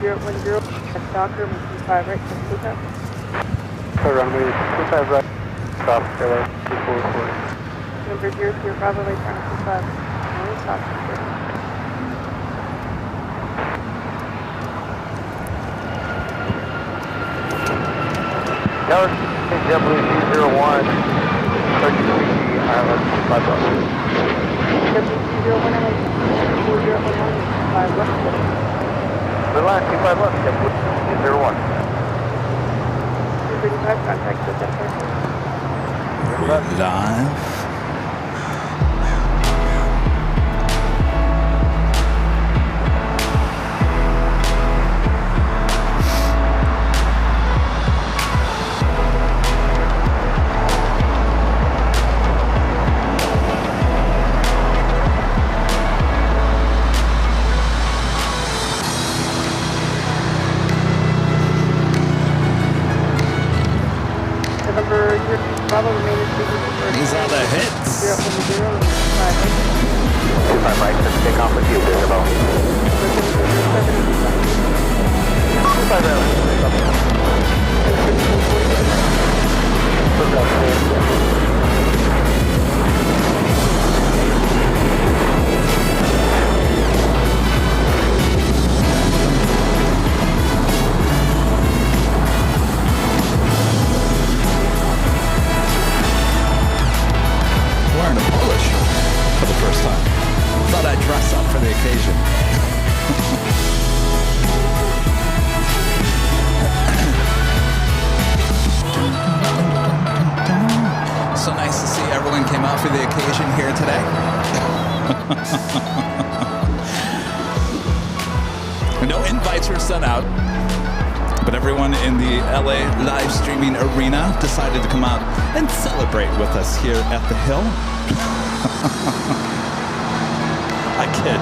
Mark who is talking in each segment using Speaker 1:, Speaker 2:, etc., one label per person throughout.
Speaker 1: 010, Docker, 25 right, complete that.
Speaker 2: Runway 25 right, stop, airline 2440.
Speaker 1: Number 00, Bravo, right, turn 25. No, stop,
Speaker 2: Tower W01, 33, Island 25 left.
Speaker 1: W01, 5 left.
Speaker 2: Airline 25 left, W01.
Speaker 1: 235, contact with that person.
Speaker 3: Live. These are the hits.
Speaker 1: 010, 5
Speaker 2: 25 right, let's take off with you, Isabel. 25
Speaker 3: Wearing a Polish for the first time. Thought I'd dress up for the occasion. So nice to see everyone came out for the occasion here today. No invites were sent out, but everyone in the LA live streaming arena decided to come out and celebrate with us here at the Hill. I kid.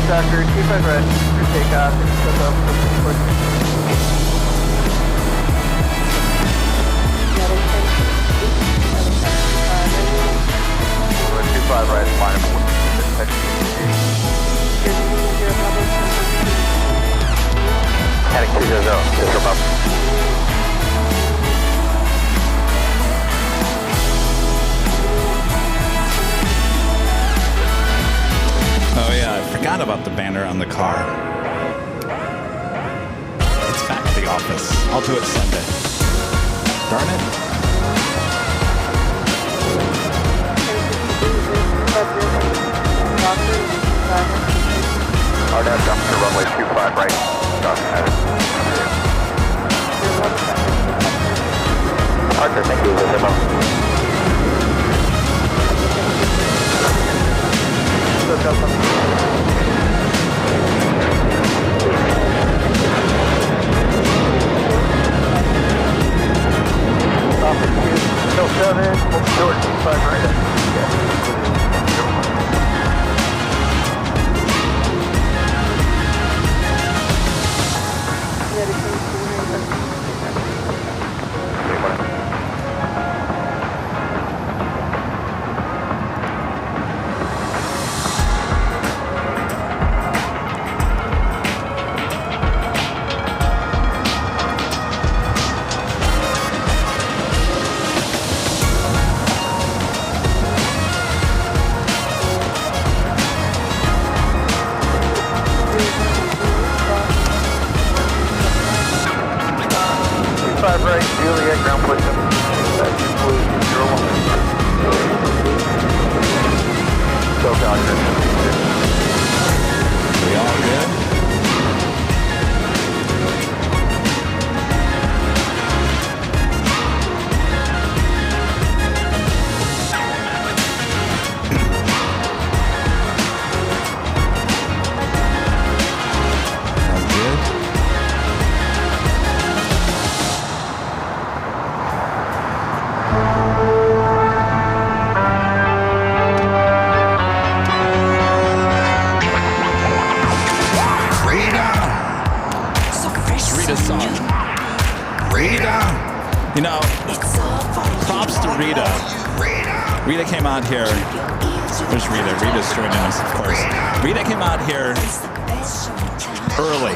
Speaker 2: Doctor, 25 right, for takeoff, and step up for support. 25 right, line of 1. Heading 200, just above.
Speaker 3: Oh yeah, I forgot about the banner on the car. It's back at the office. I'll do it Sunday. Darn it.
Speaker 2: RDAP jump to runway 25 right, stop headed. Arthur, thank you, Isabel. Stop at 207, hold short, 25 right.
Speaker 3: You know, props to Rita. Rita came out here. There's Rita. Rita's joining us, of course. Rita came out here early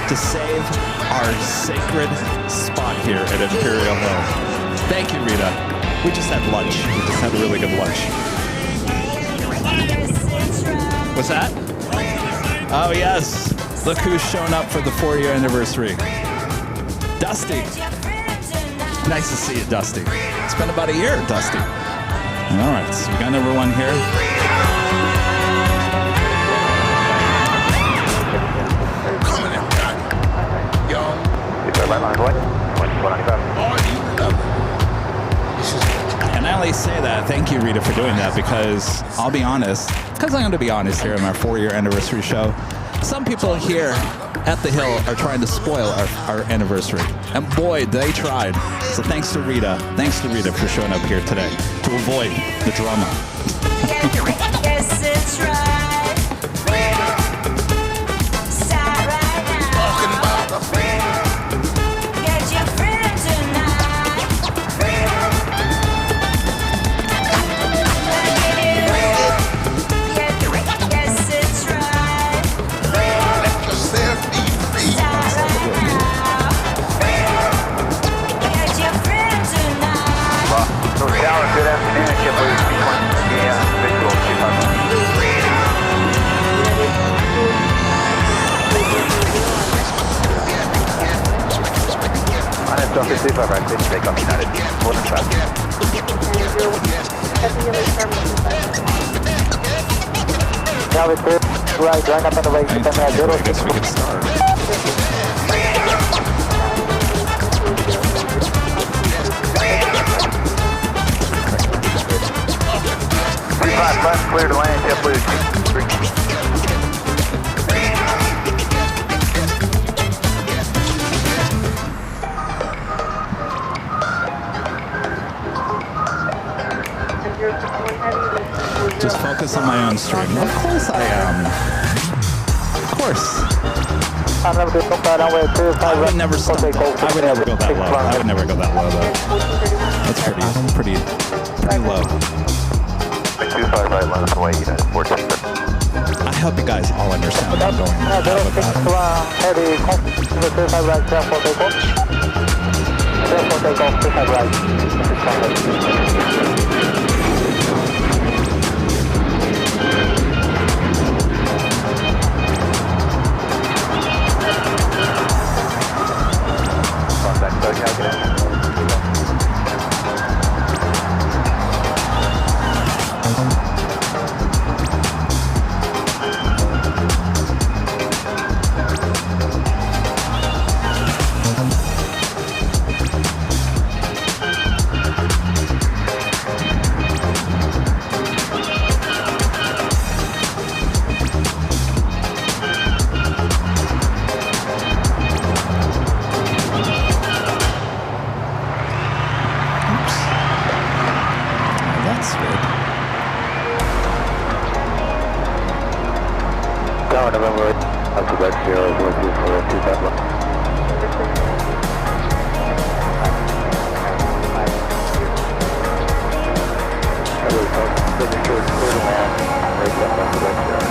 Speaker 3: to save our sacred spot here at Imperial Hill. Thank you, Rita. We just had lunch. We just had a really good lunch. What's that? Oh, yes. Look who's shown up for the 4-year anniversary. Dusty. Nice to see you, Dusty. It's been about a year, Dusty. All right, so we got number 1 here. And I only say that, thank you, Rita, for doing that, because I'll be honest, because I'm going to be honest here in our 4-year anniversary show, some people here at the Hill are trying to spoil our anniversary. And boy, they tried. So thanks to Rita for showing up here today to avoid the drama.
Speaker 4: Yes, it's right. Start right now. Talking about the get your freedom tonight. Yes, it's right.
Speaker 5: Let yourself be free.
Speaker 4: Start right now. Get your freedom tonight.
Speaker 2: So, Dallas, good afternoon. Ship Blues 220. Yeah, visual 255, right, clear to take off United. More than 5. Dallas, clear, right, join up on the way, keep them at 0.
Speaker 3: I guess we can start.
Speaker 2: 35 left, clear to land, Ship Blues 3.
Speaker 3: Just focus on my own stream. Of course I am. Of course. I would never stop that. I would never go that low. I would never go that low, though. That's pretty low.
Speaker 2: 25 right, line of the way, United 14.
Speaker 3: I hope you guys all understand what I'm going with that.
Speaker 2: Heavy, 25 right, careful takeoff. Careful takeoff, 25 right. Contact, so calculate. November 8, up to back 0, going through for 2,000. Signature clear to land, right up to back 0.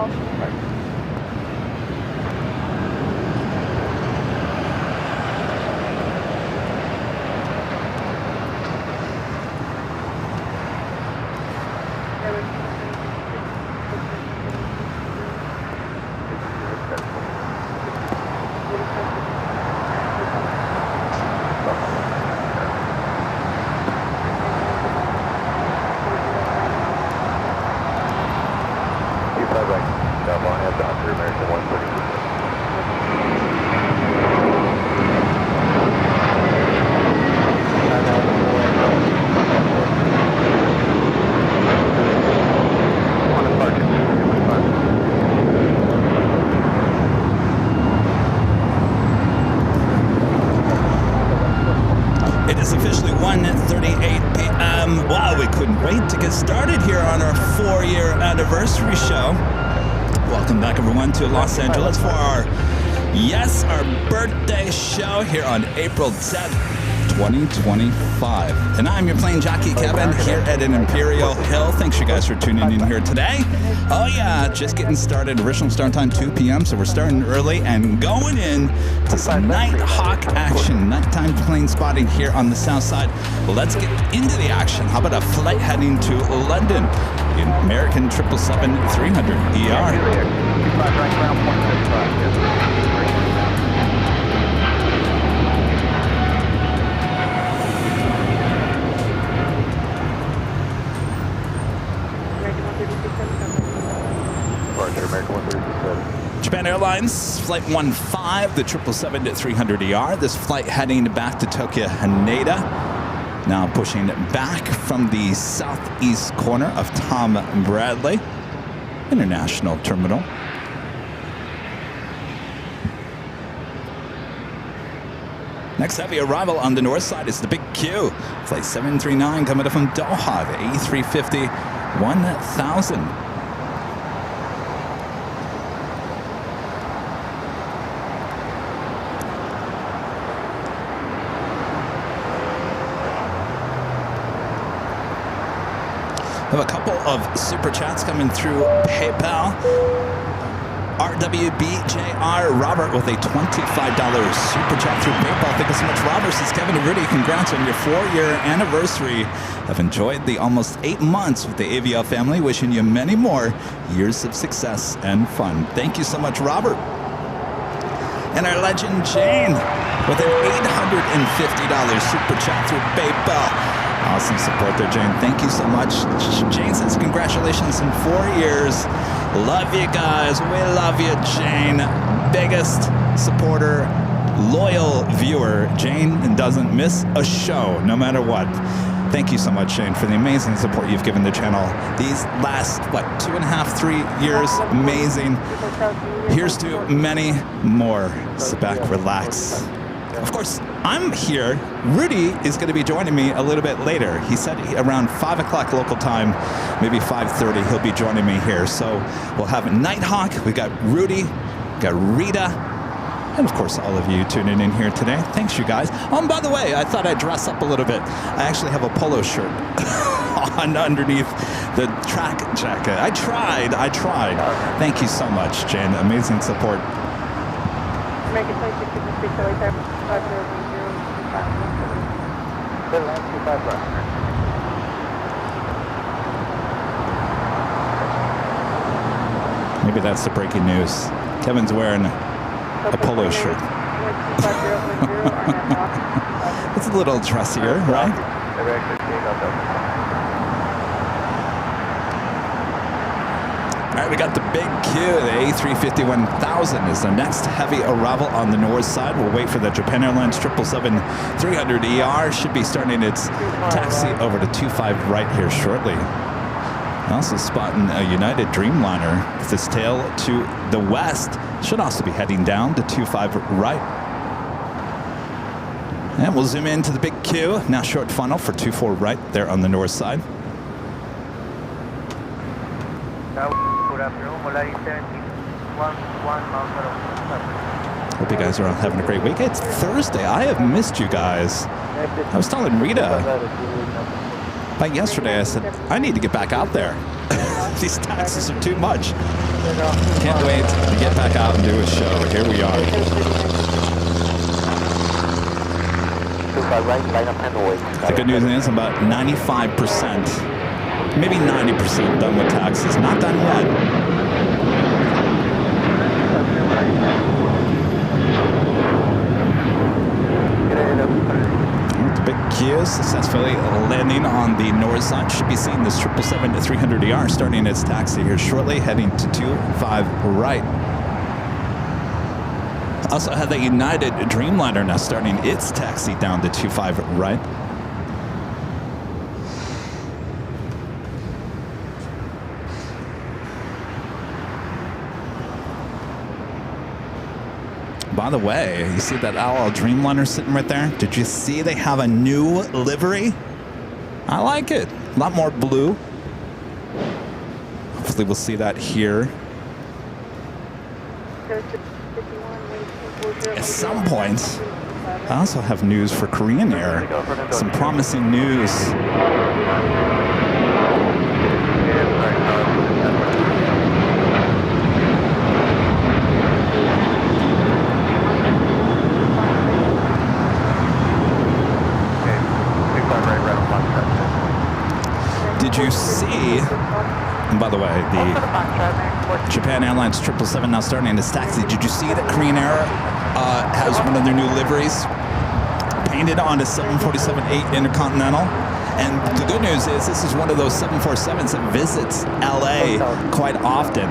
Speaker 1: call.
Speaker 3: It is officially 1:38 p.m. Wow, we couldn't wait to get started here on our 4-year anniversary show. Welcome back, everyone, to Los Angeles for our birthday show here on April 10th, 2025. And I'm your plane jockey, Kevin, here at an Imperial Hill. Thanks, you guys, for tuning in here today. Oh, yeah, just getting started. Original start time 2 p.m., so we're starting early and going in to some Nighthawk action. Nighttime plane spotting here on the south side. Well, let's get into the action. How about a flight heading to London? The American 777-300ER. Japan Airlines Flight 15, the 777-300ER. This flight heading back to Tokyo, Haneda. Now pushing back from the southeast corner of Tom Bradley International Terminal. Next heavy arrival on the north side is the Big Q. Flight 739 coming up from Doha, the A350 1000. We have a couple of super chats coming through PayPal. RWBJR Robert with a $25 super chat through PayPal. Thank you so much, Robert. Says Kevin and Rudy, congrats on your 4-year anniversary. I've enjoyed the almost 8 months with the AVL family. Wishing you many more years of success and fun. Thank you so much, Robert. And our legend Jane with an $850 super chat through PayPal. Awesome support there, Jane. Thank you so much. Jane says, congratulations on 4 years. Love you guys. We love you, Jane. Biggest supporter, loyal viewer. Jane doesn't miss a show, no matter what. Thank you so much, Jane, for the amazing support you've given the channel these last, 2.5, 3 years. Amazing. Here's to many more. Sit back, relax. Of course, I'm here. Rudy is going to be joining me a little bit later. He said around 5 o'clock local time, maybe 5:30, he'll be joining me here. So we'll have Nighthawk, we got Rudy, we got Rita, and of course all of you tuning in here today. Thanks, you guys. Oh, and by the way, I thought I'd dress up a little bit. I actually have a polo shirt on underneath the track jacket. I tried. Thank you so much, Jen. Amazing support.
Speaker 1: American Flight 663 Charlie Tower, 5025.
Speaker 3: Maybe that's the breaking news. Kevin's wearing a polo shirt. It's a little dressier, right? All right, we got the Big Q. The A350 1000 is the next heavy arrival on the north side. We'll wait for the Japan Airlines 777-300ER. Should be starting its taxi over to 25 right here shortly. Also spotting a United Dreamliner with its tail to the west. Should also be heading down to 25 right. And we'll zoom into the Big Q. Now short funnel for 24 right there on the north side. Hope you guys are all having a great week. It's Thursday. I have missed you guys. I was telling Rita, like yesterday, I said, I need to get back out there. These taxis are too much. Can't wait to get back out and do a show. Here we are.
Speaker 2: 25 right, line up 10 away.
Speaker 3: The good news is I'm about 95%, maybe 90% done with taxis. Not done yet. The big queue successfully landing on the north side. Should be seeing this 777-300ER starting its taxi here shortly, heading to 25 right. Also had the United Dreamliner now starting its taxi down to 25 right. By the way, you see that LL Dreamliner sitting right there? Did you see they have a new livery? I like it. A lot more blue. Hopefully we'll see that here at some point. I also have news for Korean Air. Some promising news. Did you see, and by the way, the Japan Airlines 777 now starting its taxi. Did you see that Korean Air has one of their new liveries painted on a 747-8 Intercontinental? And the good news is this is one of those 747s that visits LA quite often.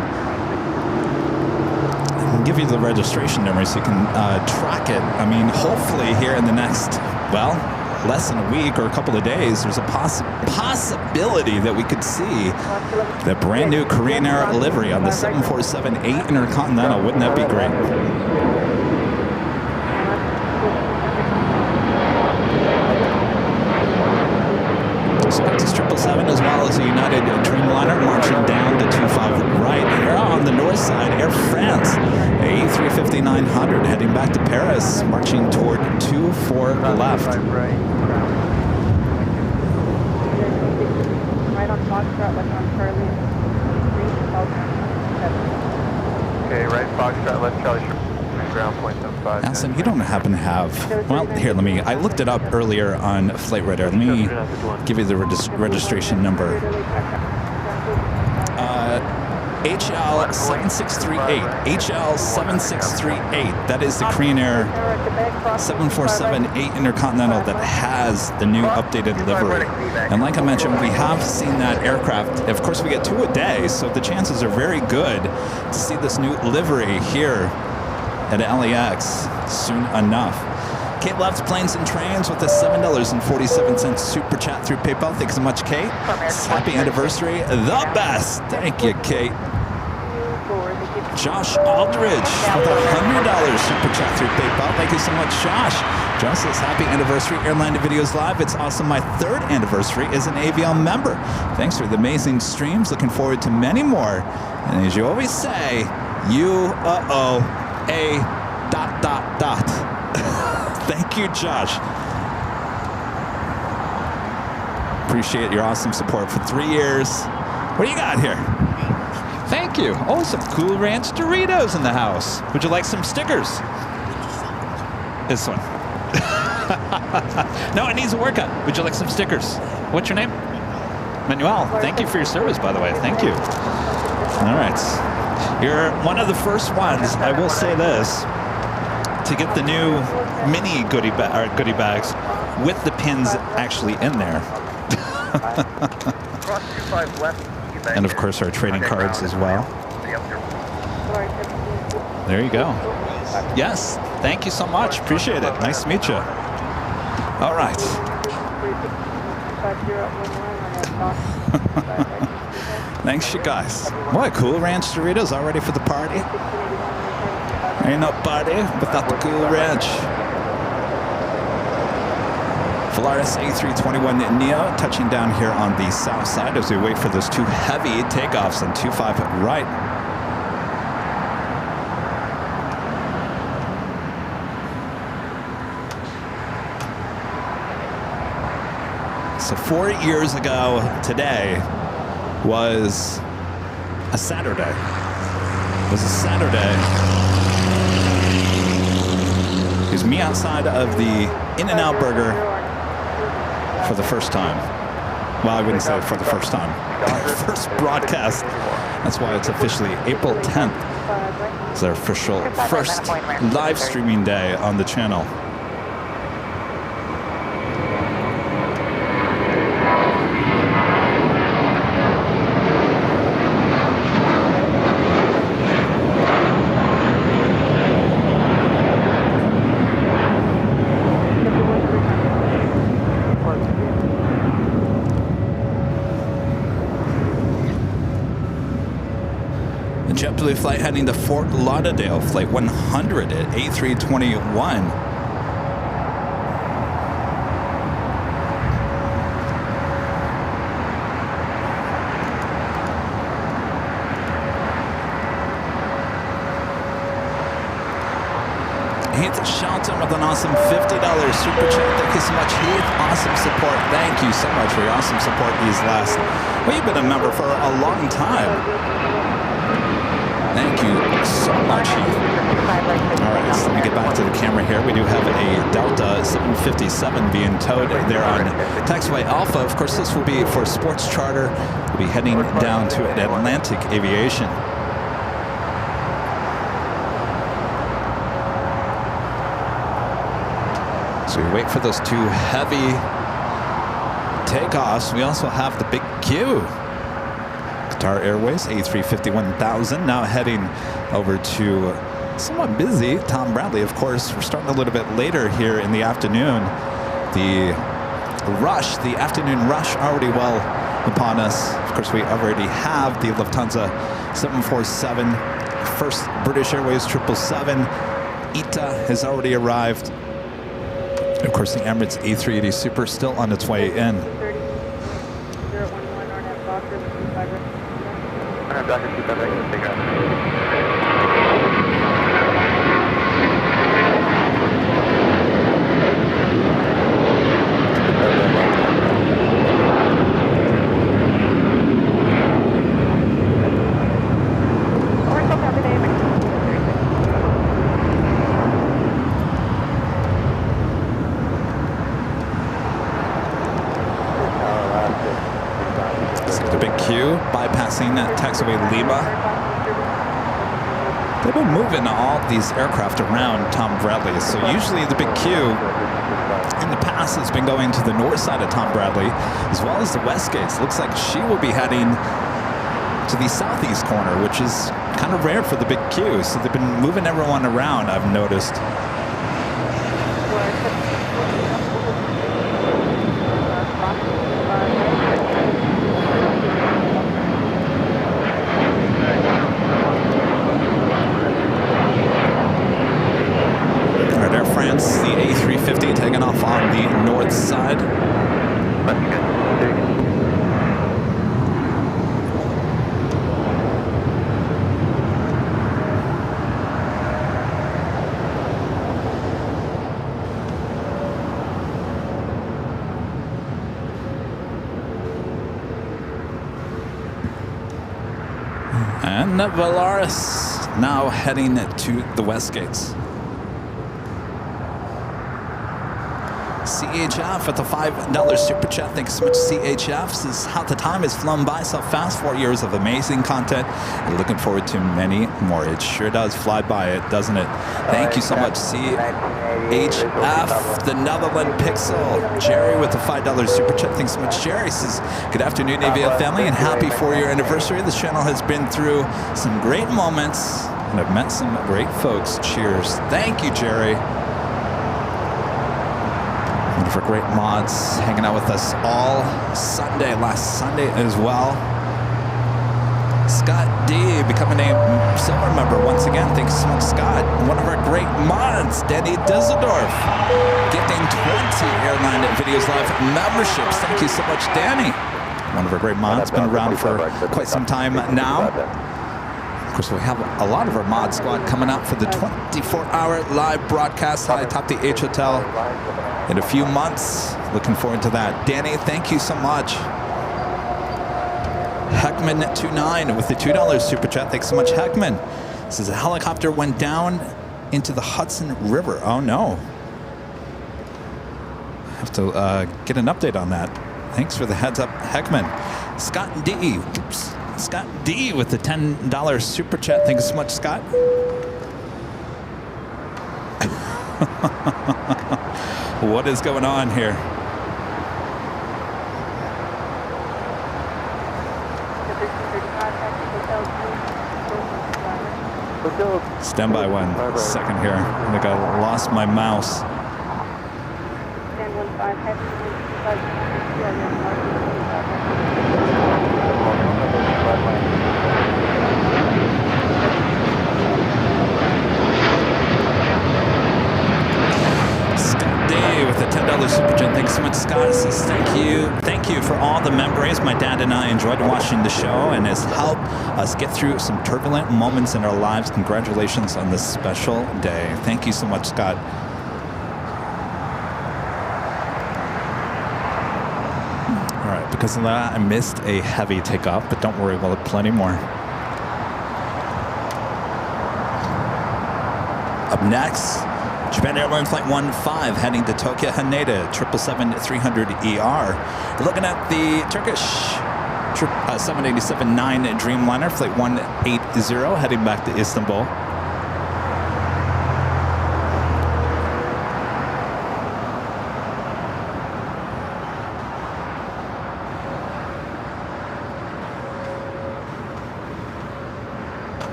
Speaker 3: I'll give you the registration number so you can track it. I mean, hopefully here in the next, well, less than a week or a couple of days, there's a possibility that we could see the brand new Korean Air livery on the 747-8 Intercontinental. Wouldn't that be great? So got this 777 as well as the United Dreamliner marching down to 25 right. Here on the north side, Air France, A350-900 heading back to Paris, marching toward 24 left.
Speaker 1: Right on Foxtrot, left on Charlie.
Speaker 2: Okay, right Foxtrot, left Charlie, ground point 75.
Speaker 3: Allison, you don't happen to have, well, here, I looked it up earlier on Flight Radar. Let me give you the registration number. HL7638. HL7638. That is the Korean Air 747-8 Intercontinental that has the new updated livery. And like I mentioned, we have seen that aircraft. Of course, we get 2 a day, so the chances are very good to see this new livery here at LAX soon enough. Kate loves planes and trains with a $7.47 super chat through PayPal. Thanks so much, Kate. Happy anniversary. The best. Thank you, Kate. Josh Aldridge with a $100 super chat through PayPal. Thank you so much, Josh. Josh says, happy anniversary, Airline Videos Live. It's also my 3rd anniversary as an AVL member. Thanks for the amazing streams. Looking forward to many more. And as you always say, Thank you, Josh. Appreciate your awesome support for 3 years. What do you got here? Thank you. Oh, some Cool Ranch Doritos in the house. Would you like some stickers? This one. No, it needs a workout. Would you like some stickers? What's your name? Manuel. Thank you for your service, by the way. Thank you. All right. You're one of the first ones, I will say this, to get the new mini goodie bags with the pins actually in there. And of course our trading cards as well. There you go. Yes, thank you so much. Appreciate it. Nice to meet you. All right. Thanks, you guys. What, Cool Ranch Doritos all ready for the party? Ain't no party without the Cool Ranch. Volaris A321 Neo touching down here on the south side as we wait for those 2 heavy takeoffs on 25 right. So 4 years ago today was a Saturday. It was a Saturday. It was me outside of the In-N-Out Burger for the first time. Well, I wouldn't say for the first time. First broadcast. That's why it's officially April 10th. It's our official first live streaming day on the channel. JetBlue flight heading to Fort Lauderdale, flight 100 at A321. Heath Shelton with an awesome $50 super chat. Thank you so much, Heath. Awesome support. Thank you so much for your awesome support these last. Well, you've been a member for a long time. Thank you so much, Heath. All right, so let me get back to the camera here. We do have a Delta 757 being towed there on Taxiway Alpha. Of course, this will be for sports charter. We'll be heading down to Atlantic Aviation. So we wait for those two heavy takeoffs. We also have the big Q. Qatar Airways A350-1000 now heading over to somewhat busy Tom Bradley. Of course, we're starting a little bit later here in the afternoon. The rush, the afternoon rush already well upon us. Of course, we already have the Lufthansa 747, first British Airways 777. ITA has already arrived. Of course, the Emirates A380 Super still on its way in. Bypassing taxiway Lima. They've been moving all these aircraft around Tom Bradley. So usually the big Q in the past has been going to the north side of Tom Bradley as well as the west gates. Looks like she will be heading to the southeast corner, which is kind of rare for the big Q. So they've been moving everyone around, I've noticed. The A350 taking off on the north side. And Valaris now heading to the west gates. CHF at the $5 super chat. Thanks so much, CHF. This is how the time has flown by so fast. 4 years of amazing content. We're looking forward to many more. It sure does fly by it, doesn't it? Thank you so much, CHF, the Netherland Pixel. Jerry with the $5 super chat. Thanks so much, Jerry. Says, good afternoon, AVL family, and happy 4-year anniversary. This channel has been through some great moments, and I've met some great folks. Cheers. Thank you, Jerry. For great mods hanging out with us all Sunday, last Sunday as well. Scott D becoming a silver member once again. Thanks so much, Scott. One of our great mods, Danny Düsseldorf, gifting 20 Airline Videos Live memberships. Thank you so much, Danny. One of our great mods, been around for quite some time now. Of course, we have a lot of our mod squad coming out for the 24-hour live broadcast high atop the H Hotel in a few months. Looking forward to that. Danny, thank you so much. Heck Heckman29 with the $2 super chat. Thanks so much, Heckman. Says a helicopter went down into the Hudson River. Oh no. I have to get an update on that. Thanks for the heads up, Heckman. Scott D. Oops. Scott D with the $10 super chat. Thanks so much, Scott. What is going on here? Stand by 1 second here. I think I lost my mouse. Scott D with the $10 super chat. Thanks so much, Scott. Says thank you for all the memories. My dad and I enjoyed watching the show and has helped us get through some turbulent moments in our lives. Congratulations on this special day. Thank you so much, Scott. All right, because of that, I missed a heavy takeoff, but don't worry, we'll have plenty more. Up next, Japan Airline Flight 15 heading to Tokyo Haneda, 777-300ER. We're looking at the Turkish 787-9 Dreamliner Flight 180 heading back to Istanbul.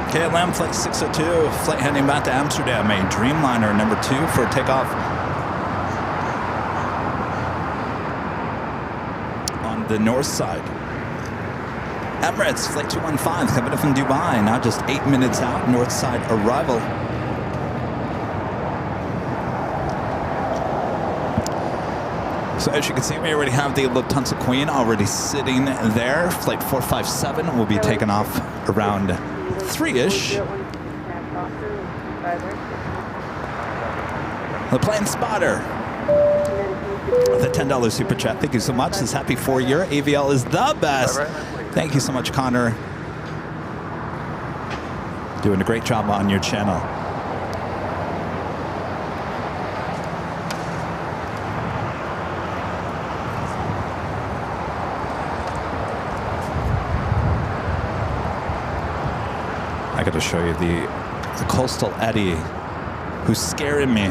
Speaker 3: KLM Flight 602, flight heading back to Amsterdam, a Dreamliner number 2 for takeoff on the north side. Emirates Flight 215 coming in from Dubai, now just 8 minutes out, north side arrival. So as you can see, we already have the Lufthansa Queen already sitting there. Flight 457 will be taken off around 3-ish. The plane spotter. The $10 super chat. Thank you so much. This happy 4-year. AVL is the best. Thank you so much, Connor. Doing a great job on your channel. I got to show you the coastal eddy who's scaring me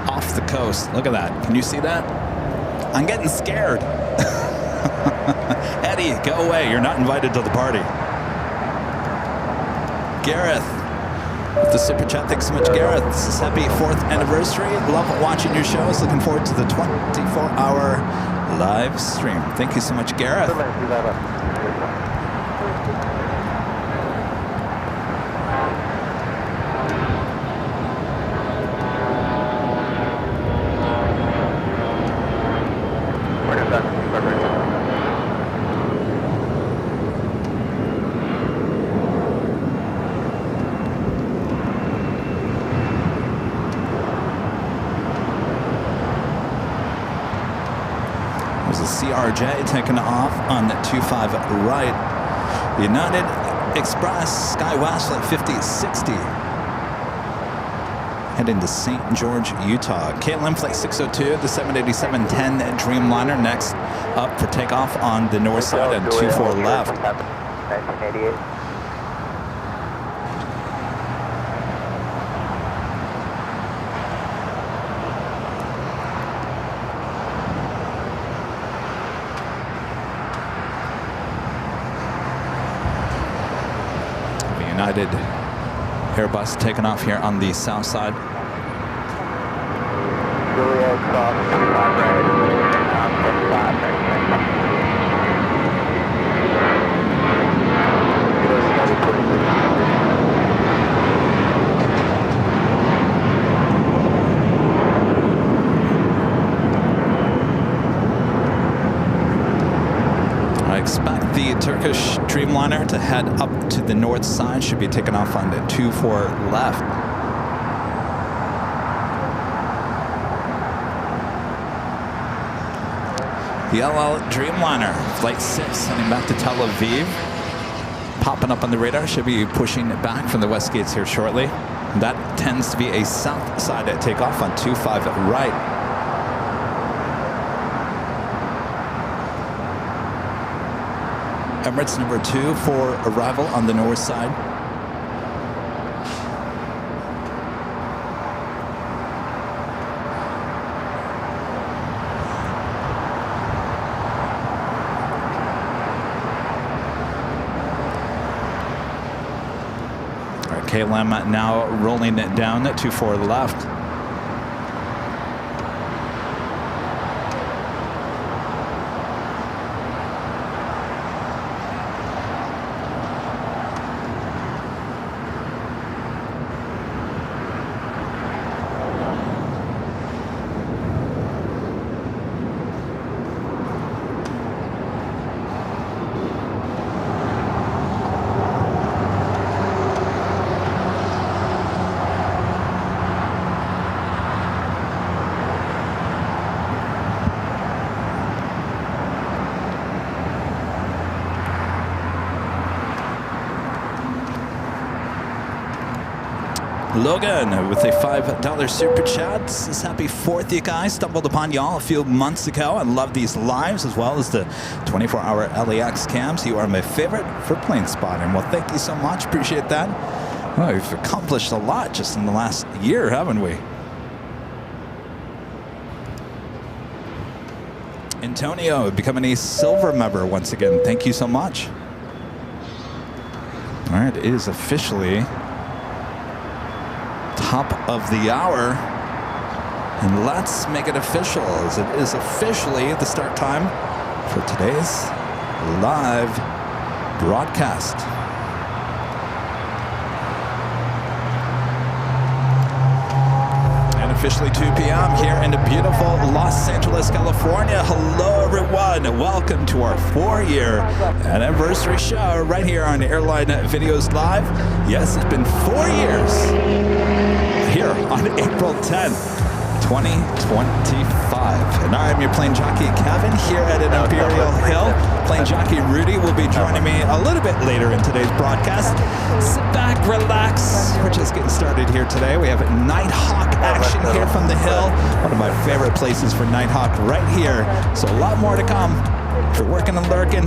Speaker 3: off the coast. Look at that. Can you see that? I'm getting scared. Eddie, go away. You're not invited to the party. Gareth with the super chat. Thanks so much, Gareth. This is happy 4th anniversary. Love watching your shows. Looking forward to the 24-hour live stream. Thank you so much, Gareth. CRJ taking off on the 25 right. United Express SkyWest Flight 5060 heading to St. George, Utah. KLM Flight 602, the 787-10 Dreamliner next up for takeoff on the north side at 24 left.
Speaker 2: 1988.
Speaker 3: United Airbus taking off here on the south side. expect the Turkish Dreamliner to head up to the north side. Should be taking off on the 24 left. The LL Dreamliner, Flight 6, heading back to Tel Aviv. Popping up on the radar, should be pushing it back from the west gates here shortly. That tends to be a south side takeoff on 25 right. Emirates number 2 for arrival on the north side. KLM now rolling it down at 24 left. Logan with a $5 super chat. Says happy 4th, you guys. Stumbled upon y'all a few months ago. I love these lives as well as the 24-hour LAX cams. You are my favorite for plane spotting. Well, thank you so much. Appreciate that. Oh, we've accomplished a lot just in the last year, haven't we? Antonio becoming a silver member once again. Thank you so much. All right, it is officially top of the hour, and let's make it official as it is officially the start time for today's live broadcast. And officially 2 p.m. here in the beautiful Los Angeles, California. Hello everyone, welcome to our 4-year anniversary show right here on Airline Videos Live. Yes, it's been 4 years here on April 10th, 2025. And I'm your plane jockey, Kevin, here at an Imperial Hill. Plane jockey Rudy will be joining me a little bit later in today's broadcast. Sit back, relax. We're just getting started here today. We have Nighthawk action here from the hill. One of my favorite places for Nighthawk right here. So a lot more to come. If you're working and lurking,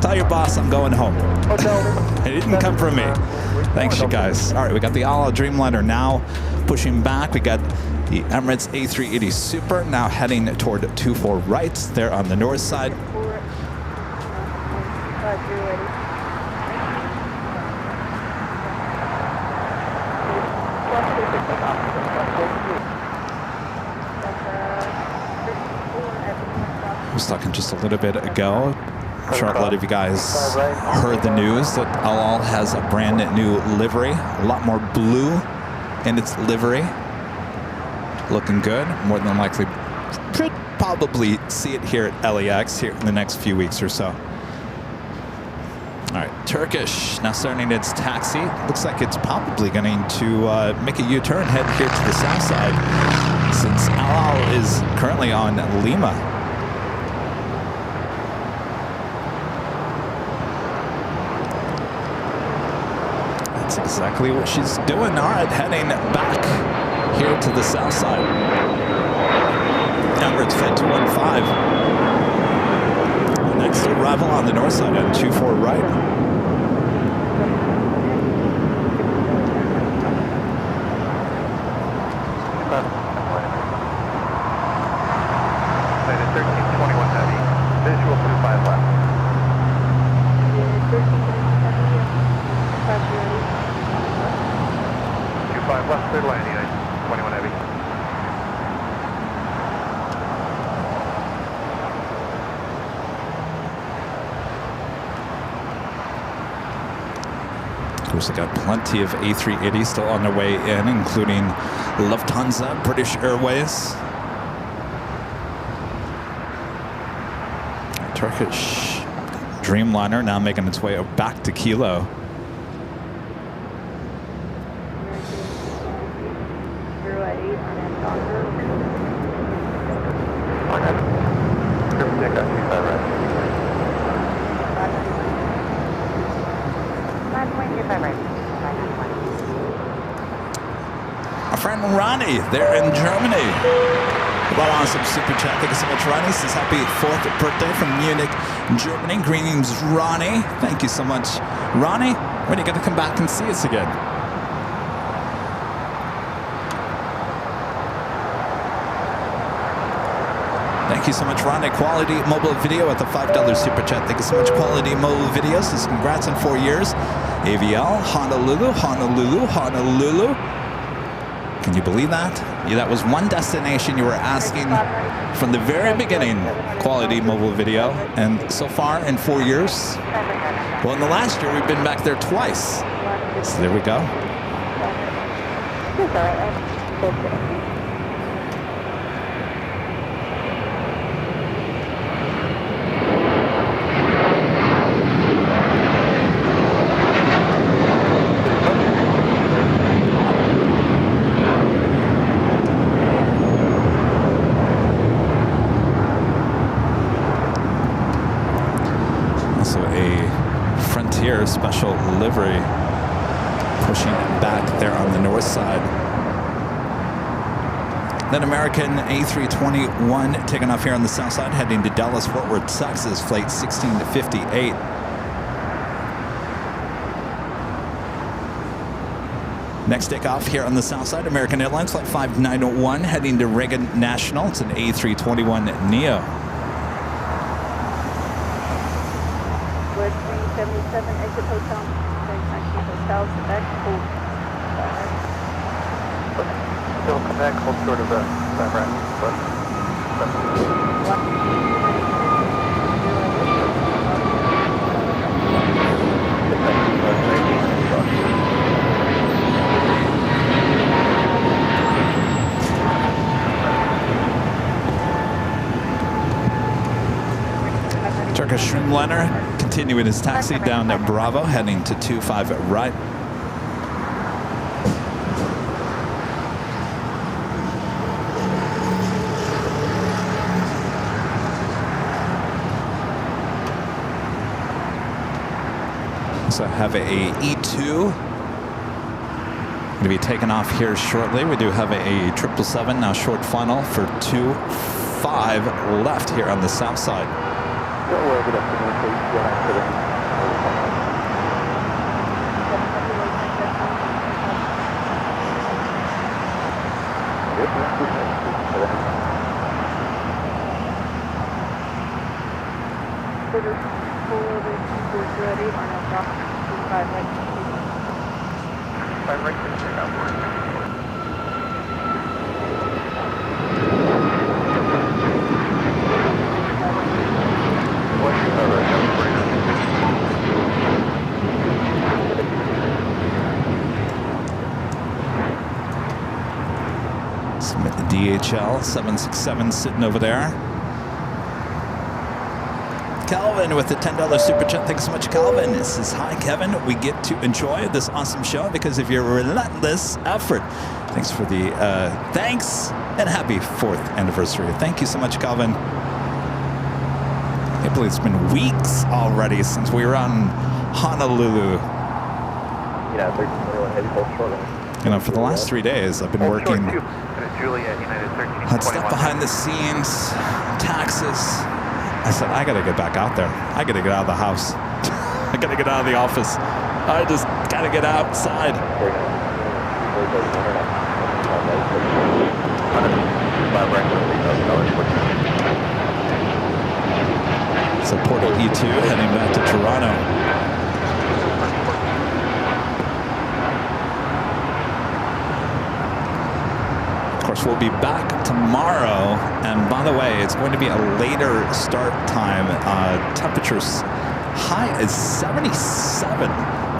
Speaker 3: tell your boss I'm going home. It didn't come from me. Thanks, you guys. All right, we got the LL Dreamliner now pushing back. We got the Emirates A380 Super now heading toward 24 right there on the north side. I was talking just a little bit ago. I'm sure a lot of you guys heard the news that LL has a brand new livery, a lot more blue in its livery. Looking good. More than likely, could probably see it here at LAX here in the next few weeks or so. All right, Turkish now starting its taxi. Looks like it's probably going to make a U-turn, head here to the south side, since LL is currently on Lima. That's exactly what she's doing. All right, heading back here to the south side. Emirates Flight 215. Next arrival on the north side on 24 right.
Speaker 2: Planet 1321 heavy. Visual 25 left. 25 left, clear landing. 21 heavy.
Speaker 3: Of course, they got plenty of A380 still on their way in, including Lufthansa, British Airways. Turkish Dreamliner now making its way back to Kilo. Our friend Ronnie there in Germany. What awesome super chat. Thank you so much, Ronnie. Says happy 4th birthday from Munich, Germany. Greetings, Ronnie. Thank you so much, Ronnie. When are you going to come back and see us again? Thank you so much, Ronnie. Quality Mobile Video at the $5 super chat. Thank you so much, Quality Mobile Video. Says congrats on 4 years. AVL, Honolulu, Honolulu, Honolulu. Can you believe that? Yeah, that was one destination you were asking from the very beginning, Quality Mobile Video. And so far in 4 years, well, in the last year, we've been back there twice. So there we go. Special livery pushing back there on the north side. Then American A321 taking off here on the south side, heading to Dallas, Fort Worth, Texas, flight 1658. Next takeoff here on the south side, American Airlines, flight 5901, heading to Reagan National. It's an A321neo.
Speaker 1: 77 exit hotel, hotels, hold.
Speaker 2: Still come back, hold short of the right.
Speaker 3: Turkish Dreamliner continuing his taxi down to Bravo, heading to 25 right. So I have a E2 going to be taken off here shortly. We do have a 777 now short funnel for 25 left here on the south side. Submit the DHL 767 sitting over there. Calvin with the $10 super chat. Thanks so much, Calvin. This is hi, Kevin. We get to enjoy this awesome show because of your relentless effort. Thanks for the thanks and happy 4th anniversary. Thank you so much, Calvin. I can't believe it's been weeks already since we were on Honolulu.
Speaker 2: Yeah, 1321 heavy hold short.
Speaker 3: You know, for the last 3 days, I've been working.
Speaker 2: Juliet, United 1321.
Speaker 3: Had stuff behind the scenes, taxes. I said, I gotta get back out there. I gotta get out of the house. I gotta get out of the office. I just gotta get outside. So Portal E2 heading back to Toronto. Of course, we'll be back tomorrow. And by the way, it's going to be a later start time. Temperatures high as 77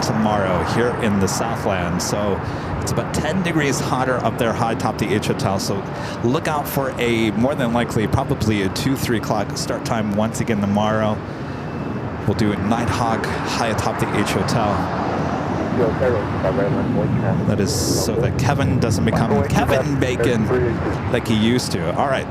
Speaker 3: tomorrow here in the Southland. So it's about 10 degrees hotter up there, high top the H Hotel. So look out for a more than likely, probably a 2-3 o'clock start time once again tomorrow. We'll do Nighthawk high atop the H Hotel. That is so that Kevin doesn't become Kevin Bacon like he used to. All right.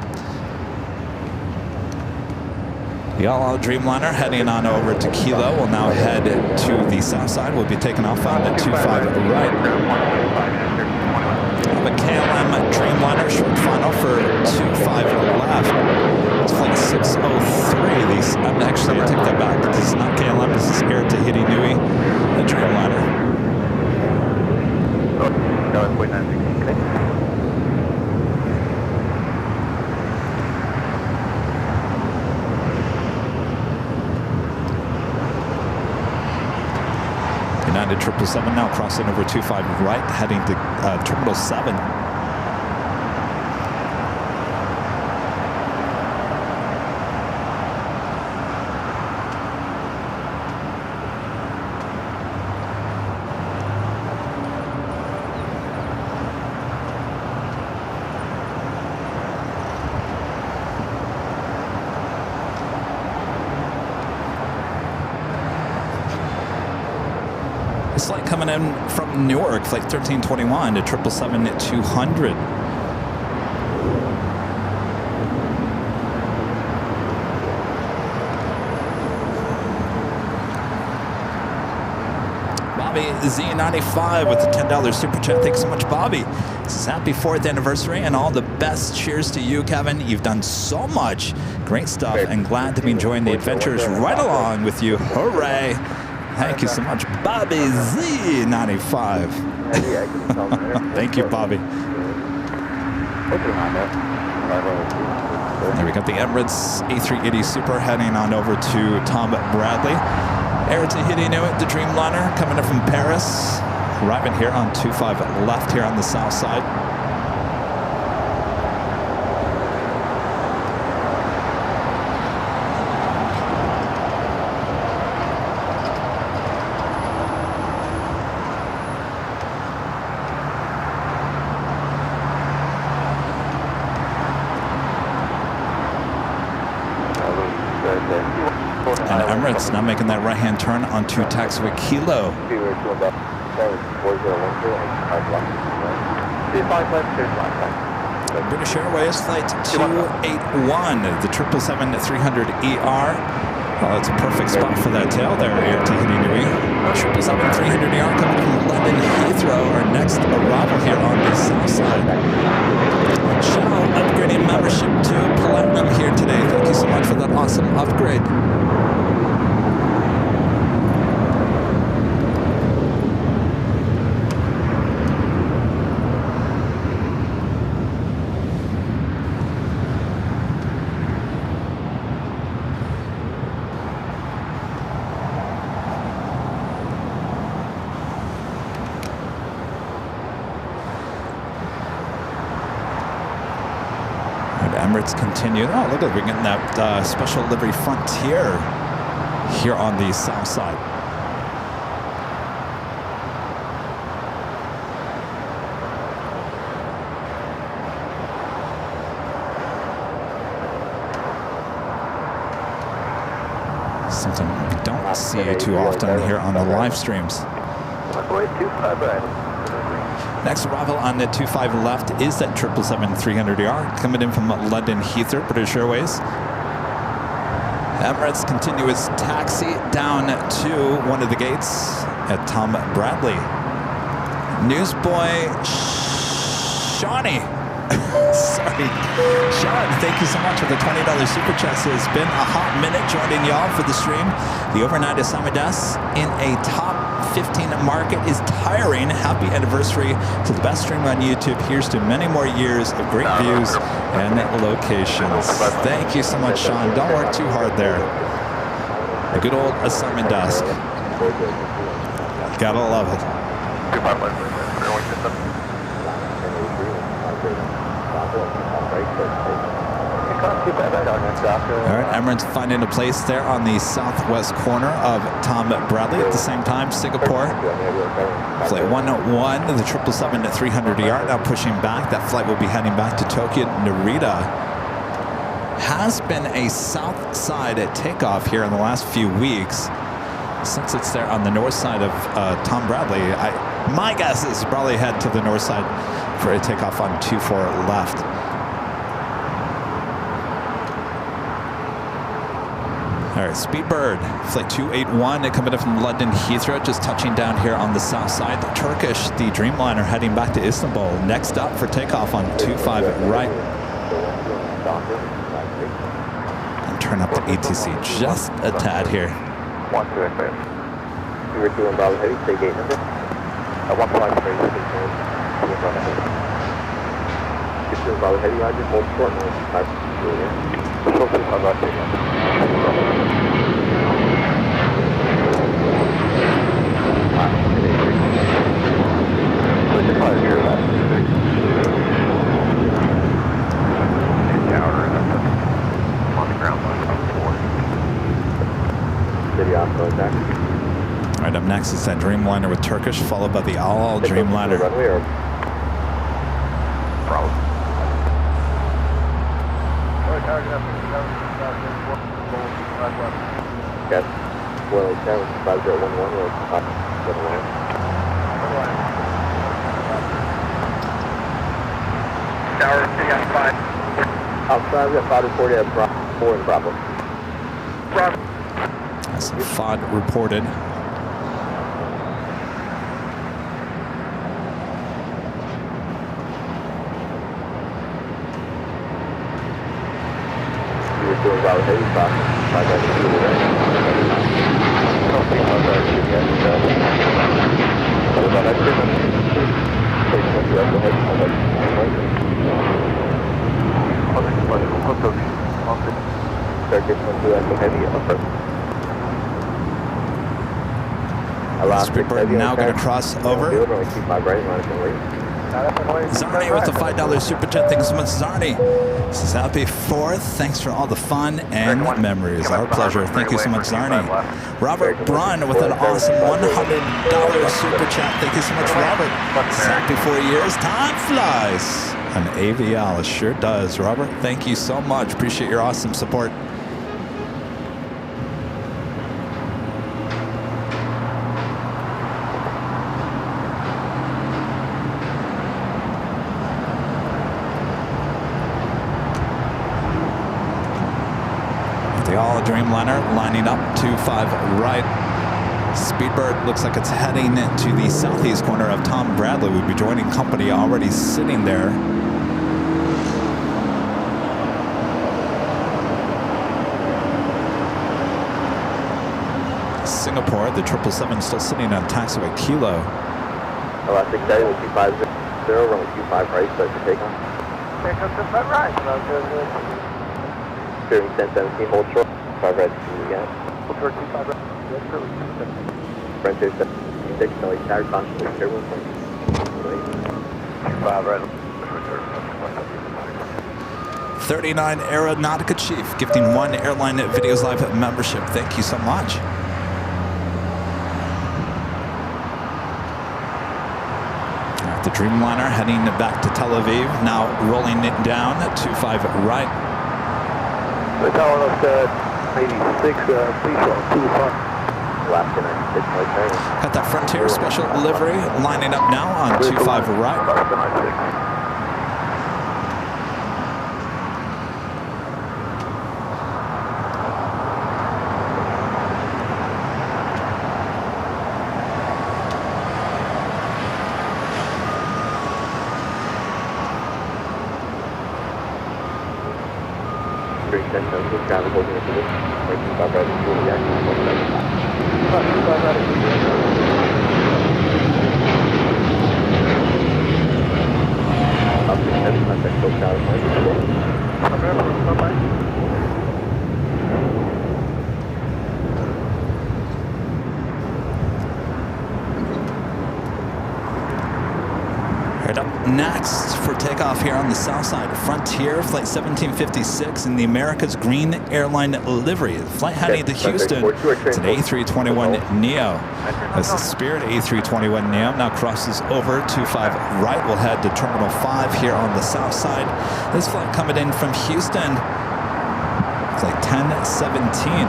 Speaker 3: The All Dreamliner heading on over to Kilo will now head to the south side. We'll be taking off on the 25 right. The KLM Dreamliner short final for 25 left. It's flight 603. Actually, I take that back. This is not KLM. This is Air Tahiti Nui, the Dreamliner. United 777 now crossing over 25 right, heading to Terminal 7. This flight coming in from Newark, flight 1321 to 777-200. Bobby Z95 with the $10 super chat. Thanks so much, Bobby. This is happy 4th anniversary and all the best. Cheers to you, Kevin. You've done so much great stuff and glad to be enjoying the adventures right along with you. Hooray! Thank you so much, Bobby Z95. Thank you, Bobby. There we got the Emirates A380 Super heading on over to Tom Bradley. Air Tahiti Nui, the Dreamliner, coming in from Paris. Arriving here on 25 left here on the south side. And Emirates now making that right-hand turn onto taxiway Kilo. British Airways flight 281, the 777-300ER. Oh, it's a perfect spot for that tail there, Air Tahiti Nui. 777-300ER coming from London Heathrow, our next arrival here on the south side. Shell upgrading membership to Platinum here today. Thank you so much for that awesome upgrade. Emirates continue. Oh, look at we're getting that special livery Frontier here on the south side. Something we don't see too often here on the live streams. Next arrival on the 25 left is that 777-300ER coming in from London Heathrow, British Airways. Emirates continue its taxi down to one of the gates at Tom Bradley. Newsboy Shawnee. Sorry. Sean, thank you so much for the $20 super chat. It's been a hot minute joining y'all for the stream. The overnight assignment desk in a top 15 market is tiring. Happy anniversary to the best streamer on YouTube. Here's to many more years of great views and locations. Thank you so much, Sean. Don't work too hard there. A good old assignment desk. Gotta love it. All right, Emirates finding a place there on the southwest corner of Tom Bradley. At the same time, Singapore, flight 101, the 777-300ER now pushing back. That flight will be heading back to Tokyo, Narita. has been a south side at takeoff here in the last few weeks. Since it's there on the north side of Tom Bradley, my guess is probably head to the north side for a takeoff on 24 left. All right, Speedbird, flight 281 coming in from London Heathrow, just touching down here on the south side. The Turkish, the Dreamliner, heading back to Istanbul. Next up for takeoff on 25 right. And turn up the ATC just a tad here.
Speaker 2: 1 2 aircraft. You were doing Bravo Heavy, say gate number. 153, you're doing Bravo Heavy, I just hold short and 5 short to 5 right there.
Speaker 3: All right, up next is that Dreamliner with Turkish, followed by the all Dreamliner.
Speaker 2: Yes, 187, 5011, we're Tower City on 5. Outside, we got 540 at Bravo 4 and Bravo.
Speaker 3: That's some FOD reported.
Speaker 2: You were doing Bravo Heavy, 5 right to the right.
Speaker 3: Speedbird now going to cross over. Zarni with the $5 super chat. Thanks so much, Zarni. This is happy 4th. Thanks for all the fun and memories. Our pleasure. Thank you so much, Zarni. Robert Brunn with an awesome $100 super chat. Thank you so much, Robert. It's happy 4 years. Time flies. An AVL, it sure does. Robert, thank you so much. Appreciate your awesome support. Dreamliner lining up 25 right. Speedbird looks like it's heading to the southeast corner of Tom Bradley. We'll be joining company already sitting there. Singapore, the 777 still sitting on taxiway Kilo.
Speaker 2: Elastic Day will be 50, runway 25 right, set to take on.
Speaker 1: Take up to 5 right.
Speaker 2: Steering 1017, hold short. 5 right, again.
Speaker 1: We'll turn 25 right.
Speaker 2: Frontier 76, Nelly Tower, constantly turbo. 25 right.
Speaker 3: 39 Aeronautica Chief, gifting 1 Airline Videos Live membership. Thank you so much. The Dreamliner heading back to Tel Aviv, now rolling it down 25 right.
Speaker 2: They're telling us 86, please roll 25. Alaska 96, right there.
Speaker 3: Got that Frontier special livery lining up now on 25 right.
Speaker 2: Alaska 96. Traffic holding into this, making about right into the action. Up to 10, contact Coast Tower,
Speaker 3: Right up next for takeoff here on the south side, Frontier, flight 1756 in the America's Green Airline livery. The flight heading to Houston. It's an A321neo. As the Spirit A321neo now crosses over 25 right. We'll head to Terminal 5 here on the south side. This flight coming in from Houston. It's like 10:17.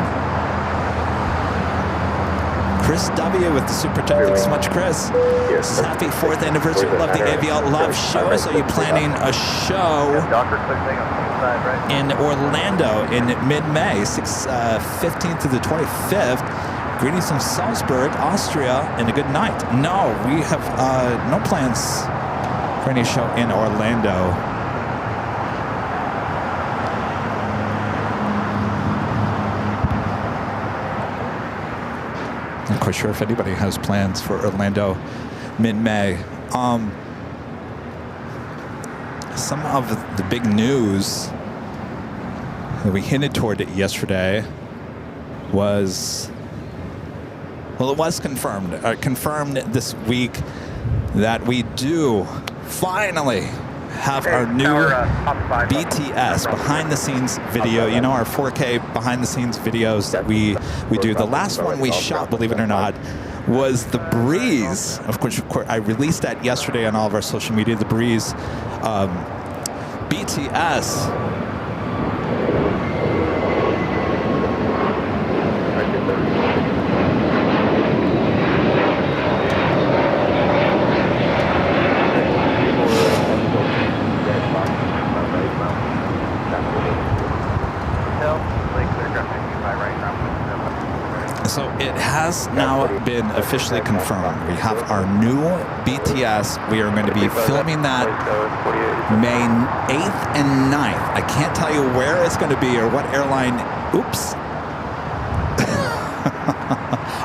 Speaker 3: Chris W. with the super chat. Thanks so much, Chris. Happy 4th anniversary. Love the AVL Love show. So you're planning a show in Orlando in mid-May, 15th to the 25th. Greetings from Salzburg, Austria, and a good night. No, we have no plans for any show in Orlando. I'm quite sure if anybody has plans for Orlando mid-May. Some of the big news that we hinted toward it yesterday was, well, it was confirmed this week that we do finally have our new BTS behind-the-scenes video. You know, our 4K behind-the-scenes videos that we do. The last one we shot, believe it or not, was The Breeze. Of course, I released that yesterday on all of our social media. The Breeze, BTS. So it has now been officially confirmed. We have our new BTS. We are going to be filming that May 8th and 9th. I can't tell you where it's going to be or what airline. Oops.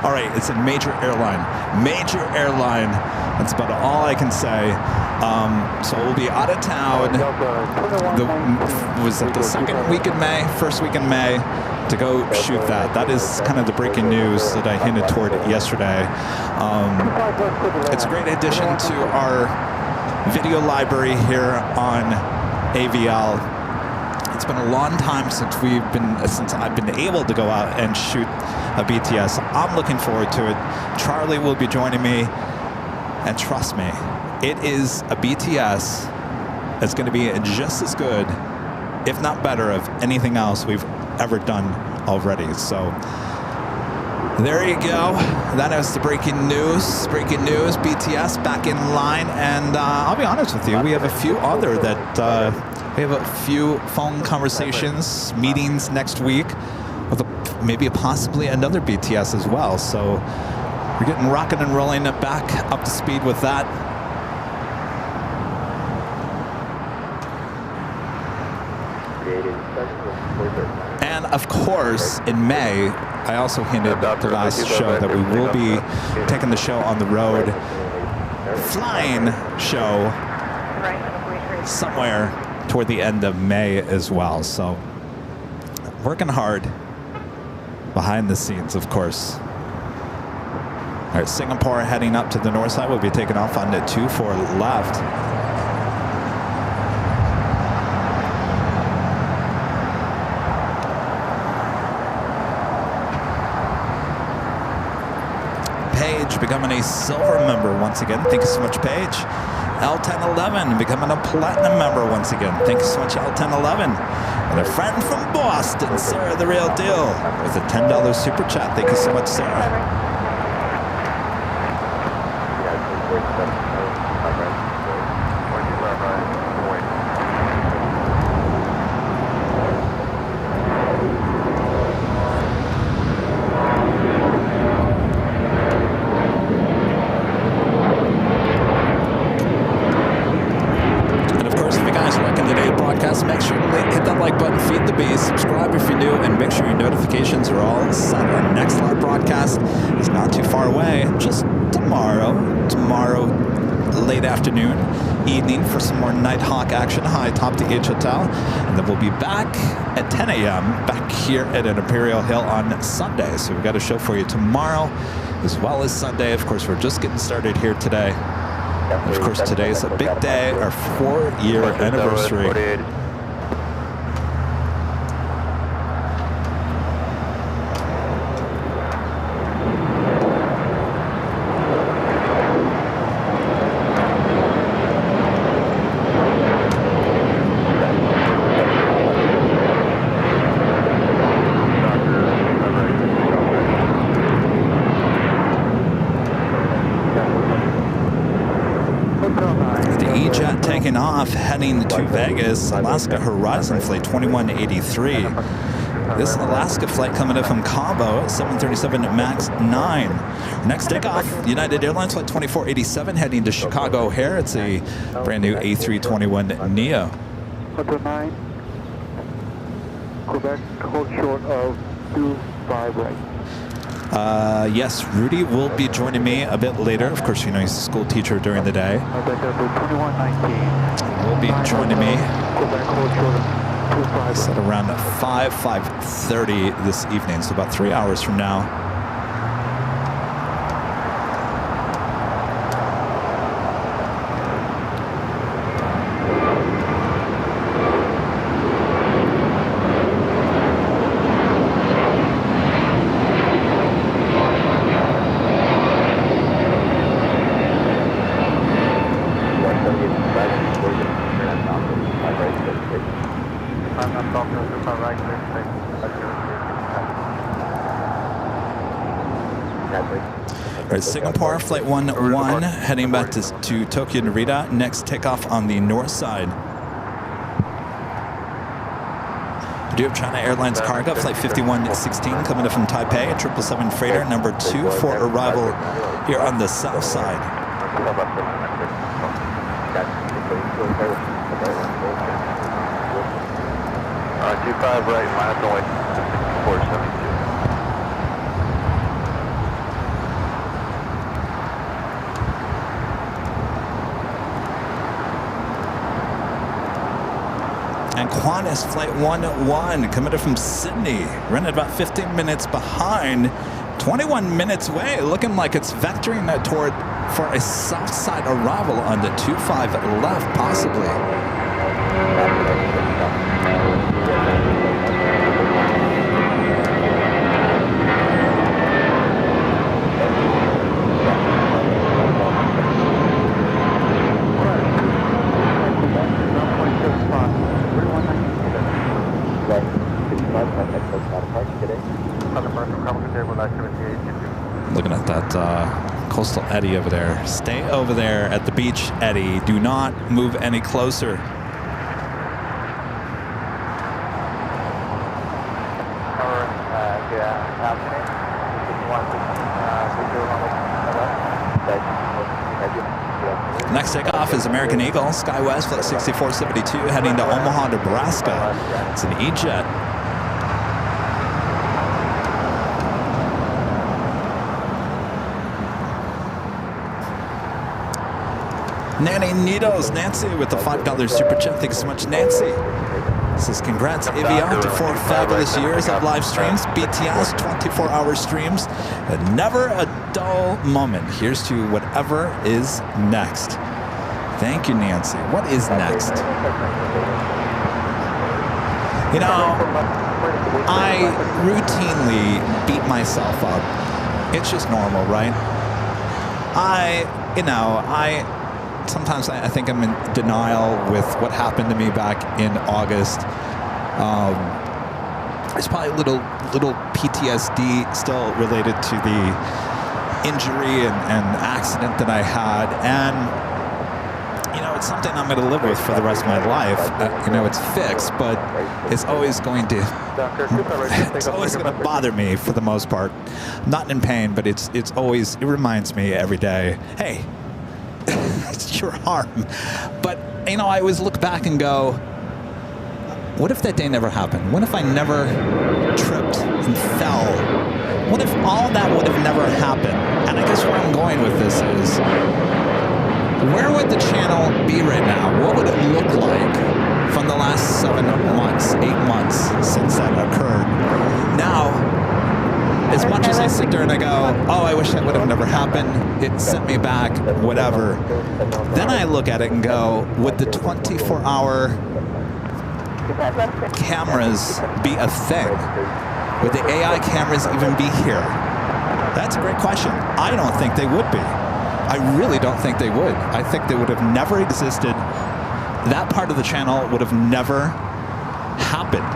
Speaker 3: All right, it's a major airline. Major airline. That's about all I can say. So we'll be out of town. Was it the second week in May? First week in May? To go shoot that. That is kind of the breaking news that I hinted toward yesterday. It's a great addition to our video library here on AVL. It's been a long time since I've been able to go out and shoot a BTS. I'm looking forward to it. Charlie will be joining me, and trust me, it is a BTS that's going to be just as good, if not better, of anything else we've ever done already. So there you go. That is the breaking news. Breaking news. BTS back in line, and I'll be honest with you, we have a few other that we have a few phone conversations, meetings next week with maybe possibly another BTS as well. So we're getting rocking and rolling back up to speed with that. And of course, in May, I also hinted the last show that we will be taking the show on the road, flying show somewhere toward the end of May as well. So working hard behind the scenes, of course. All right, Singapore heading up to the north side. We'll be taking off on the 24 left. Becoming a silver member once again. Thank you so much, Paige. L1011 becoming a platinum member once again. Thank you so much, L1011. And a friend from Boston, Sarah the Real Deal, with a $10 super chat. Thank you so much, Sarah. Evening for some more Nighthawk action, high top to H Hotel, and then we'll be back at 10 a.m. back here at an Imperial Hill on Sunday. So we've got a show for you tomorrow as well as Sunday. Of course, we're just getting started here today. And of course, today is a big day, our 4-year anniversary. taking off, heading to Vegas, Alaska Horizon Flight 2183. This Alaska flight coming in from Cabo, 737 MAX 9. Next takeoff, United Airlines Flight 2487, heading to Chicago O'Hare. It's a brand new A321neo.
Speaker 2: Hunter 9, Quebec, hold short of 25 right.
Speaker 3: Yes, Rudy will be joining me a bit later. Of course, you know, he's a school teacher during the day.
Speaker 2: 2119.
Speaker 3: Will be joining me.
Speaker 2: Quebec, hold short of 25
Speaker 3: It's at around 5:30 this evening, so about 3 hours from now. All right, Singapore Flight 11 heading back to Tokyo Narita. Next takeoff on the north side. We do have China Airlines cargo, Flight 5116 coming in from Taipei, a 777 freighter number 2 for arrival here on the south side.
Speaker 2: 25 right, minus only 472.
Speaker 3: And Qantas Flight 101 coming in from Sydney, running about 15 minutes behind, 21 minutes away, looking like it's vectoring toward for a south side arrival on the 25 left, possibly. Looking at that coastal eddy over there. Stay over there at the beach eddy. Do not move any closer. Next takeoff is American Eagle, SkyWest Flight 6472, heading to Omaha, Nebraska. It's an E-Jet. Nanny Needles, Nancy with the $5 super chat. Thanks so much, Nancy. Says congrats, Avion, to 4 fabulous years of live streams. BTS, 24-hour streams, and never a dull moment. Here's to whatever is next. Thank you, Nancy. What is next? You know, I routinely beat myself up. It's just normal, right? Sometimes I think I'm in denial with what happened to me back in August. There's probably a little PTSD still related to the injury and accident that I had. And, you know, it's something I'm going to live with for the rest of my life. You know, it's fixed, but it's always going to bother me for the most part. I'm not in pain, but it reminds me every day, hey, it's your arm. But, you know, I always look back and go, what if that day never happened? What if I never tripped and fell? What if all that would have never happened? And I guess where I'm going with this is, where would the channel be right now? What would it look like from the last 7 months, 8 months since that occurred? Now, as much as I sit there and I go, oh, I wish that would have never happened, it sent me back, whatever. Then I look at it and go, would the 24-hour cameras be a thing? Would the AI cameras even be here? That's a great question. I don't think they would be. I really don't think they would. I think they would have never existed. That part of the channel would have never happened.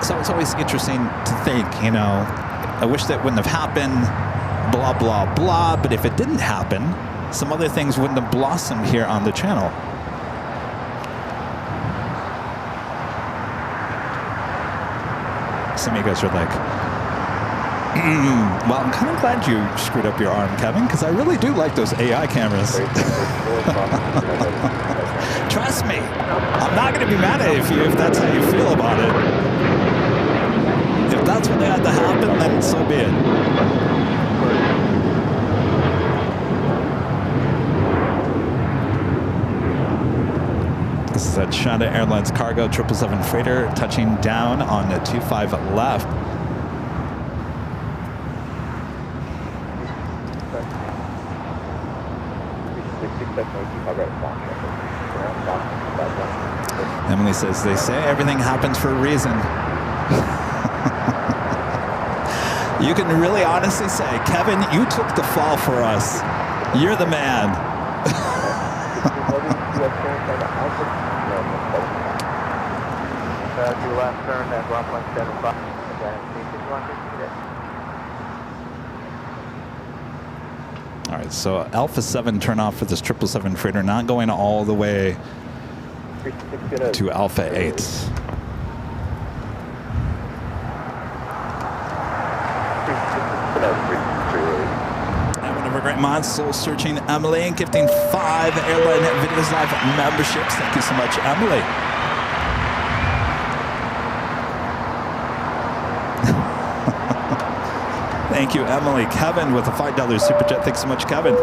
Speaker 3: So it's always interesting to think, you know, I wish that wouldn't have happened, blah, blah, blah. But if it didn't happen, some other things wouldn't have blossomed here on the channel. Some of you guys are like, well, I'm kind of glad you screwed up your arm, Kevin, because I really do like those AI cameras. Trust me, I'm not going to be mad at you if that's how you feel about it. If that's what had to happen, then so be it. This is a China Airlines cargo 777 freighter touching down on the 25 left. Emily says, they say everything happens for a reason. You can really honestly say, Kevin, you took the fall for us. You're the man.
Speaker 2: Your last turn at block 175.
Speaker 3: All right, so Alpha 7 turn off for this 777 freighter, not going all the way to Alpha 8. And one of our great mods, Soul Searching Emily, gifting 5 Airline Videos Live memberships. Thank you so much, Emily. Thank you, Emily. Kevin with a $5 super chat. Thanks so much, Kevin.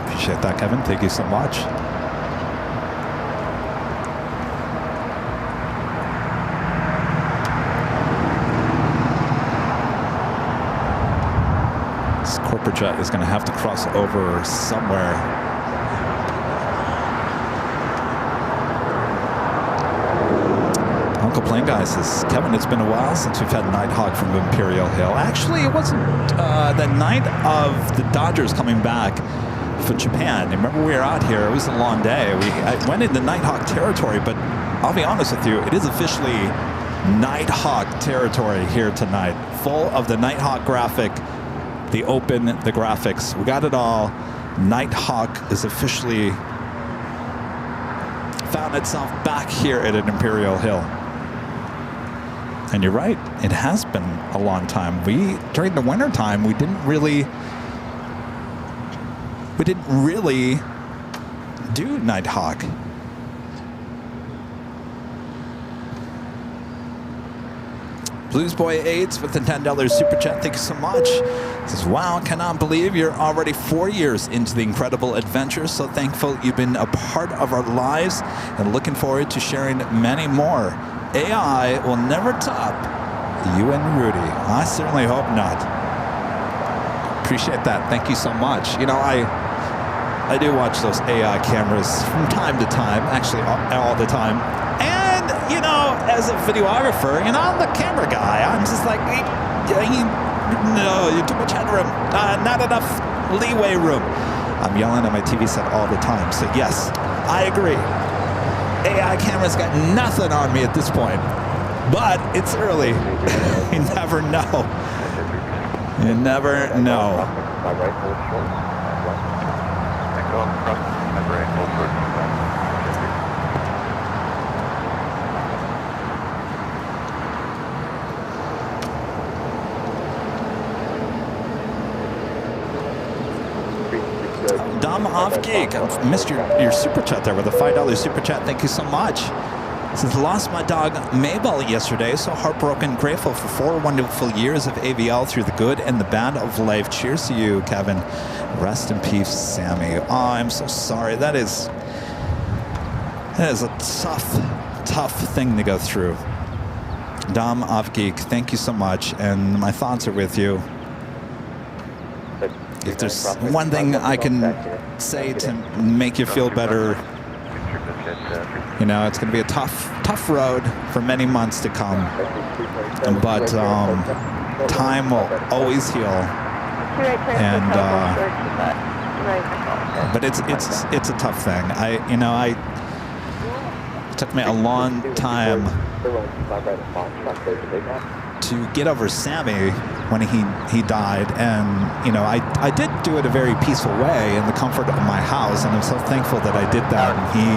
Speaker 3: Appreciate that, Kevin. Thank you so much. This corporate jet is going to have to cross over somewhere. Uncle Plane Guy says, Kevin, it's been a while since we've had Nighthawk from Imperial Hill. Actually, it wasn't the night of the Dodgers coming back for Japan. Remember, we were out here. It was a long day. I went into Nighthawk territory, but I'll be honest with you, it is officially Nighthawk territory here tonight. Full of the Nighthawk graphic, the open, the graphics. We got it all. Nighthawk is officially found itself back here at an Imperial Hill. And you're right, it has been a long time. During the winter time, we didn't really do Nighthawk. Blues Boy 8 with the $10 super chat. Thank you so much. Says, wow, cannot believe you're already 4 years into the incredible adventure. So thankful you've been a part of our lives and looking forward to sharing many more. AI will never top you and Rudy. I certainly hope not. Appreciate that. Thank you so much. You know, I do watch those AI cameras from time to time, actually all the time. And, you know, as a videographer, you know, I'm the camera guy. I'm just like, no, you're too much headroom. Not enough leeway room. I'm yelling at my TV set all the time. So yes, I agree. AI cameras got nothing on me at this point. But it's early. You never know. You never know. Dom Off Geek, I missed your super chat there with a $5 super chat. Thank you so much. Since lost my dog Mabel yesterday, so heartbroken, grateful for 4 wonderful years of AVL through the good and the bad of life. Cheers to you, Kevin. Rest in peace, Sammy. Oh, I'm so sorry. That is a tough thing to go through. Dom Off Geek, thank you so much, and my thoughts are with you. If there's one thing I can say to make you feel better, you know, it's going to be a tough road for many months to come. But time will always heal. And but it's a tough thing. It took me a long time to get over Sammy. when he died, and you know, I did do it a very peaceful way in the comfort of my house, and I'm so thankful that I did that. And he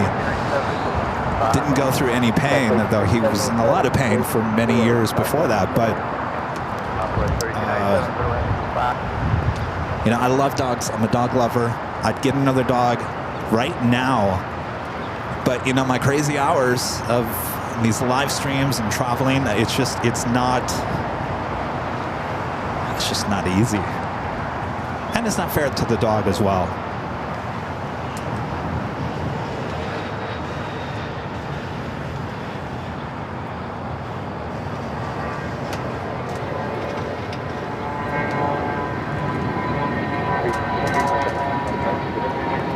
Speaker 3: didn't go through any pain, though he was in a lot of pain for many years before that. But you know, I love dogs. I'm a dog lover. I'd get another dog right now. But you know, my crazy hours of these live streams and traveling, it's just not easy. And it's not fair to the dog as well.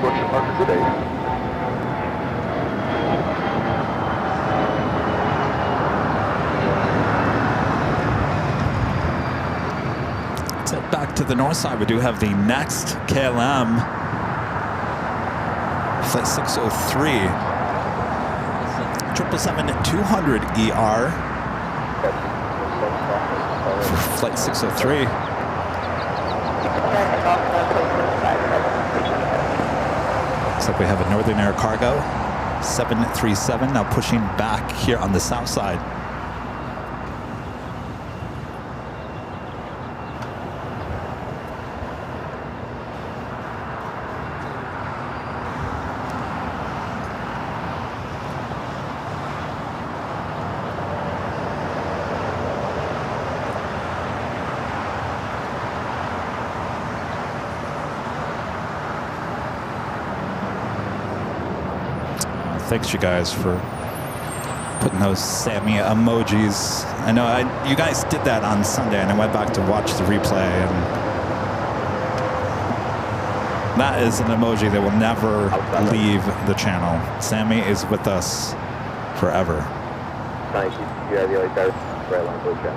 Speaker 2: What's your marker today?
Speaker 3: Let's head back to the north side. We do have the next KLM flight 603 777-200 ER flight 603. Looks like we have a Northern Air Cargo 737 now pushing back here on the south side. Thanks, you guys, for putting those Sammy emojis. I know you guys did that on Sunday, and I went back to watch the replay, and that is an emoji that will never leave the channel. Sammy is with us forever.
Speaker 2: Nice. You have the other Airline Blue Jet.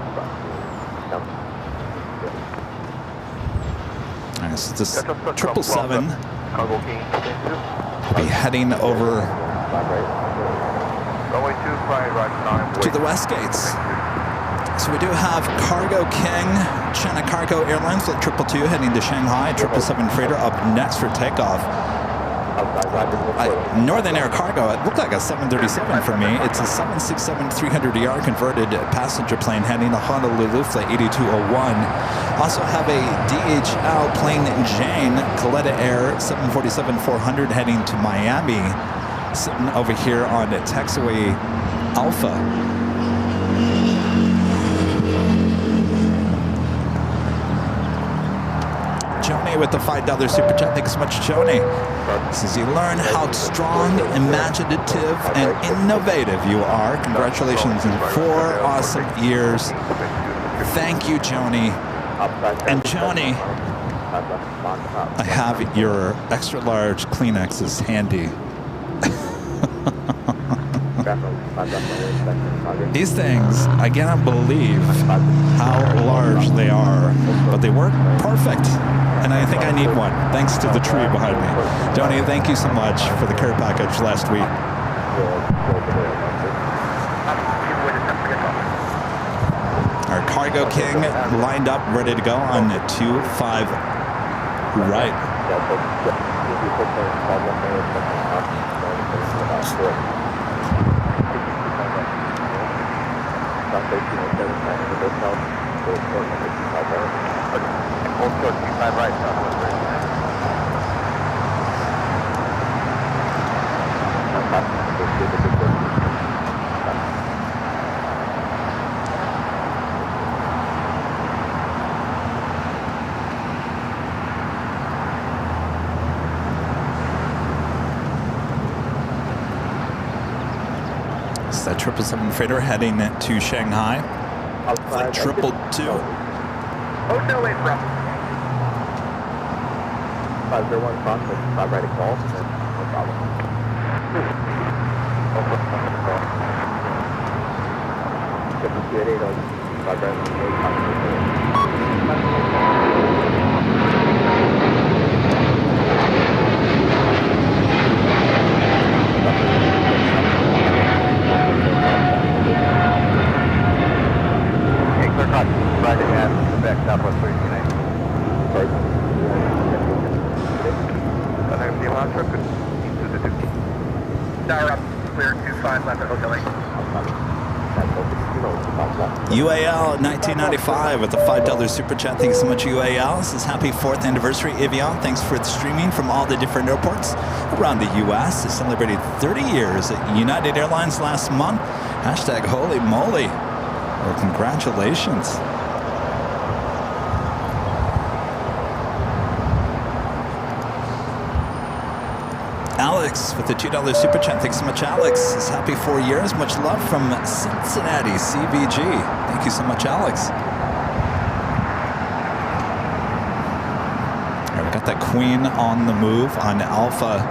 Speaker 3: All right, so this 777
Speaker 2: Cargo King.
Speaker 3: will be heading over
Speaker 2: Going
Speaker 3: to the West Gates. So we do have Cargo King, China Cargo Airline flight 222 heading to Shanghai, 777 freighter up next for takeoff. Northern Air Cargo, it looked like a 737 for me. It's a 767-300ER converted passenger plane heading to Honolulu, flight 8201. Also have a DHL plane Jane, Coletta Air 747-400 heading to Miami, sitting over here on taxiway Alpha. Joni with the $5 super chat. Thanks so much, Joni. Says you learn how strong, imaginative, and innovative you are. Congratulations on 4 awesome years. Thank you, Joni. And Joni, I have your extra large Kleenexes handy. These things, I cannot believe how large they are, but they work perfect. And I think I need one, thanks to the tree behind me. Johnny, thank you so much for the care package last week. Our Cargo King lined up, ready to go on 25 right. It's that 777 freighter heading to Shanghai. Flight 222.
Speaker 2: Hotel way from 501 Prospect, 5 right calls, no problem. Right ahead, back round trip into the 2.
Speaker 6: Tower up, clear 25 left at Hotel 8.
Speaker 3: UAL 1995 with the $5 super chat. Thank you so much, UAL. This is happy 4th anniversary, Avion. Thanks for the streaming from all the different airports around the U.S. It celebrated 30 years at United Airlines last month. Hashtag holy moly. Well, congratulations. Alex with the $2 super chat. Thanks so much, Alex. It's happy 4 years. Much love from Cincinnati, CVG. Thank you so much, Alex. All right, we got that Queen on the move on Alpha.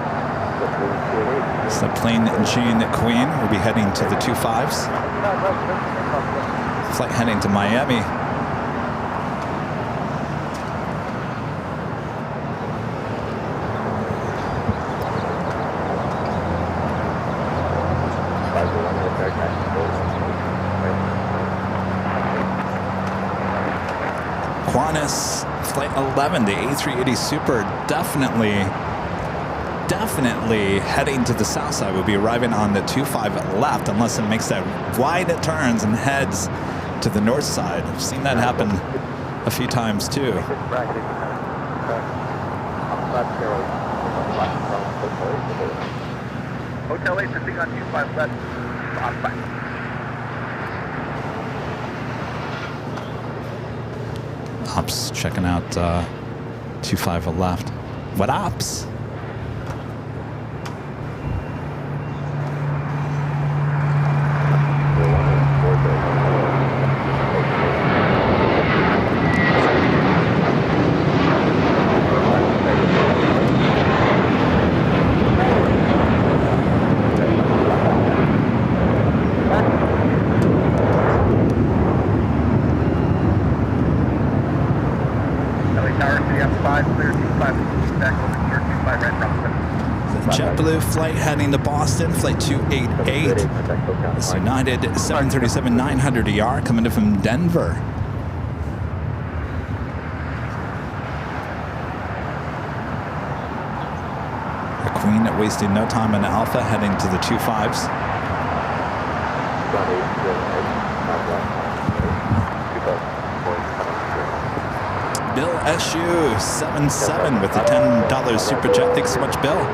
Speaker 3: It's the plain Jane Queen. We'll be heading to the 25s. Flight heading to Miami. Qantas Flight 11, the A380 Super, definitely heading to the south side. Will be arriving on the 25 left unless it makes that wide turns and heads to the north side. I've seen that happen a few times too.
Speaker 6: Hotel 8, sitting on 25 left. On back.
Speaker 3: Ops checking out 25 left. What ops? Flight heading to Boston, flight 288. It's United 737-900ER coming in from Denver. The Queen wasting no time in Alpha, heading to the 25s. Bill SU 77 with the $10 super chat. Thanks so much, Bill.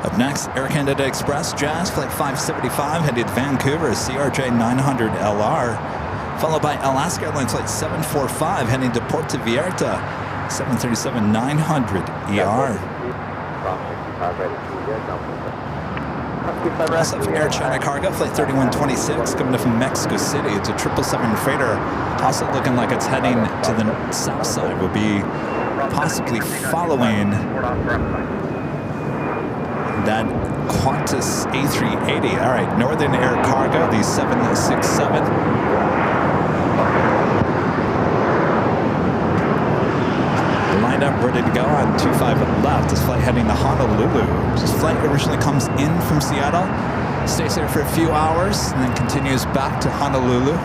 Speaker 3: Up next, Air Canada Express Jazz Flight 575 headed to Vancouver, CRJ 900LR, followed by Alaska Airlines Flight 745 heading to Puerto Vallarta, 737-900ER. SF Air China Cargo Flight 3126 coming in from Mexico City. It's a 777 freighter, also looking like it's heading to the south side. Will be possibly following that Qantas A380. All right, Northern Air Cargo, the 767. Lined up, ready to go on 25 left. This flight heading to Honolulu. This flight originally comes in from Seattle, stays there for a few hours, and then continues back to Honolulu.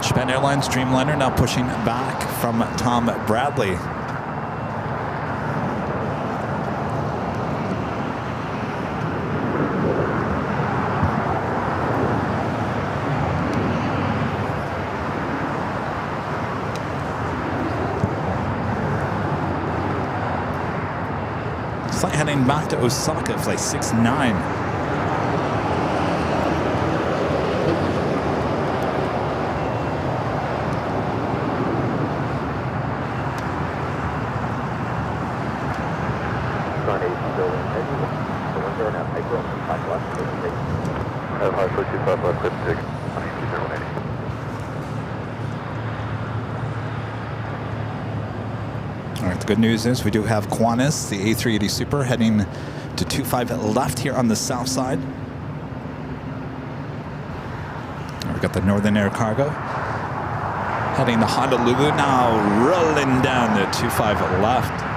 Speaker 3: Japan Airlines Dreamliner now pushing back from Tom Bradley. Flight heading back to Osaka, flight 69. All right, the good news is we do have Qantas, the A380 Super, heading to to 25 left here on the south side. We've got the Northern Air Cargo heading to Honolulu now, rolling down to 25 left.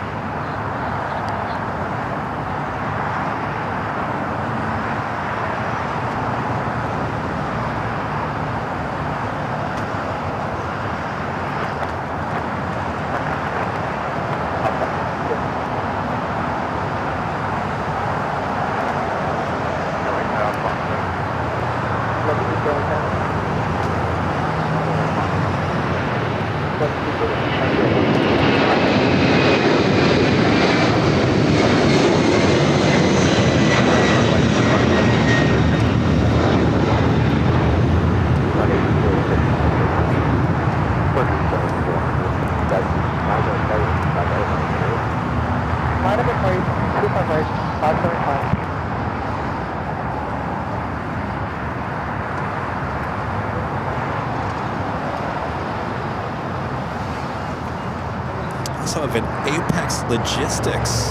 Speaker 3: Of an Apex Logistics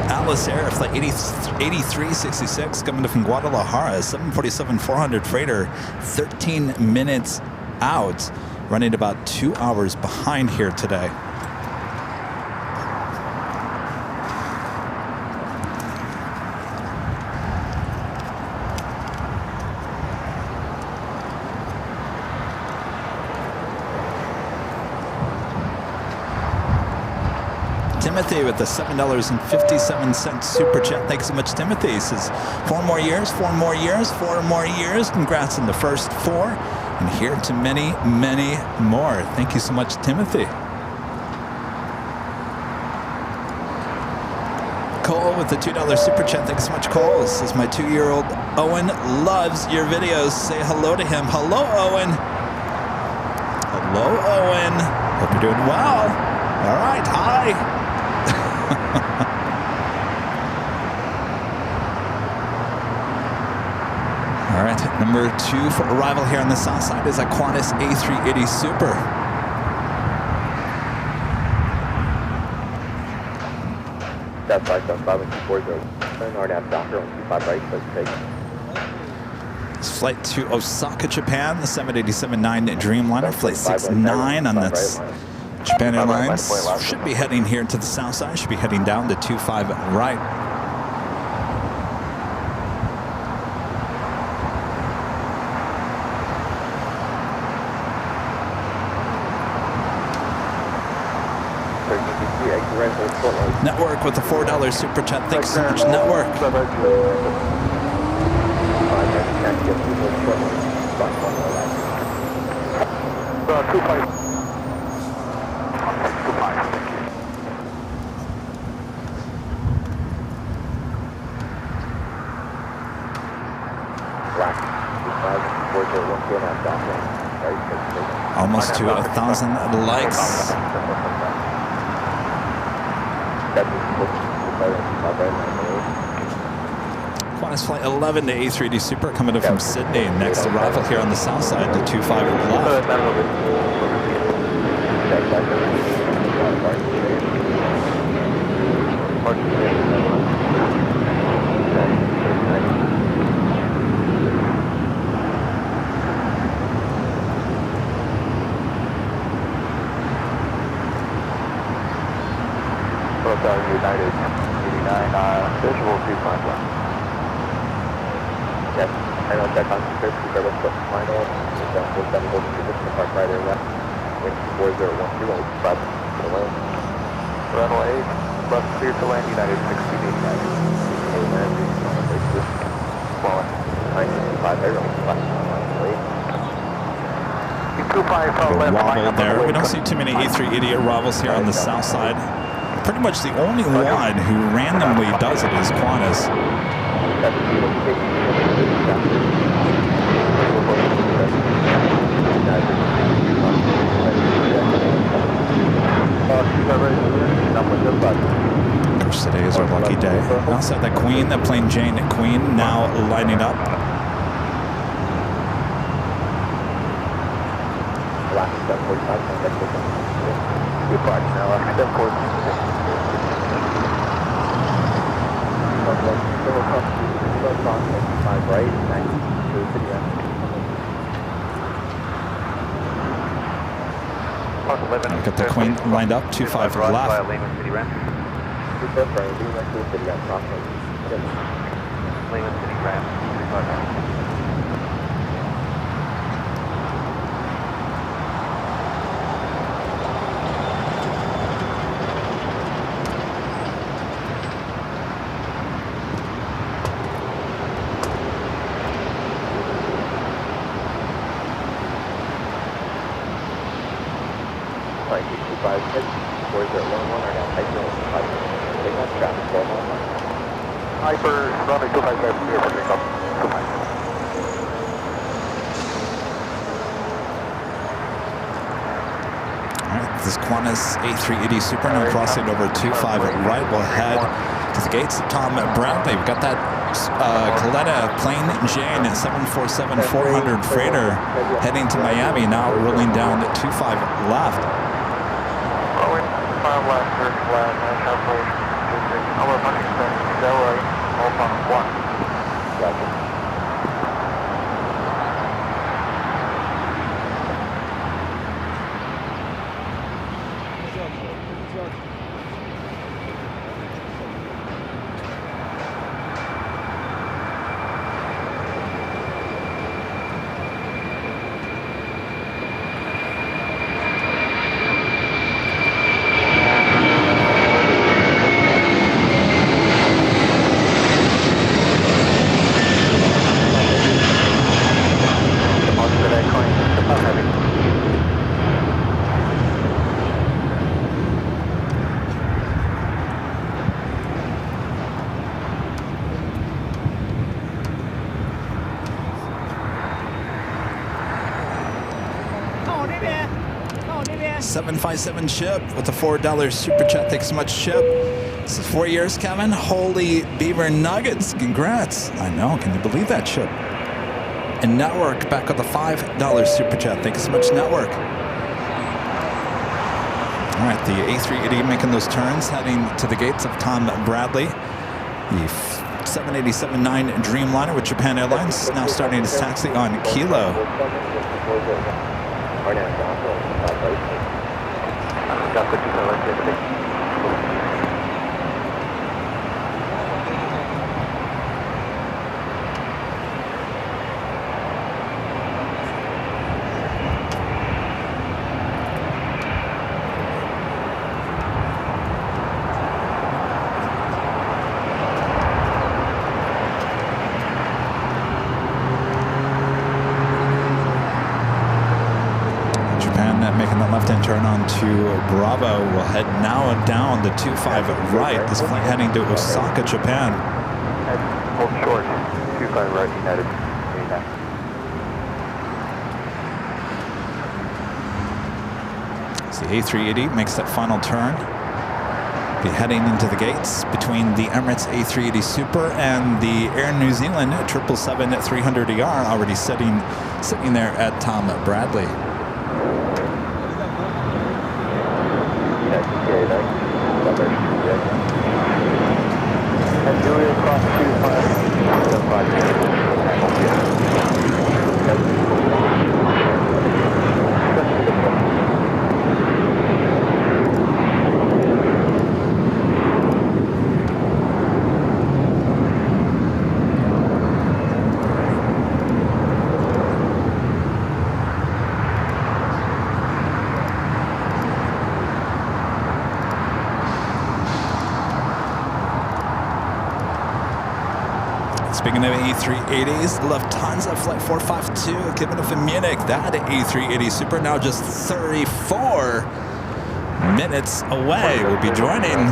Speaker 3: Alice Air flight 8366 coming from Guadalajara, 747-400 freighter, 13 minutes out, running about 2 hours behind here today. Timothy with the $7.57 super chat. Thanks so much, Timothy. He says, 4 more years, 4 more years, 4 more years. Congrats on the first 4. And here to many, many more. Thank you so much, Timothy. Cole with the $2 super chat. Thanks so much, Cole. Says, my 2-year-old Owen loves your videos. Say hello to him. Hello, Owen. Hello, Owen. Hope you're doing well. All right, hi. All right, number 2 for arrival here on the south side is a Qantas A380 Super.
Speaker 2: That's 575 RNAV Docker on 25 right, let's take.
Speaker 3: It's flight to Osaka, Japan, the 787-9 Dreamliner, flight 69 on this Japan Airlines. Should be heading here to the south side, should be heading down to 25 right. Network with the $4 super chat. Thanks so much, Network. Almost to 1,000 likes. Qantas flight 11 to A380 Super coming in from Sydney. Next arrival here on the south side to 25 left.
Speaker 2: United 89, visual 25 left. Yes, I know check on 50, grab a foot final, down 47, holding position, park right there left. Wind 4012, hold 5 to the lane. Runway 8, left clear to land, United 1689. Okay, landing, Quality 965, Airline 5.
Speaker 3: Wobble there. We don't see too many A380 arrivals here on the south side. Pretty much the only one who randomly does it is Qantas. Of course, today is our lucky day. Also, the Queen, the plain Jane Queen, now lining up. Got the queen lined up, 25 left.
Speaker 6: Lehman City ramp. Lehman City ramp. 35 ramp. Hyper, runway 255, clear for takeoff. 25.
Speaker 3: Alright, this Qantas A380 Super now crossing over 25 right. We'll head to the gates of Tom Bradley. We've got that Coletta Plain Jane 747-400 freighter heading to Miami, now rolling down 25 left.
Speaker 6: Rolling 5 left, 30 flat, halfway. Our Huntington, Delray, Alpha 1. Gotcha.
Speaker 3: $757 Chip with the $4 super chat. Thanks so much, Chip. This is 4 years, Kevin. Holy beaver nuggets. Congrats. I know. Can you believe that, Chip? And Network back with the $5 super chat. Thank you so much, Network. All right, the A380 making those turns, heading to the gates of Tom Bradley. The 787-9 Dreamliner with Japan Airlines now starting its taxi on Kilo.
Speaker 6: Got the 256.
Speaker 3: Making the left-hand turn onto Bravo. We'll head now down the 25 right. This flight heading to Osaka, Japan.
Speaker 6: Hold short, 25 right, United.
Speaker 3: So the A380 makes that final turn. Be heading into the gates between the Emirates A380 Super and the Air New Zealand 777-300ER already sitting there at Tom Bradley.
Speaker 6: And Julia across 25.
Speaker 3: Speaking of A380s, Lufthansa Flight 452 giving up in Munich. That A380 Super now just 34 minutes away. We'll be joining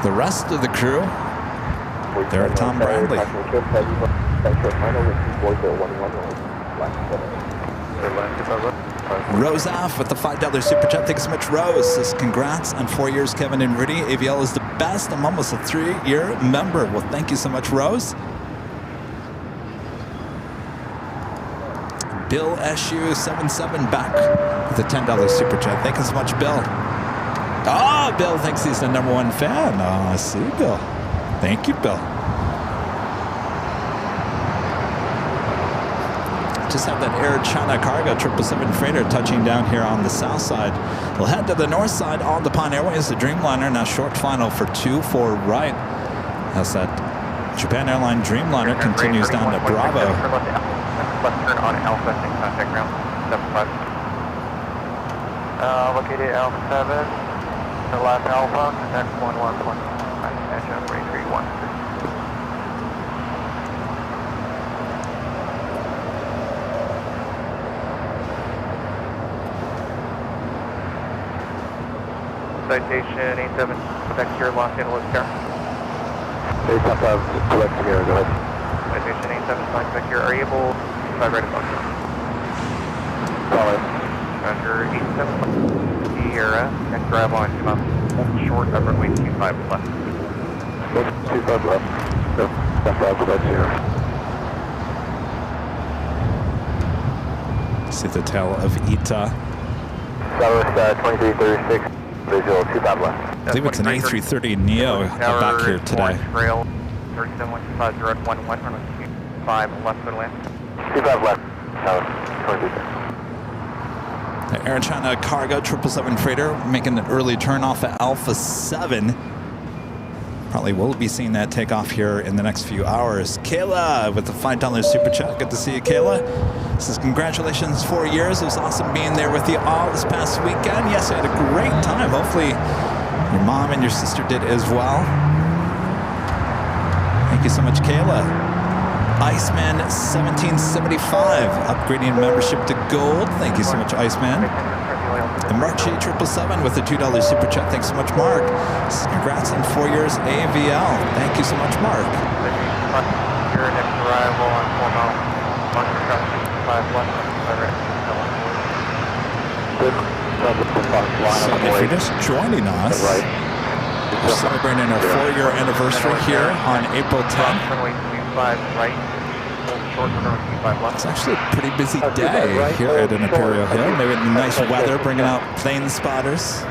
Speaker 3: the rest of the crew there at Tom Bradley. Rose off with the $5 super chat. Thanks so much, Rose. Says, congrats on 4 years, Kevin and Rudy. AVL is the best. I'm almost a 3-year member. Well, thank you so much, Rose. Bill SU77 back with a $10 super chat. Thank you so much, Bill. Oh, Bill thinks he's the #1 fan. Oh, I see, Bill. Thank you, Bill. just had that Air China Cargo 777 freighter touching down here on the south side. We'll head to the north side on the Pine Airways, the Dreamliner. Now short final for 2-4 right. As that Japan Airline Dreamliner continues down to Bravo.
Speaker 2: Left turn on Alpha, and contact ground 75. Located Alpha 7, the last Alpha, next 1120. Attention, 331. Citation 87, Quebec here, Los Angeles, Car. 855, Quebec here, go ahead. Citation 87, Quebec here, are you able to fly right above? Solid. Roger, 87, Sierra, and drive on to short of runway 25 left. 25 left. No, that's out, Quebec here.
Speaker 3: See the tail of Ita.
Speaker 2: Southwest 2336, visual 25 left.
Speaker 3: I believe it's an A330 Neo back here today.
Speaker 2: Trail 37150 at 11, runway 25 left foot land. 25 left, south 2336.
Speaker 3: The Air China Cargo 777 freighter making an early turn off at Alpha 7. Probably will be seeing that take off here in the next few hours. Kayla with the $5 super chat. Good to see you, Kayla. Says congratulations, 4 years. It was awesome being there with you all this past weekend. Yes, I had a great time. Hopefully your mom and your sister did as well. Thank you so much, Kayla. Iceman 1775, upgrading membership to gold. Thank you so much, Iceman. And Mark G 777 with the $2 super chat. Thanks so much, Mark. Congrats on 4 years AVL. Thank you so much, Mark.
Speaker 2: Your next arrival on 4 miles. Monster truck 5 left.
Speaker 3: So if you're just joining us, we're celebrating our 4-year anniversary here on April 10th.
Speaker 2: Runway 25 right.
Speaker 3: It's actually a pretty busy day here at an Imperial Hill. Maybe nice weather bringing out plane spotters.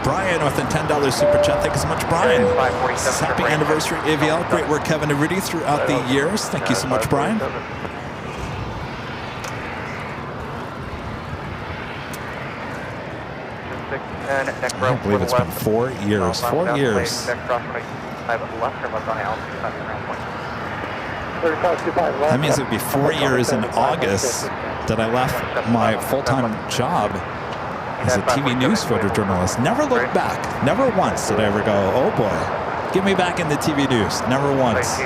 Speaker 3: Brian with a $10 super chat. Thank you so much, Brian. Happy anniversary, AVL. Great work, Kevin and Rudy, throughout the years. Thank you so much, Brian.
Speaker 2: I
Speaker 3: believe it's been 4 years. 4 years. That means it would be 4 years in August that I left my full-time job as a TV news photojournalist. Never looked back. Never once did I ever go, oh boy, get me back in the TV news. Never once.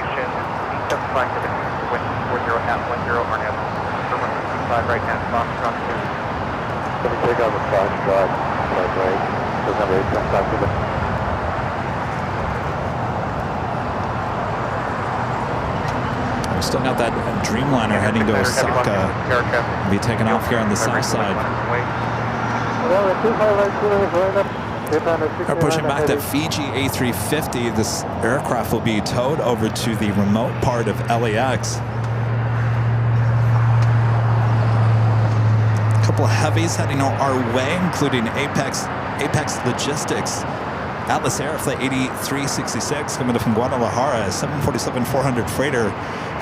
Speaker 3: We still got that Dreamliner heading to Osaka. Be taking off here on the south side. We're pushing back to Fiji A350. This aircraft will be towed over to the remote part of LAX. A couple of heavies heading our way, including Apex Logistics. Atlas Air Flight 8366 coming up from Guadalajara, 747-400 freighter,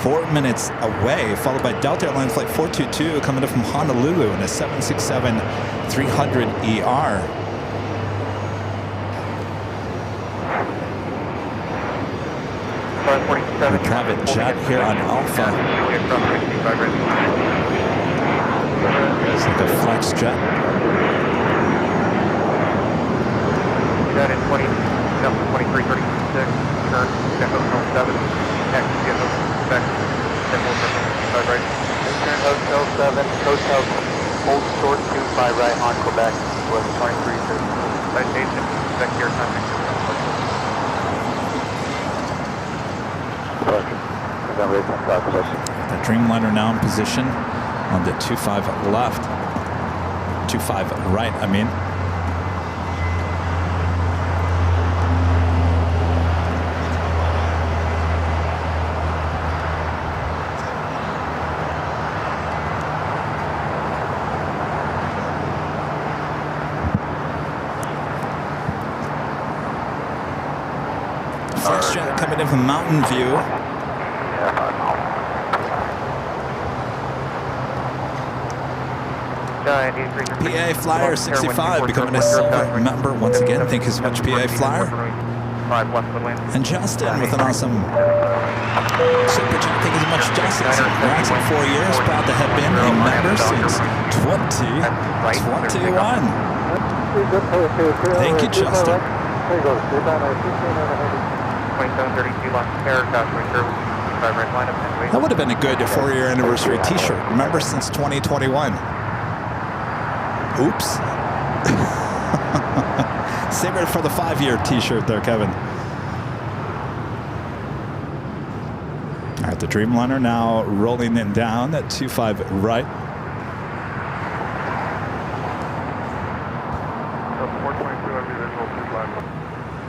Speaker 3: 4 minutes away, followed by Delta Airlines Flight 422 coming up from Honolulu in a 767-300ER. A private jet here on Alpha. It's like a flex jet.
Speaker 2: That is 2336, turn, Hotel 7, next to Hotel 25 right. Turn Hotel 7, Hotel, hold short 25 right on Quebec, was 2336. Citation, Quebec here, contact.
Speaker 3: The Dreamliner now in position on the 25 left, 25 right, I mean. Flex jet coming in from Mountain View. PA Flyer 65 becoming a silver member once again. Thank you so much, PA Flyer. And Justin with an awesome super chat. Thank you so much, Justin. Congrats on 4 years. Proud to have been a member since 2021. Thank you, Justin.
Speaker 6: 2732 Los Paragraphs,
Speaker 3: That would have been a good 4-year anniversary t-shirt. Remember since 2021. Oops. Save it for the 5-year t-shirt there, Kevin. All right, the Dreamliner now rolling it down at 25 right.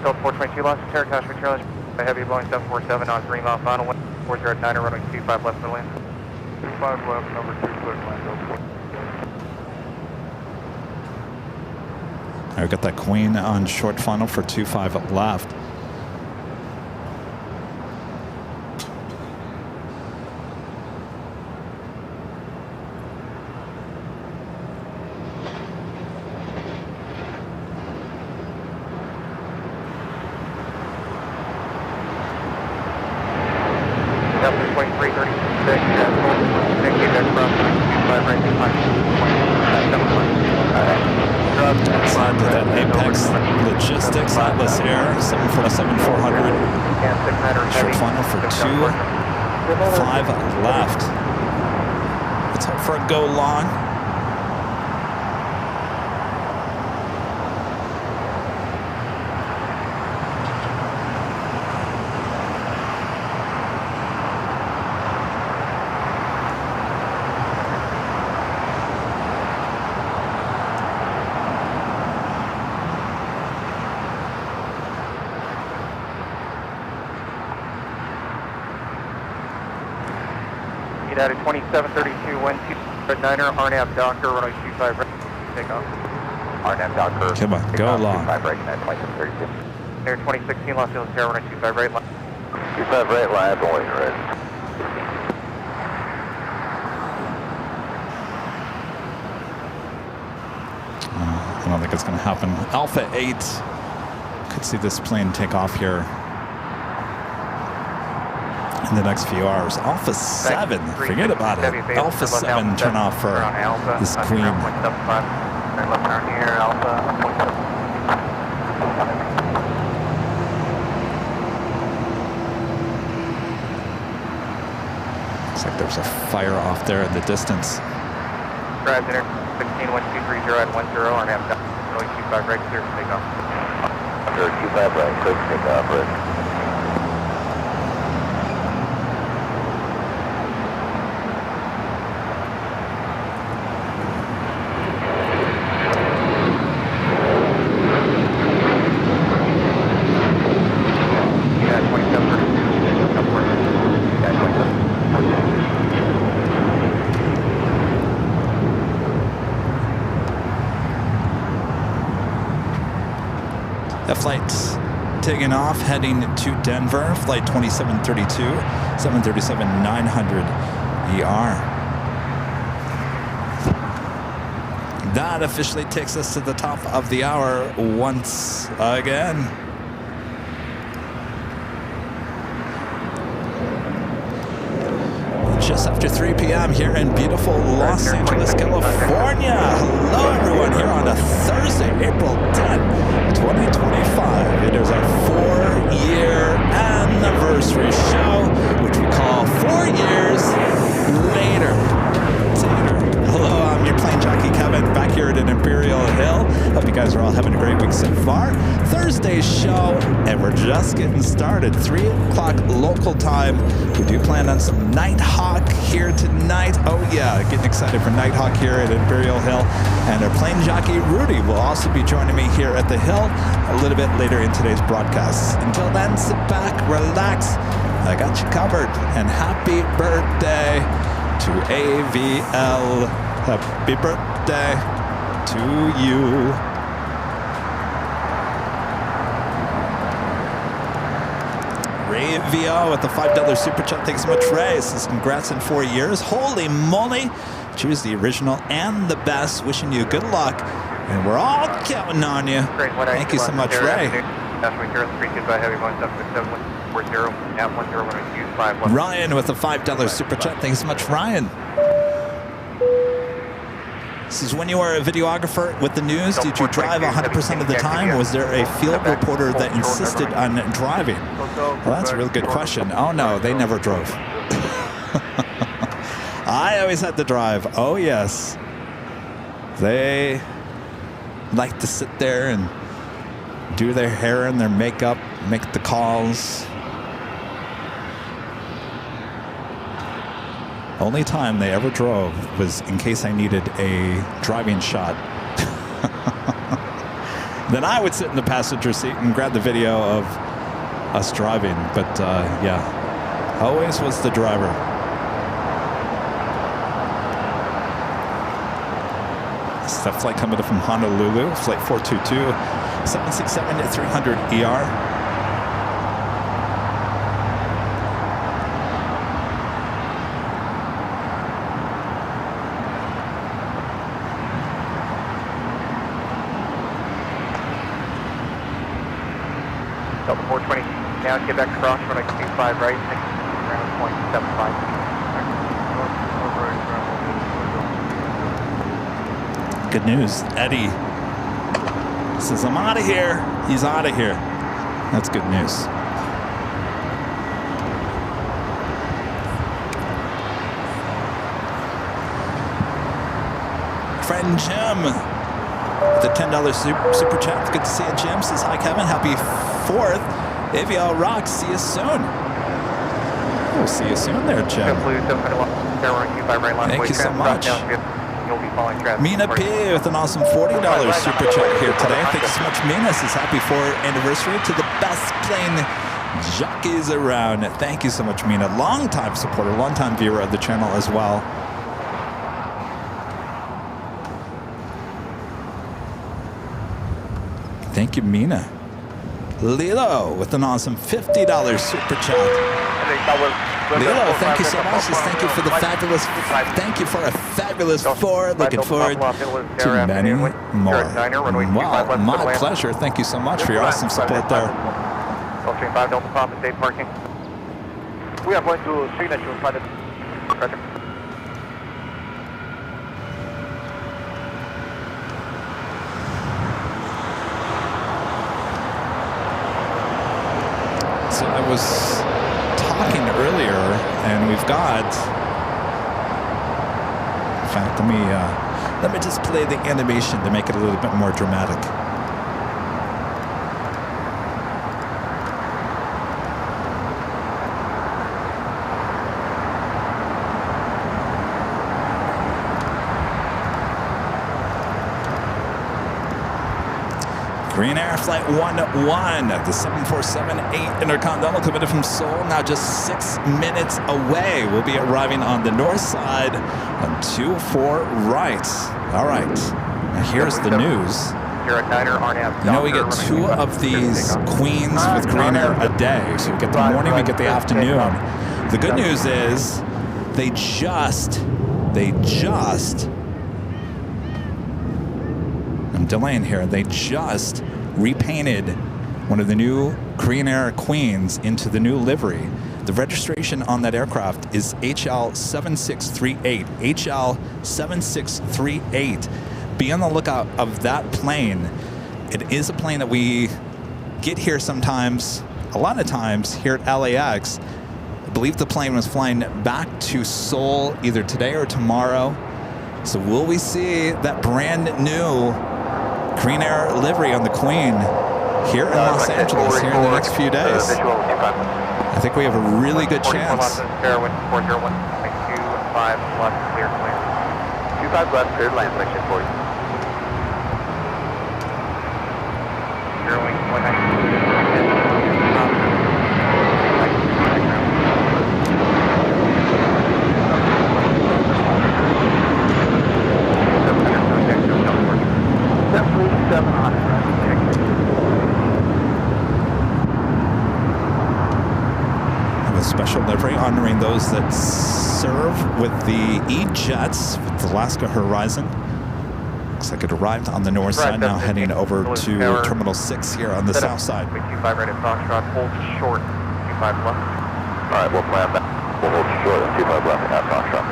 Speaker 6: So 422 Los Paragraphs, material heavy Boeing 747 on 3 mile final 4089 runway 25 left for land. 25 left, number 2 clear land.
Speaker 3: I've got that Queen on short funnel for 25 left. Atlas Air 747-400 short funnel for 25 left. Let's hope for a go long.
Speaker 6: Out of 2732, wind 2-9er, RNAV Docker, runway 25 right, take off. RNAV Docker.
Speaker 3: Come on, go long.
Speaker 6: 25 right, 2732. Air 2016, Los Angeles Air, runway 25 right, line.
Speaker 2: 25 right, line, going right.
Speaker 3: I don't think it's going to happen. Alpha 8 could see this plane take off here in the next few hours. Alpha 7, forget about it. Alpha 7 turn off for this Queen. Looks like there's a fire off there in the distance.
Speaker 6: Drive center 16-1230 at 10, RNAV runway 25 right, clear for takeoff.
Speaker 2: 25 right, clear for takeoff, right.
Speaker 3: That flight's taking off, heading to Denver. Flight 2732, 737-900 ER. That officially takes us to the top of the hour once again. Just after 3 p.m. here in beautiful Los Angeles, California. Hello, everyone, here on a Thursday, April 10th, 2025. It is our 4-year anniversary show, which we call 4 years later. Hello, I'm your plane jockey, Kevin, back here at Imperial Hill. Hope you guys are all having a great week so far. Thursday's show, and we're just getting started. 3 o'clock local time. We do plan on some Nighthawk here tonight. Oh yeah, getting excited for Nighthawk here at Imperial Hill. And our plane jockey, Rudy, will also be joining me here at the Hill a little bit later in today's broadcast. Until then, sit back, relax. I got you covered. And happy birthday to AVL. Happy birthday to you. Ray VO with the $5 super chat. Thanks so much, Ray. Says congrats in 4 years. Holy moly. Choose the original and the best. Wishing you good luck. And we're all counting on you. Thank you so much, Ray. Ryan with the $5 super chat. Thanks so much, Ryan. This is when you were a videographer with the news, did you drive 100% of the time, or was there a field reporter that insisted on driving? Well, that's a real good question. Oh no, they never drove. I always had to drive. Oh yes. They like to sit there and do their hair and their makeup, make the calls. Only time they ever drove was in case I needed a driving shot. Then I would sit in the passenger seat and grab the video of us driving. But yeah, always was the driver. That flight coming in from Honolulu, flight 422, 767-300 ER.
Speaker 6: Delta 420, now get back across, runway 25 right, ground 0.75.
Speaker 3: Good news, Eddie says, I'm out of here. He's out of here. That's good news. Friend Jim, the $10 super chat. Good to see you, Jim. Says, hi, Kevin. Happy 4th. AVL rocks. See you soon. We'll see you soon there, Jim. Thank you so much. Mina P with an awesome $40 super chat here today. Thank you so much, Mina. Says happy 4th anniversary to the best plane jockeys around. Thank you so much, Mina. Long-time supporter, long-time viewer of the channel as well. Thank you, Mina. Lilo with an awesome $50 super chat. Lilo, thank you so much. Thank you for the fabulous. Thank you for a fabulous 4. Looking forward to many more. Wow, my pleasure. Thank you so much for your awesome support there.
Speaker 6: Train 5 Delta Papa State parking. We are going to signature private.
Speaker 3: So I was talking earlier, and we've got. In fact, let me just play the animation to make it a little bit more dramatic. Green Air Flight 101, the 747-8 Intercontinental coming in from Seoul, now just 6 minutes away. We'll be arriving on the north side on 24 right. All right, now here's the news. You know, we get 2 of these Queens with Green Air a day. So we get the morning, we get the afternoon. The good news is they just I'm delaying here. They just repainted one of the new Green Air Queens into the new livery. The registration on that aircraft is HL7638. HL7638. Be on the lookout of that plane. It is a plane that we get here sometimes, a lot of times here at LAX. I believe the plane was flying back to Seoul either today or tomorrow. So will we see that brand new Green Air livery on the Queen here in Los Angeles here in the next few days? I think we have a really good chance.
Speaker 6: 25 left, clear. 25 left, cleared land selection for you. Airline 192.
Speaker 3: special livery honoring those that serve with the E-Jets with Alaska Horizon. Looks like it arrived on the north side, now heading over to Terminal 6 here on the south side.
Speaker 6: 25 right at Foxtrot, hold short, 25 left.
Speaker 2: All right, we'll plan that. We'll hold short at 25 left at Foxtrot.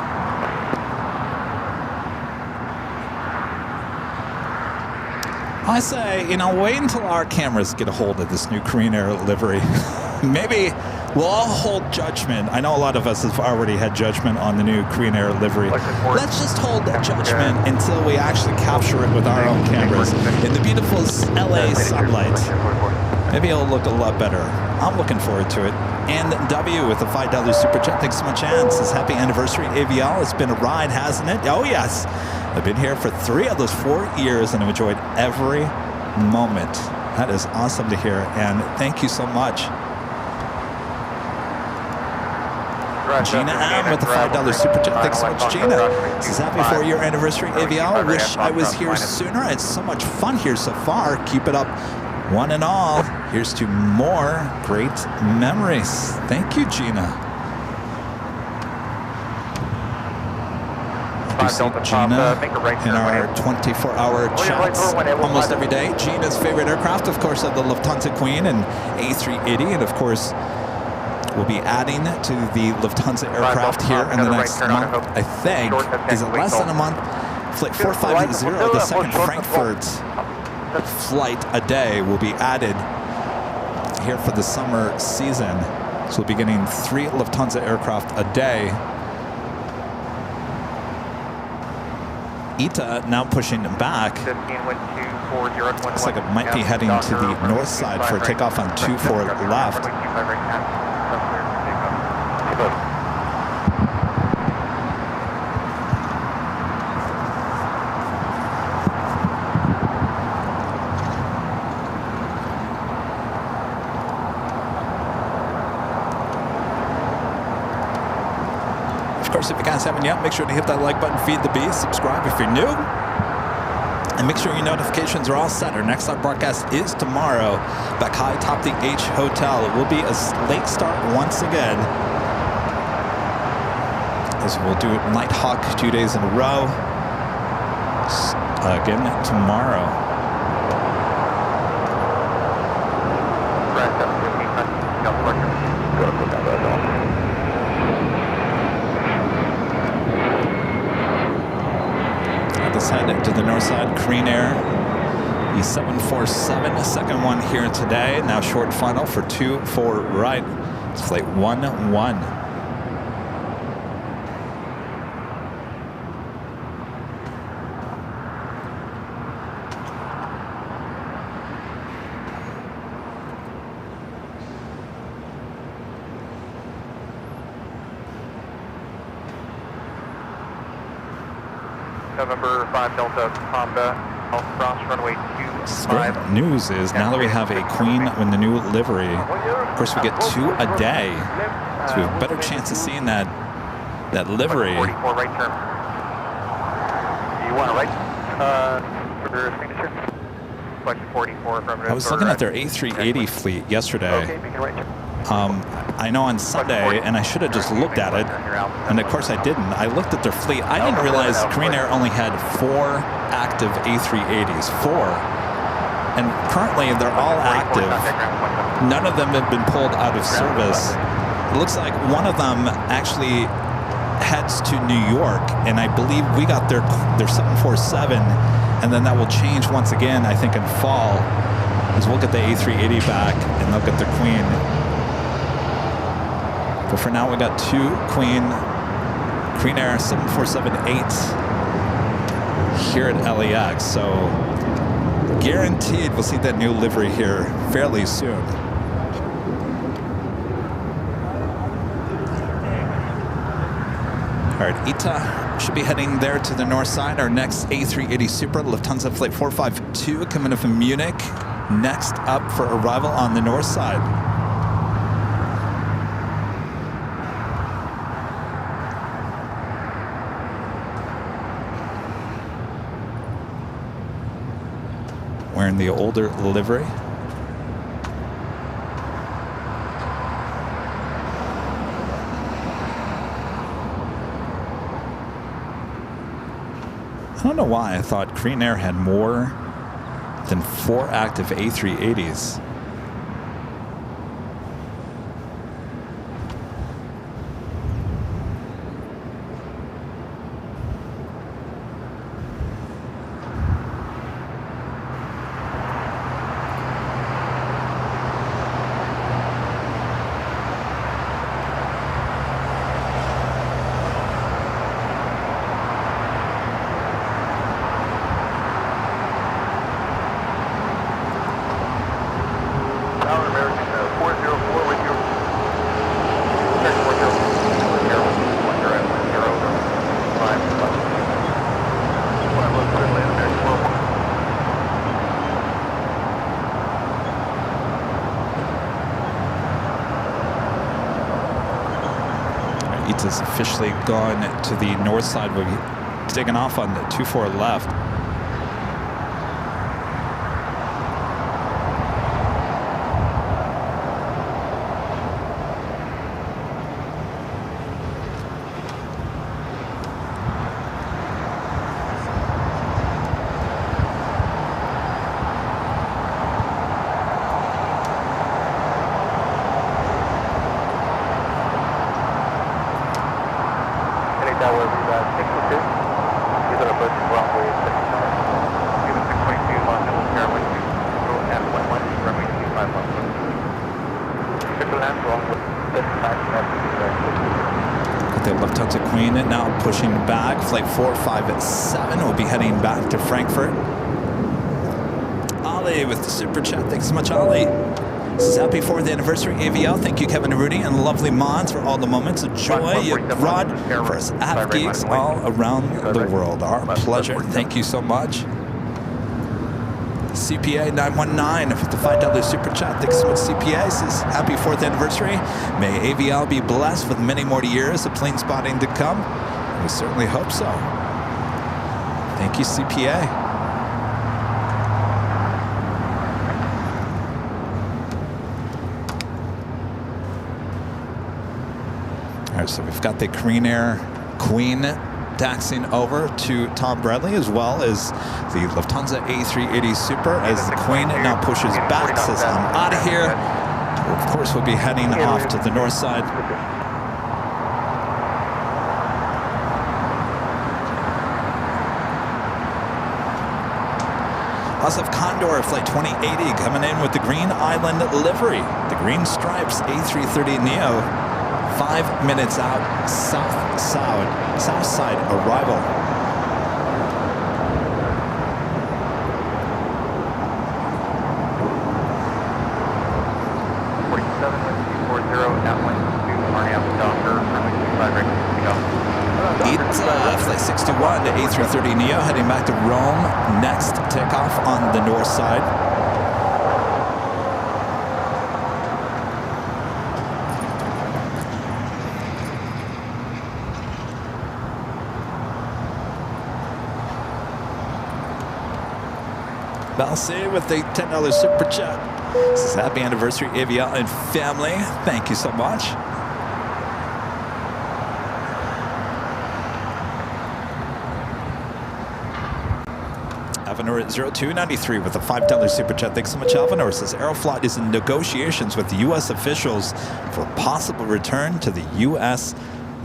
Speaker 3: I say, you know, wait until our cameras get a hold of this new Korean Air livery. Maybe we'll all hold judgment. I know a lot of us have already had judgment on the new Korean Air livery. Let's just hold that judgment until we actually capture it with our own cameras in the beautiful LA sunlight. Maybe it'll look a lot better. I'm looking forward to it. And W with the $5 super chat. Thanks so much, Ann. Says happy anniversary, AVL. It's been a ride, hasn't it? Oh, yes. I've been here for 3 of those 4 years and I've enjoyed every moment. That is awesome to hear. And thank you so much. Gina M with the $5 super chat. Thanks so much, Gina. This is happy 4-year anniversary, AVL. Wish I was here sooner. It's so much fun here so far. Keep it up, one and all. Here's to more great memories. Thank you, Gina. We see Gina in our 24-hour chats almost every day. Gina's favorite aircraft, of course, are the Lufthansa Queen and A380, and of course, we'll be adding to the Lufthansa aircraft here in the next month. I think, is it less than a month? Flight 450, the second Frankfurt flight a day will be added here for the summer season. So we'll be getting 3 Lufthansa aircraft a day. ITA now pushing back. Looks like it might be heading to the north side for a takeoff on 24 left. If you guys haven't yet, make sure to hit that like button, feed the beast, subscribe if you're new, and make sure your notifications are all set. Our next live broadcast is tomorrow, back high atop the H Hotel. It will be a late start once again, as we'll do Nighthawk 2 days in a row. Again tomorrow. Head to the north side, Korean Air E747, second one here today. Now short final for 2-4 right. It's flight 1-1.
Speaker 6: November 5 Delta Honda, cross runway 25.
Speaker 3: Great news is now that we have a Queen in the new livery, of course we get 2 a day, so we have a better chance of seeing that livery.
Speaker 6: 44 right turn. You want to right for their signature? Flight 44 from.
Speaker 3: I was looking at their A380 fleet yesterday.
Speaker 6: Okay, make a right turn.
Speaker 3: I know on Sunday, and I should have just looked at it, and of course I didn't. I looked at their fleet. I didn't realize Korean Air only had 4 active A380s. 4. And currently they're all active. None of them have been pulled out of service. It looks like one of them actually heads to New York, and I believe we got their 747, and then that will change once again, I think, in fall, because we'll get the A380 back, and they'll get their Queen. But for now, we got 2 Queen Air 747-8 here at LAX. So guaranteed we'll see that new livery here fairly soon. All right, ITA should be heading there to the north side. Our next A380 Super, Lufthansa Flight 452, coming in from Munich. Next up for arrival on the north side. Wearing the older livery. I don't know why I thought Korean Air had more than 4 active A380s. Has officially gone to the north side. We'll be taking off on the 24 left. Pushing back, flight 457 will be heading back to Frankfurt. Ali with the super chat. Thanks so much, Ali. Happy 4th anniversary, AVL. Thank you, Kevin and Rudy, and lovely mods for all the moments of joy you brought for us app geeks all around the world. Our pleasure. Thank you so much. CPA 919 with the $5 super chat. Thanks so much, CPA. Says happy 4th anniversary. May AVL be blessed with many more years of plane spotting to come. We certainly hope so. Thank you, CPA. All right, so we've got the Korean Air Queen taxiing over to Tom Bradley, as well as the Lufthansa A380 Super, as the Queen now pushes back, says I'm out of here. Of course, we'll be heading off to the north side. Asaf Condor, flight 2080, coming in with the Green Island livery. The green stripes, A330neo, 5 minutes out, south side arrival. Flight 61 to A330neo, heading back to Rome. Next takeoff on the north side. Balsay with the $10 super chat. This is happy anniversary, AVL and family. Thank you so much. Alvanor at 0293 with a $5 super chat. Thanks so much, Alvanor. Says Aeroflot is in negotiations with U.S. officials for possible return to the U.S.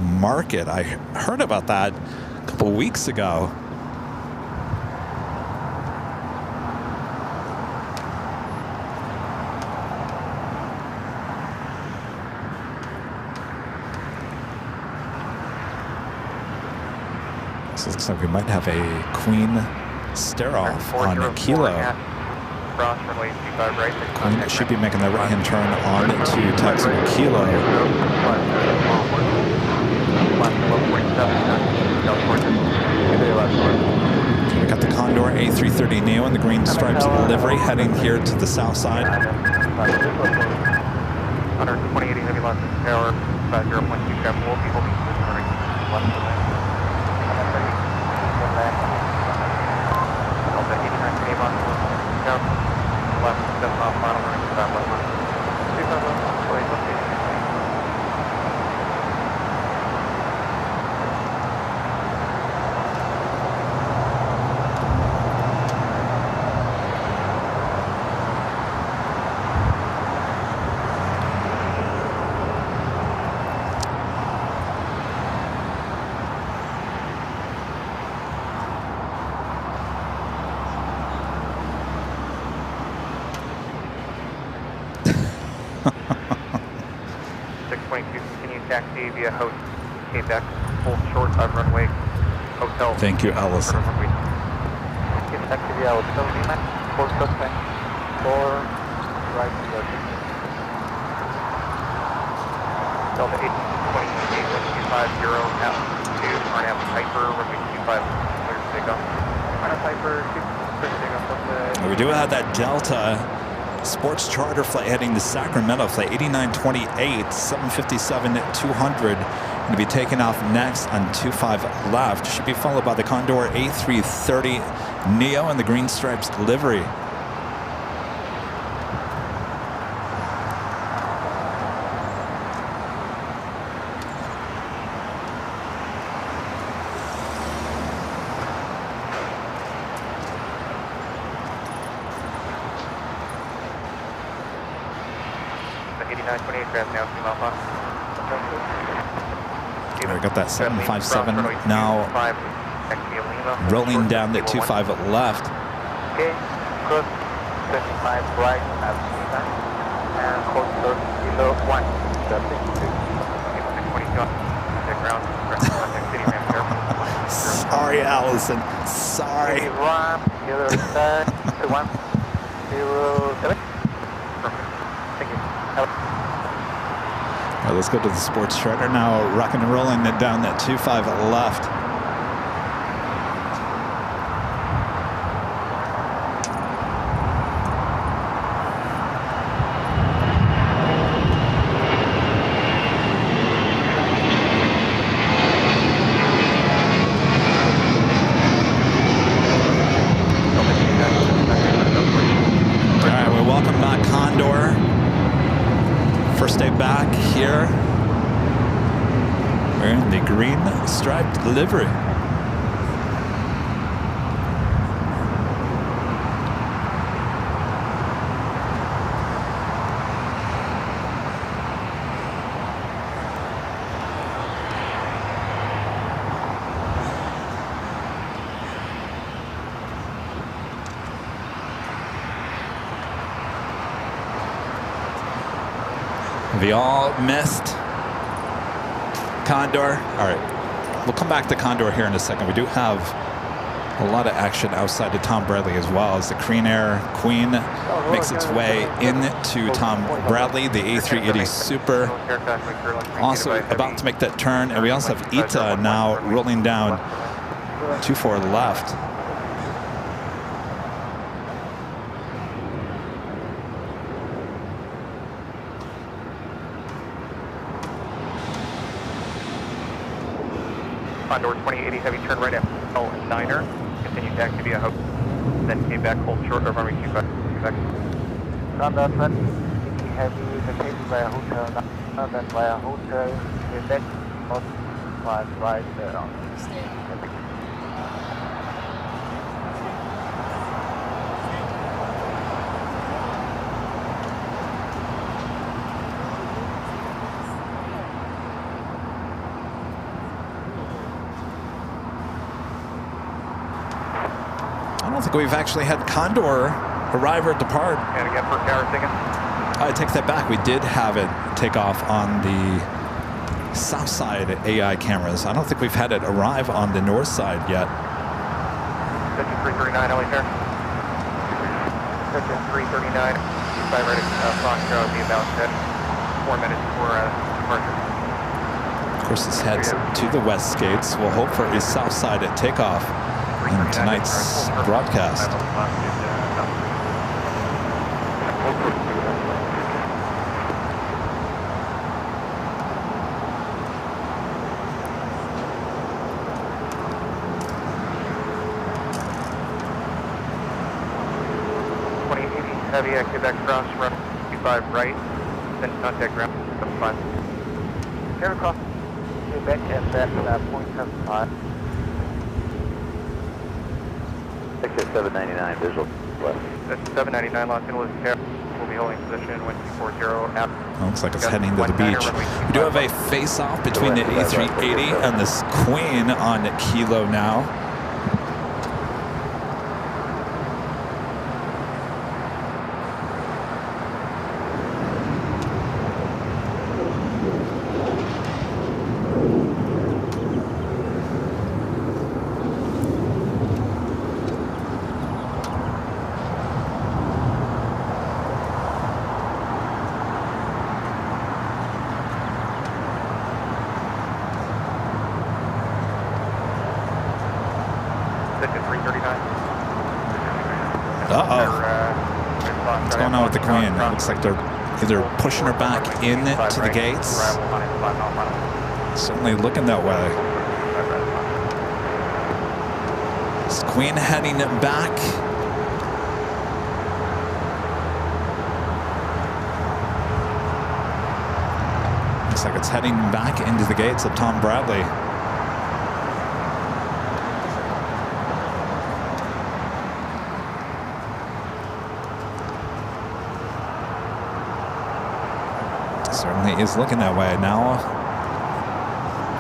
Speaker 3: market. I heard about that a couple weeks ago. So it looks like we might have a Queen stare-off on a Kilo. Queen should be making the right-hand turn on to taxi Kilo. We got the Condor A330neo and the green stripes livery heading here to the south side.
Speaker 6: 12080 heavy loss of power, 50.2 cap will be holding position running left. Continue taxi via host. Came back, hold short of runway, hotel.
Speaker 3: Thank you, Allison.
Speaker 2: Taxi via hotel, full suspect, 4, right, Delta 828, 150, altitude, RNAV Piper, runway 25, clear to take off. RNAV Piper, clear to take off.
Speaker 3: We do have that Delta sports charter flight heading to Sacramento, flight 8928, 757 200. Going to be taken off next on 25 left. Should be followed by the Condor A330 Neo in the green stripes livery. We got that 757 now rolling down to 25 left.
Speaker 2: Okay, cross 25 right at and hold short below 1.
Speaker 3: Sorry, Allison. Sorry.
Speaker 2: Ramp, the other side, 107. Thank you.
Speaker 3: All right, let's go to the sports charter now, rocking and rolling it down that 25 left. All right, well, welcome back, Condor. First day back here. We're in the green striped livery. We all missed Condor. All right, we'll come back to Condor here in a second. We do have a lot of action outside of Tom Bradley as well, as the Queen Air Queen makes its way into Tom Bradley, the A380 Super. Also about to make that turn, and we also have Ita now rolling down 24 left.
Speaker 6: Condor 2080 heavy turn right at Niner. Continue taxi via host. Then came back, hold short of runway 25.
Speaker 2: Condor 2080 heavy, the taxi via hotel, then via hotel, Quebec, 5 right there.
Speaker 3: I don't think we've actually had Condor arrive or depart.
Speaker 6: And again, first hour ticket.
Speaker 3: I take that back. We did have it take off on the south side AI cameras. I don't think we've had it arrive on the north side yet.
Speaker 6: Section 339, LA Fair. Section 339, 25 right at Fox Road, will be about 4 minutes before departure.
Speaker 3: Of course, this heads to the west gates. We'll hope for a south side at takeoff in tonight's broadcast.
Speaker 6: Heavy at Quebec cross, run 25 right, then contact ground 5.
Speaker 2: Here across Quebec and then 0.75. Exit 799, visual west.
Speaker 6: That's 799 Los Angeles Air. We'll be holding position 1240 app.
Speaker 3: Looks like it's heading to the beach. We do have a face-off between the A380 and this Queen on Kilo now. Uh-oh. What's going on with the Queen? It looks like they're either pushing her back in to the gates. Certainly looking that way. Is Queen heading back? Looks like it's heading back into the gates of Tom Bradley. Certainly is looking that way now.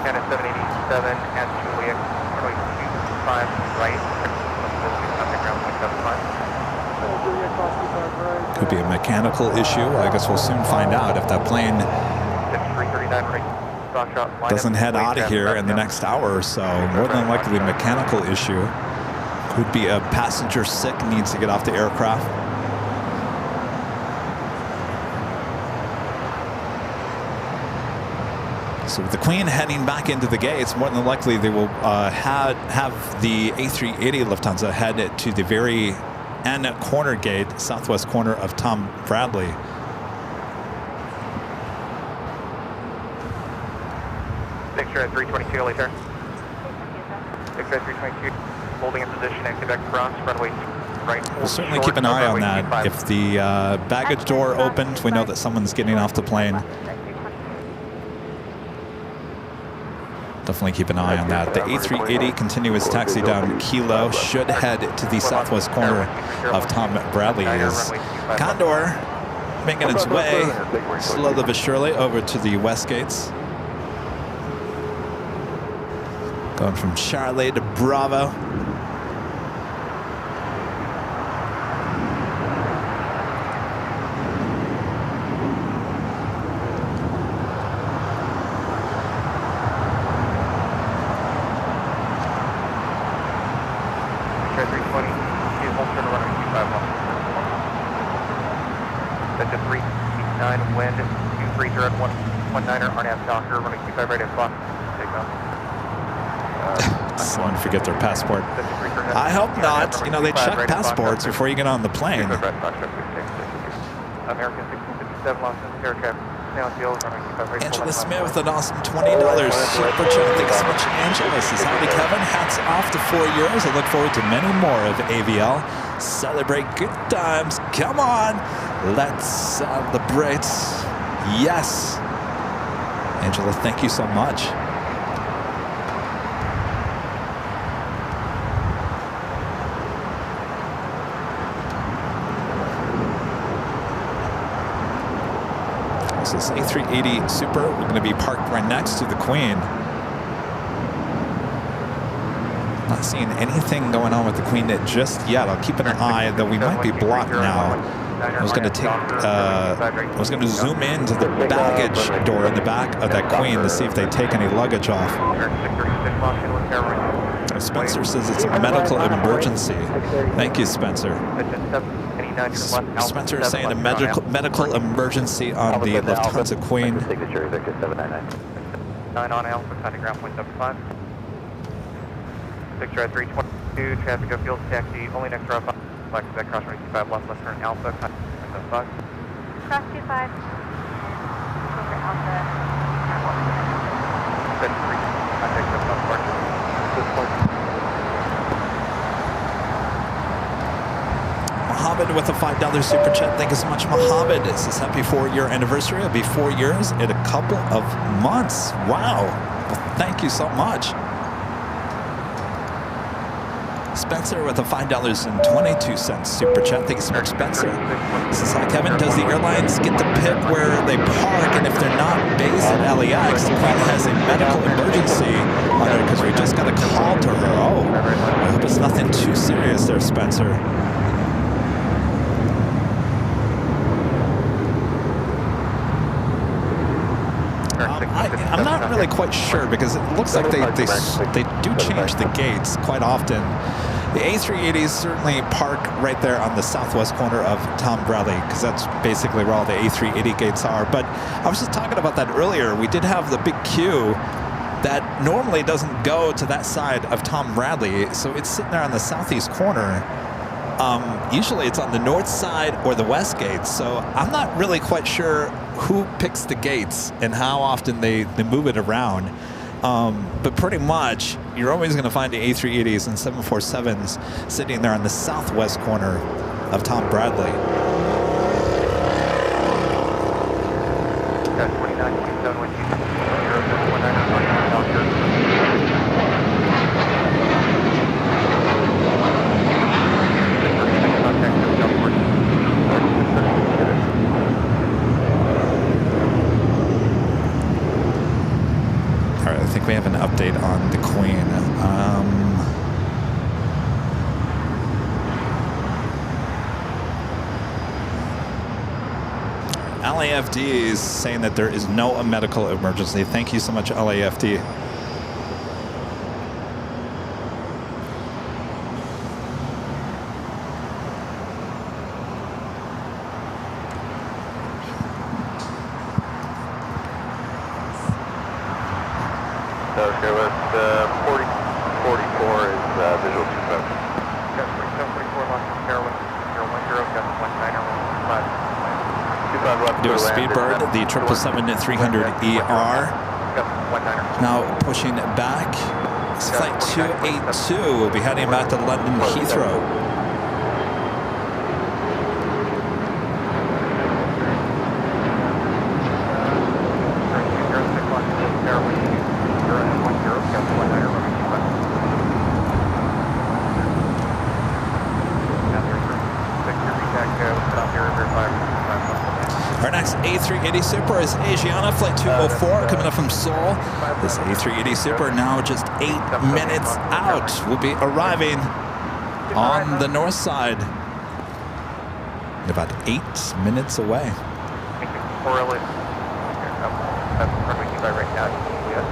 Speaker 6: Canada 787 and Juliet, runway 25 right.
Speaker 3: Could be a mechanical issue. I guess we'll soon find out if that plane doesn't head out of here in the next hour or so. More than likely a mechanical issue. Could be a passenger sick, needs to get off the aircraft. So with the Queen heading back into the gates, more than likely they will have the A380 Lufthansa head to the very end corner gate, southwest corner of Tom Bradley.
Speaker 6: Victor at 322, later. Victor at 322, holding in position at Quebec cross, runway right.
Speaker 3: We'll certainly keep an eye on that. If the baggage door opens, we know that someone's getting off the plane. Definitely keep an eye on that. The A380 continuous taxi down Kilo should head to the southwest corner of Tom Bradley. Is Condor making its way slowly but surely over to the west gates. Going from Charlie to Bravo.
Speaker 6: That's a 39 wind, 230 at 119er, RNAV Docker, running 25 right at clock. Take off.
Speaker 3: Someone forget their passport. I hope not. You know, they check passports before you get on the plane.
Speaker 6: American 657 Los Angeles air traffic.
Speaker 3: Angela Smith with an awesome $20 super chat. Thanks so much, Angela. Says, howdy, Kevin. Hats off to 4 years. I look forward to many more of AVL. Celebrate good times. Come on. Let's celebrate. Yes. Angela, thank you so much. This A380 Super, we're going to be parked right next to the Queen. Not seeing anything going on with the Queen just yet. I'll keep an eye, though we might be blocked now. I was going to zoom into the baggage door in the back of that Queen to see if they take any luggage off. Spencer says it's a medical emergency. Thank you, Spencer. Spencer is saying a medical emergency on the Lufthansa Queen.
Speaker 6: 9 on Alpha, contact ground point 75. Victor at 322, traffic of field taxi, only next route, Black Quebec, cross 25 left, left turn Alpha, contact 75.
Speaker 1: Cross 25. Over Alpha.
Speaker 6: Contact 75.
Speaker 3: Mohammed with a $5 super chat. Thank you so much, Mohammed. This is happy 4-year anniversary. It'll be 4 years in a couple of months. Wow. Well, thank you so much. Spencer with a $5.22 super chat. Thank you so much, Spencer. This is, hi, Kevin. Does the airlines get to pick where they park? And if they're not based at LAX, the Queen has a medical emergency on her because we just got a call to her. Oh, I hope it's nothing too serious there, Spencer. I'm not really quite sure because it looks like they do change the gates quite often. The A380s certainly park right there on the southwest corner of Tom Bradley because that's basically where all the A380 gates are. But I was just talking about that earlier. We did have the big queue that normally doesn't go to that side of Tom Bradley. So it's sitting there on the southeast corner. Usually it's on the north side or the west gate. So I'm not really quite sure who picks the gates and how often they move it around. But pretty much, you're always going to find the A380s and 747s sitting there on the southwest corner of Tom Bradley.
Speaker 6: Got 29, 27,
Speaker 3: All right, I think we have an update on the Queen. LAFD is saying that there is no medical emergency. Thank you so much, LAFD.
Speaker 2: Okay, with 44 is visual 25.
Speaker 6: got 4744 Los Angeles, 010, got 19er,
Speaker 2: 25 left.
Speaker 3: Do a Speedbird, the 777-300ER.
Speaker 6: got 19er.
Speaker 3: Now pushing back. It's flight 282 will be heading back to London Heathrow. Our next A380 Super is Asiana, flight 204, coming up from Seoul. This A380 Super now just 8 minutes out. Will be arriving on the north side. About 8 minutes away.
Speaker 6: Thank you. Correlate. That's runway 25 right now. Juliet.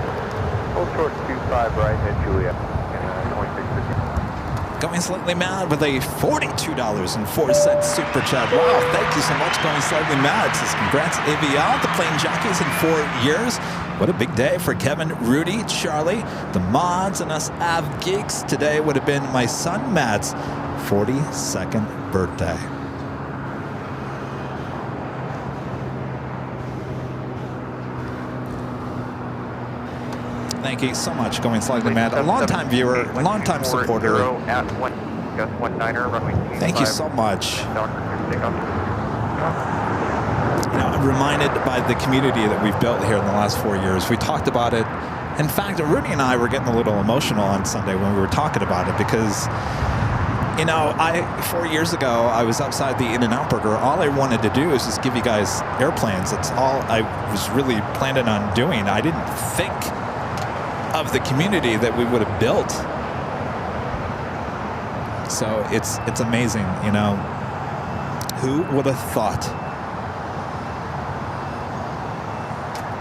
Speaker 2: Hold short 25 right at Juliet. And 2650.
Speaker 3: Going Slightly Mad with a $42.04 super chat. Wow, thank you so much, Going Slightly Mad. Says congrats, AVL, the plane jockeys in 4 years. What a big day for Kevin, Rudy, Charlie, the mods, and us Av geeks. Today would have been my son Matt's 42nd birthday. Thank you so much, Going Slightly Mad. A long-time viewer, long-time supporter. Thank you so much. You know, I'm reminded by the community that we've built here in the last 4 years. We talked about it. In fact, Rudy and I were getting a little emotional on Sunday when we were talking about it because, you know, 4 years ago, I was outside the In-N-Out Burger. All I wanted to do is just give you guys airplanes. That's all I was really planning on doing. I didn't think of the community that we would have built. So it's amazing, you know. Who would have thought?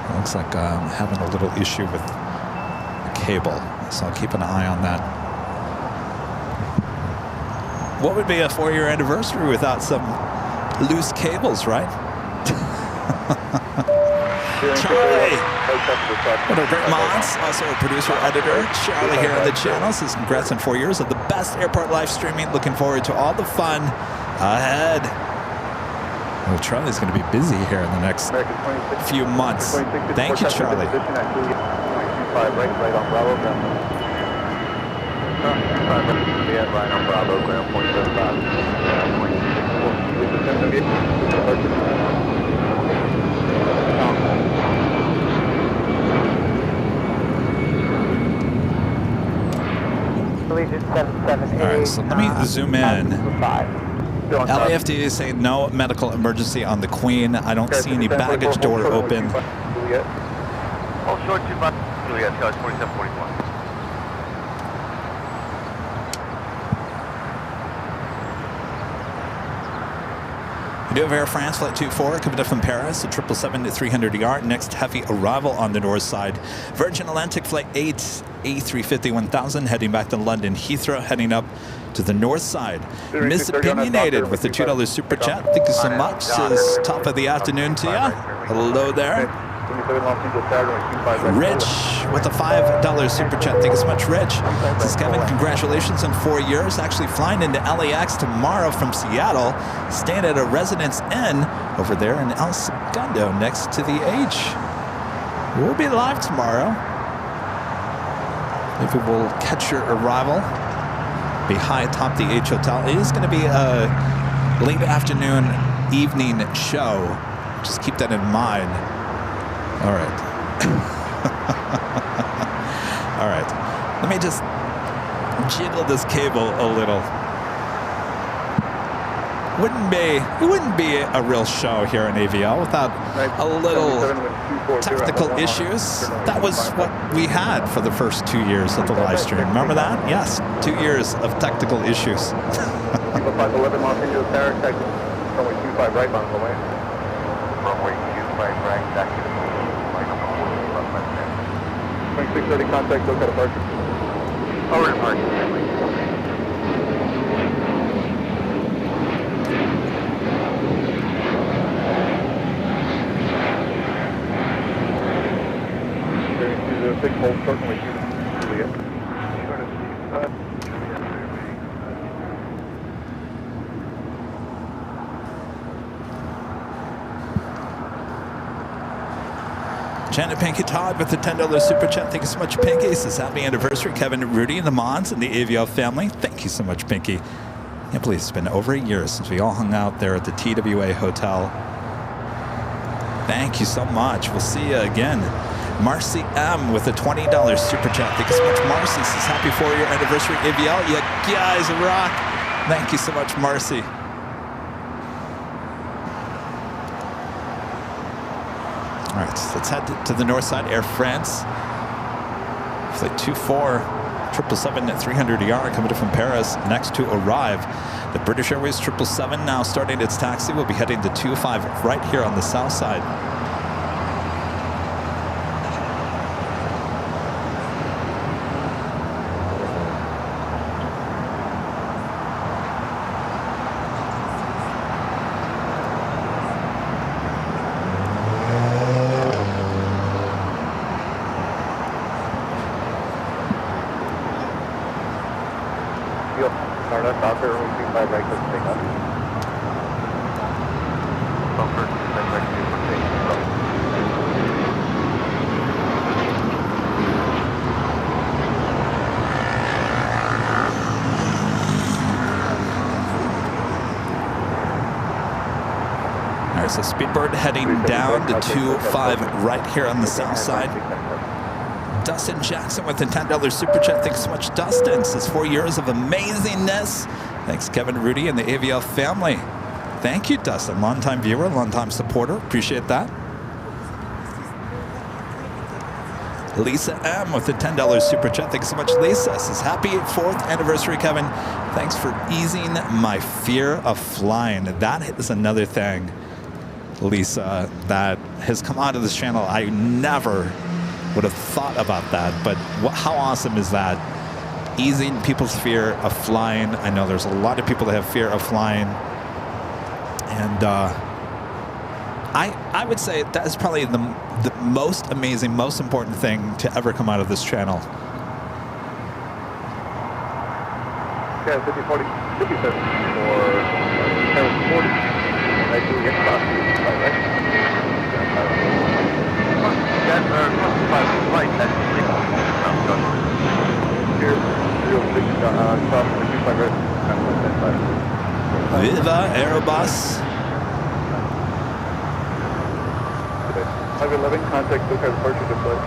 Speaker 3: It looks like I'm having a little issue with the cable, so I'll keep an eye on that. What would be a 4-year anniversary without some loose cables, right? Charlie! What a great mods. Also a producer, editor. Charlie here on the channel says congrats on 4 years of the best airport live streaming. Looking forward to all the fun ahead. Well, Charlie's going to be busy here in the next few months. Thank you, Charlie.
Speaker 2: Right on Bravo, ground. Right on Bravo, ground point 75.
Speaker 3: All right, so let me zoom in. LAFD is saying no medical emergency on the Queen. I don't see any baggage door open.
Speaker 6: Hold short 25 Juliet, 2741.
Speaker 3: We do have Air France Flight 24 coming up from Paris, a 777-300ER. Next heavy arrival on the north side. Virgin Atlantic Flight 8, A350-1000, heading back to London Heathrow, heading up to the north side. Misopinionated with the $2 super chat. Thank you so much. Says top of the afternoon to you. Hello there. Rich with a $5 super chat. Thank you so much, Rich. This is Kevin. Congratulations on 4 years. Actually flying into LAX tomorrow from Seattle. Staying at a Residence Inn over there in El Segundo next to the H. We'll be live tomorrow. Maybe we'll catch your arrival. Be high atop the H Hotel. It is going to be a late afternoon, evening show. Just keep that in mind. All right. All right. Let me just jiggle this cable a little. It wouldn't be a real show here in AVL without a little technical issues. That was what we had for the first 2 years of the live stream. Remember that? Yes, 2 years of technical issues.
Speaker 2: 511 Los Angeles Tower, taxi runway 25 right on the way. Runway 25 right, taxi to flight number 14 left left hand. 2630 contact, SoCal departure. Over departure. Hold short runway Juliet.
Speaker 3: Janet Pinky Todd with the $10 super chat. Thank you so much, Pinky. This is happy anniversary, Kevin, Rudy, and the Mons and the AVL family. Thank you so much, Pinky. I can't believe it's been over a year since we all hung out there at the TWA Hotel. Thank you so much. We'll see you again. Marcy M with a $20 super chat. Thank you so much, Marcy. This is happy 4-year anniversary AVL. You guys rock. Thank you so much, Marcy. All right, so let's head to the north side. Air France. Flight 24, 777-300ER coming in from Paris. Next to arrive, the British Airways 777 now starting its taxi. We'll be heading to 25 right here on the south side. So Speedbird heading down to 25 right here on the south side. Dustin Jackson with the $10 super chat. Thanks so much, Dustin. This is 4 years of amazingness. Thanks, Kevin, Rudy, and the AVL family. Thank you, Dustin. Long-time viewer, long-time supporter. Appreciate that. Lisa M with the $10 super chat. Thanks so much, Lisa. This is happy 4th anniversary, Kevin. Thanks for easing my fear of flying. That is another thing, Lisa, that has come out of this channel. I never would have thought about that, but how awesome is that? Easing people's fear of flying. I know there's a lot of people that have fear of flying, and I would say that is probably the most amazing, most important thing to ever come out of this channel.
Speaker 2: Yeah, 5040, 57 for 740. I do get coffee. That's our flight. That's here, 06, cross the 25 red.
Speaker 3: Viva Aerobus.
Speaker 2: 511, contact SoCal departure to flight.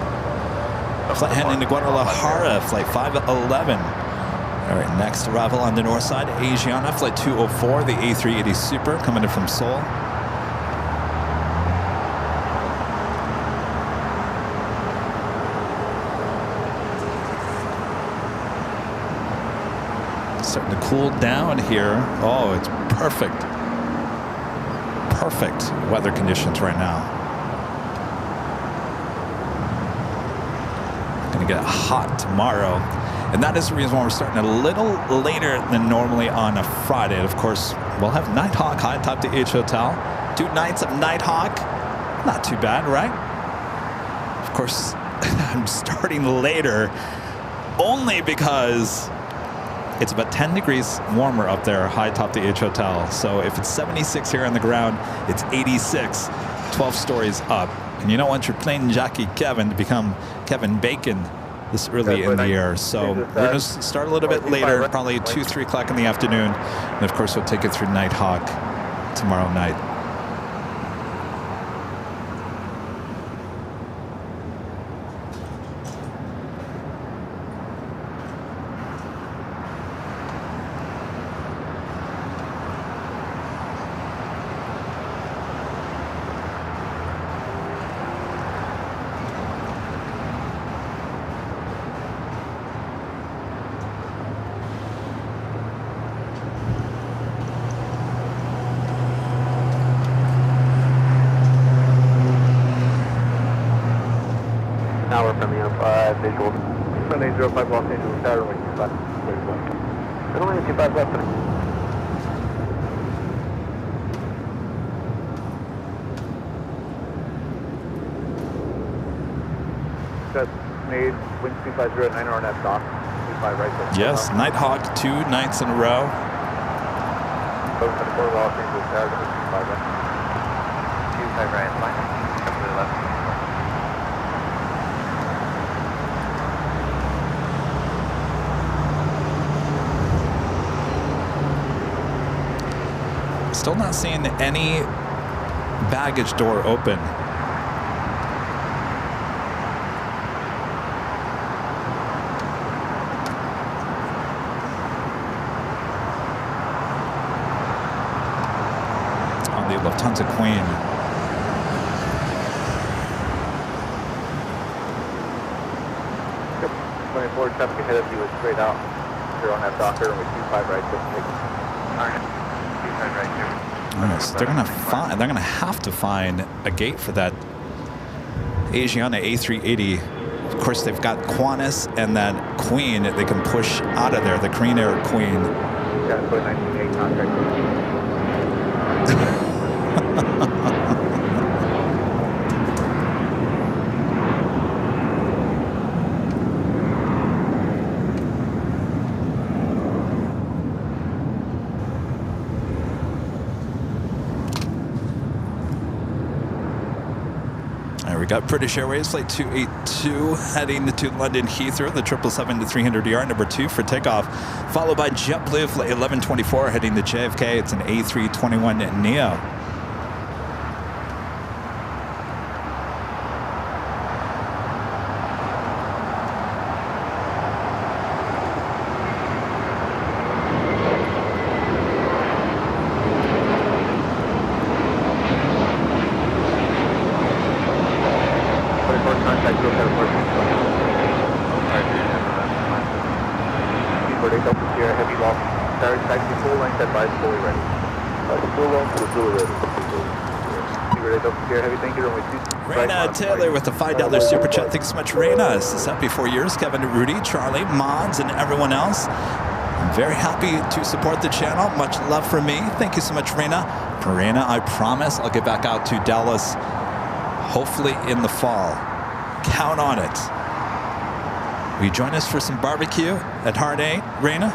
Speaker 3: Flight heading to Guadalajara, flight 511. All right, next arrival on the north side, Asiana, flight 204, the A380 Super, coming in from Seoul. Starting to cool down here. Oh, it's perfect. Perfect weather conditions right now. Gonna get hot tomorrow. And that is the reason why we're starting a little later than normally on a Friday. And of course, we'll have Nighthawk high atop the H Hotel. 2 nights of Nighthawk. Not too bad, right? course, I'm starting later only because it's about 10 degrees warmer up there, high top the H Hotel. So if it's 76 here on the ground, it's 86, 12 stories up. And you don't want your plane jockey Kevin to become Kevin Bacon this early in the year. So we're going to start a little bit later, probably 2, 3 o'clock in the afternoon. And of course, we'll take it through Nighthawk tomorrow night.
Speaker 2: Now we're from the 5 visual. Sunday 05 Los Angeles, Airline 25. Airline 25 left. That's made wind 250 at 9 on that dock. 25 right.
Speaker 3: Yes, Nighthawk 2 nights in a row.
Speaker 2: 774 Los Angeles, Airline 25 right. 25 right, line. Up to the left.
Speaker 3: Still not seeing any baggage door open. On the Lufthansa Queen.
Speaker 2: Yep. 24 traffic ahead of you is straight out. You're on that docker and we 25 right. Alright.
Speaker 3: Right, so they're gonna have to find a gate for that Asiana A380. Of course, they've got Qantas and that Queen they can push out of there, the Korean Air Queen.
Speaker 2: Yeah, put 1988 contract.
Speaker 3: We got British Airways flight 282 heading to London Heathrow, the 777-300ER number 2 for takeoff, followed by JetBlue flight 1124 heading to JFK. It's an A321neo. Raina Taylor with the $5 super chat. Thanks so much, Raina. This is happy 4 years. Kevin, Rudy, Charlie, Mods, and everyone else. I'm very happy to support the channel. Much love from me. Thank you so much, Raina. Raina, I promise I'll get back out to Dallas, hopefully in the fall. Count on it. Will you join us for some barbecue at Hard 8, Raina?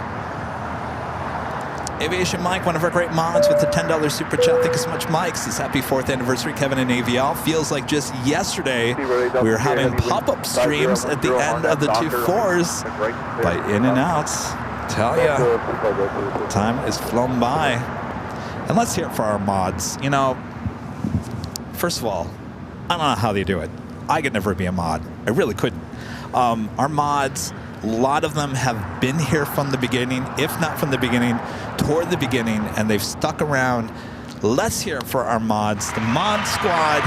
Speaker 3: Aviation Mike, one of our great mods with the $10 super chat. Thank you so much, Mike. This happy 4th anniversary, Kevin and AVL. Feels like just yesterday we were having pop-up streams at the end of the 2-4s by In-N-Outs. Tell ya, time has flown by. And let's hear it for our mods. You know, first of all, I don't know how they do it. I could never be a mod. I really couldn't. Our mods, a lot of them have been here from the beginning, if not from the beginning, toward the beginning, and they've stuck around. Let's hear it for our mods. The mod squad,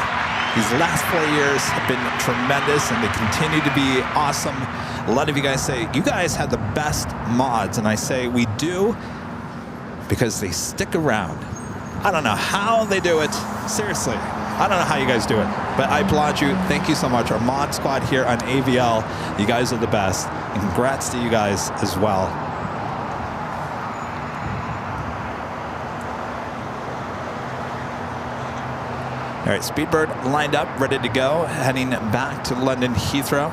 Speaker 3: these last 4 years have been tremendous, and they continue to be awesome. A lot of you guys say, you guys have the best mods, and I say we do because they stick around. I don't know how they do it. Seriously, I don't know how you guys do it, but I applaud you. Thank you so much. Our mod squad here on AVL, you guys are the best, and congrats to you guys as well. All right, Speedbird lined up, ready to go, heading back to London Heathrow.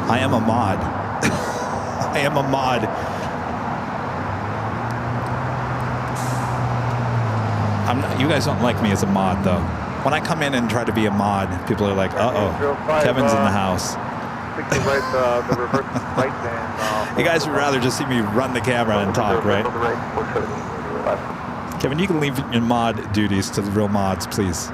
Speaker 3: I am a mod. I am a mod. You guys don't like me as a mod, though. When I come in and try to be a mod, people are like, uh-oh, Kevin's in the house.
Speaker 2: The reverse right then.
Speaker 3: You guys would rather just see me run the camera and talk, right? Kevin, you can leave your mod duties to the real mods, please.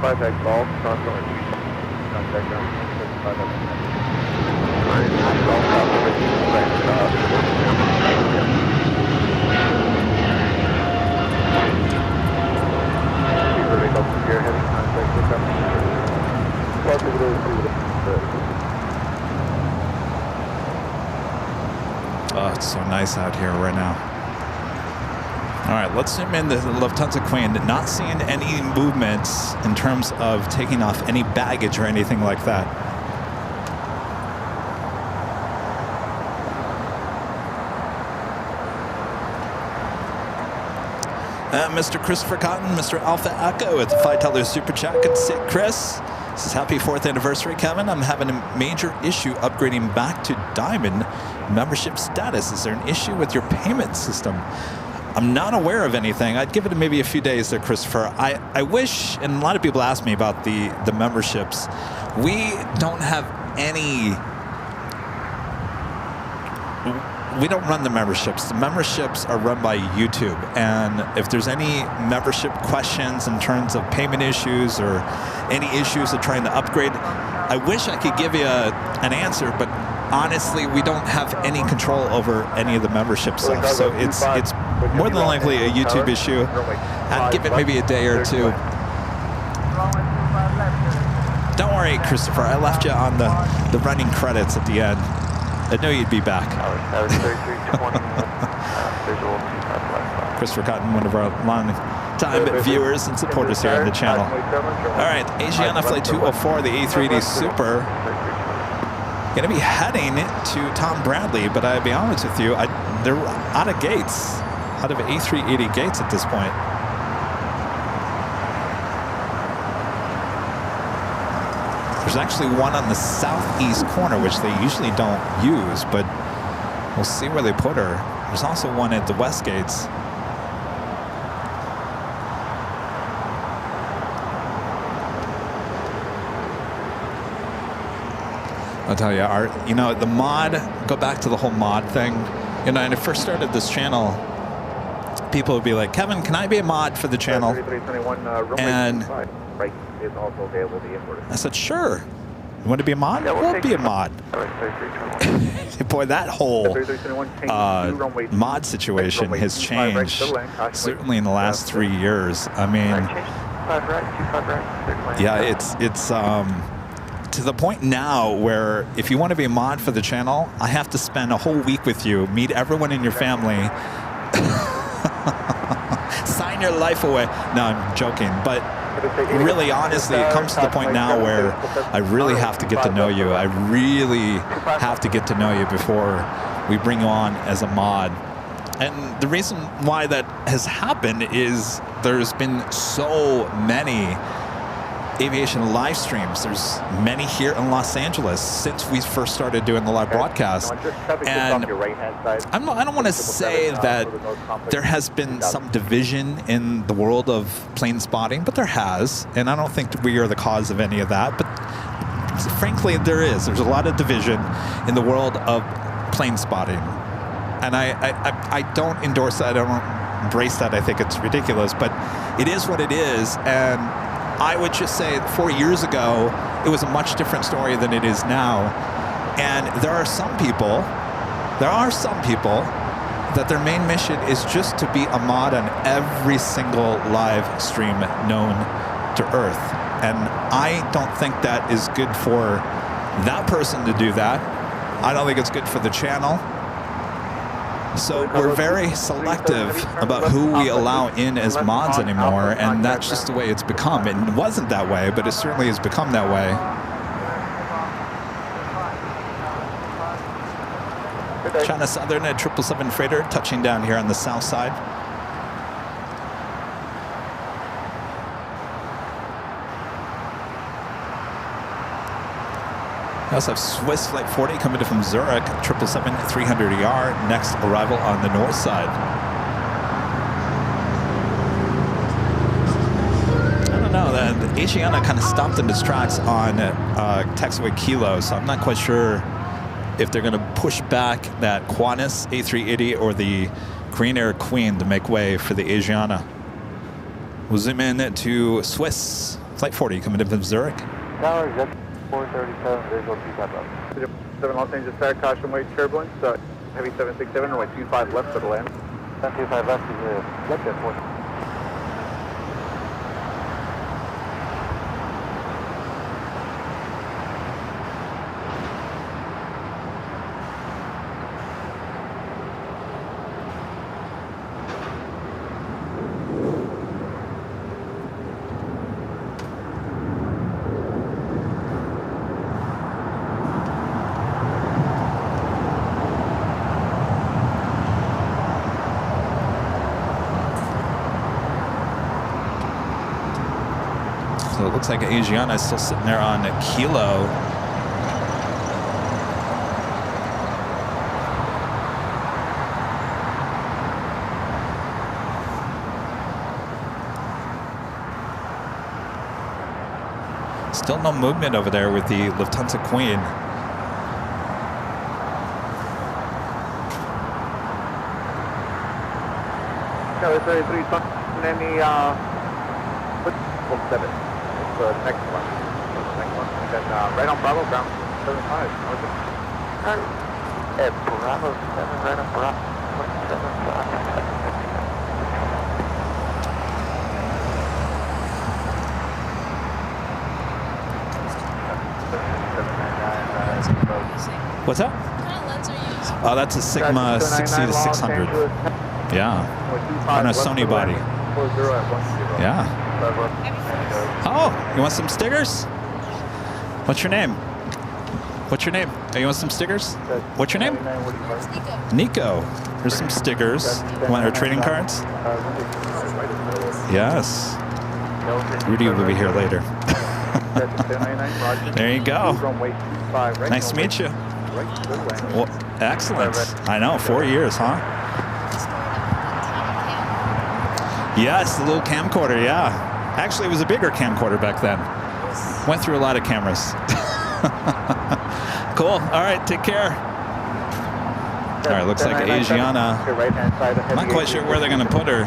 Speaker 2: Contact call. Contact
Speaker 3: Oh, it's so nice out here right now. All right, let's zoom in the Lufthansa Queen. Not seeing any movements in terms of taking off any baggage or anything like that. Mr. Christopher Cotton, Mr. Alpha Echo at the $5 super chat. Good to see it, Chris. This is happy 4th anniversary, Kevin. I'm having a major issue upgrading back to Diamond membership status. Is there an issue with your payment system? I'm not aware of anything. I'd give it maybe a few days there, Christopher. I wish, and a lot of people ask me about the memberships. We don't have any... We don't run the memberships. The memberships are run by YouTube. And if there's any membership questions in terms of payment issues or any issues of trying to upgrade, I wish I could give you an answer, but honestly, we don't have any control over any of the membership stuff. So it's more than likely a YouTube issue. I'd give it maybe a day or two. Don't worry, Christopher. I left you on the running credits at the end. I knew you'd be back. Christopher Cotton, one of our long-time viewers and supporters here on the channel. All right, Asiana Flight 204, the A380 Super. Going to be heading to Tom Bradley, but I'll be honest with you, they're out of gates, out of A380 gates at this point. There's actually one on the southeast corner, which they usually don't use, but we'll see where they put her. There's also one at the west gates. I'll tell you, the mod, go back to the whole mod thing. You know, when I first started this channel, people would be like, Kevin, can I be a mod for the channel? And I said, sure. You want to be a mod? We'll be a mod. Boy, that whole mod situation has changed, certainly in the last 3 years. I mean, yeah, it's to the point now where if you want to be a mod for the channel, I have to spend a whole week with you, meet everyone in your family, sign your life away. No, I'm joking, but really, honestly, it comes to the point now where I really have to get to know you. I really have to get to know you before we bring you on as a mod. And the reason why that has happened is there's been so many aviation live streams. There's many here in Los Angeles since we first started doing the live broadcast. And I don't want to say that there has been some division in the world of plane spotting, but there has. And I don't think that we are the cause of any of that. But frankly, there is. There's a lot of division in the world of plane spotting. And I don't endorse that. I don't embrace that. I think it's ridiculous. But it is what it is. And I would just say 4 years ago, it was a much different story than it is now. And there are some people that their main mission is just to be a mod on every single live stream known to Earth. And I don't think that is good for that person to do that. I don't think it's good for the channel. So we're very selective about who we allow in as mods anymore, and that's just the way it's become. It wasn't that way, but it certainly has become that way. China Southern at 777 freighter touching down here on the south side. We also have Swiss Flight 40 coming in from Zurich, 777-300ER, next arrival on the north side. I don't know, the Asiana kind of stopped in its tracks on taxiway Kilo, so I'm not quite sure if they're going to push back that Qantas A380 or the Korean Air Queen to make way for the Asiana. We'll zoom in to Swiss Flight 40 coming in from Zurich.
Speaker 2: Tower, Jet 437, visual 25 left.
Speaker 6: 7 Los Angeles, Tower, caution, wait, turbulence, heavy 767, runway 25 left for the land.
Speaker 2: 725 left is a Jet 4.
Speaker 3: So it looks like Asiana is still sitting there on a Kilo. Still no movement over there with the Lufthansa Queen.
Speaker 6: Tower 33, any, 7. It's the next one. And then right on Bravo, ground 75.
Speaker 2: At Bravo 7, right on Bravo 7.
Speaker 3: What's that?
Speaker 7: What kind of lens are you using?
Speaker 3: Oh, that's a Sigma 60 to 600. Yeah. On a Sony body. Yeah. Oh, you want some stickers? What's your name? What's your name? Oh, you want some stickers? What's your name?
Speaker 7: It's Nico.
Speaker 3: Nico. Here's some stickers. You want our trading cards? Yes. Rudy will be here later. There you go. Nice to meet you. Well, excellent. I know, 4 years, huh? Yes, the little camcorder, yeah. Actually, it was a bigger camcorder back then. Went through a lot of cameras. Cool. All right, take care. All right, looks like Asiana. I'm not quite sure where they're going to put her.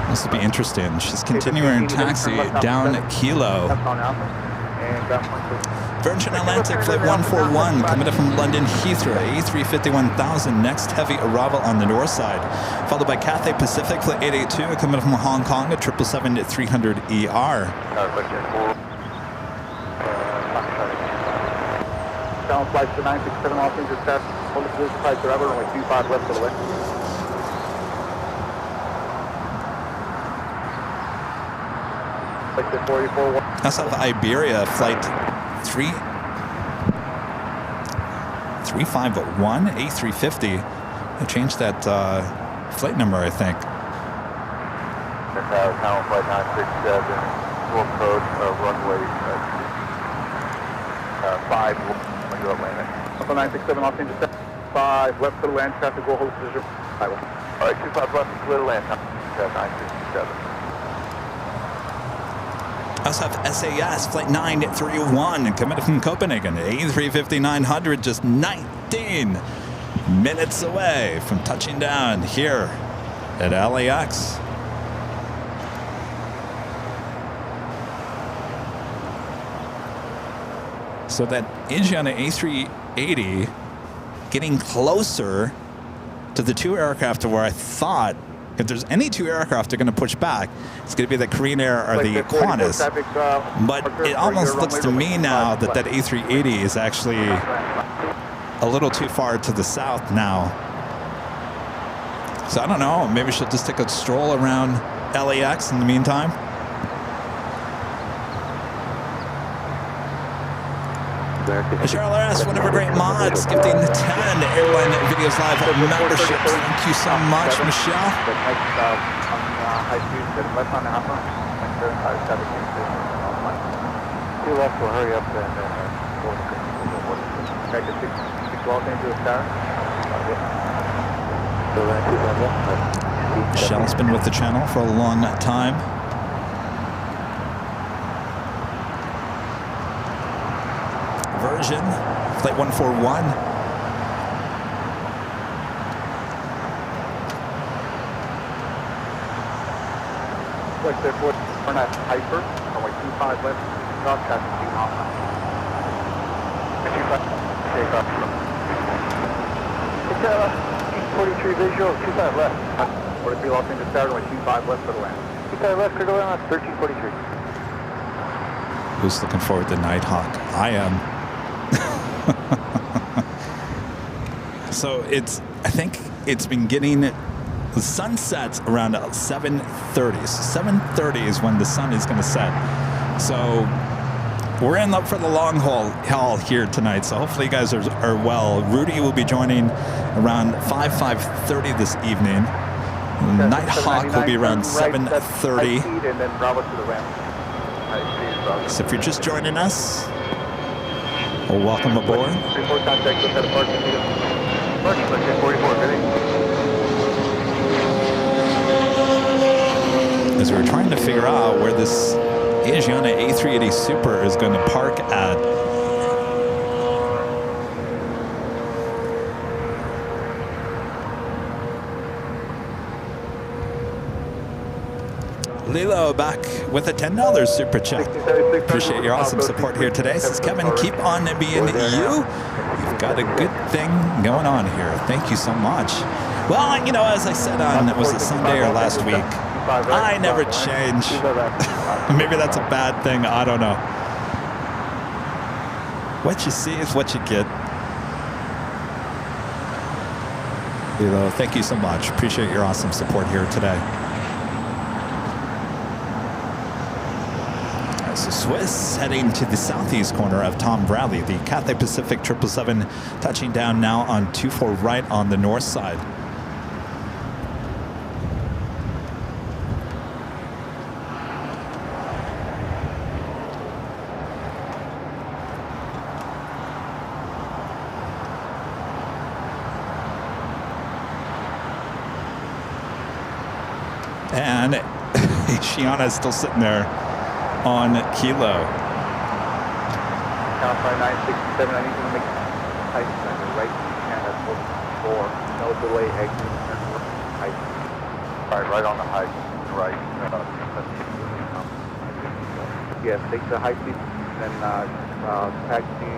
Speaker 3: This will be interesting. She's continuing her taxi down Kilo. Virgin Atlantic Flight 141 coming up from London Heathrow, A350-1000, next heavy arrival on the north side, followed by Cathay Pacific Flight 882 coming up from Hong Kong at 777-300ER.
Speaker 6: Down flight to 967 Los Angeles, test. Hold the position, flight driver, runway 25 left for the wind. Flight to 44.
Speaker 3: That's out of Iberia Flight 351 A350. They changed that flight number, I think.
Speaker 2: Tower, flight 967, full code, runway 5, when you landing.
Speaker 6: Alpha 967 Los Angeles, 5 left for the land, traffic will hold position.
Speaker 2: All right, 25 left, clear to land, 967.
Speaker 3: I also have SAS Flight 931 coming in from Copenhagen, A350-900, just 19 minutes away from touching down here at LAX. So that Asiana A380 getting closer to the two aircraft to where I thought if there's any two aircraft they're going to push back, it's going to be the Korean Air or the Qantas. But it almost looks to me now that that A380 is actually a little too far to the south now. So I don't know, maybe she'll just take a stroll around LAX in the meantime. Cheryl RS, one of our great mods, gifting 10 Airline Videos Live memberships. Thank you so much, Michelle.
Speaker 2: Two left will hurry up and back to 6 Los Angeles Tower.
Speaker 3: Michelle's been with the channel for a long time. Version, flight 141.
Speaker 2: Flight Airport, turn at Hyper, runway 25 left, cross traffic 2 miles an hour. Take off. It's 43 visual, 25 left. 43 Los Angeles Tower, runway 25 left for the land. 25 left, critical land, 1343.
Speaker 3: Who's looking forward to Nighthawk? I am. So I think it's been getting, the sun sets around 7:30. So 7:30 is when the sun is going to set. So we're in up for the long haul here tonight. So hopefully you guys are well. Rudy will be joining around 5:30 this evening. Nighthawk will be around 7:30.
Speaker 2: And then Bravo to the ramp.
Speaker 3: So if you're just joining us, well, welcome aboard.
Speaker 2: Report contact with the parking meter. Parking section 44, ready?
Speaker 3: As we're trying to figure out where this Asiana A380 Super is going to park at. Lilo back with a $10 super chat. Appreciate your awesome support here today. Says Kevin, keep on being you. You've got a good thing going on here. Thank you so much. Well, you know, as I said on, was it Sunday or last week? I never change. Maybe that's a bad thing. I don't know. What you see is what you get. Lilo, thank you so much. Appreciate your awesome support here today. So Swiss heading to the southeast corner of Tom Bradley. The Cathay Pacific 777 touching down now on 24 right on the north side. And Shiana is still sitting there on Kilo.
Speaker 2: Alpha 967, I need you to make height center right and that's 4. No delay exit height. Alright, right on the height, right. Yes, take the high seat, then taxi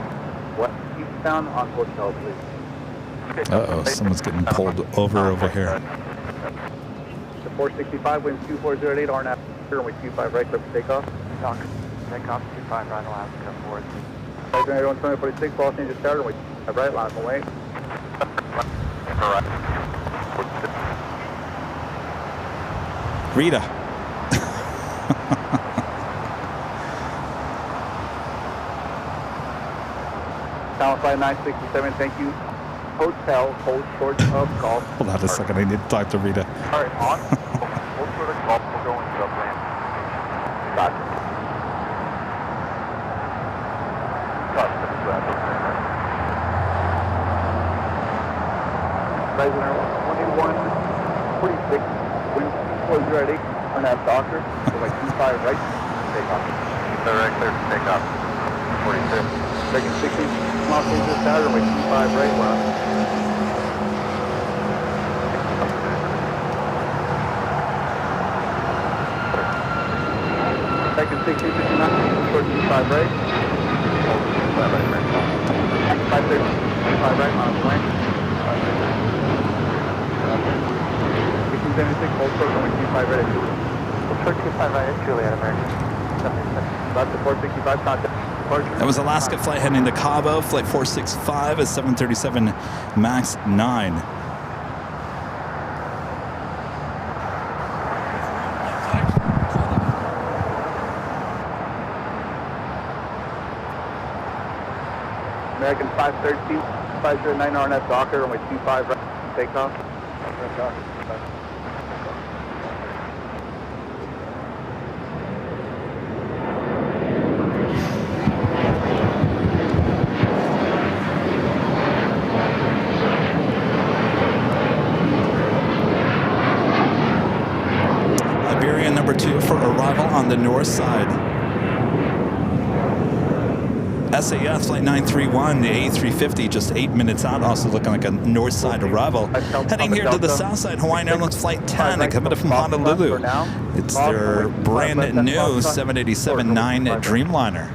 Speaker 2: west eastbound on hotel, please.
Speaker 3: Uh-oh, someone's getting pulled over here.
Speaker 2: The 465, wind 2408, RNAV, runway 25 right, clear for takeoff.
Speaker 6: Takeoff 25 right, Alaska, forward.
Speaker 2: Everyone 2046, Los Angeles Tower, runway 25 right, line away.
Speaker 3: Rita.
Speaker 2: Tower 5967, thank you. Hotel, hold short of golf.
Speaker 3: Hold on a second, I need to talk to Rita.
Speaker 2: Alright, on. Hold short of golf, we'll go into upland. Gotcha. President 2146, wind 408, RNAV Docker, like 25 right, takeoff. Right, clear for takeoff. 46. Second 60, Los Angeles Tower, like 25 right, we're on. Second 60, 59, short 25 right. 25 right, 530, 25 right, on the plane. 1676, hold short, going 25 right at Juliet. Hold short 25 right at Juliet, American. That's the 465 contact.
Speaker 3: That was Alaska flight heading to Cabo, flight 465 at 737 MAX 9.
Speaker 2: American 513, 509 RNF Docker, runway 25 right, takeoff.
Speaker 3: Iberia number 2 for arrival on the north side. SAS flight 931, the A350, just 8 minutes out, also looking like a north side arrival. Heading here to the south side, Hawaiian Airlines flight 10, coming from Honolulu. It's their brand new 787-9 Dreamliner.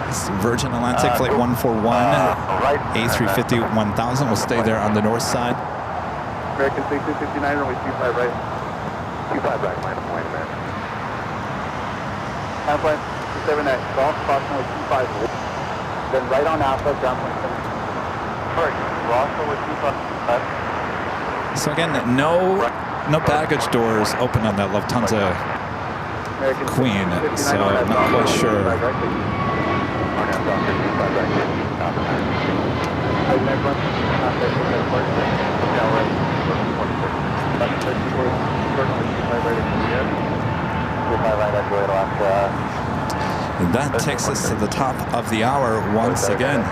Speaker 3: It's Virgin Atlantic flight 141, A350 1000 will stay there on the north side.
Speaker 2: American 6259, runway 25 right. 25 right, line of point, man. Airplane 27 at golf, approximately 25. Then right on Alpha, ground point 7. Sorry, Roswell with 25.
Speaker 3: So again, no baggage doors open on that Lufthansa Queen, so I'm not quite sure. And that takes us to the top of the hour once again.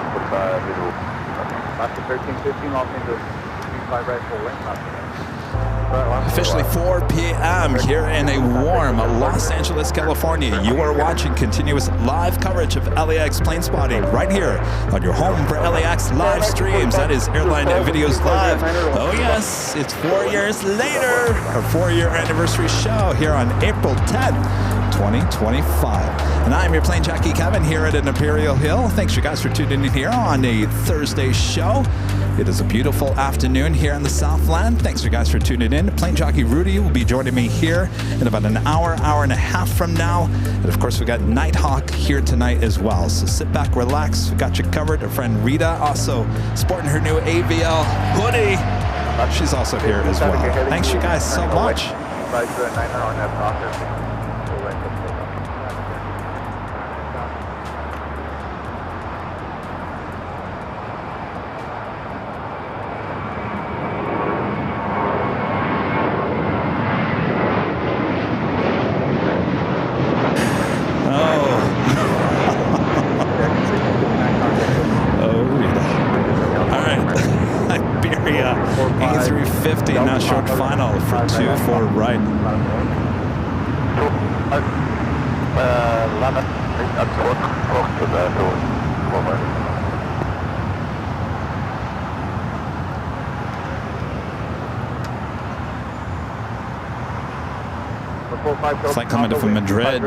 Speaker 3: Officially 4 p.m. here in a warm Los Angeles, California. You are watching continuous live coverage of LAX plane spotting right here on your home for LAX live streams. That is Airline Videos Live. Oh yes, it's 4 years later, our 4-year anniversary show here on April 10th. 2025. And I'm your plane jockey Kevin here at an Imperial Hill. Thanks you guys for tuning in here on a Thursday show. It is a beautiful afternoon here in the Southland. Thanks you guys for tuning in. Plane jockey Rudy will be joining me here in about an hour and a half from now. And of course we got Nighthawk here tonight as well. So sit back, relax. We got you covered. Our friend Rita also sporting her new AVL hoodie. She's also here as well. Thanks you guys so much. A350, now short final for 2-4 right. Flight coming in from Madrid.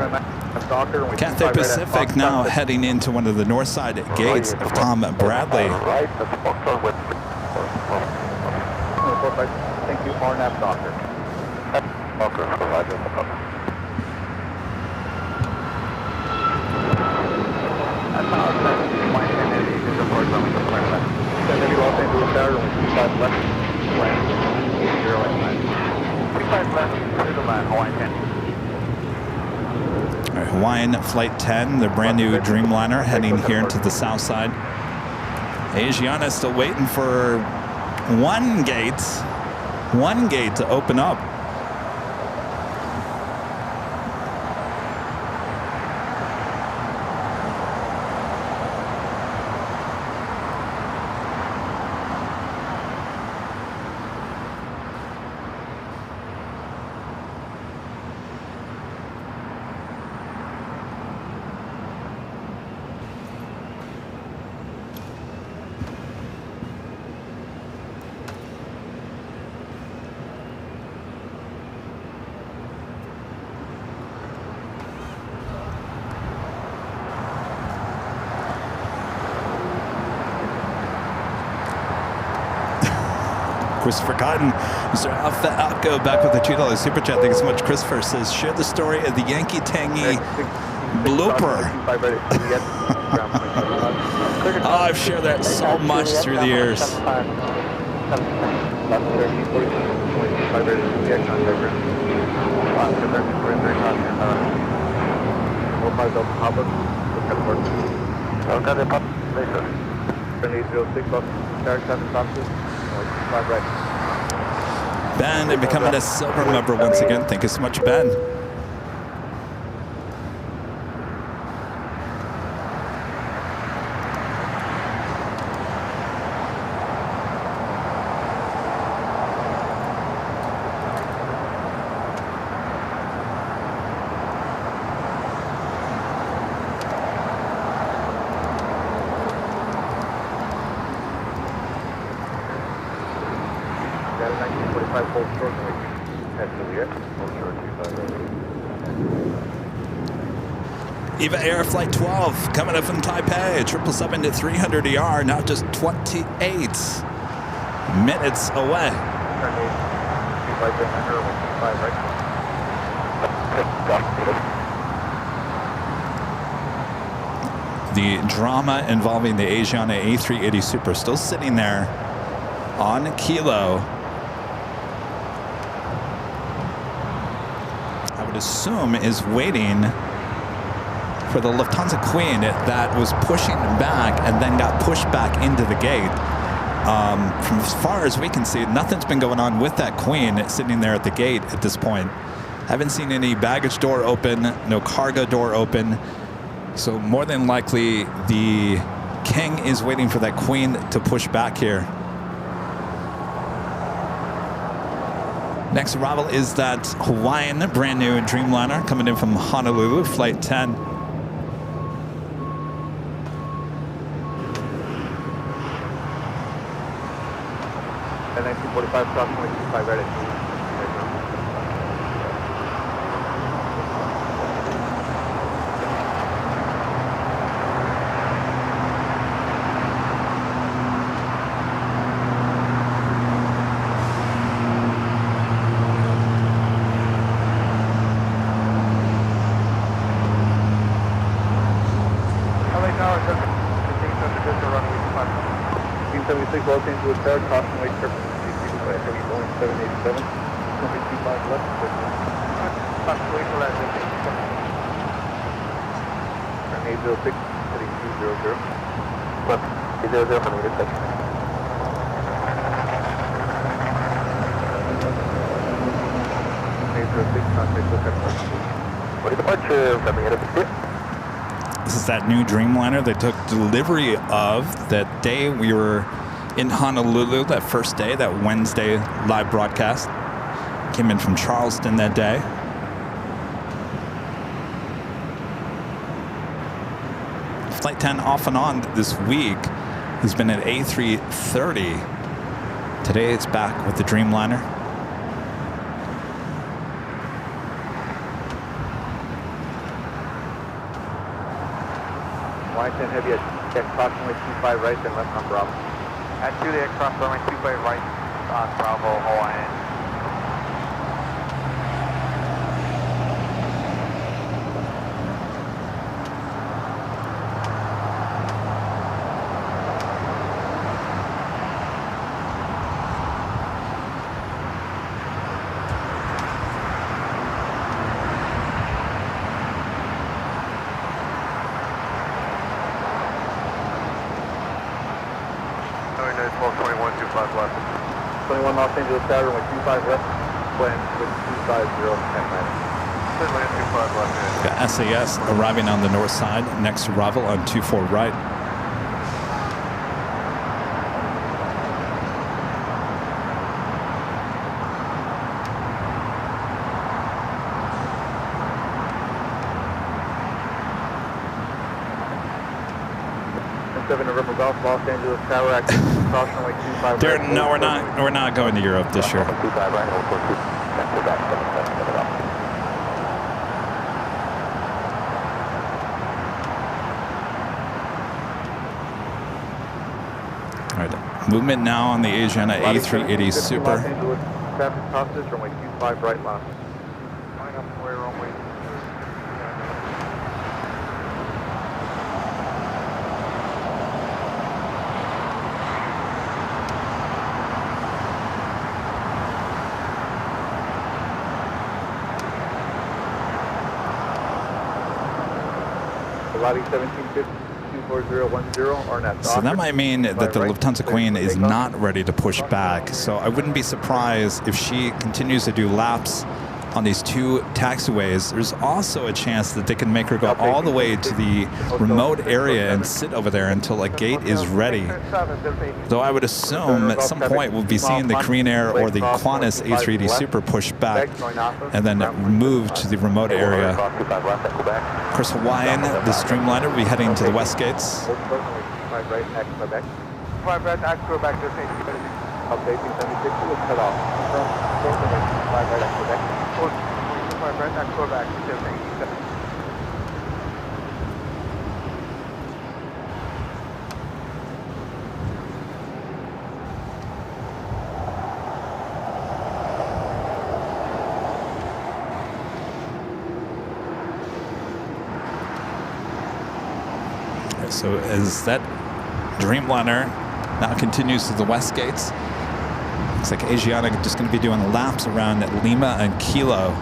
Speaker 3: Cathay Pacific now heading into one of the north side gates of Tom Bradley.
Speaker 2: Thank you, RNAV Doctor. Doctor, Roger.
Speaker 3: All right, Hawaiian Flight 10, the brand new Dreamliner, heading here into the south side. Asiana still waiting for one gate to open up. Christopher Cotton. Mr. Alpha Alco back with the $2 super chat. Thank you so much. Christopher says, share the story of the Yankee Tangy blooper. Oh, I've shared that so much through the years. Ben becoming a silver member once again. Thank you so much, Ben. Eva Air Flight 12 coming up from Taipei, 777 to 300 ER, now just 28 minutes away. The drama involving the Asiana A380 Super still sitting there on Kilo. I would assume is waiting for the Lufthansa Queen that was pushing back and then got pushed back into the gate. From as far as we can see, nothing's been going on with that Queen sitting there at the gate at this point. Haven't seen any baggage door open, no cargo door open. So more than likely, the King is waiting for that Queen to push back here. Next arrival is that Hawaiian brand new Dreamliner coming in from Honolulu, Flight 10.
Speaker 2: And 1945, approximately 25 Reddit. Los Angeles Tower, crossing Lake Surface, by heavy Boeing 787, 225 left, crossing Lake Surface, 806, heading 200, left, 800 for me to touch. What is the departure coming out of the ship?
Speaker 3: This is that new Dreamliner they took delivery of that day we were in Honolulu, that first day, that Wednesday live broadcast. Came in from Charleston that day. Flight 10 off and on this week has been at A330. Today it's back with the Dreamliner.
Speaker 2: Line 10 heavy at approximately 25 right and left on Bravo.
Speaker 6: At 2 the X-Cross runway 25 right on Bravo, Hawaiian.
Speaker 2: Left. 21 Los Angeles Tower, runway 25 left, land with 250 10
Speaker 3: Got SAS arriving on the north side. Next arrival on 24 right.
Speaker 2: November Golf, Los Angeles Tower, active cross runway 25
Speaker 3: There,
Speaker 2: right.
Speaker 3: no, we're not going to Europe this year.
Speaker 2: 25 right,
Speaker 3: All right, Movement now on the Asiana A380 Super.
Speaker 2: Los Angeles traffic crosses, runway 25 right left.
Speaker 6: Line up the way, runway.
Speaker 2: Lobby 1750-24010, RNAV.
Speaker 3: So that might mean that the Lufthansa Queen is not ready to push back. So I wouldn't be surprised if she continues to do laps on these two taxiways. There's also a chance that they can make her go all the way to the remote area and sit over there until a gate is ready. Though I would assume at some point we'll be seeing the Korean Air or the Qantas A380 Super push back and then move to the remote area. Of course, Hawaiian, the Streamliner, will be heading to the west gates.
Speaker 2: 5 right, X Quebec.
Speaker 6: 5 right, X Quebec, just
Speaker 2: Okay, 276 was cut off. From 5 right, X Quebec.
Speaker 6: 5 right, X Quebec, just
Speaker 3: So as that Dreamliner now continues to the west gates, looks like Asiana just going to be doing laps around Lima and Kilo.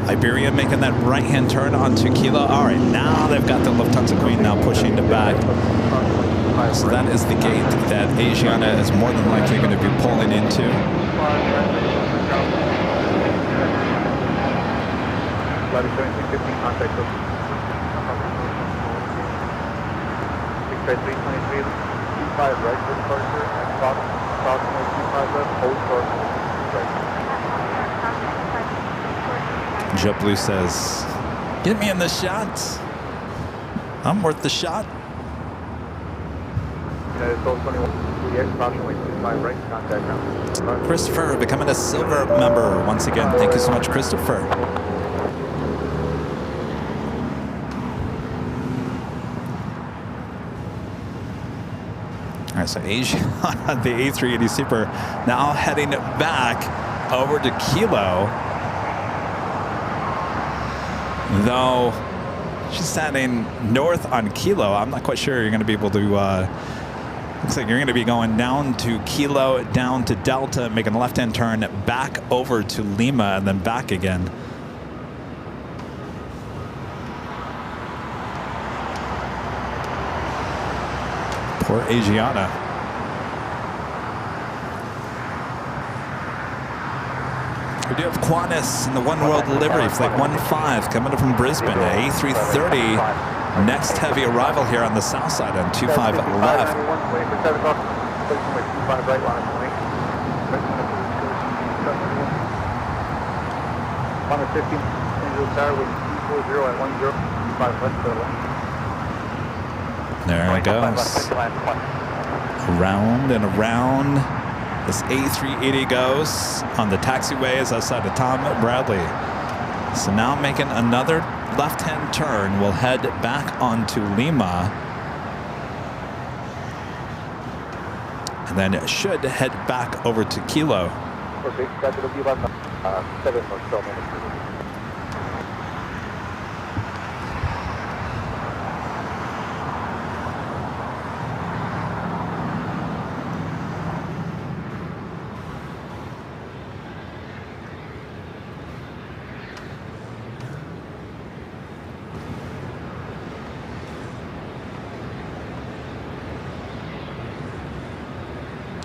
Speaker 3: Iberia making that right-hand turn onto Kilo. All right, now they've got the Lufthansa Queen now pushing to back. So that is the gate that Asiana is more than likely going to be pulling into.
Speaker 2: Lobby 1715, contact us. 65323, 25 right for departure, and approximately 25 left, hold short, right.
Speaker 3: JetBlue says, get me in the shot. I'm worth the shot.
Speaker 2: United South 21, approximately 25 right, contact now.
Speaker 3: Christopher becoming a silver member once again. Thank you so much, Christopher. All right, so Asia on the A380 Super now heading back over to Kilo. Though she's standing north on Kilo, I'm not quite sure you're going to be able to. Looks like you're going to be going down to Kilo, down to Delta, making a left-hand turn back over to Lima, and then back again. Poor Asiana. We do have Qantas in the One World livery, flight 15, coming up from Brisbane, A330. Next heavy arrival here on the south side on 25 left. There it goes. Around and around. This A380 goes on the taxiways outside of Tom Bradley. So now making another left-hand turn, we'll head back onto Lima. And then it should head back over to Kilo.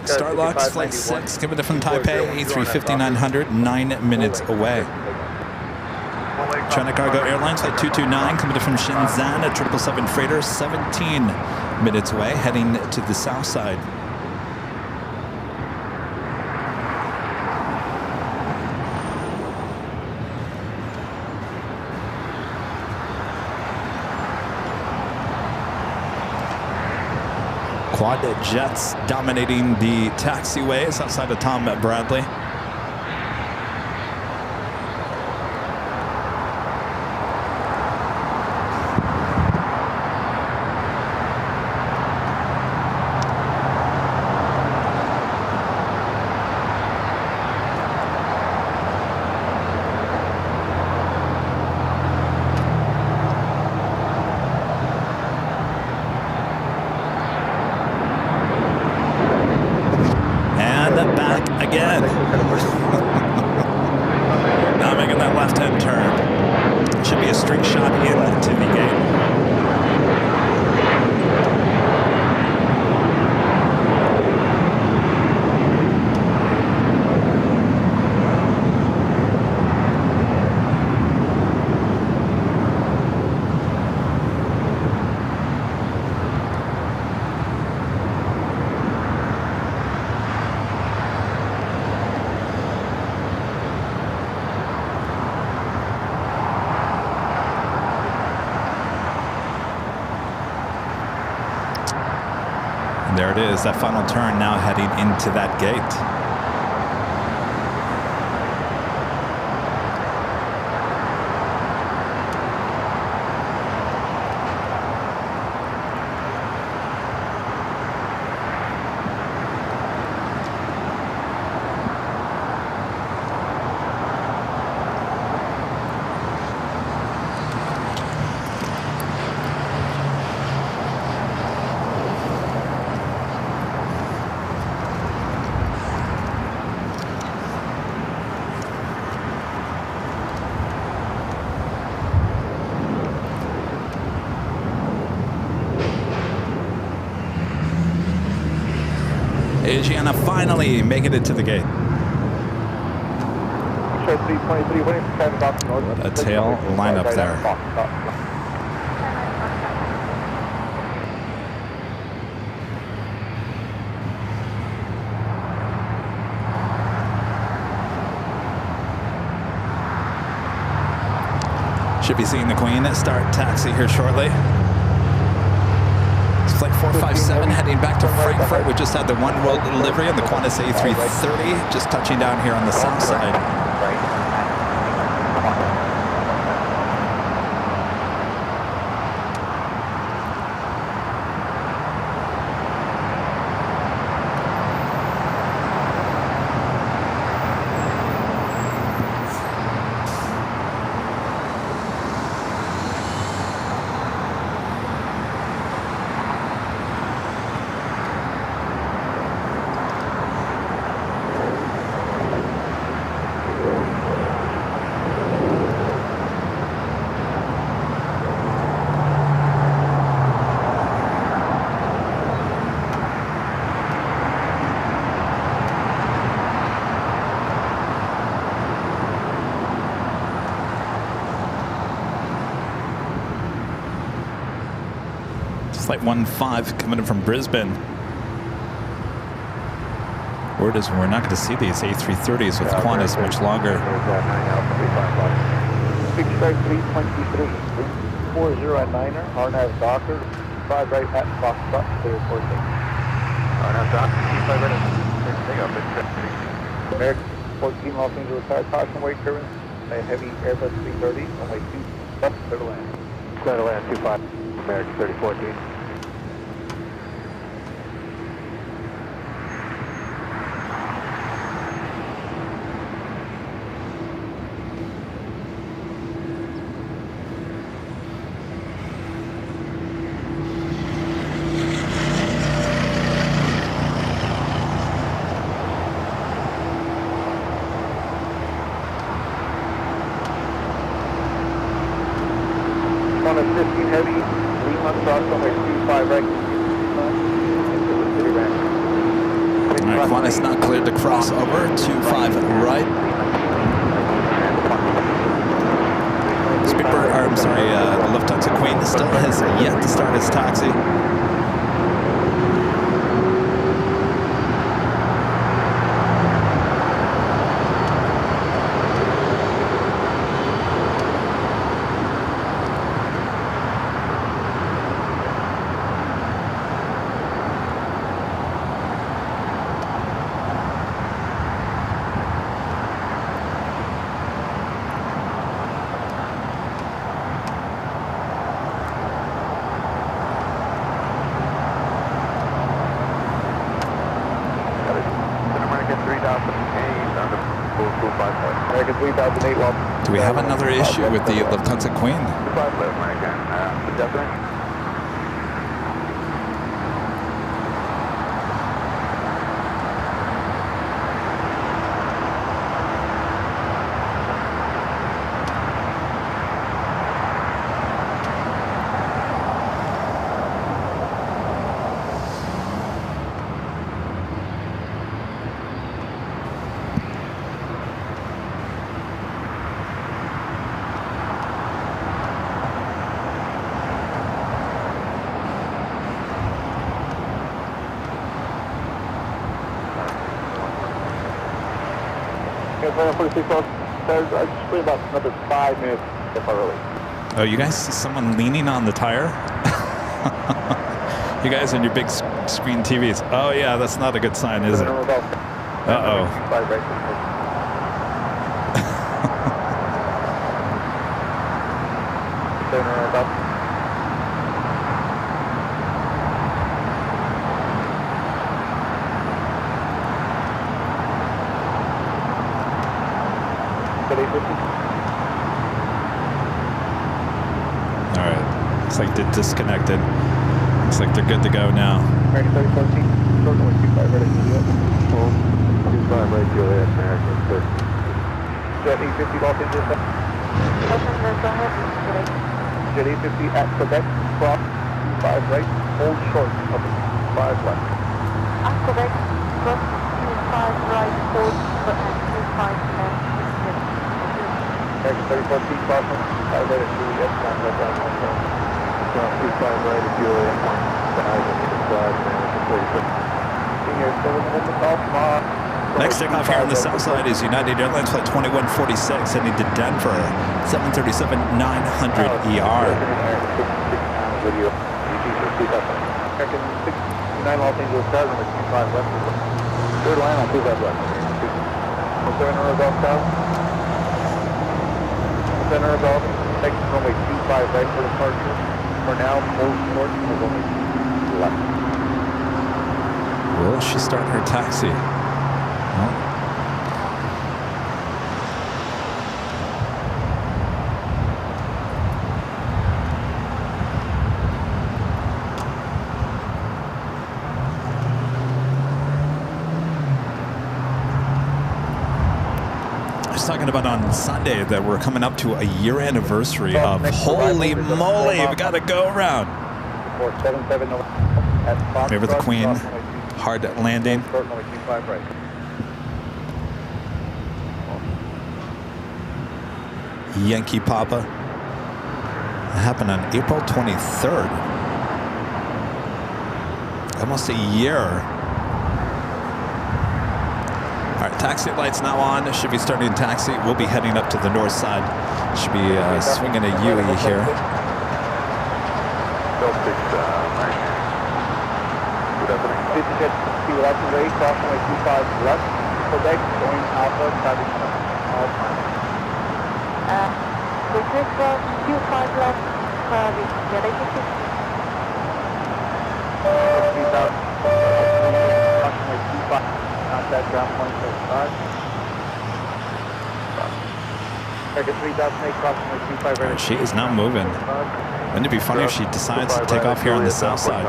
Speaker 3: Starlux flight 6 coming from Taipei, A350-900, 9 minutes away. China Cargo Airlines flight 229 coming from Shenzhen, a 777 freighter, 17 minutes away, heading to the south side. quad jets dominating the taxiways outside of Tom Bradley. Again. Now making that left-hand turn. Should be a straight shot into the gate. There it is, that final turn now heading into that gate. Adriana finally making it to the gate. What a tail lineup there. Should be seeing the Queen start taxi here shortly. Flight 457 heading back to Frankfurt. We just had the One World delivery on the Qantas A330, just touching down here on the south side. Flight 15 coming in from Brisbane. Word is we're not going to see these A330s with Qantas much longer.
Speaker 2: Big strike 323, 40-9er, RNAV Docker, 5 right at Foxtrot, clear 14. RNAV Docker, 5 right at American 14 Los Angeles High caution weight curve, a heavy Airbus 330, only 2 left, clear to land. Clear to land, 25, American 3014. On a 15 heavy, 3 months off, runway 25 right, into the city ramp.
Speaker 3: All right, Qantas not cleared to cross over, 25 right. Speedbird, or I'm sorry, the Lufthansa Queen still has yet to start his taxi.
Speaker 2: American 3008 Los.
Speaker 3: Do we have another issue with the Lufthansa Queen?
Speaker 2: 25 left, American. Definitely. Okay, 46 Los. I just put about another 5 minutes if I really.
Speaker 3: Oh, you guys see someone leaning on the tire? You guys on your big screen TVs. Oh yeah, that's not a good sign, is it? Uh-oh. All right. Looks like they're disconnected. Looks like they're good to go now.
Speaker 2: American 3014, short north 25 right at Juliet. 25 right Juliet, American 30. Jet 850 Los Angeles. Jet 850 at Quebec, cross 25 right, hold short, up 5 left.
Speaker 1: At Quebec, cross 25 right, hold 25 left.
Speaker 2: American 3014, cross 25 right at Juliet, down right down 25 right at Juliet, 1
Speaker 3: Next takeoff here on the south side is United Airlines Flight 2146 heading to Denver, 737-900 ER.
Speaker 2: American 69 Los Angeles Stars, number 25 left. Third line on 25 left. 7 Rosal South. 7 Rosal, next runway 25 right for departure. For now, hold short, there's only 2 left.
Speaker 3: Will she start her taxi? Well, I was talking about on Sunday that we're coming up to a year anniversary of holy moly, we got to go around. Maybe the Queen, hard landing. Yankee Papa. That happened on April 23rd. Almost a year. All right, taxi lights now on. Should be starting taxi. We'll be heading up to the north side. Should be swinging a UE here.
Speaker 2: Crossway 25 left, Quebec, going Alpha, traffic all time.
Speaker 1: This is 25 left, get a ticket.
Speaker 2: Crossway 25, contact ground point 75. American 3008, crossway 25 right.
Speaker 3: She is now moving. Wouldn't it be funny if she decides to take off here on the south side?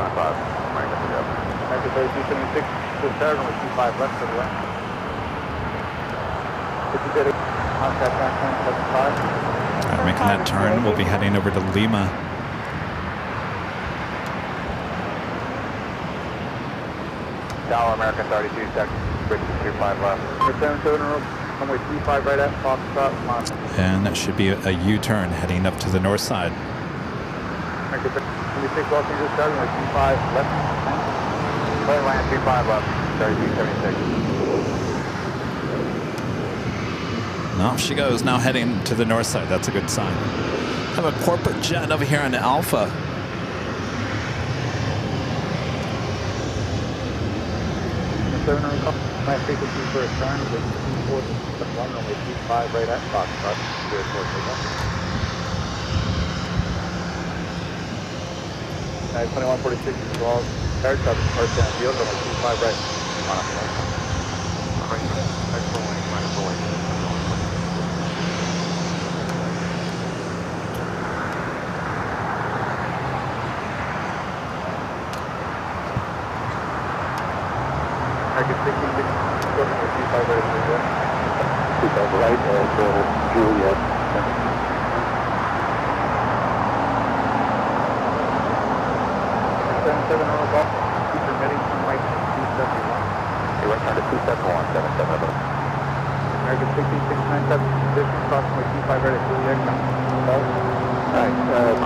Speaker 2: American 3276, Swiss Air, number 25 left for the left. 50 contact ground point 75.
Speaker 3: All right, making that turn, we'll be heading over to Lima.
Speaker 2: Dollar American 32 seconds, bridge 25 left. 77 runway 35 right at Foxtrot, Monmouth.
Speaker 3: And that should be a U-turn heading up to the north side.
Speaker 2: American 26 Los Angeles Stars, runway 25 left. Clear land 25 left, 3276.
Speaker 3: No, she goes, now heading to the north side. That's a good sign. Have a corporate jet over here on Alpha.
Speaker 2: My frequency for a turn is 24.1, runway 25 right at Foxtrot, 2146 as well. Air traffic departs down field, runway 25 right. right, Juliet.
Speaker 6: 77 on the ball, keep permitting from right 271.
Speaker 2: You're right, turn to 271, 77.
Speaker 6: American 16697, position approximately 25 right at Juliet.
Speaker 2: Alright,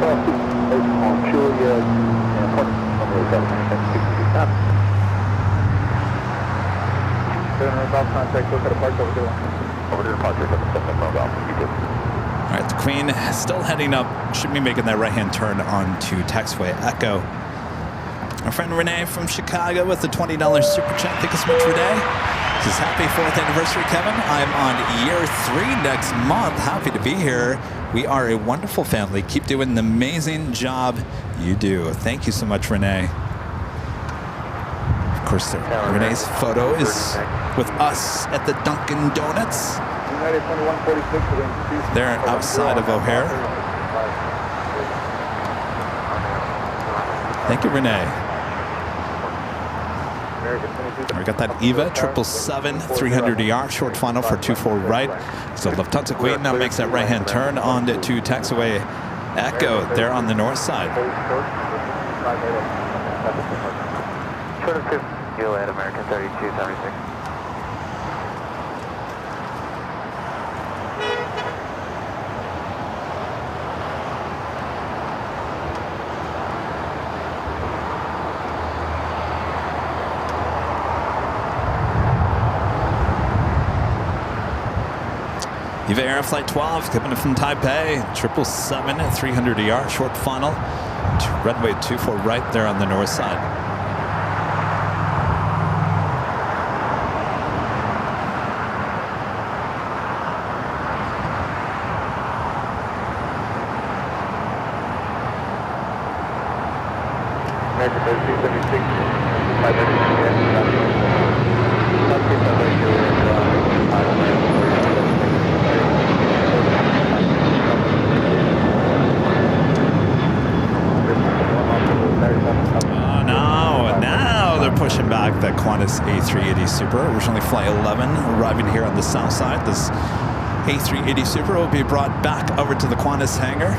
Speaker 2: cross 2 on Juliet, and point on the 762.
Speaker 6: About contact, look at a park over there.
Speaker 2: Over to the departure, 77 from Golf. You too.
Speaker 3: All right, the Queen still heading up. Should be making that right-hand turn onto Taxiway Echo. Our friend Renee from Chicago with the $20 super chat. Thank you so much, Renee. This is happy 4th anniversary, Kevin. I'm on year 3 next month. Happy to be here. We are a wonderful family. Keep doing the amazing job you do. Thank you so much, Renee. Of course, Renee's photo is with us at the Dunkin' Donuts. They're outside of O'Hare. Thank you, Renee. We got that EVA 777 300ER short final for 24 right. So Lufthansa Queen now makes that right-hand turn on to taxiway Echo there on the north side.
Speaker 6: You'll add American 3276.
Speaker 3: EVA Air Flight 12 coming from Taipei, 777 300ER short funnel, runway 24 right there on the north side.
Speaker 6: American 3276, 500.
Speaker 3: Now they're pushing back that Qantas A380 Super. Originally Flight 11 arriving here on the south side. This A380 Super will be brought back over to the Qantas hangar.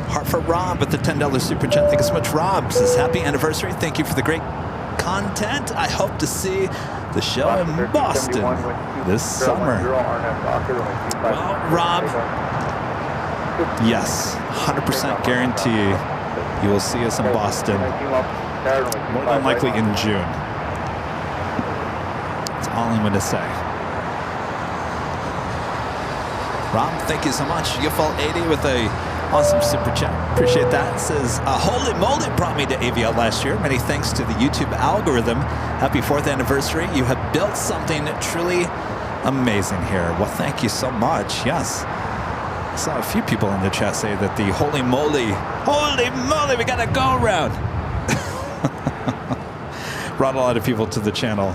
Speaker 3: Hartford Rob with the $10 super chat. Thank you so much, Rob. Says happy anniversary. Thank you for the great content. I hope to see the show in Boston this summer. Well, Rob, yes, 100% guarantee you will see us in Boston, more than likely in June. That's all I'm going to say. Rob, thank you so much. UFL80 with a awesome super chat. Appreciate that. It says, holy moly, brought me to AVL last year. Many thanks to the YouTube algorithm. Happy 4th anniversary. You have built something truly amazing here. Well, thank you so much. Yes. I saw a few people in the chat say that the holy moly, we got to go around. Brought a lot of people to the channel.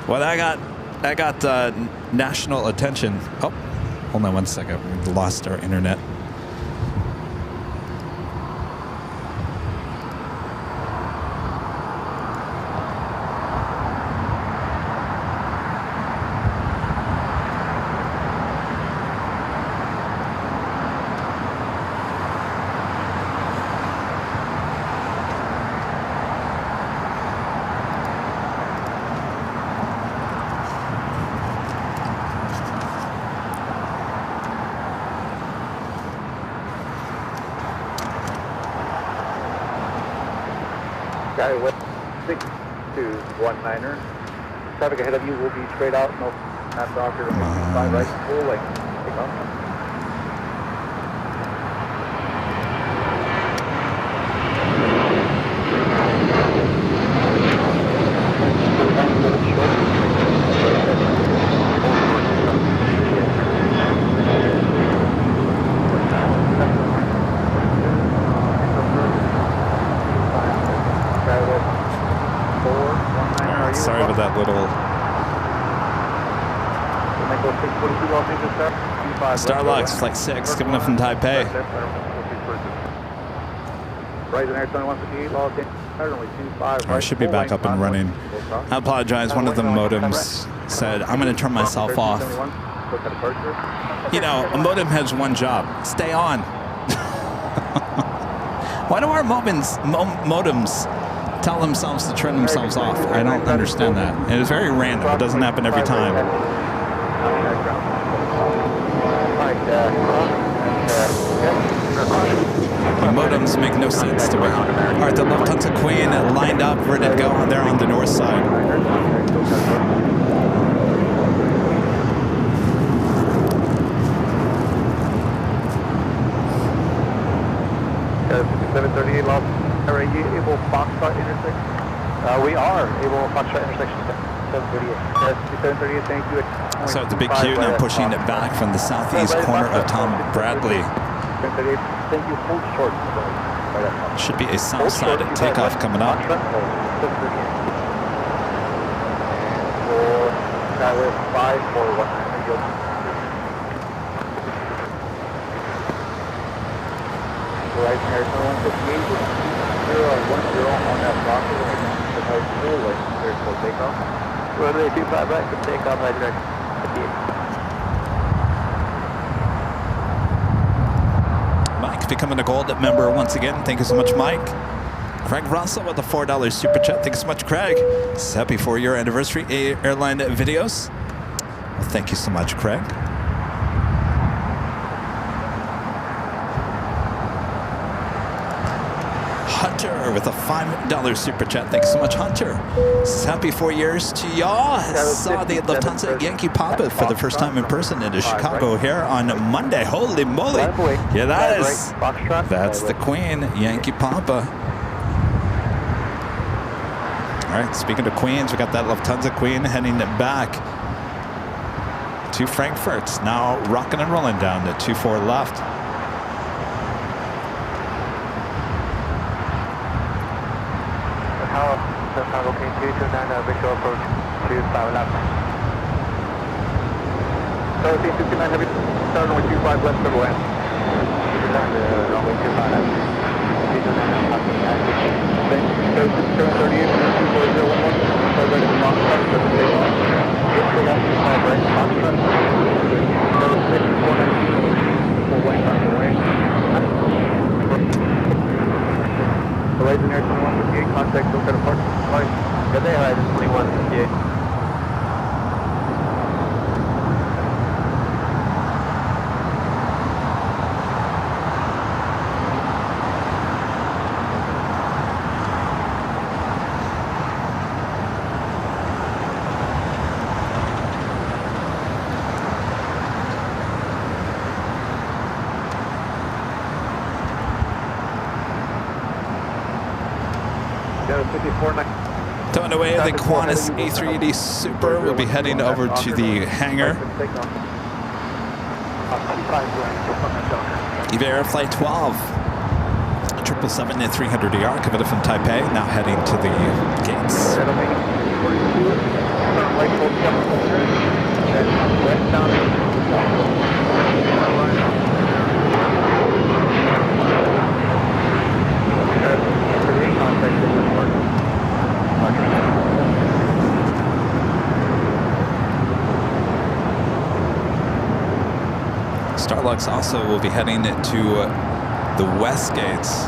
Speaker 3: Well, I got national attention. Oh, hold on one second. We lost our internet.
Speaker 6: Skyway 6219er. Traffic ahead of you will be straight out, no pass off here, 5 right, full lane. Take off.
Speaker 3: Sorry about that little Starlux Flight 6 coming up from Taipei.
Speaker 6: Rising Air 2158, log
Speaker 3: I should be back up and running. I apologize. One of the modems said, I'm going to turn myself off. You know, a modem has one job. Stay on. Why do our modems tell themselves to turn themselves off? I don't understand that. It is very random. It doesn't happen every time. The modems make no sense to me. All right, the Lufthansa Queen lined up, ready to go. They're on the north side.
Speaker 2: 738 Los. Are you able Foxtrot intersection? We are able Foxtrot intersection 738. Yes, 738, thank you.
Speaker 3: So the big Q now pushing it back from the southeast corner of Tom Bradley.
Speaker 2: 738, thank you, hold short.
Speaker 3: Should be a south side takeoff coming up.
Speaker 2: Skyway 5419. Horizon Airline 158 with 010 on that rocket when it comes to high school, like there's no takeoff. Runway 25 right for takeoff, high direct 58.
Speaker 3: Mike becoming a gold member once again. Thank you so much, Mike. Craig Russell with the $4 super chat. Thanks so much, Craig. It's happy for your anniversary, Airline Videos. Well, thank you so much, Craig. Hunter with a $5 super chat. Thanks so much, Hunter. Happy 4 years to y'all. Saw the Lufthansa Yankee Papa for the first time in person into Chicago here on Monday. Holy moly. Yeah, that's the Queen, Yankee Papa. All right, speaking of Queens, we got that Lufthansa Queen heading back to Frankfurt. Now rocking and rolling down to 24 left.
Speaker 2: Chicago King 229, visual approach 25 left. So 59 heavy, start runway 25 left to west. Runway 25 left. 229 passing active. Then 738, 24011, start right at Foxtrot, so take off. Get to left, 5 right, Foxtrot. 76419, full length on the way. Horizon Air 2158, contact Silk Apart. Good day, Horizon 2158.
Speaker 3: Towing away the Qantas A380 Super will be heading over to the hangar. Iberia Flight 12, 777-300ER, coming from Taipei, now heading to the gates. Starlux also will be heading to the west gates.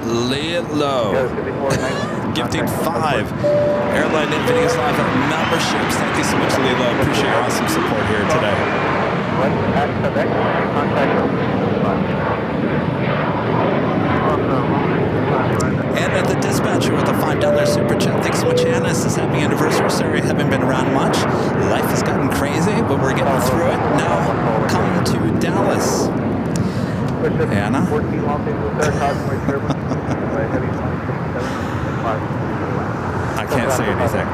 Speaker 3: Lay it low. Gifting 5 Airline Videos Live memberships. Thank you so much, Lilo. Appreciate your awesome support here today. And the dispatcher with a $5 super chat. Thanks so much, Anna. This is happy anniversary. Sorry I haven't been around much. Life has gotten crazy, but we're getting through it. Now, come to Dallas. Anna? I can't say anything.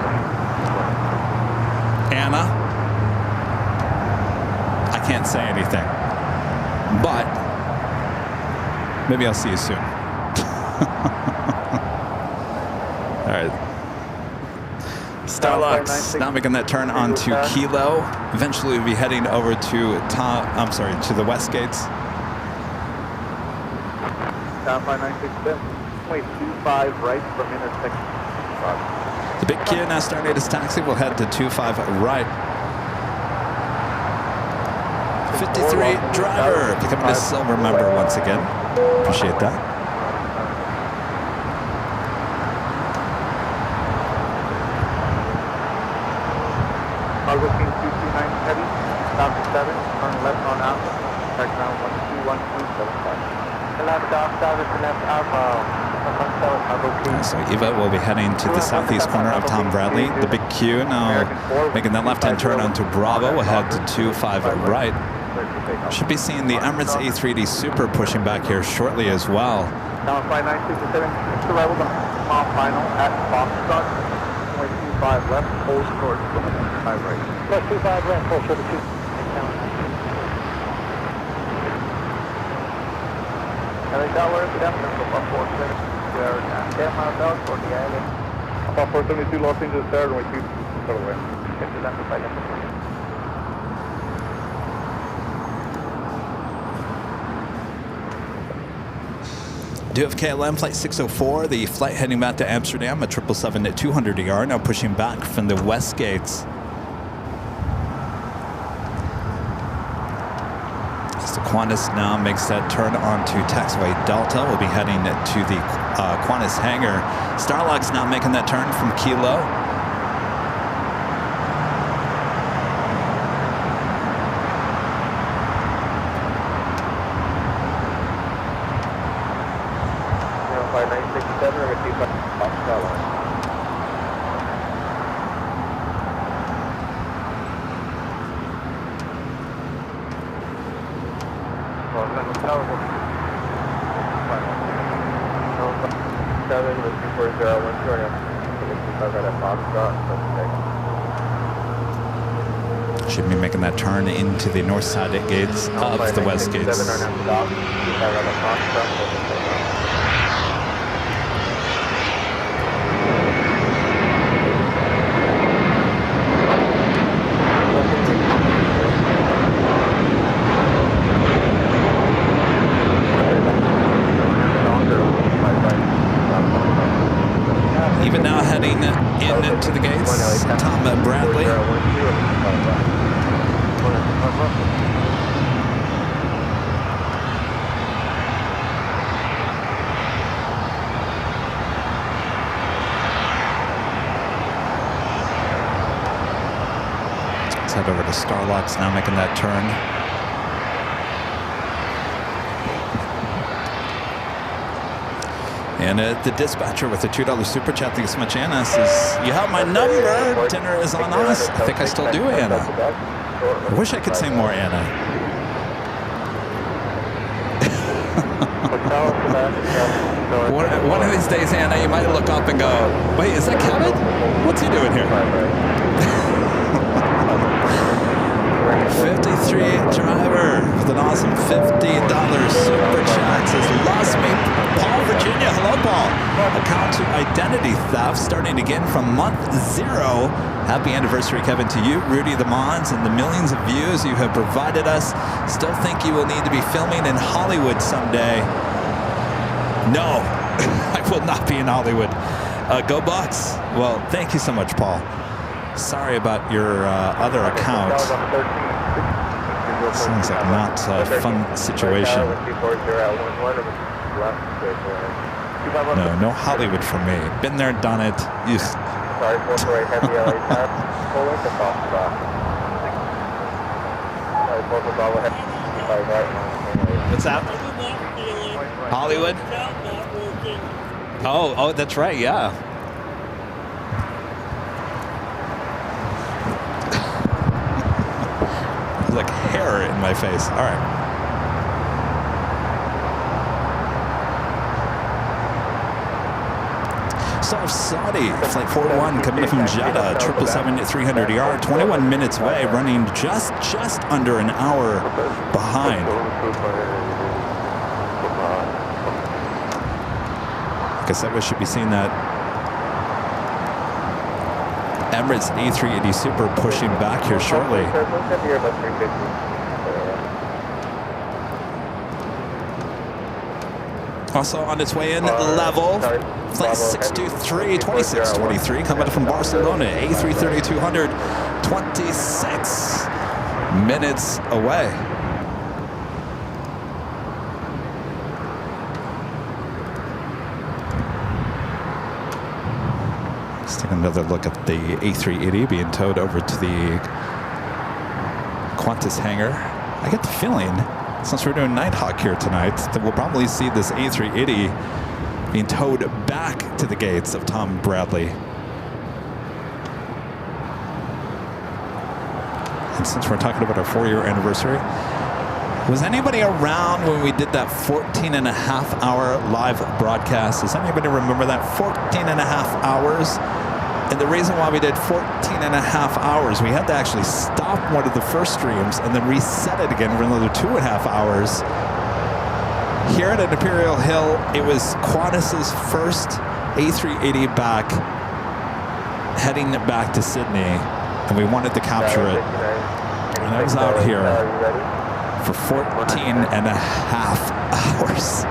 Speaker 3: Anna? I can't say anything. But Maybe I'll see you soon. All right. Starlux now making that turn onto Kilo. Eventually we'll be heading over to to the West Gates.
Speaker 2: Down by 967. 25 right from intersection.
Speaker 3: The big Q now starting his taxi. We'll head to 25 right. 53 driver picking up his silver member once again. Appreciate that.
Speaker 2: Cargo King 229 heavy. Stop to 7. Turn left on Alpha. Check ground 121275. Left off service left Alpha.
Speaker 3: So Eva will be heading to the southeast corner of Tom Bradley. The big Q now making that left-hand turn onto Bravo. We'll head to 25 right. Should be seeing the Emirates A380 Super pushing back here shortly as well.
Speaker 2: Down by 967, arrival on final at Foxtrot. 25 left, hold short, 25 right. Plus 25 left, hold short to 2. $1 definitely for 47. About 472 Los Angeles there, runway 2, total way.
Speaker 3: Do have KLM flight 604, the flight heading back to Amsterdam at 777 at 200 ER, now pushing back from the West Gates. As the Qantas now makes that turn onto taxiway Delta, we'll be heading to the Qantas hangar. Starlux now making that turn from Kilo.
Speaker 2: By 967, we're going to see Foxtrot.
Speaker 3: Should be making that turn into the north side gates of the West Gates. Even now heading into the gates, Tom Bradley. Let's head over to Starlux now making that turn. And the dispatcher with the $2 super chat, thanks so much, Anna, says, you have my number, dinner is on us. I think I still do, Anna. I wish I could say more, Anna. One of these days, Anna, you might look up and go, wait, is that Kevin? What's he doing here? 53 driver with an awesome $50 super chat says, lost me, Paul, Virginia. Hello, Paul. Account to identity theft starting again from month 0. Happy anniversary, Kevin, to you, Rudy the Mons, and the millions of views you have provided us. Still think you will need to be filming in Hollywood someday. No, I will not be in Hollywood. Go Bucks. Well, thank you so much, Paul. Sorry about your other account. Sounds like not a fun situation. No Hollywood for me. Been there, done it. Ugh. What's that? Hollywood? Oh, that's right, yeah. Like hair in my face. All right. South Saudi, flight 41 coming in from Jeddah, 777 at 300 ER, 21 minutes away, running just under an hour behind. Like I said, we should be seeing that Emirates A380 Super pushing back here shortly. Also on its way in, level, flight 623, 2623, coming from Barcelona, A330-200, 26 minutes away. Let's take another look at the A380 being towed over to the Qantas hangar. I get the feeling, since we're doing Nighthawk here tonight, that we'll probably see this A380 being towed back to the gates of Tom Bradley. And since we're talking about our 4-year anniversary, was anybody around when we did that 14.5-hour live broadcast? Does anybody remember that 14.5 hours? And the reason why we did 14.5 hours, we had to actually stop one of the first streams and then reset it again for another 2.5 hours. Here at Imperial Hill, it was Qantas's first A380 back, heading back to Sydney, and we wanted to capture it. And I was out here for 14.5 hours.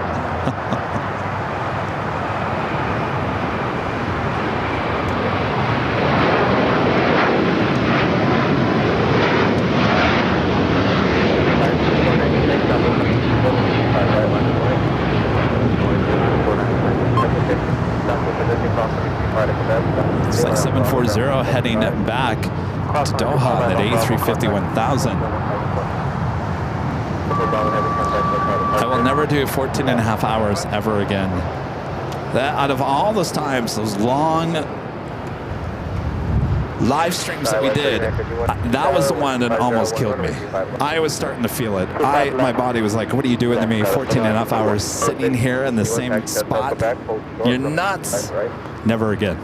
Speaker 3: Flight 740 heading back to Doha at A350-1000. I will never do 14.5 hours ever again. That out of all those times, those long live streams that we did, that was the one that almost killed me. I was starting to feel it. My body was like, what are you doing to me? 14.5 hours sitting here in the same spot? You're nuts. Never again.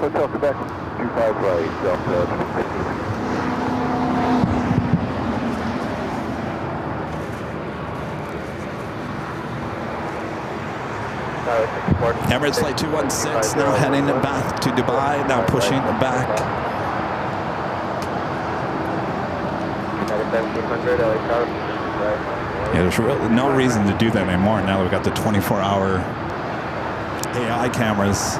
Speaker 3: Emirates Flight 216 now heading back to Dubai, now pushing back. Yeah, there's really no reason to do that anymore now that we've got the 24-hour AI cameras.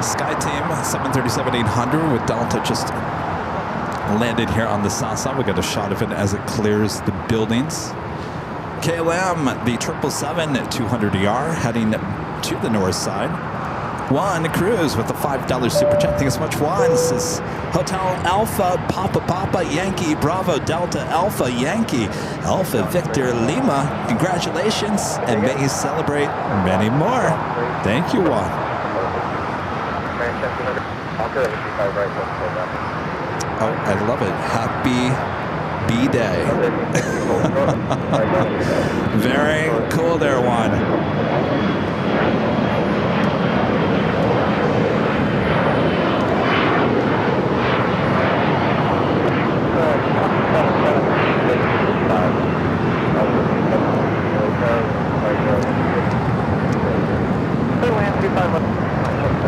Speaker 3: Sky Team 737-800 with Delta just landed here on the south side. We got a shot of it as it clears the buildings. KLM, the 777-200ER heading to the north side. Juan Cruz with the $5 super chat. Thanks so much, Juan. This is Hotel Alpha Papa Yankee Bravo Delta Alpha Yankee Alpha Victor Lima. Congratulations, and may you celebrate many more. Thank you, Juan. Oh, I love it. Happy B-Day. Very cool there, Juan.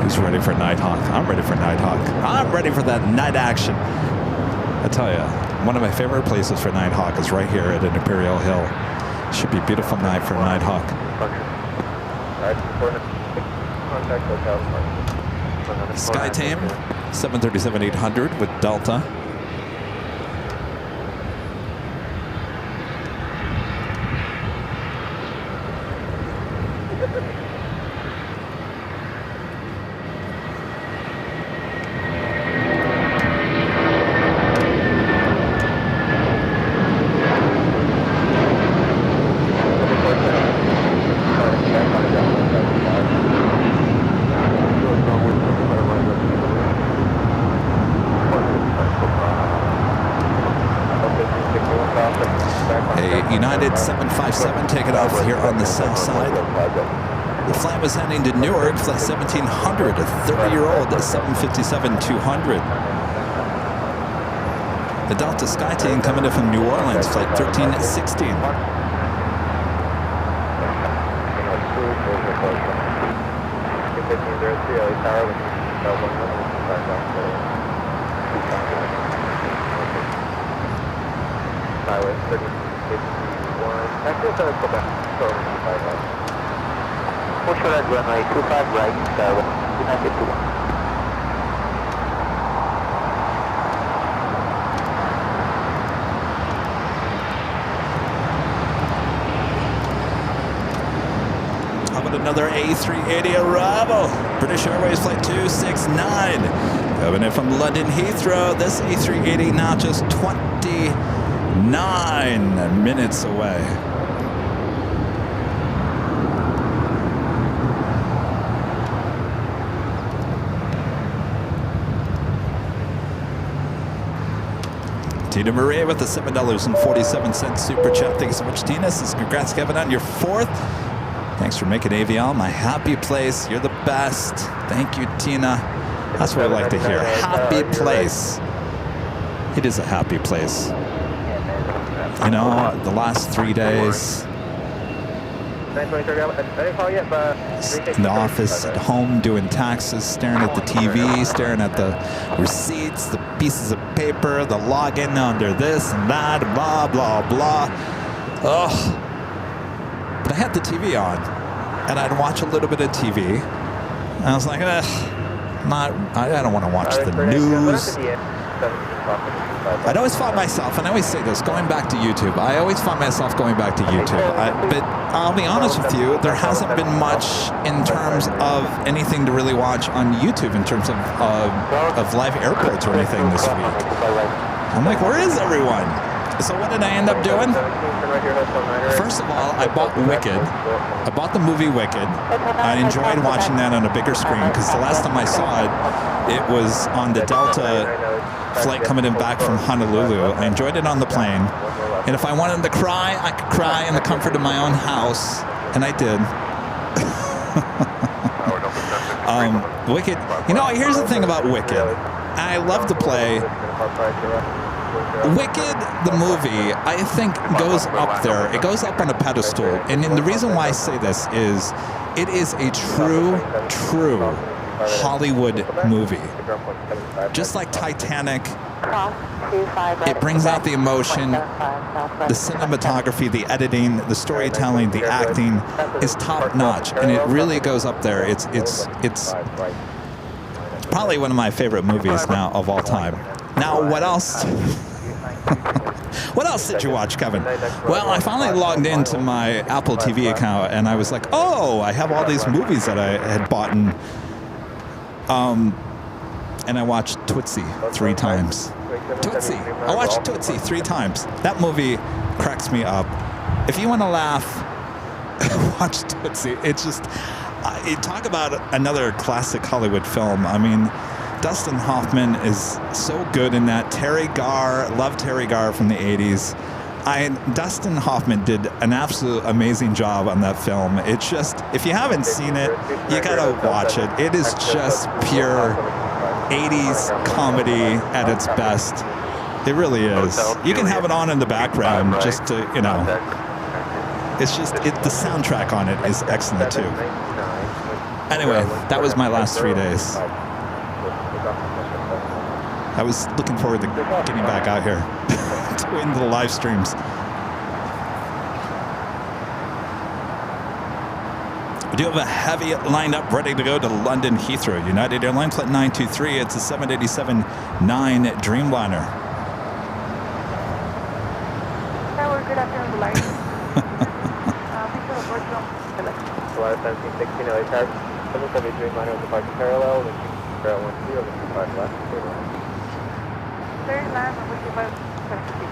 Speaker 3: Who's ready for Nighthawk? I'm ready for Nighthawk. I'm ready for that night action. I tell you, one of my favorite places for Nighthawk is right here at Imperial Hill. Should be a beautiful night for Nighthawk. Sky Team 737-800 with Delta. United 737-800 757 taking off here on the south side. The flight was heading to Newark, flight 1700, a 30-year-old 757-200. The Delta Sky Team coming in from New Orleans, flight 1316.
Speaker 2: Highway 31, Texas, Quebec. Push for that runway 25 right, United 21.
Speaker 3: How about another A380 arrival? British Airways flight 269. Coming in from London Heathrow. This A380 now just 29 minutes away. Tina Marie with the $7.47 super chat. Thank you so much, Tina. This is congrats, Kevin, on your 4th. Thanks for making AVL my happy place. You're the best. Thank you, Tina. That's what I like to hear. Happy place. It is a happy place. You know, the last 3 days, in the office, at home, doing taxes, staring at the TV, staring at the receipts, the pieces of paper, the login under this and that, blah, blah, blah. Ugh. But I had the TV on, and I'd watch a little bit of TV, and I was like, I don't want to watch the news. I'd always find myself, and I always say this, going back to YouTube. I always find myself going back to YouTube. But I'll be honest with you, there hasn't been much in terms of anything to really watch on YouTube in terms of live airports or anything this week. I'm like, where is everyone? So what did I end up doing? First of all, I bought Wicked. I bought the movie Wicked. I enjoyed watching that on a bigger screen because the last time I saw it, it was on the Delta flight coming in back from Honolulu. I enjoyed it on the plane. And if I wanted to cry, I could cry in the comfort of my own house. And I did. Wicked. You know, here's the thing about Wicked. I love to play. Wicked, the movie, I think goes up there. It goes up on a pedestal. And the reason why I say this is it is a true Hollywood movie. Just like Titanic, it brings out the emotion, the cinematography, the editing, the storytelling, the acting is top notch, and it really goes up there. It's probably one of my favorite movies now of all time. Now, what else? What else did you watch, Kevin? Well, I finally logged into my Apple TV account, and I was like, oh, I have all these movies that I had bought, and I watched Tootsie 3 times. Tootsie. I watched Tootsie 3 times. That movie cracks me up. If you want to laugh, watch Tootsie. It's just, you talk about another classic Hollywood film. I mean, Dustin Hoffman is so good in that. Terry Garr, love Terry Garr from the 80s. Dustin Hoffman did an absolute amazing job on that film. It's just, if you haven't seen it, you gotta watch it. It is just pure 80s comedy at its best. It really is. You can have it on in the background just to, you know, it's just, the soundtrack on it is excellent too. Anyway, that was my last 3 days. I was looking forward to getting back out here, doing the live streams. We do have a heavy lineup ready to go to London Heathrow. United Airlines flight 923. It's a 787-9 Dreamliner.
Speaker 1: Tower, good afternoon, LAX.
Speaker 2: Dreamliner with departure parallel, with 010 over 25 left.
Speaker 1: Third line, with you about 76.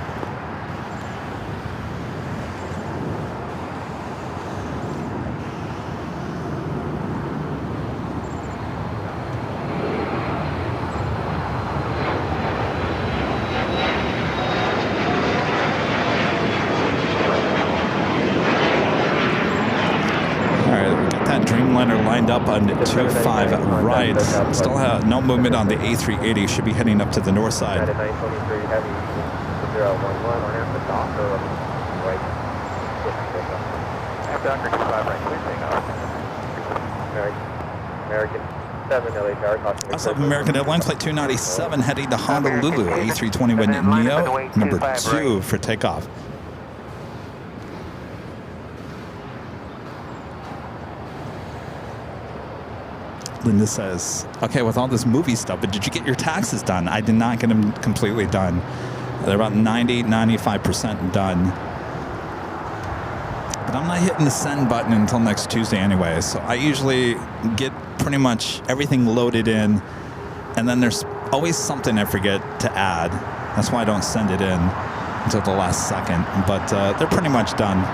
Speaker 3: Dreamliner lined up on 25 right. Still have no movement on the A380. Should be heading up to the north side.
Speaker 2: United 923 heavy 011 on after dock or right. After Doctor 25 right, please take off. American 7 LHR.
Speaker 3: Also, American Airlines Flight 297 heading to Honolulu. A321 Neo, number 2 for takeoff. Linda says, okay, with all this movie stuff, but did you get your taxes done? I did not get them completely done. They're about 90-95% done. But I'm not hitting the send button until next Tuesday anyway, so I usually get pretty much everything loaded in, and then there's always something I forget to add. That's why I don't send it in until the last second, but they're pretty much done.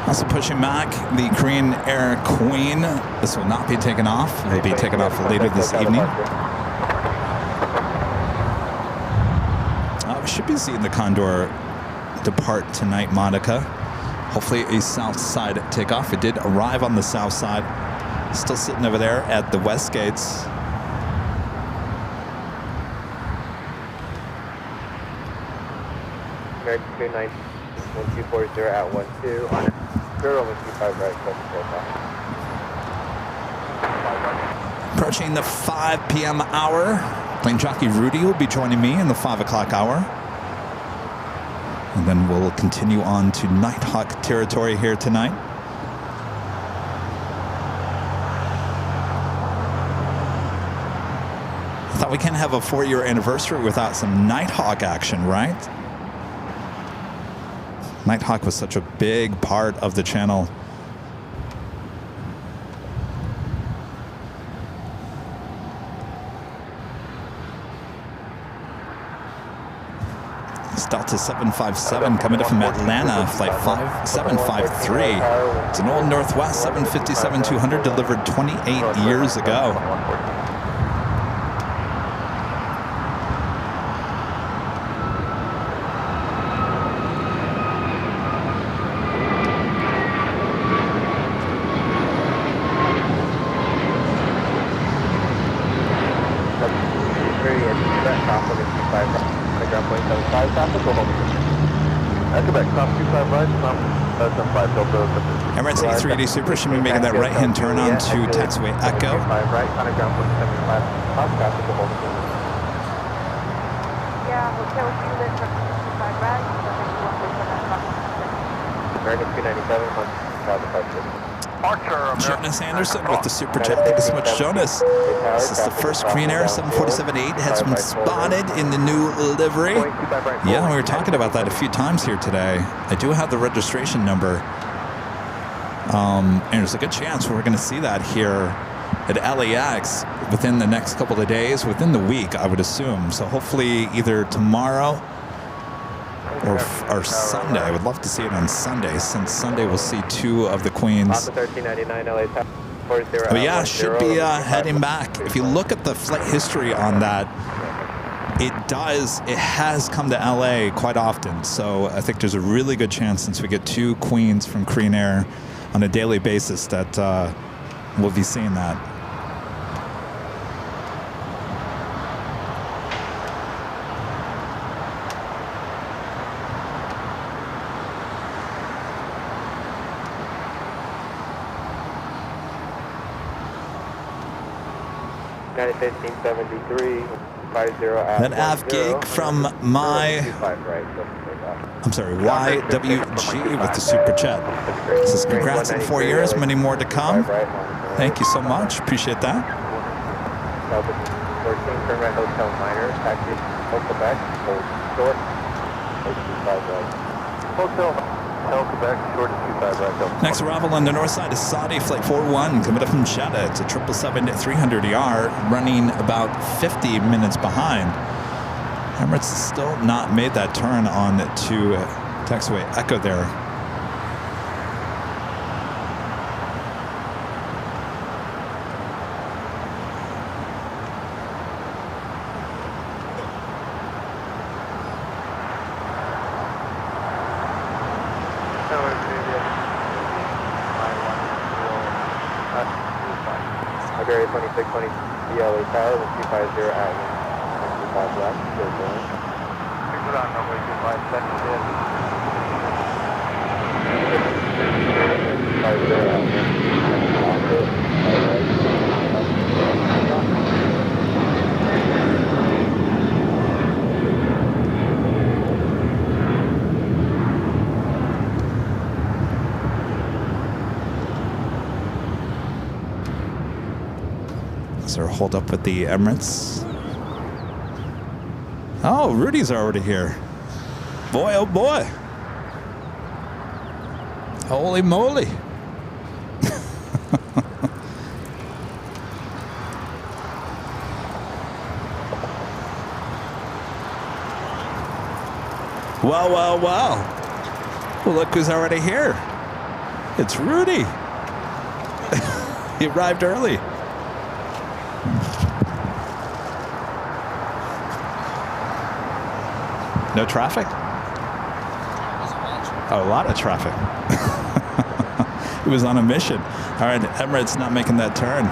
Speaker 3: Also pushing back the Korean Air Queen. This will not be taken off. It will be taken off later this evening. We should be seeing the Condor depart tonight, Monica. Hopefully a south side takeoff. It did arrive on the south side. Still sitting over there at the west gates.
Speaker 2: American 29 1240 at 12 on 0125 right,
Speaker 3: Approaching the 5 p.m. hour. Plane jockey Rudy will be joining me in the 5 o'clock hour. And then we'll continue on to Nighthawk territory here tonight. I thought we can't have a 4-year anniversary without some Nighthawk action, right? Nighthawk was such a big part of the channel. It's Delta 757 coming in from Atlanta, flight 5753. It's an old Northwest 757-200 delivered 28 years ago. Emirates A380 Super should be making that right-hand turn on to taxiway Echo.
Speaker 1: Yeah, hotel unit from 25 right.
Speaker 2: American 297 on 556.
Speaker 3: Jonas Anderson with the Super Jet. Thank you so much, Jonas. This is the first Korean Air 747-8 has been spotted in the new livery. Yeah, we were talking about that a few times here today. I do have the registration number. And there's a good chance we're going to see that here at LAX within the next couple of days, within the week, I would assume. So hopefully either tomorrow or Sunday. I would love to see it on Sunday, since Sunday we'll see 2 of the Queens. But yeah, should be heading back. If you look at the flight history on that, it has come to LA quite often. So I think there's a really good chance, since we get 2 Queens from Korean Air on a daily basis, that we'll be seeing that.
Speaker 2: United 1573, 50 at
Speaker 3: That AvGig from YWG with the Super Chat. This is congrats on 4 years, many more to come. Thank you so much, appreciate that.
Speaker 2: 14, turn right Hotel Minor, taxi, Quebec, hold short, 25 right. Hotel Delta back short of 25 right, Delta.
Speaker 3: Next arrival on the north side is Saudi Flight 41, coming up from Jeddah. It's a 777-300ER, running about 50 minutes behind. Emirates still not made that turn on to taxiway Echo there.
Speaker 2: Iberia 2620 LA Tower, 250 at 25 left, good going.
Speaker 6: Put on runway 25, second in.
Speaker 2: 50
Speaker 3: Is there a hold up with the Emirates? Oh, Rudy's already here. Boy, oh boy. Holy moly. Well, well, well. Well, look who's already here. It's Rudy. He arrived early. No traffic? Oh, a lot of traffic. He was on a mission. All right, Emirates not making that turn.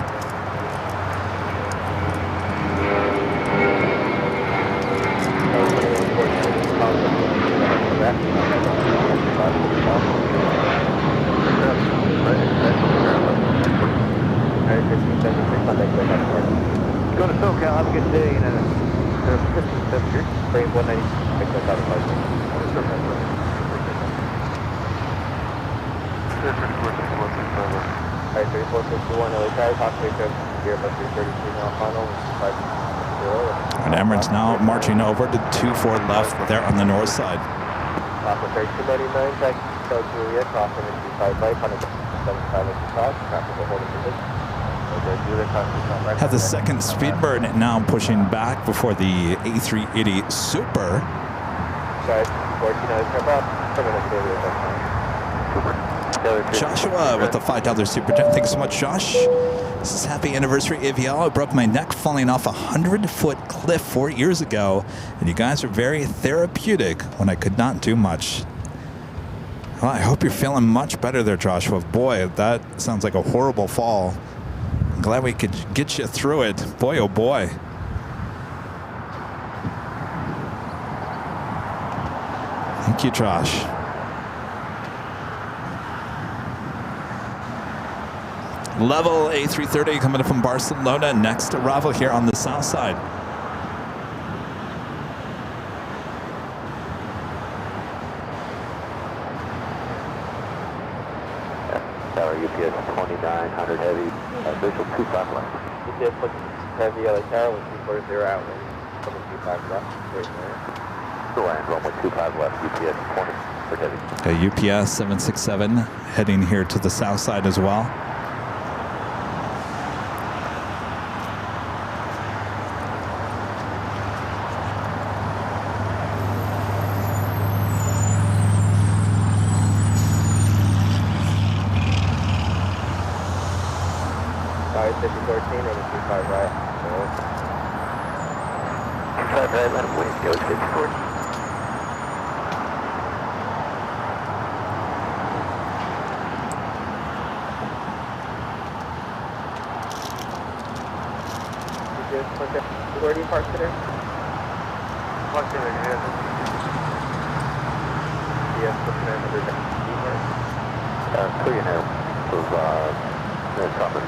Speaker 2: Go to SoCal, have a good day, and frame 190, out of 3461 LA Tower, possibly here, but 333 now final, 5
Speaker 3: And Emirates now marching over to 24 left there on the north side.
Speaker 2: Papa 3299, taxi Hotel Juliet, crossing in 25 right, 175 cross, traffic will hold in position.
Speaker 3: Have the second Speedbird now pushing back before the A380 Super. Joshua with the $5 Super Chat. Thanks so much, Josh. This is happy anniversary, AVL. I broke my neck falling off a 100-foot cliff 4 years ago, and you guys are very therapeutic when I could not do much. Well, I hope you're feeling much better there, Joshua. Boy, that sounds like a horrible fall. I'm glad we could get you through it. Boy, oh boy. Thank you, Josh. Level A330 coming up from Barcelona. Next arrival here on the south side.
Speaker 2: Tower UPS 2900 heavy, official 25 left. UPS looking heavy LA Tower with 340 outland, coming 25 left, waiting there. Still land runway 25 left, UPS 20 for heavy.
Speaker 3: Okay, UPS 767 heading here to the south side as well.
Speaker 2: Where do you park today?
Speaker 6: Park today, yeah.
Speaker 2: Yes, looking at another clear now. So, no problem.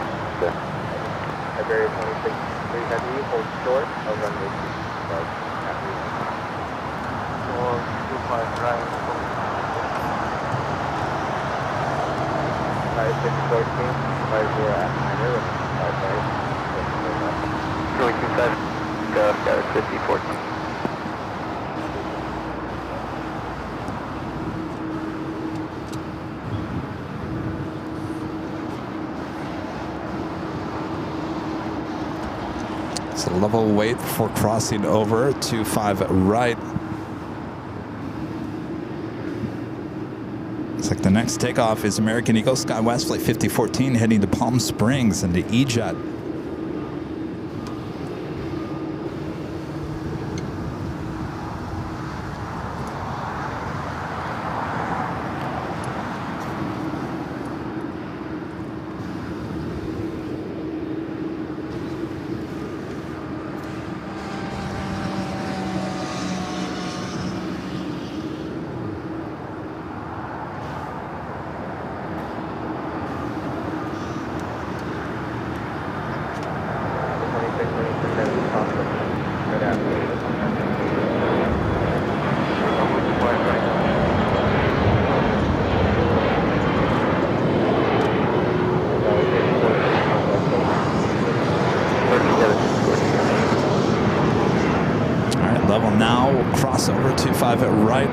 Speaker 2: Iberia 26, 3 hold short, I'll run with you.
Speaker 6: 25 right.
Speaker 2: 5614, 50 at 9, 5 right. Going 27, got it 5014.
Speaker 3: So level wait before crossing over, 25 right. Looks like the next takeoff is American Eagle SkyWest Flight 5014 heading to Palm Springs and to E-Jet. Level now, cross over 25 at right.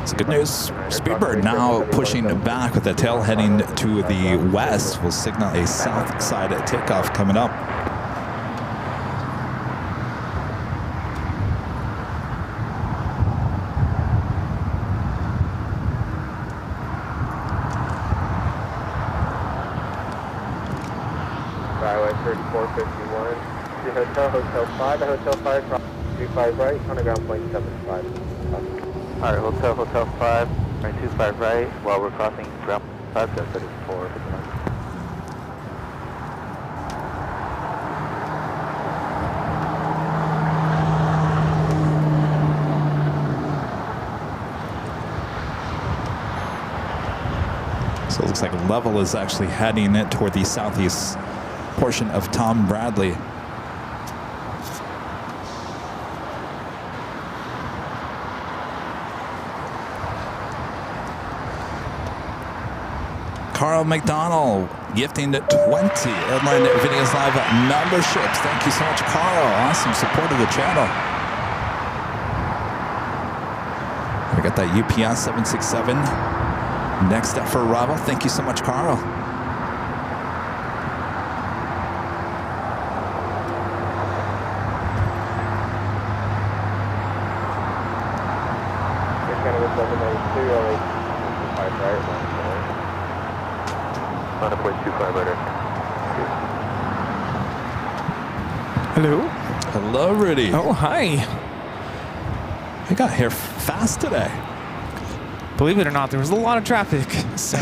Speaker 3: It's good news. Speedbird now pushing back with the tail heading to the west. Will signal a south side takeoff coming up.
Speaker 2: Skyway 3451. The hotel, Hotel 5, the Hotel 5, cross 25 right, on the ground point 75. Alright, Hotel 5, 25 right, while we're crossing ground 5, that's 34.
Speaker 3: So it looks like level is actually heading it toward the southeast portion of Tom Bradley. Carl McDonald gifting to 20 Airline Videos Live memberships. Thank you so much, Carl. Awesome support of the channel. We got that UPS 767. Next up for arrival. Thank you so much, Carl.
Speaker 8: Hello.
Speaker 3: Hello, Rudy.
Speaker 8: Oh, hi.
Speaker 3: We got here fast today.
Speaker 8: Believe it or not, there was a lot of traffic, so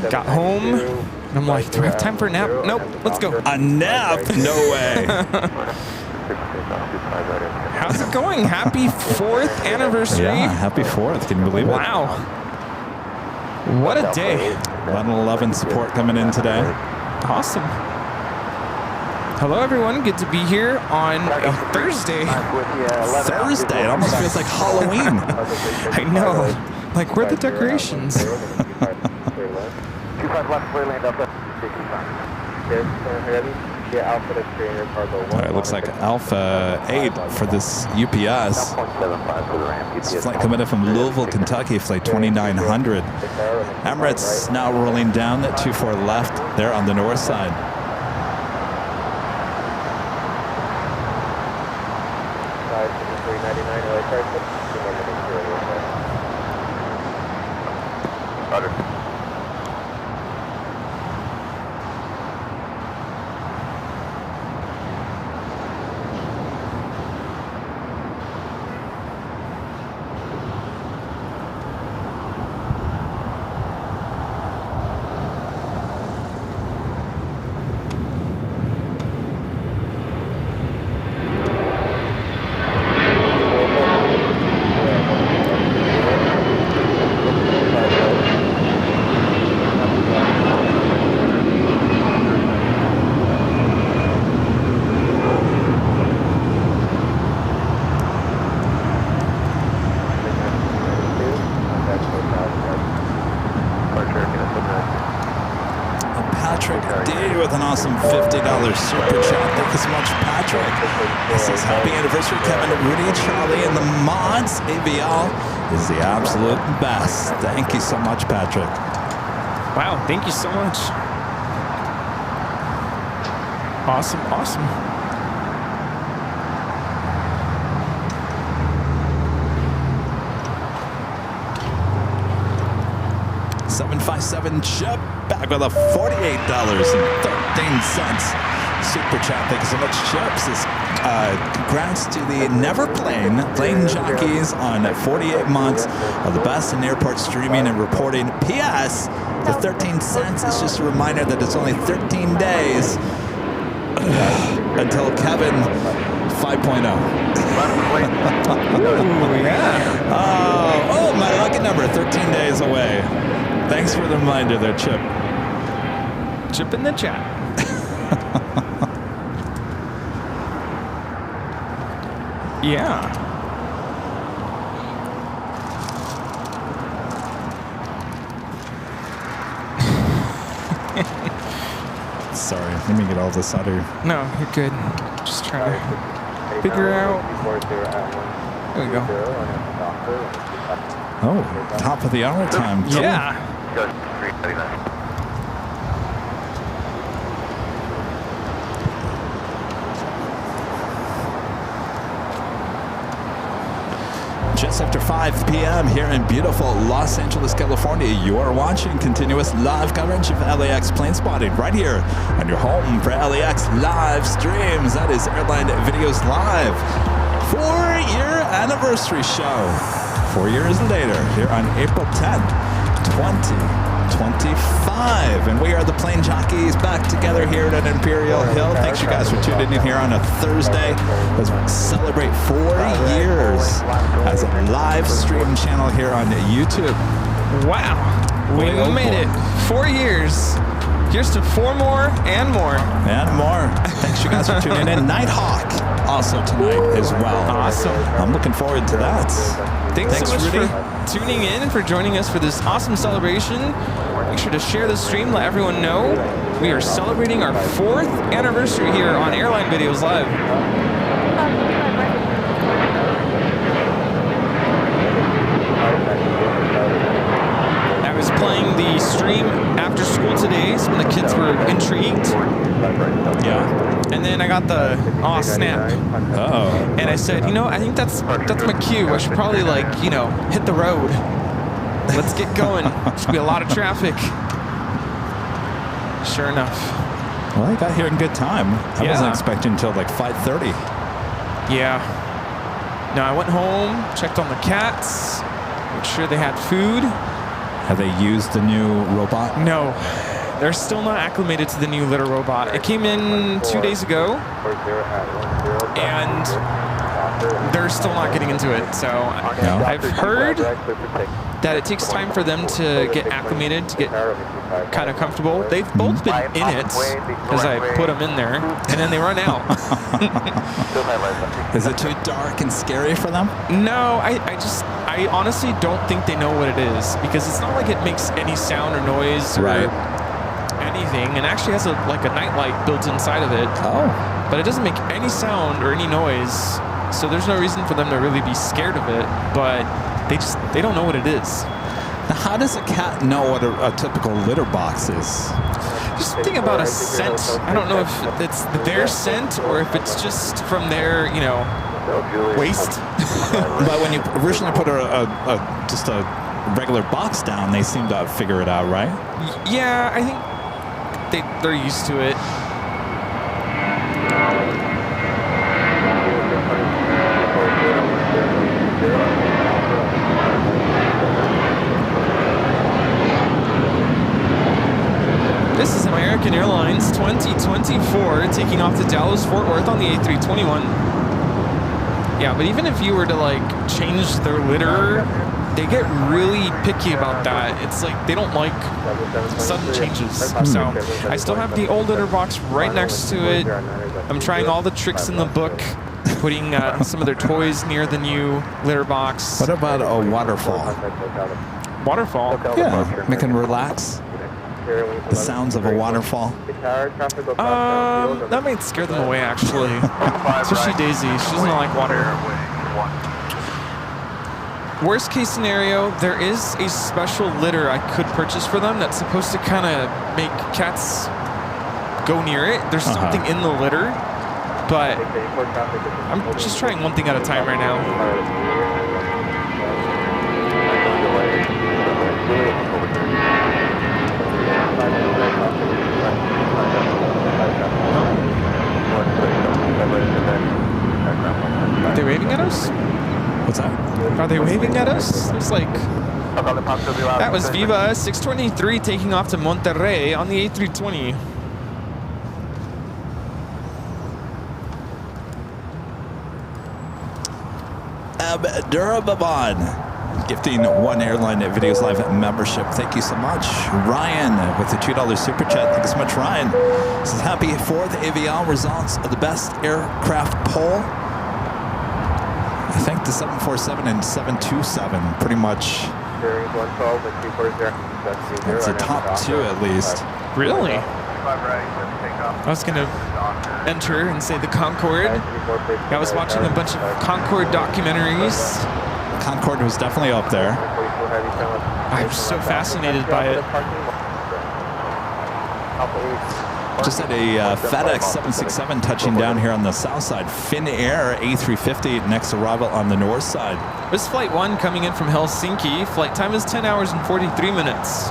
Speaker 8: got home, and I'm like, do I have time for a nap? Nope, let's go.
Speaker 3: A nap? No way.
Speaker 8: How's it going? Happy 4th anniversary.
Speaker 3: Yeah, happy 4th. Can you believe it?
Speaker 8: Wow. What a day.
Speaker 3: 1111 support coming in today.
Speaker 8: Awesome. Hello, everyone. Good to be here on a Thursday.
Speaker 3: Thursday? It almost feels like Halloween.
Speaker 8: I know. Like, where are the decorations?
Speaker 3: All right, looks like Alpha 8 for this UPS. This flight coming in from Louisville, Kentucky, flight 2900. Emirates now rolling down at 24 left there on the north side. Patrick D with an awesome $50 super chat. Thank you so much, Patrick. This is happy anniversary, Kevin, Rudy, Charlie, and the mods. ABL is the absolute best. Thank you so much, Patrick.
Speaker 8: Wow, thank you so much. Awesome, awesome.
Speaker 3: $757 Chip back with a $48.13 super chat. Thank you so much, Chips. Congrats to the Never Plane Jockeys on 48 months of the best in airport streaming and reporting. P.S. The 13 cents is just a reminder that it's only 13 days until Kevin 5.0. Oh, my lucky number, 13 days away. Thanks for the reminder there, Chip.
Speaker 8: Chip in the chat. Yeah.
Speaker 3: Sorry, let me get all this out of here.
Speaker 8: No, you're good. Just trying to figure out. There we go.
Speaker 3: Oh, top of the hour time.
Speaker 8: Yeah.
Speaker 3: Just after 5 p.m. here in beautiful Los Angeles, California, you are watching continuous live coverage of LAX plane spotting right here on your home for LAX live streams. That is Airline Videos Live. 4-year anniversary show. 4 years later, here on April 10th, 2025. And we are the Plane Jockeys back together here at Imperial Hill. Thanks you guys for tuning in here on a Thursday as we celebrate 4 years as a live stream channel here on YouTube.
Speaker 8: Wow. We made it. 4 years. Here's to 4 more and more.
Speaker 3: And more. Thanks you guys for tuning in. Nighthawk also tonight as well.
Speaker 8: Awesome.
Speaker 3: I'm looking forward to that.
Speaker 8: Thanks so much
Speaker 3: Rudy.
Speaker 8: for tuning in and for joining us for this awesome celebration. Make sure to share the stream, let everyone know. We are celebrating our 4th anniversary here on Airline Videos Live. I was playing the stream after school today. Some of the kids were intrigued.
Speaker 3: Yeah.
Speaker 8: And then I got the, aw, snap.
Speaker 3: Uh-oh.
Speaker 8: And I said, you know, I think that's my cue. I should probably, like, you know, hit the road. Let's get going. There's gonna be a lot of traffic. Sure enough.
Speaker 3: Well, I got here in good time. I wasn't expecting until like 5:30.
Speaker 8: Yeah. No, I went home, checked on the cats, made sure they had food.
Speaker 3: Have they used the new robot?
Speaker 8: No. They're still not acclimated to the new litter robot. It came in 2 days ago, and they're still not getting into it. So I've heard that it takes time for them to get acclimated, to get kind of comfortable. They've both been in it because I put them in there, and then they run out.
Speaker 3: Is it too dark and scary for them?
Speaker 8: No, I honestly don't think they know what it is, because it's not like it makes any sound or noise or anything, and actually has a nightlight built inside of it.
Speaker 3: Oh.
Speaker 8: But it doesn't make any sound or any noise, so there's no reason for them to really be scared of it, but they don't know what it is.
Speaker 3: Now, how does a cat know what a typical litter box is?
Speaker 8: Just think about a scent. I don't know if it's their scent or if it's just from their, you know, waste.
Speaker 3: But when you originally put just a regular box down, they seem to figure it out, right?
Speaker 8: Yeah, I think they're used to it. This is American Airlines 2024 taking off to Dallas-Fort Worth on the A321. Yeah, but even if you were to like change their litter, they get really picky about that. It's like they don't like sudden changes. So I still have the old litter box right next to it. I'm trying all the tricks in the book, putting some of their toys near the new litter box.
Speaker 3: What about a waterfall?
Speaker 8: Waterfall?
Speaker 3: Yeah, make them relax. The sounds of a waterfall.
Speaker 8: That might scare them away, actually. Especially Daisy. She doesn't like water. Worst case scenario, there is a special litter I could purchase for them that's supposed to kind of make cats go near it. There's something in the litter, but I'm just trying one thing at a time right now. Are they waving at us?
Speaker 3: What's that?
Speaker 8: Are they waving at us? It's like... That was Viva 623 taking off to Monterrey on the A320.
Speaker 3: Abdurrahman gifting 1 Airline Videos Live membership. Thank you so much. Ryan with the $2 super chat. Thank you so much, Ryan. This is happy for the AVL results of the best aircraft poll. I think the 747 and 727 pretty much. It's a top 2 at least.
Speaker 8: Really? I was going to enter and say the Concorde. I was watching a bunch of Concorde documentaries.
Speaker 3: Concorde was definitely up there.
Speaker 8: I'm so fascinated by it.
Speaker 3: Just had a FedEx 767 touching down here on the south side. Finnair A350 next arrival on the north side.
Speaker 8: This is Flight 1 coming in from Helsinki. Flight time is 10 hours and 43 minutes.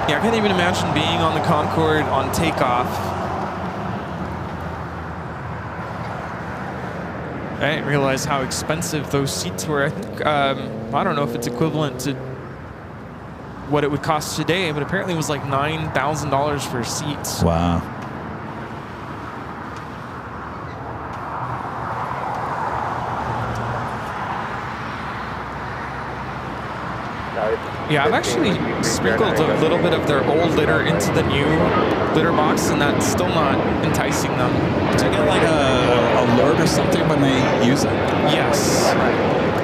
Speaker 8: Yeah, I can't even imagine being on the Concorde on takeoff. I didn't realize how expensive those seats were. I think, I don't know if it's equivalent to what it would cost today, but apparently it was like $9,000 for seats.
Speaker 3: Wow.
Speaker 8: Yeah, I've actually sprinkled a little bit of their old litter into the new litter box, and that's still not enticing them.
Speaker 3: Do you get like a alert or something when they use it?
Speaker 8: Yes.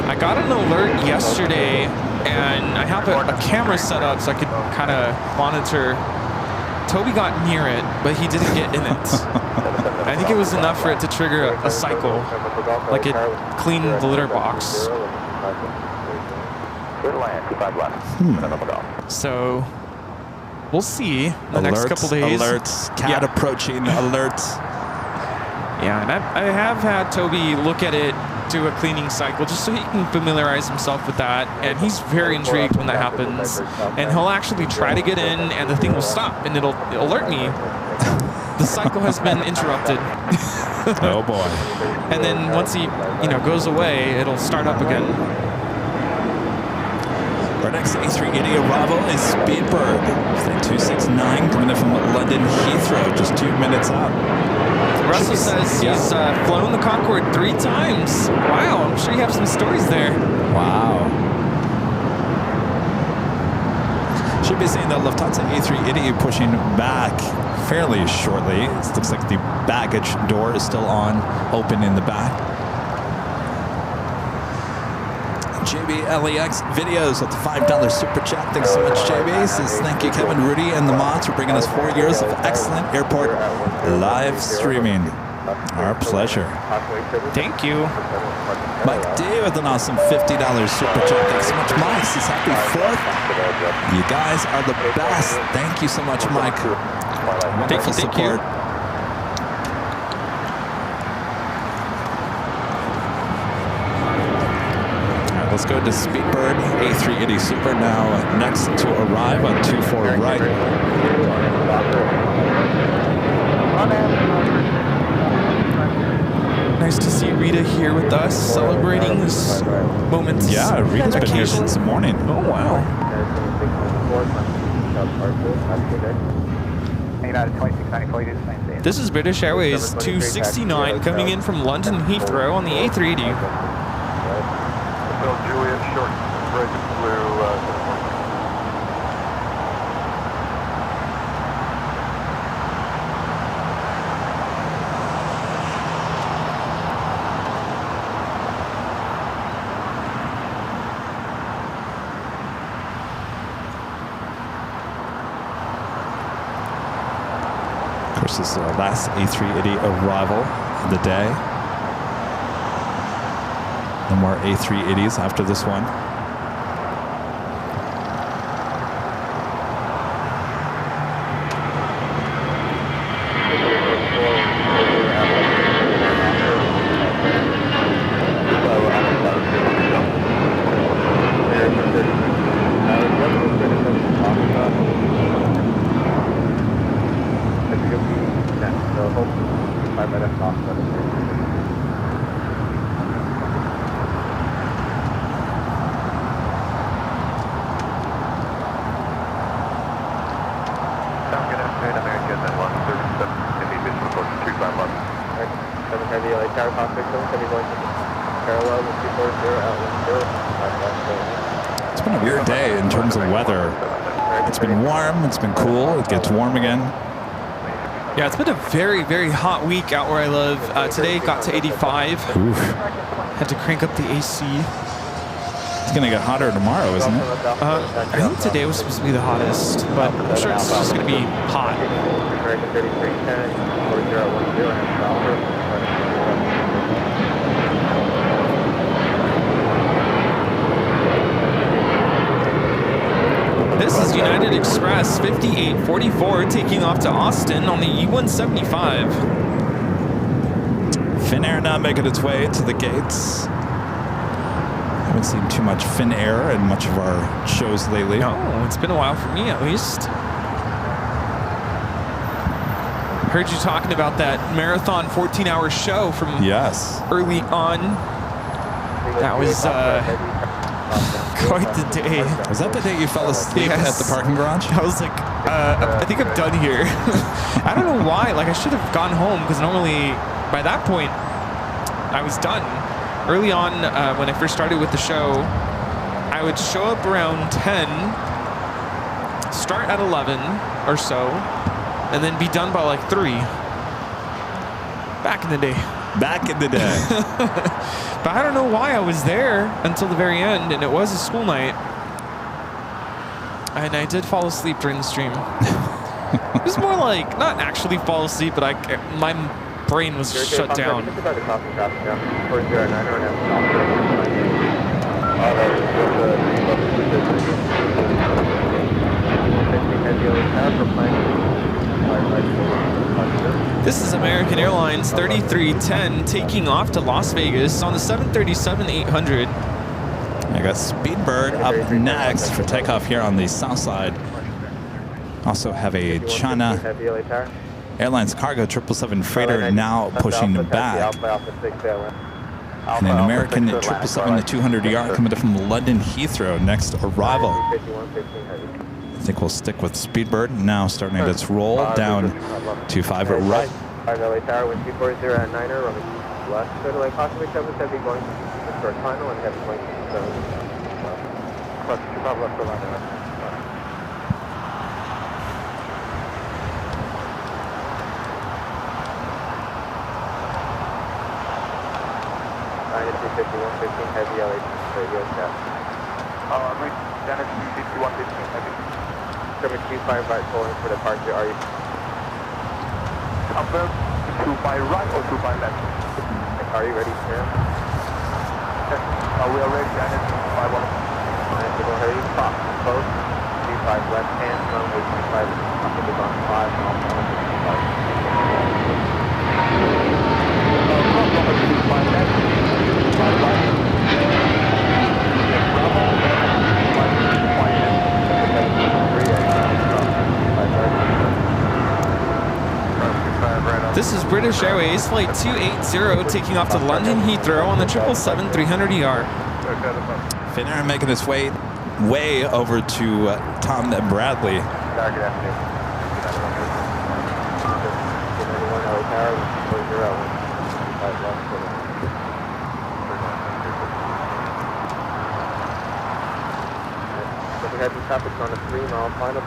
Speaker 8: I got an alert yesterday, and I have a camera set up so I could kind of monitor. Toby got near it, but he didn't get in it. I think it was enough for it to trigger a cycle, like it cleaned the litter box. So we'll see the next couple days.
Speaker 3: Alerts, cat approaching, alerts.
Speaker 8: Yeah, and I have had Toby look at it, do a cleaning cycle, just so he can familiarize himself with that. And he's very intrigued when that happens. And he'll actually try to get in, and the thing will stop, and it'll alert me. The cycle has been interrupted.
Speaker 3: Oh boy!
Speaker 8: And then once he, goes away, it'll start up again.
Speaker 3: Our next A380 arrival is Speedbird. Flight 269 coming in from London Heathrow, just 2 minutes out.
Speaker 8: Russell says he's flown the Concorde 3 times. Wow, I'm sure you have some stories there.
Speaker 3: Wow. Should be saying that Lufthansa A380 pushing back fairly shortly. It looks like the baggage door is still open in the back. JB LAX videos with the $5 super chat. Thanks so much, JB. Says thank you, Kevin, Rudy, and the mods for bringing us 4 years of excellent airport live streaming. Our pleasure.
Speaker 8: Thank you.
Speaker 3: Mike D with an awesome $50 super chat. Thanks so much, Mike. Says happy 4th. You guys are the best. Thank you so much, Mike. Wonderful support. Let's go to Speedbird A380 Super now next to arrive on 24 right.
Speaker 8: Nice to see Rita here with us, celebrating this moment.
Speaker 3: Yeah, Rita's been here since the morning.
Speaker 8: Oh, wow. This is British Airways 269 coming in from London Heathrow on the A380.
Speaker 6: Juliet, short bridge blue.
Speaker 3: course, this is our last A380 arrival of the day. No more A380s after this one.
Speaker 2: It's
Speaker 3: been a weird day in terms of weather. It's been warm, it's been cool, it gets warm again.
Speaker 8: Yeah, it's been a very, very hot week out where I live. Today it got to 85.
Speaker 3: Oof.
Speaker 8: Had to crank up the AC.
Speaker 3: It's gonna get hotter tomorrow, isn't it?
Speaker 8: I think today was supposed to be the hottest, but I'm sure it's just gonna be hot. This is United Express 5844 taking off to Austin on the E175.
Speaker 3: Finnair now making its way to the gates. Haven't seen too much Finnair in much of our shows lately.
Speaker 8: No, it's been a while for me at least. Heard you talking about that marathon 14-hour show from early on. That was quite the day.
Speaker 3: Was that the day you fell asleep at the parking garage?
Speaker 8: I was like, I think I'm done here. I don't know why. Like, I should have gone home because normally by that point I was done. Early on, when I first started with the show, I would show up around 10, start at 11 or so, and then be done by like 3. Back in the day.
Speaker 3: Back in the day.
Speaker 8: But I don't know why I was there until the very end, and it was a school night. And I did fall asleep during the stream. It was more like, not actually fall asleep, but my brain was shut down. This is American Airlines 3310 taking off to Las Vegas on the 737-800.
Speaker 3: I got Speedbird up next for takeoff here on the south side. Also have a China Airlines Cargo 777 freighter now pushing back. And an American 777-200ER coming from London Heathrow next arrival. I think we'll stick with Speedbird now, starting its roll down to 5 at right.
Speaker 2: 5 LA Tower, wind 240 at 9er, running left, to like possibly 770 going to short final and heavy going to 7. Plus 25 left for line left. 115 heavy LA radio staff.
Speaker 6: Dennis 115 heavy.
Speaker 2: Service 25 right pulling for departure, are you?
Speaker 6: Confirm 25 right or 25 left?
Speaker 2: Are you ready, sir?
Speaker 6: We are ready, Dennis 25 1.
Speaker 2: Alright, so go ahead, you stop, close. 25 left hand, runway 25, up to the on 5, and off runway 25.
Speaker 6: 25 left, 5 right.
Speaker 8: This is British Airways Flight 280 taking off to London Heathrow on the 777-300ER.
Speaker 3: Finnair making its way over to Tom and Bradley.
Speaker 2: Traffic on a 3-mile final.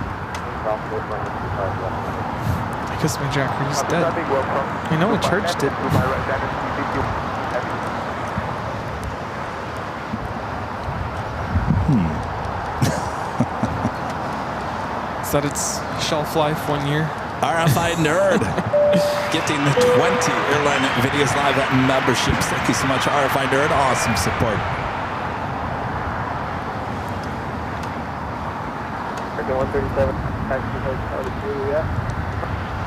Speaker 8: Because my jacker is dead. I know I charged it. Is that its shelf life 1 year?
Speaker 3: RFI Nerd gifting the 20 Airline Videos Live memberships. Thank you so much, RFI Nerd. Awesome support.
Speaker 2: American 137, taxi hotel to Juliet.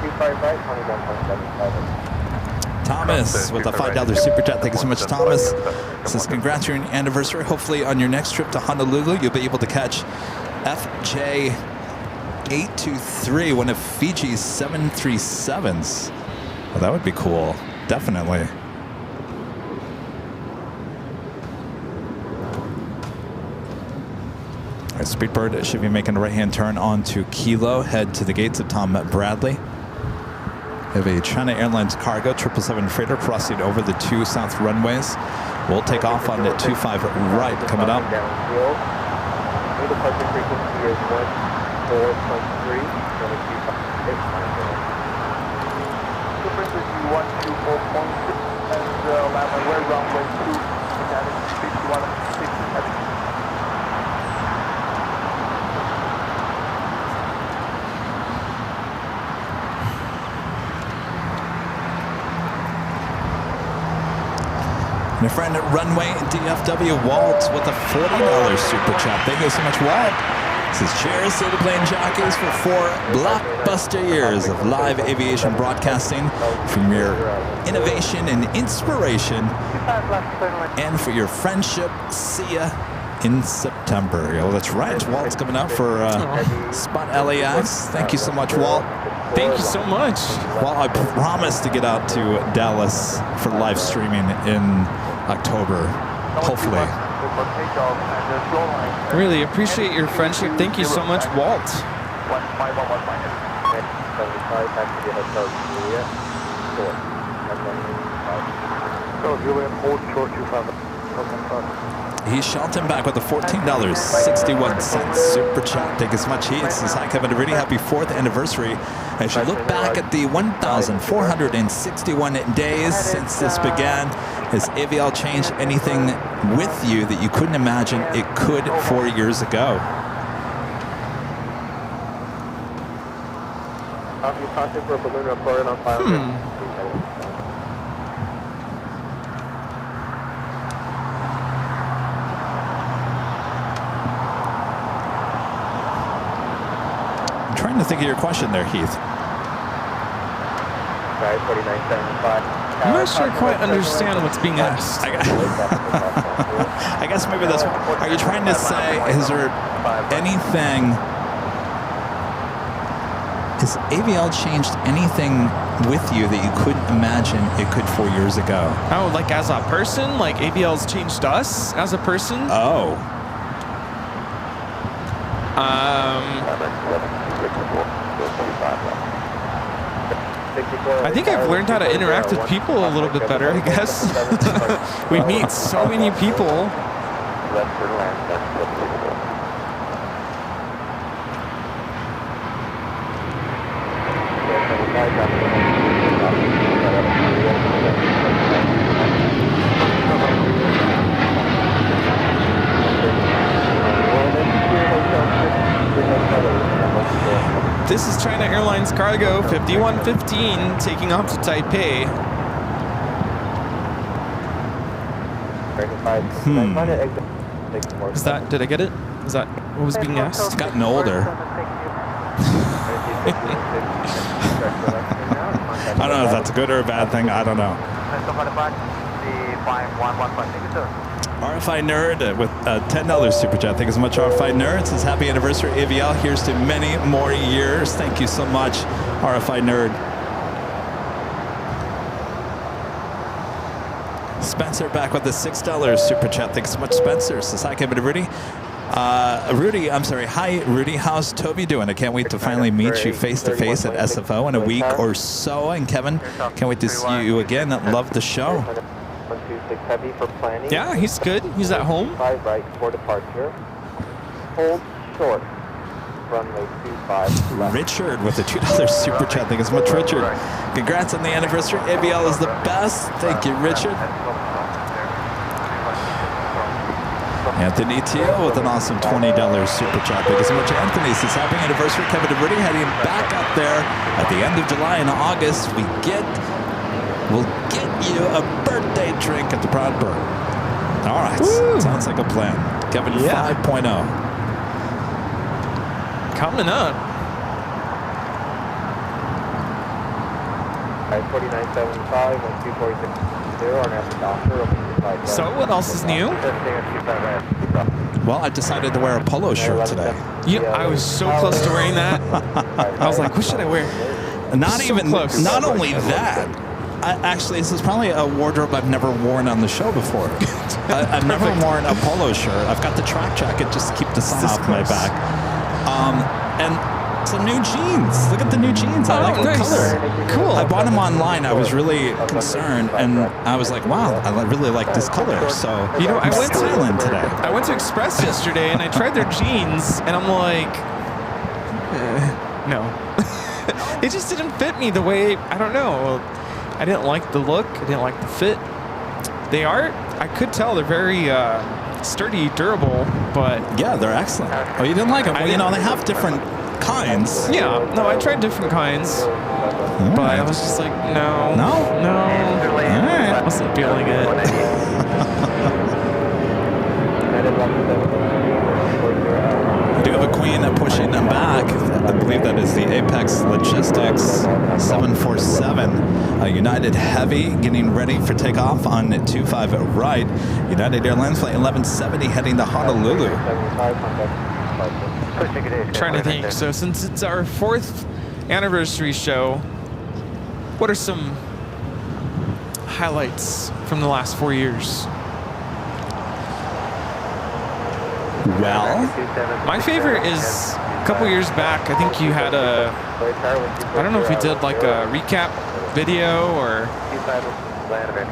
Speaker 2: 255, 21.75.
Speaker 3: Thomas with a $5 super chat. Thank you so much, Thomas. Says congrats on your anniversary. Hopefully on your next trip to Honolulu, you'll be able to catch FJ823, one of Fiji's 737s. Well, that would be cool. Definitely. All right, Speedbird should be making a right-hand turn onto Kilo. Head to the gates of Tom Bradley. We have a China Airlines cargo 777 freighter crossing over the 2 south runways. We'll take off on the 25 right coming up.
Speaker 2: Downfield. New departure frequency is 14.3. Super frequency 124.6 and runway runway 2. That is 5167.
Speaker 3: My friend at Runway DFW Walt with a $40 super chat. Thank you so much, Walt. This is cheers to the plane jockeys for 4 blockbuster years of live aviation broadcasting, from your innovation and inspiration, and for your friendship. See ya in September. Well, that's right. Walt's coming out for Spot LAX. Thank you so much, Walt.
Speaker 8: Thank you so much.
Speaker 3: Well, I promise to get out to Dallas for live streaming in October, hopefully.
Speaker 8: Really appreciate your friendship. Thank you so much, Walt.
Speaker 3: He's Shelton back with a $14.61 super chat. Thank you so much. He says, hi, Kevin DeVries. Happy 4th anniversary. As you look back at the 1,461 days since this began, has AVL changed anything with you that you couldn't imagine it could 4 years ago? I'm trying to think of your question there, Heath.
Speaker 8: I'm not sure I quite understand what's being asked.
Speaker 3: I guess maybe that's. Are you trying to say, is there anything? Has AVL changed anything with you that you couldn't imagine it could 4 years ago?
Speaker 8: Oh, like as a person? Like AVL's changed us as a person?
Speaker 3: Oh.
Speaker 8: I think I've learned how to interact with people a little bit better, I guess. We meet so many people. This is China Airlines Cargo 5115 taking off to Taipei. Is that, did I get it? Is that what was being asked?
Speaker 3: It's gotten older. I don't know if that's a good or a bad thing. I don't know. RFI Nerd with a $10 super chat. Thank you so much, RFI Nerd. Says happy anniversary, AVL. Here's to many more years. Thank you so much, RFI Nerd. Spencer back with the $6 super chat. Thanks so much, Spencer. Says hi, Kevin and Rudy. Hi, Rudy. How's Toby doing? I can't wait to finally meet you face to face at SFO in a week or so. And Kevin, can't wait to see you again. Love the show.
Speaker 2: 126 heavy for planning.
Speaker 8: Yeah, he's good. He's at home.
Speaker 2: 5 right for departure. Hold short. Runway 25 left.
Speaker 3: Richard with a $2 super chat. Thank you so much, Richard. Congrats on the anniversary. AVL is the best. Thank you, Richard. Anthony Teal with an awesome $20 super chat. Thank you so much, Anthony. Since happy anniversary, Kevin DeVerde heading back up there at the end of July and August. We'll get you a birthday drink at the Proud Bird. All right, sounds like a plan. Kevin 5.0
Speaker 8: coming up.
Speaker 2: 4975, 1246, and after doctor.
Speaker 8: So what else is new?
Speaker 3: Well, I decided to wear a polo shirt today.
Speaker 8: Yeah, I was so close to wearing that. I was like, what should I wear?
Speaker 3: Not
Speaker 8: So
Speaker 3: even
Speaker 8: close.
Speaker 3: Not only that. Actually, this is probably a wardrobe I've never worn on the show before. I've never worn a polo shirt. I've got the track jacket just to keep the sun off my back. And some new jeans. Look at the new jeans. I like the color.
Speaker 8: Cool.
Speaker 3: I bought them online. I was really concerned, and I was like, wow, I really like this color. So,
Speaker 8: You know, I
Speaker 3: I'm
Speaker 8: went to-
Speaker 3: styling today.
Speaker 8: I went to Express yesterday and I tried their jeans and I'm like, no. It just didn't fit me the way, I don't know. I didn't like the look. I didn't like the fit. They are, I could tell they're very sturdy, durable, but
Speaker 3: Yeah, they're excellent. Oh, you didn't like them? Well, you know, they have different kinds.
Speaker 8: yeah, no, I tried different kinds, but I was just like, no.
Speaker 3: No?
Speaker 8: No.
Speaker 3: right.
Speaker 8: I wasn't feeling it.
Speaker 3: I do have a queen pushing them back. I believe that is the Apex Logistics 747. United Heavy getting ready for takeoff on 25 right. United Airlines flight 1170 heading to Honolulu.
Speaker 8: Trying to think. So since it's our 4th anniversary show, what are some highlights from the last 4 years?
Speaker 3: Well,
Speaker 8: My favorite is a couple years back. I think you had a, I don't know if you did like a recap video or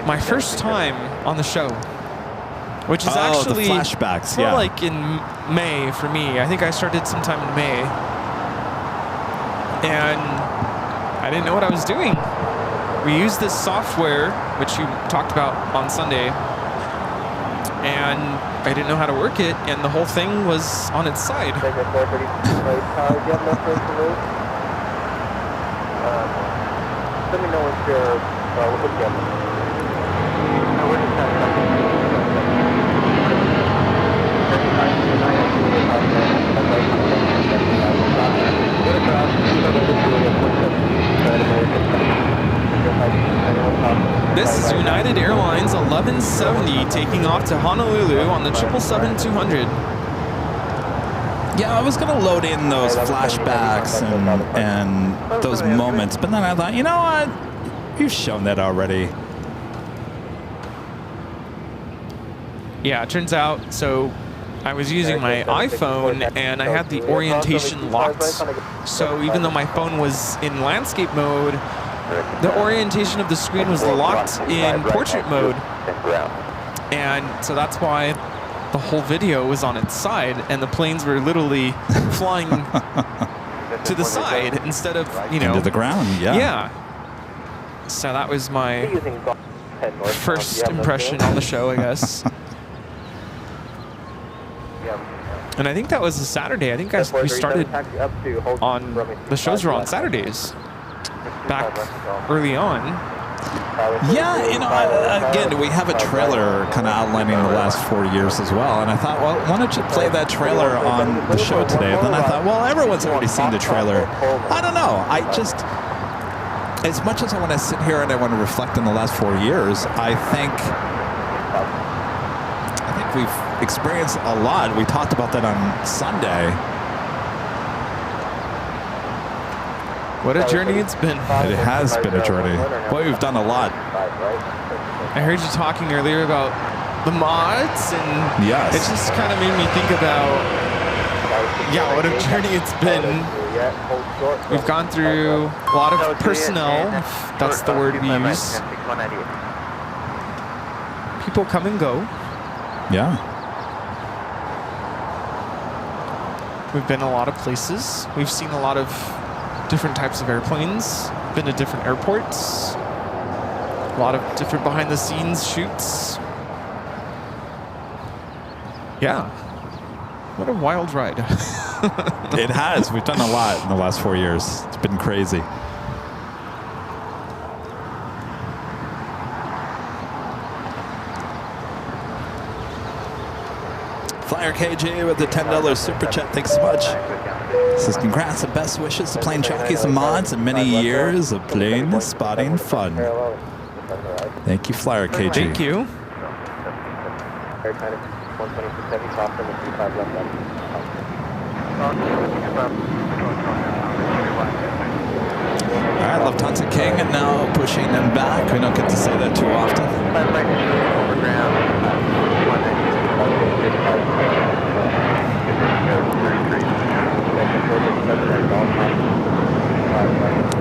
Speaker 8: my first time on the show, which is actually
Speaker 3: the flashbacks.
Speaker 8: more
Speaker 3: Yeah.
Speaker 8: like in May for me. I think I started sometime in May, and I didn't know what I was doing. We used this software, which you talked about on Sunday, and I didn't know how to work it, and the whole thing was on its side.
Speaker 2: Let me know if you're looking at
Speaker 8: This is United Airlines 1170 taking off to Honolulu on the 777-200.
Speaker 3: Yeah, I was going to load in those flashbacks and those moments, but then I thought, you know what? You've shown that already.
Speaker 8: Yeah, it turns out, so I was using my iPhone and I had the orientation locked. So even though my phone was in landscape mode, the orientation of the screen was locked in portrait mode. And so that's why the whole video was on its side and the planes were literally flying to the side instead of, you know,
Speaker 3: Into the ground, yeah.
Speaker 8: Yeah. So that was my first impression on the show, I guess. And I think that was a Saturday. I think we started on, the shows were on Saturdays back early on.
Speaker 3: Yeah, you know, again, we have a trailer kind of outlining the last 4 years as well. And I thought, well, why don't you play that trailer on the show today? And then I thought, well, everyone's already seen the trailer. I don't know. I just, as much as I want to sit here and I want to reflect on the last 4 years, I think we've experienced a lot. We talked about that on Sunday.
Speaker 8: What a journey it's been.
Speaker 3: It has been a journey. Boy, we've done a lot.
Speaker 8: I heard you talking earlier about the mods, and
Speaker 3: Yes.
Speaker 8: it just kind of made me think about, yeah, what a journey it's been. We've gone through a lot of personnel, if that's the word we use. People come and go.
Speaker 3: Yeah.
Speaker 8: We've been a lot of places. We've seen a lot of different types of airplanes, been to different airports, a lot of different behind-the-scenes shoots. Yeah. What a wild ride.
Speaker 3: It has. We've done a lot in the last 4 years. It's been crazy. Flyer KJ with the $10 super chat. Thanks so much. Says congrats and best wishes to plane jockeys and mods and many years of plane spotting fun. Thank you, Flyer KJ.
Speaker 8: Thank you.
Speaker 3: All right, Lufthansa King and now pushing them back. We don't get to say that too often.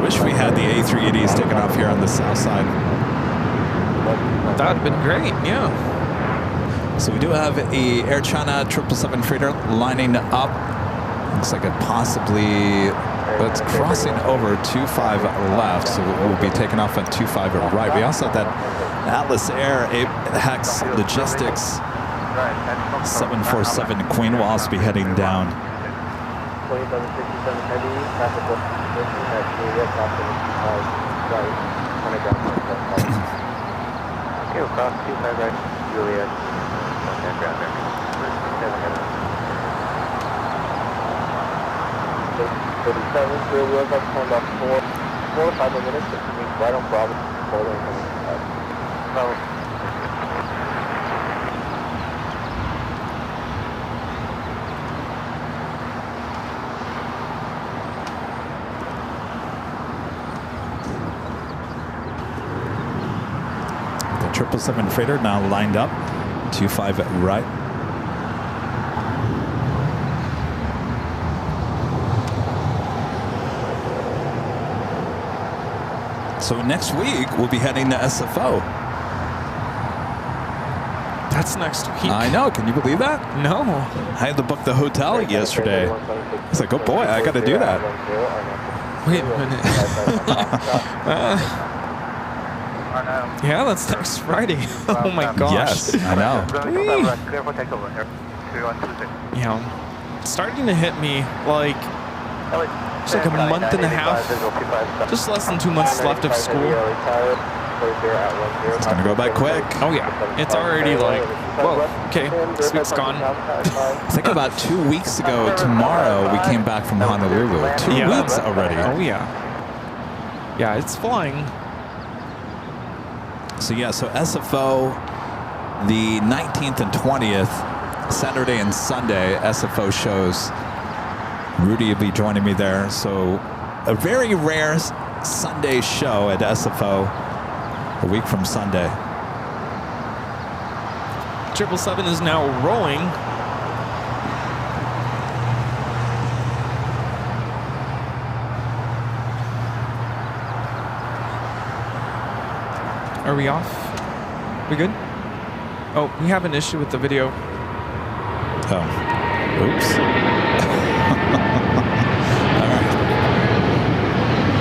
Speaker 3: Wish we had the A380s taken off here on the south side.
Speaker 8: That would have been great, yeah.
Speaker 3: So we do have a Air China 777 freighter lining up. Looks like it possibly, it's crossing over 25 left, so we'll be taking off at 25 right. We also have that Atlas Air Hex Logistics 747 Queen will also be heading down.
Speaker 2: 2767 heavy, traffic was position at Juliet, crossing 25 right, on a ground point. Okay, we'll cross 25 right, Juliet, contact ground there. 37, rear wheels up, turned off 4 to 5 more minutes, continuing right on Bravo, forward and coming Bravo.
Speaker 3: The 777 freighter now lined up, 25 right. So next week, we'll be heading to SFO.
Speaker 8: That's next week.
Speaker 3: I know. Can you believe that?
Speaker 8: No.
Speaker 3: I had to book the hotel yesterday. It's like, oh boy, I got to do that.
Speaker 8: Wait a minute. Yeah, that's next Friday. Oh my gosh.
Speaker 3: Yes, I know.
Speaker 8: Yeah, starting to hit me like it's like a month and a half, just less than 2 months left of school.
Speaker 3: It's gonna go by quick.
Speaker 8: Oh yeah, it's already like, whoa, okay, this week's gone.
Speaker 3: Think about 2 weeks ago tomorrow, we came back from Honolulu. 2 weeks already.
Speaker 8: Oh yeah. Yeah, it's flying.
Speaker 3: So yeah, so SFO, the 19th and 20th, Saturday and Sunday, SFO shows. Rudy will be joining me there. So a very rare Sunday show at SFO a week from Sunday.
Speaker 8: 777 is now rolling. Are we off? We good? Oh, we have an issue with the video.
Speaker 3: Oh, oops. All right.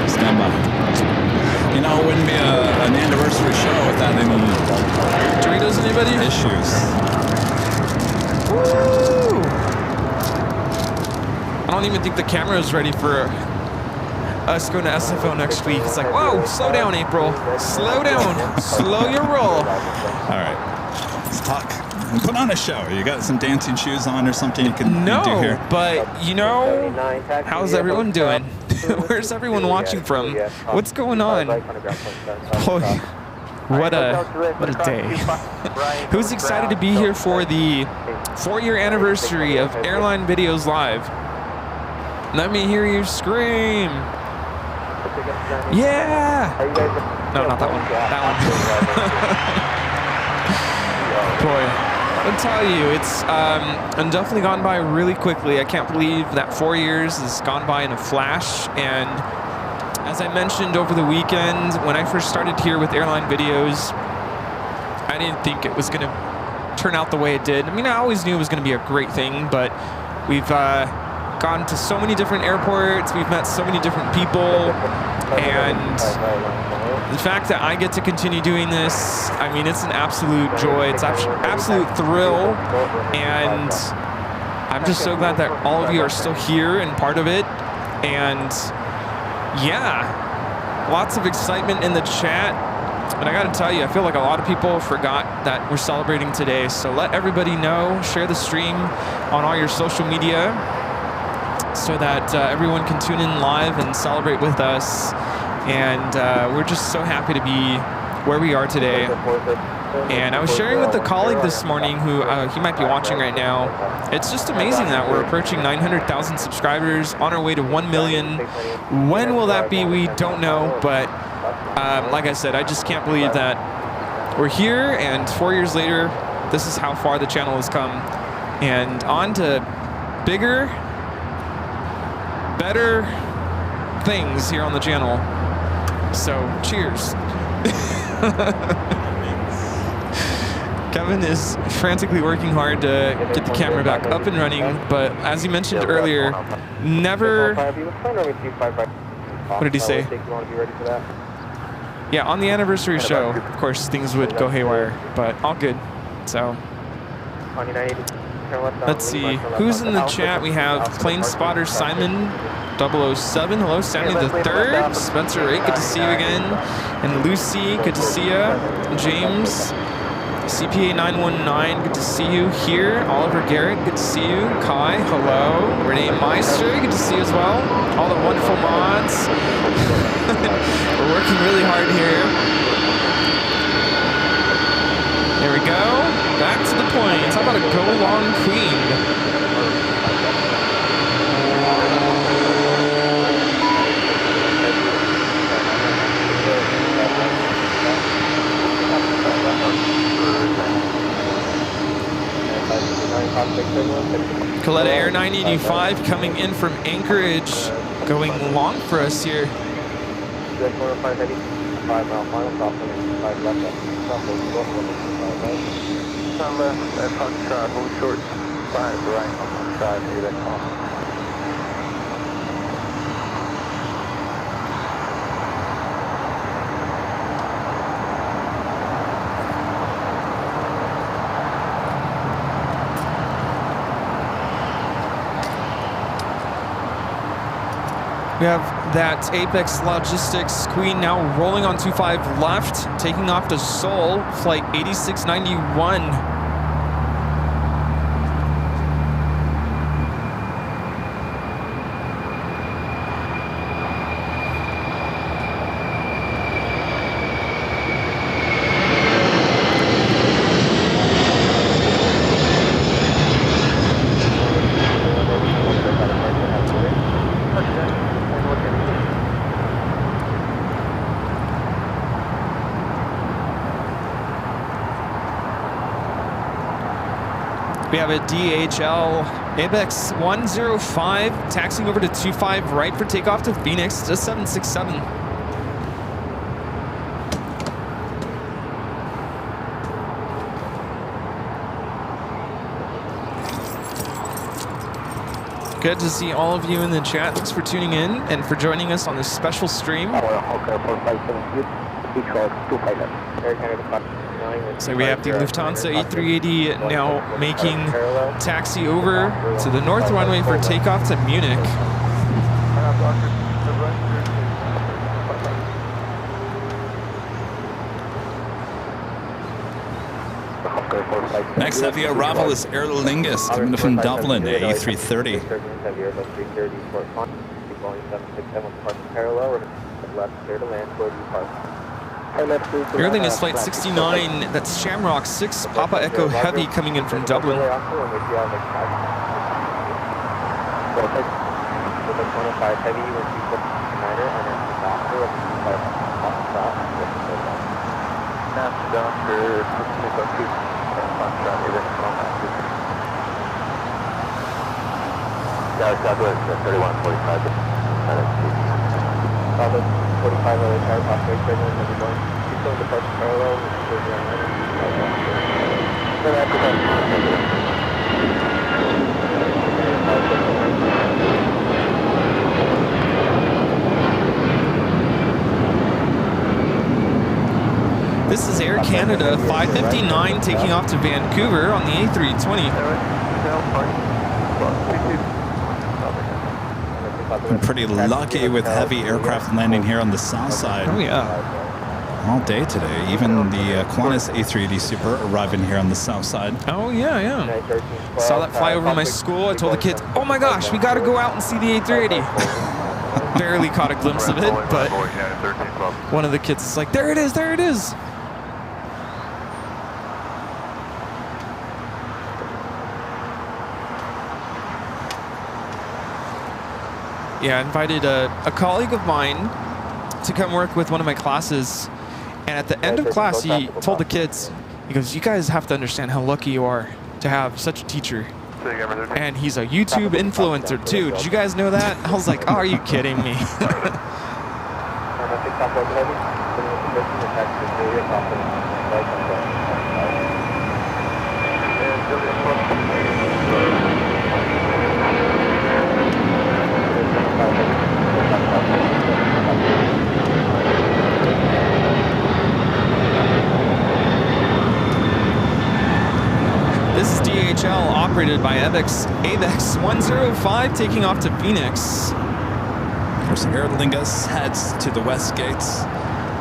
Speaker 3: Stand by. You know, it wouldn't be an anniversary show without any
Speaker 8: Doritos, anybody?
Speaker 3: issues.
Speaker 8: Woo! I don't even think the camera is ready for us going to SFO next week. It's like, whoa, slow down, April. Slow down. Slow your roll.
Speaker 3: All right. Let's talk. Put on a show. You got some dancing shoes on or something you can
Speaker 8: No,
Speaker 3: do here?
Speaker 8: but you know, how's everyone doing? Where's everyone watching from? What's going on? Oh, what a day. Who's excited to be here for the 4-year anniversary of Airline Videos Live? Let me hear you scream. Yeah! No, not that one. That one. Boy, I'll tell you, it's definitely gone by really quickly. I can't believe that 4 years has gone by in a flash. And as I mentioned over the weekend, when I first started here with Airline Videos, I didn't think it was going to turn out the way it did. I mean, I always knew it was going to be a great thing, but we've gone to so many different airports. We've met so many different people. And the fact that I get to continue doing this, I mean, it's an absolute joy. It's absolute thrill. And I'm just so glad that all of you are still here and part of it. And yeah, lots of excitement in the chat. And I gotta tell you, I feel like a lot of people forgot that we're celebrating today. So let everybody know, share the stream on all your social media so that everyone can tune in live and celebrate with us. And we're just so happy to be where we are today. And I was sharing with a colleague this morning who he might be watching right now. It's just amazing that we're approaching 900,000 subscribers, on our way to 1 million. When will that be? We don't know. But like I said, I just can't believe that we're here. And 4 years later, this is how far the channel has come. And on to bigger, better things here on the channel. So cheers. Kevin is frantically working hard to get the camera back up and running, but as he mentioned earlier, never... What did he say? Yeah, on the anniversary show, of course, things would go haywire, but all good. So, let's see. Who's in the chat? We have Plane Spotter Simon 007. Hello, Sammy the Third. Spencer Ray, good to see you again. And Lucy, good to see you. James, CPA 919, good to see you here. Oliver Garrett, good to see you. Kai, hello. Renee Meister, good to see you as well. All the wonderful mods. We're working really hard here. There we go. Back to the planes. How about a go long queen? Coletta Air 985 coming in from Anchorage, going long for us here. We have that Apex Logistics Queen now rolling on 25 left, taking off to Seoul, flight 8691. We have a DHL Apex 105 taxiing over to 25 right for takeoff to Phoenix, just 767. Good to see all of you in the chat. Thanks for tuning in and for joining us on this special stream. So we have the Lufthansa A380 now making taxi over to the north runway for takeoff to Munich.
Speaker 3: Next heavy arrival is Airlingus coming from Dublin, A330.
Speaker 8: Airline is flight 69, that's Shamrock 6, Papa Echo Heavy coming in from Dublin.
Speaker 2: Yeah, Southwest 3145. 45 other car pathway signal number 1. Keep going departure parallel.
Speaker 8: This is Air Canada 559 taking off to Vancouver on the A320.
Speaker 3: Been pretty lucky with heavy aircraft landing here on the south side.
Speaker 8: Oh yeah.
Speaker 3: All day today. Even the Qantas A380 Super arriving here on the south side.
Speaker 8: Oh yeah, yeah. Saw that fly over my school. I told the kids, oh my gosh, we got to go out and see the A380. Barely caught a glimpse of it, but one of the kids is like, there it is, there it is. Yeah, I invited a colleague of mine to come work with one of my classes. And at the end of class, he told the kids, he goes, you guys have to understand how lucky you are to have such a teacher. And he's a YouTube influencer too. Did you guys know that? I was like, oh, are you kidding me? This is DHL operated by ABEX 105 taking off to Phoenix.
Speaker 3: Of course, Aer Lingus heads to the west gates.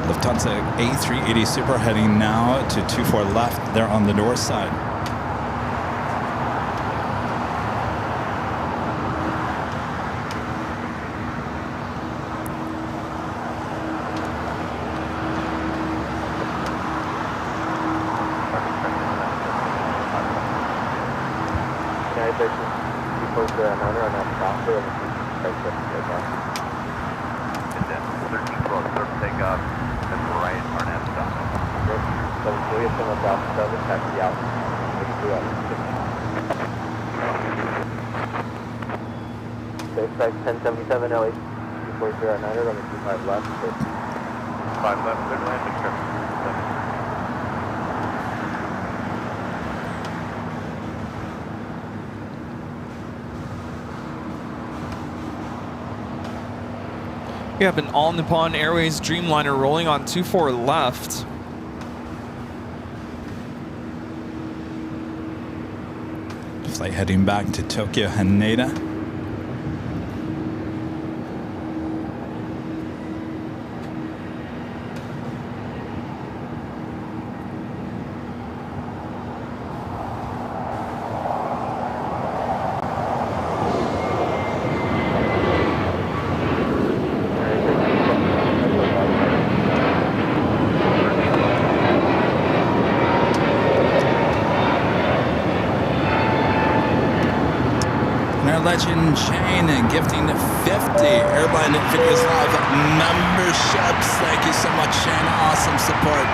Speaker 3: Lufthansa A380 Super heading now to 24 left. They're on the north side.
Speaker 2: Expect 1077 LA 240 runway 25 left. 5 left, clear landing strip.
Speaker 8: We have an All Nippon Airways Dreamliner rolling on 24 left.
Speaker 3: Flight heading back to Tokyo Haneda. Legend Chain and gifting 50 AirLineVideos Live memberships. Thank you so much, Shane. Awesome support.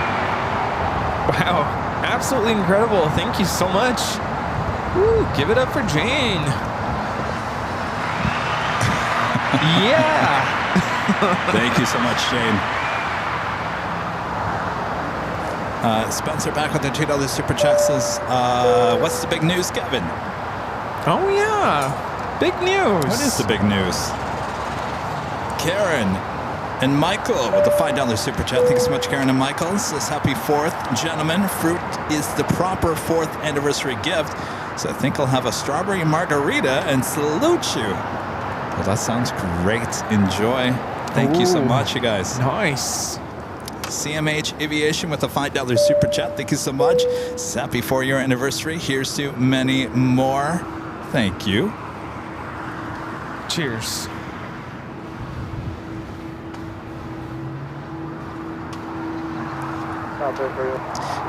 Speaker 8: Wow, absolutely incredible. Thank you so much. Woo, give it up for Jane. Yeah.
Speaker 3: Thank you so much, Shane. Spencer back with the $2 super chat says, what's the big news, Kevin?
Speaker 8: Oh, yeah. Big news.
Speaker 3: What is the big news? Karen and Michael with the $5 super chat. Thank you so much, Karen and Michael. Says, happy 4th, gentlemen. Fruit is the proper 4th anniversary gift. So I think I'll have a strawberry margarita and salute you. Well, that sounds great. Enjoy. Thank you so much, you guys.
Speaker 8: Nice.
Speaker 3: CMH Aviation with a $5 super chat. Thank you so much. It's happy 4-year anniversary. Here's to many more. Thank you.
Speaker 8: Cheers.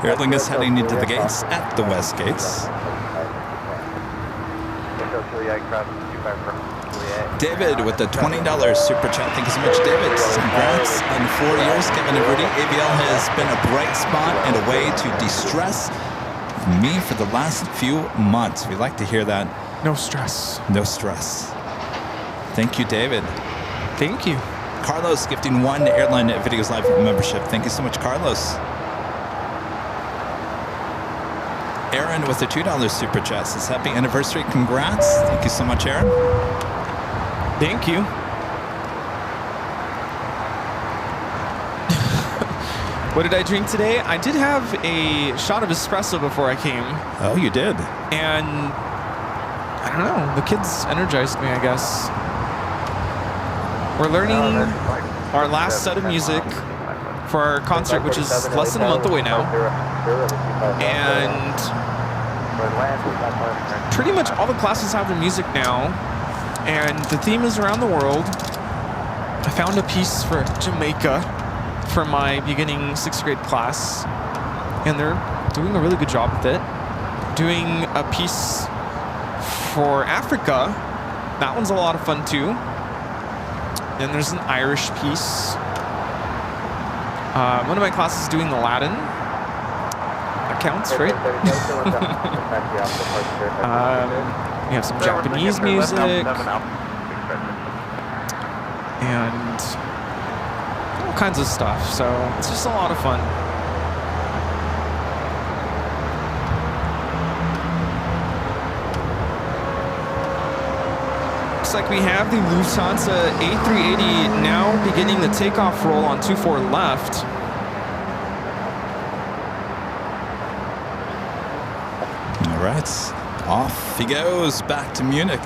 Speaker 3: Airline is heading into the gates at the west gates. David with the $20 super chat. Thank you so much, David. Congrats on 4 years. Kevin and Rudy. AVL has been a bright spot and a way to de-stress me for the last few months. We like to hear that.
Speaker 8: No stress.
Speaker 3: No stress. Thank you, David.
Speaker 8: Thank you.
Speaker 3: Carlos gifting 1 AirLineVideos Live membership. Thank you so much, Carlos. Aaron with the $2 super chat says, happy anniversary. Congrats. Thank you so much, Aaron.
Speaker 8: Thank you. What did I drink today? I did have a shot of espresso before I came.
Speaker 3: Oh, you did?
Speaker 8: And I don't know. The kids energized me, I guess. We're learning our last set of music for our concert, which is less than a month away now. And pretty much all the classes have their music now. And the theme is around the world. I found a piece for Jamaica for my beginning 6th grade class. And they're doing a really good job with it. Doing a piece for Africa. That one's a lot of fun too. Then there's an Irish piece. One of my classes is doing Aladdin. That counts, right? We have some Japanese music. And all kinds of stuff. So it's just a lot of fun. Looks like we have the Lufthansa A380 now beginning the takeoff roll on 24 left.
Speaker 3: All right, off he goes back to Munich.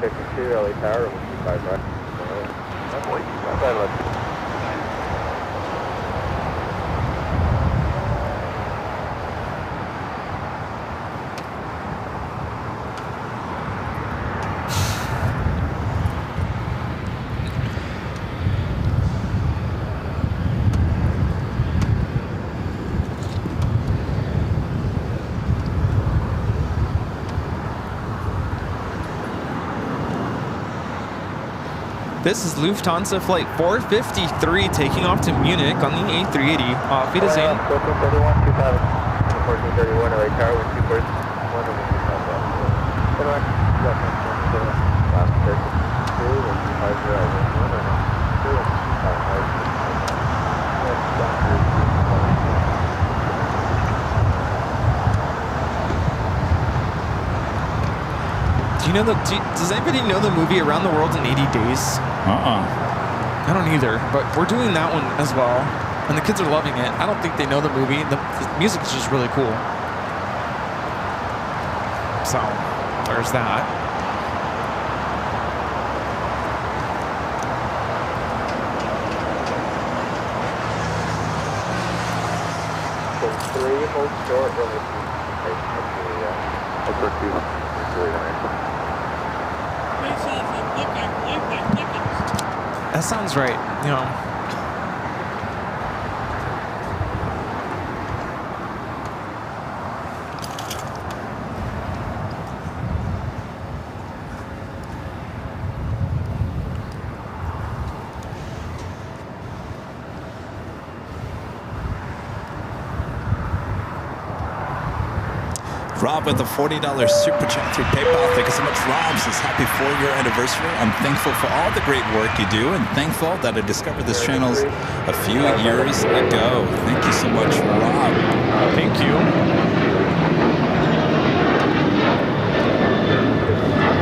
Speaker 2: 52 LA Tower, 5 right.
Speaker 8: This is Lufthansa flight 453 taking off to Munich on the A380. Auf Wiedersehen.
Speaker 2: 1431, 1431 LA Tower with 241
Speaker 8: Does anybody know the movie Around the World in 80 Days? I don't either, but we're doing that one as well. And the kids are loving it. I don't think they know the movie. The music is just really cool. So, there's that.
Speaker 2: So 3 hold short, really.
Speaker 8: That sounds right, you know.
Speaker 3: Rob with a $40 super chat through PayPal. Thank you so much, Rob. Says happy 4-year anniversary. I'm thankful for all the great work you do and thankful that I discovered this channel a few years ago. Thank you so much, Rob.
Speaker 8: Thank you.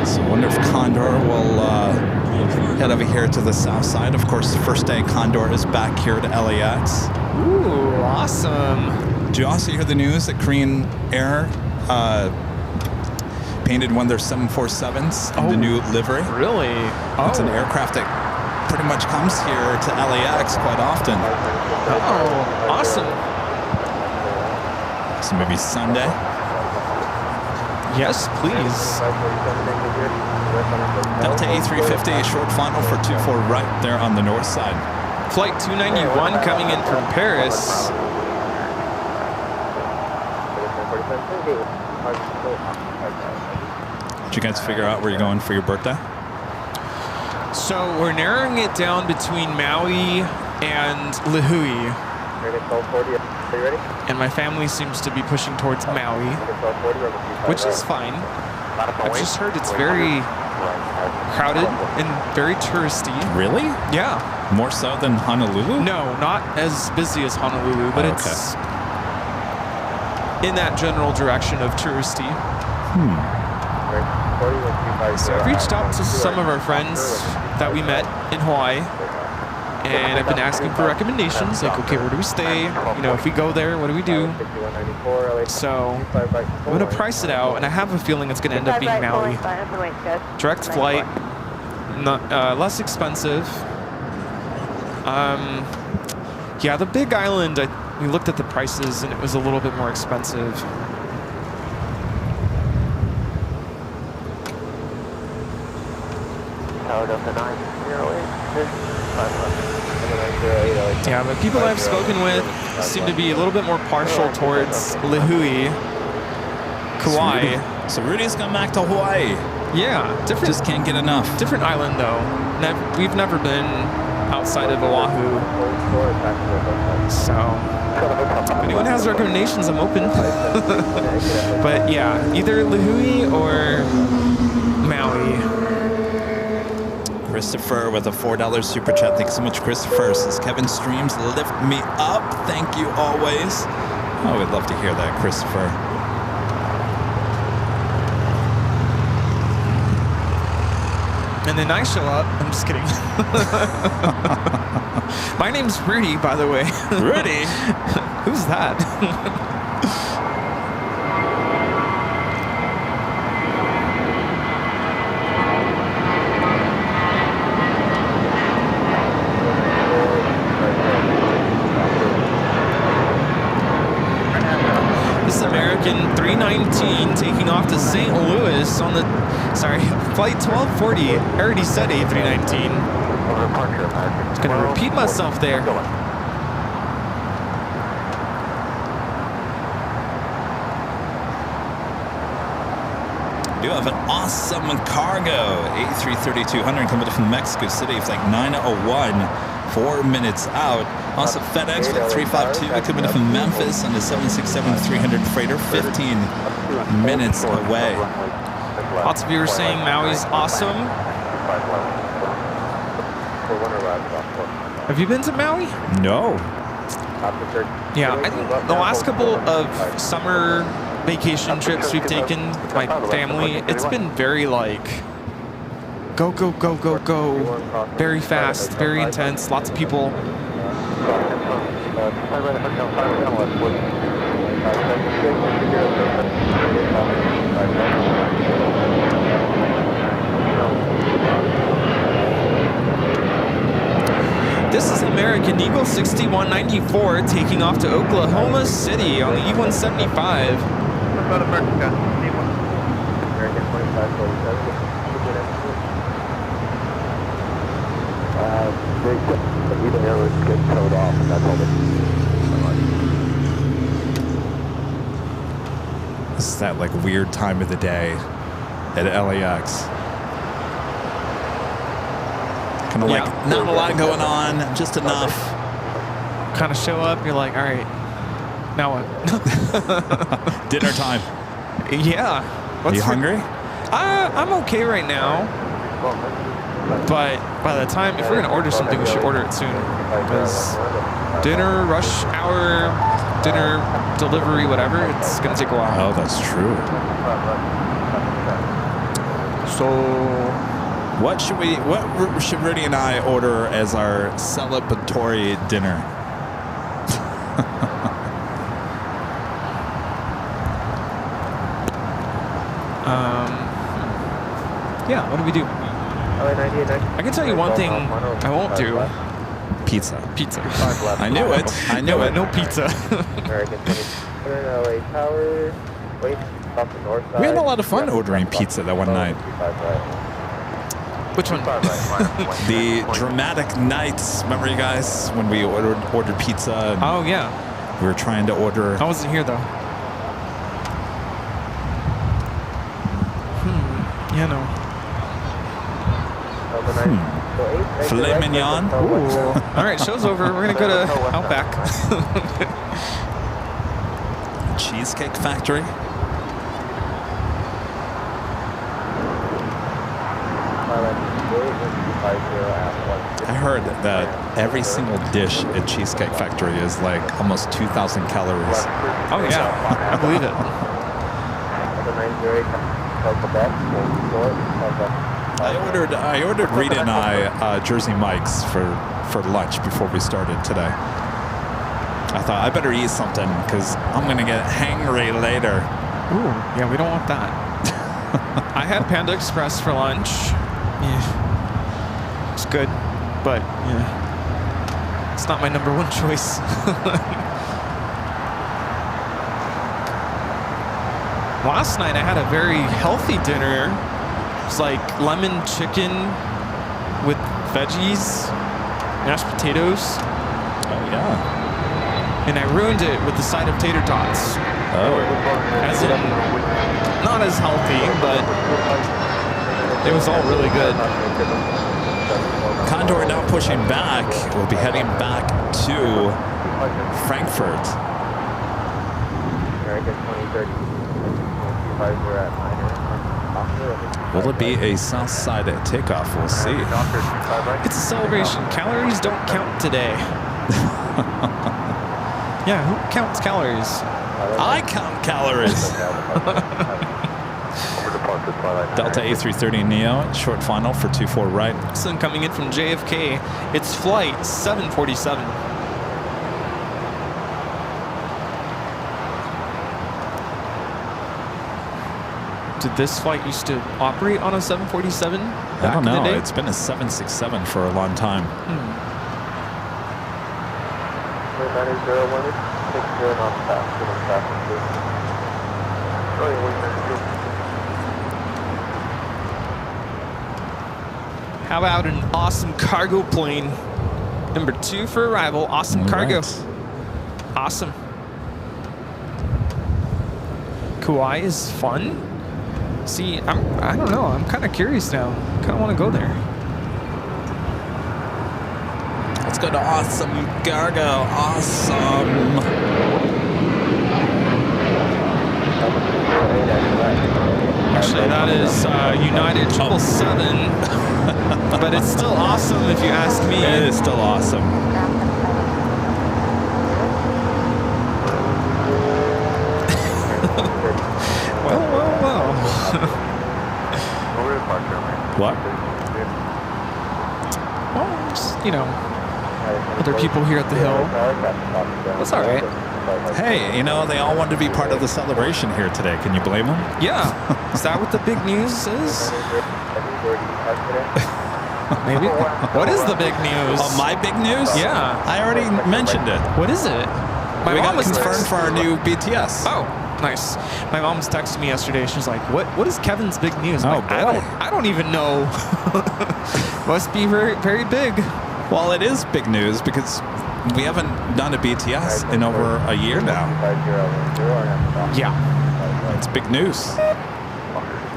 Speaker 3: So I wonder if Condor will head over here to the south side. Of course, the first day Condor is back here to LAX.
Speaker 8: Ooh, awesome.
Speaker 3: Did you also hear the news that Korean Air painted one of their 747s in the new livery?
Speaker 8: Really?
Speaker 3: It's an aircraft that pretty much comes here to LAX quite often.
Speaker 8: Oh, awesome.
Speaker 3: So maybe Sunday.
Speaker 8: Yes, please.
Speaker 3: Delta A350, short final for 24 right there on the north side.
Speaker 8: Flight 291 coming in from Paris.
Speaker 3: Did you guys figure out where you're going for your birthday?
Speaker 8: So we're narrowing it down between Maui and Lihui. And my family seems to be pushing towards Maui, which is fine. I've just heard it's very crowded and very touristy.
Speaker 3: Really?
Speaker 8: Yeah.
Speaker 3: More so than Honolulu?
Speaker 8: No, not as busy as Honolulu, but it's in that general direction of touristy. So I've reached out to some of our friends that we met in Hawaii, And I've been asking for recommendations, like, okay, where do we stay? You know, if we go there, what do we do? So I'm gonna price it out, and I have a feeling it's gonna end up being Maui. Direct flight, not, less expensive. Yeah, the Big Island, we looked at the prices, and it was a little bit more expensive. Yeah, but people I've spoken with seem to be a little bit more partial towards Lihue, Kauai.
Speaker 3: So Rudy's going back to Hawaii.
Speaker 8: Yeah, different.
Speaker 3: Just can't get enough.
Speaker 8: Different island though. We've never been outside of Oahu. So if anyone has recommendations, I'm open. But yeah, either Lihue or Maui.
Speaker 3: Christopher with a $4 super chat. Thanks so much, Christopher. Says Kevin streams lift me up. Thank you always. Oh, we'd love to hear that, Christopher.
Speaker 8: And then I show up. I'm just kidding. My name's Rudy, by the way.
Speaker 3: Rudy?
Speaker 8: Who's that? American 319 taking off to St. Louis on the, flight 1240. I already said A319. Just gonna repeat myself there.
Speaker 3: We do have an awesome cargo. A330-200 coming from Mexico City. Flight 901. 4 minutes out. Also FedEx with 352 coming from Memphis on the 767-300 freighter, 15 minutes away.
Speaker 8: Lots of you are saying Maui's awesome. Have you been to Maui?
Speaker 3: No.
Speaker 8: Yeah, I think the last couple of summer vacation trips we've taken with my family, it's been very like go, go, go, go, go. Very fast, very intense, lots of people. This is American Eagle 6194 taking off to Oklahoma City on the E175.
Speaker 3: This is that like weird time of the day at LAX. Kind of like not a lot going on, just enough.
Speaker 8: Kind of show up, you're like, all right, now what?
Speaker 3: Dinner time.
Speaker 8: Yeah.
Speaker 3: Are you hungry?
Speaker 8: I'm okay right now. But by the time, if we're going to order something, we should order it soon. Because dinner, rush hour, dinner, delivery, whatever, it's going to take a while.
Speaker 3: Oh, that's true.
Speaker 8: So
Speaker 3: what should Rudy and I order as our celebratory dinner?
Speaker 8: Yeah, what do we do? I can tell you one thing I won't do.
Speaker 3: Pizza.
Speaker 8: Pizza.
Speaker 3: I knew it. I knew it.
Speaker 8: No pizza.
Speaker 3: We had a lot of fun ordering pizza that one night.
Speaker 8: Which one?
Speaker 3: The dramatic nights. Remember, you guys, when we ordered pizza? And
Speaker 8: oh, yeah.
Speaker 3: We were trying to order.
Speaker 8: I wasn't here, though. Yeah, no.
Speaker 3: Filet mignon.
Speaker 8: Ooh. All right, show's over. We're going to go to Outback.
Speaker 3: Cheesecake Factory. I heard that every single dish at Cheesecake Factory is like almost 2,000 calories.
Speaker 8: Oh, yeah. I believe it.
Speaker 3: I ordered Rita and I Jersey Mike's for lunch before we started today. I thought I better eat something because I'm gonna get hangry later.
Speaker 8: Ooh, yeah, we don't want that. I had Panda Express for lunch. Yeah, it's good, but yeah, it's not my number one choice. Last night I had a very healthy dinner. It's like lemon chicken with veggies, mashed potatoes.
Speaker 3: Oh yeah.
Speaker 8: And I ruined it with the side of tater tots.
Speaker 3: Oh.
Speaker 8: As in, not as healthy, but it was all really good.
Speaker 3: Condor now pushing back. We'll be heading back to Frankfurt. Will it be a south side takeoff? We'll see.
Speaker 8: It's a celebration. Calories don't count today. Yeah, who counts calories?
Speaker 3: I count calories. Delta A330 Neo, short final for 24 right.
Speaker 8: Sun coming in from JFK. It's flight 747. Did this flight used to operate on a 747?
Speaker 3: I don't know. It's been a 767 for a long time.
Speaker 8: How about an awesome cargo plane? Number 2 for arrival. Awesome cargo.
Speaker 3: Right.
Speaker 8: Awesome. Kauai is fun. See, I don't know. I'm kind of curious now. Kind of want to go there.
Speaker 3: Let's go to awesome cargo. Awesome.
Speaker 8: Actually, that is United 777. But it's still awesome if you ask me.
Speaker 3: It is still awesome.
Speaker 8: Well.
Speaker 3: What?
Speaker 8: Well, just, you know, other people here at the hill. That's all right.
Speaker 3: Hey, you know, they all wanted to be part of the celebration here today. Can you blame them?
Speaker 8: Yeah. Is that what the big news is? Maybe. What is the big news?
Speaker 3: Oh, my big news?
Speaker 8: Yeah.
Speaker 3: I already mentioned it.
Speaker 8: What is it?
Speaker 3: We got confirmed for our new BTS.
Speaker 8: Oh, nice. My mom was texting me yesterday. She's like, "What is Kevin's big news?"
Speaker 3: Oh,
Speaker 8: like,
Speaker 3: boy.
Speaker 8: I don't even know. Must be very, very big.
Speaker 3: Well, it is big news because we haven't done a BTS in over a year now.
Speaker 8: Yeah.
Speaker 3: It's big news.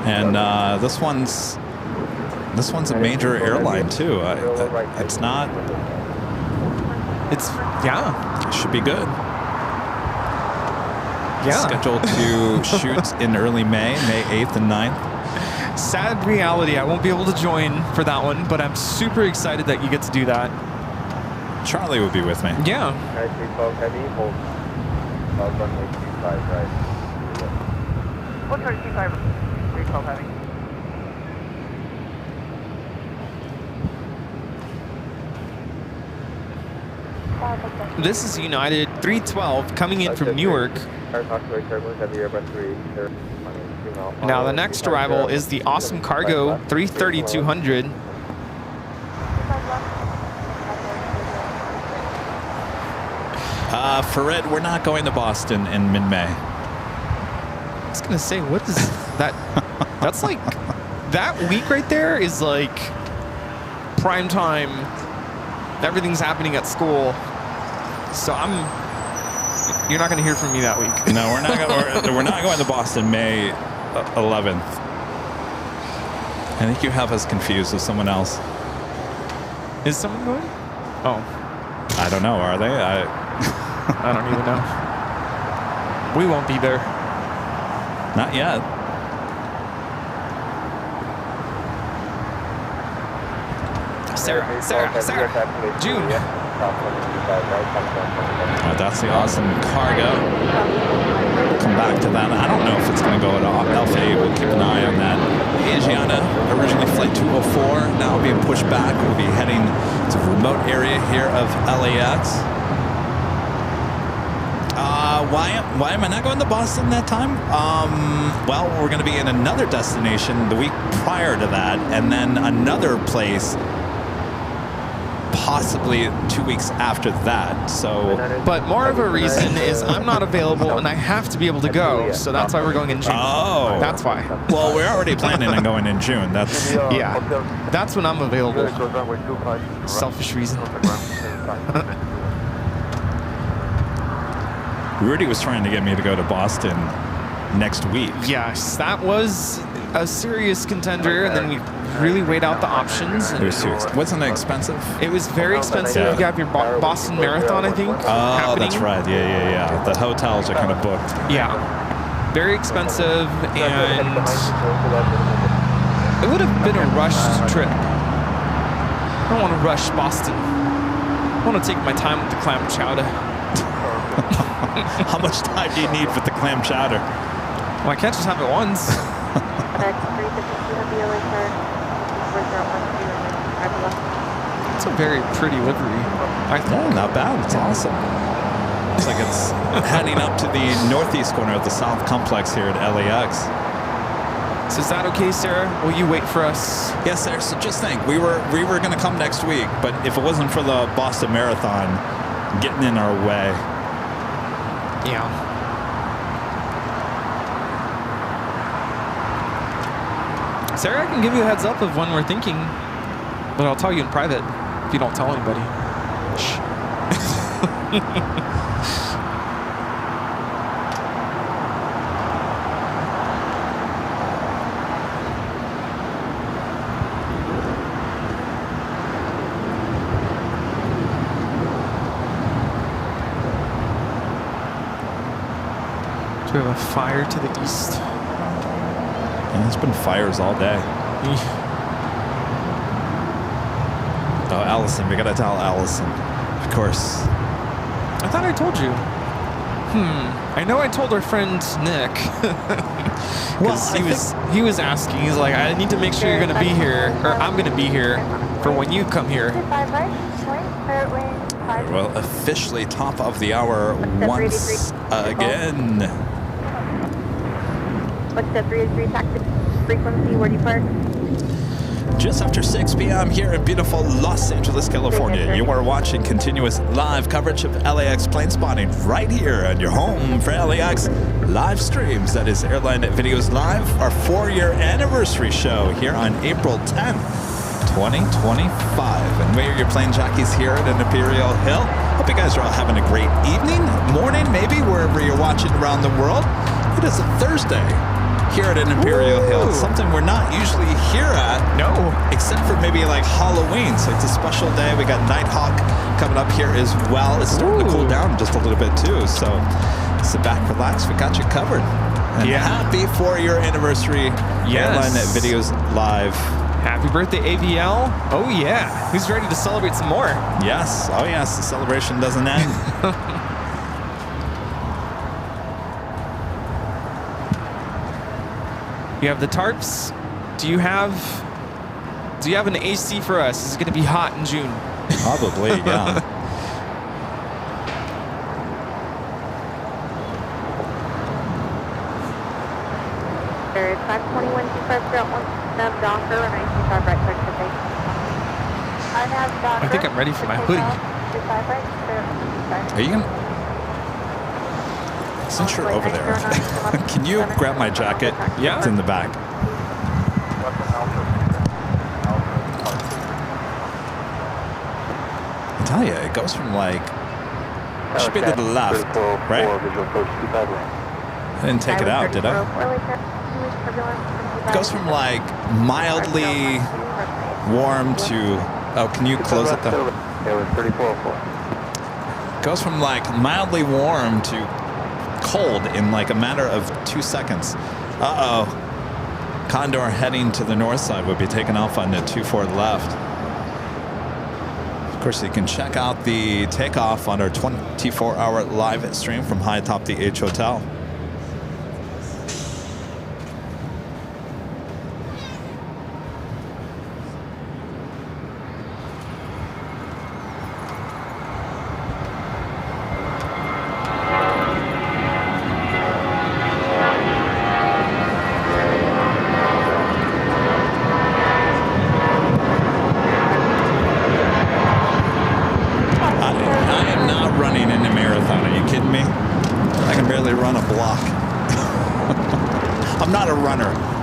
Speaker 3: And this one's a major airline too. It's not.
Speaker 8: It's yeah.
Speaker 3: It should be good.
Speaker 8: Yeah.
Speaker 3: Scheduled to shoot in early May 8th and 9th.
Speaker 8: Sad reality. I won't be able to join for that one, but I'm super excited that you get to do that.
Speaker 3: Charlie will be with me.
Speaker 8: Yeah.
Speaker 1: 135, 312 heavy.
Speaker 8: This is United 312 coming in from Newark. Now the next arrival is the awesome cargo 330-200.
Speaker 3: For it, we're not going to Boston in mid-May.
Speaker 8: I was gonna say, what is that? That's like, that week right there is like prime time. Everything's happening at school. So you're not gonna hear from me that week.
Speaker 3: No, we're not going to Boston May 11th. I think you have us confused with someone else.
Speaker 8: Is someone going? Oh.
Speaker 3: I don't know. Are they?
Speaker 8: I don't even know. We won't be there.
Speaker 3: Not yet.
Speaker 8: Sarah, June.
Speaker 3: That's the awesome cargo. Come back to that. I don't know if it's going to go to Alpha 8. We'll keep an eye on that. Asiana, originally flight 204, now being pushed back. We'll be heading to a remote area here of LAX. Why am I not going to Boston that time? Well, we're going to be in another destination the week prior to that, and then another place possibly 2 weeks after that. So,
Speaker 8: But more of a reason is I'm not available and I have to be able to go. So that's why we're going in June.
Speaker 3: oh,
Speaker 8: That's why.
Speaker 3: well, we're already planning on going in June. That's
Speaker 8: Yeah. That's when I'm available. Selfish reason.
Speaker 3: Rudy was trying to get me to go to Boston next week.
Speaker 8: Yes, that was a serious contender, and then we really weighed out the options.
Speaker 3: It was too wasn't it expensive?
Speaker 8: It was very expensive.
Speaker 3: Yeah.
Speaker 8: You have your Boston Marathon, I think.
Speaker 3: Oh,
Speaker 8: happening.
Speaker 3: that's right. Yeah. The hotels are kind of booked.
Speaker 8: Yeah. Very expensive, and it would have been a rushed trip. I don't want to rush Boston. I want to take my time with the clam chowder.
Speaker 3: How much time do you need with the clam chowder?
Speaker 8: Well, I can't just have it once. It's a very pretty livery. I think.
Speaker 3: Yeah, not bad. It's awesome. Looks like it's heading up to the northeast corner of the South Complex here at LAX.
Speaker 8: So is that okay, Sarah? Will you wait for us?
Speaker 3: Yes, sir. So just think, we were going to come next week, but if it wasn't for the Boston Marathon getting in our way.
Speaker 8: Yeah. Sarah, I can give you a heads up of when we're thinking, but I'll tell you in private if you don't tell anybody. Shh. We have a fire to the east.
Speaker 3: Yeah, there's been fires all day. Oh, Allison, we gotta tell Allison. Of course.
Speaker 8: I thought I told you. I know I told our friend Nick.
Speaker 3: Well,
Speaker 8: he was asking. He's like, I need to make sure you're gonna be here, or I'm gonna be here for when you come here.
Speaker 3: Well, officially top of the hour once again.
Speaker 1: What's the 383 taxi frequency? Where do you park?
Speaker 3: Just after 6 p.m. here in beautiful Los Angeles, California, you are watching continuous live coverage of LAX plane spotting right here on your home for LAX live streams. That is Airline Videos Live, our 4-year anniversary show here on April 10th, 2025. And we are your plane jockeys here at Imperial Hill. Hope you guys are all having a great evening, morning, maybe, wherever you're watching around the world. It is a Thursday here at Imperial Hill, something we're not usually here at.
Speaker 8: No.
Speaker 3: Except for maybe like Halloween. So it's a special day. We got Nighthawk coming up here as well. It's starting to cool down just a little bit too. So sit back, relax. We got you covered. And happy 4-year anniversary. Airline Videos Live.
Speaker 8: Happy birthday, AVL. Oh yeah. Who's ready to celebrate some more?
Speaker 3: Yes. Oh yes. The celebration doesn't end.
Speaker 8: You have the tarps. Do you have an AC for us? Is it going to be hot in June?
Speaker 3: Probably, yeah.
Speaker 1: There is 521 250 Docker and 925 right side to base. I have Docker.
Speaker 8: I think I'm ready for my hoodie.
Speaker 3: Are you going to... Since you're over there, can you grab my jacket?
Speaker 8: Yeah.
Speaker 3: It's in the back. I tell you, it goes from like... It should be to the left, right? I didn't take it out, did I? It goes from like mildly warm to... Oh, can you close it though?
Speaker 2: It was 3404.
Speaker 3: It goes from like mildly warm to cold in like a matter of 2 seconds. Uh-oh. Condor heading to the north side would be taking off on the 24 left. course, you can check out the takeoff on our 24-hour live stream from high atop the H Hotel.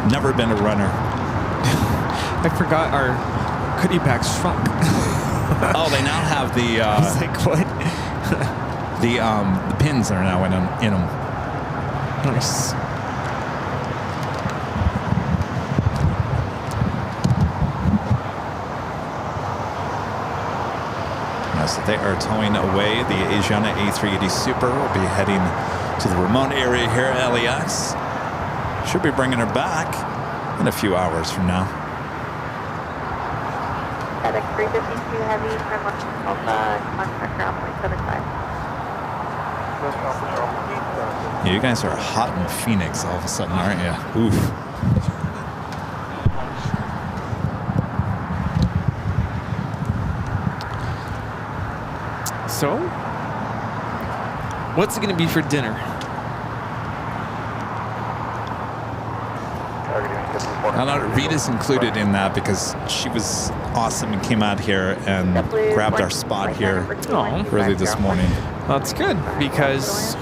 Speaker 8: Never been a runner. I forgot our goodie bags shrunk.
Speaker 3: Oh, they now have the.
Speaker 8: I was like, what?
Speaker 3: The pins are now in them.
Speaker 8: Nice.
Speaker 3: So they are towing away the Asiana A380 Super. We'll be heading to the remote area here at LAX. Should be bringing her back in a few hours from now.
Speaker 1: FedEx 352 Heavy, turn left Alpha, contact ground 0.75.
Speaker 3: Yeah, you guys are hot in Phoenix all of a sudden, aren't you? Oof.
Speaker 8: So, what's it going to be for dinner?
Speaker 3: Rita's included in that because she was awesome and came out here and grabbed our spot here early this morning.
Speaker 8: That's good because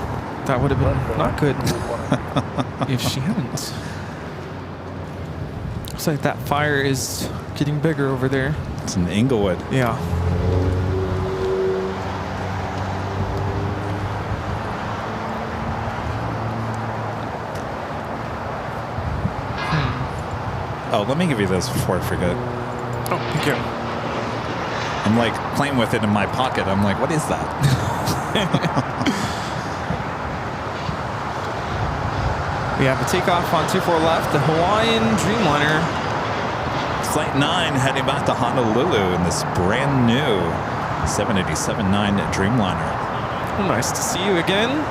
Speaker 8: that would have been not good if she hadn't. Looks like that fire is getting bigger over there.
Speaker 3: It's in Inglewood.
Speaker 8: Yeah.
Speaker 3: Oh, let me give you this before I forget.
Speaker 8: Oh, thank you.
Speaker 3: I'm like playing with it in my pocket. I'm like, what is that?
Speaker 8: We have a takeoff on 24 left, the Hawaiian Dreamliner.
Speaker 3: Flight 9 heading back to Honolulu in this brand new 787-9 Dreamliner.
Speaker 8: Well, nice to see you again.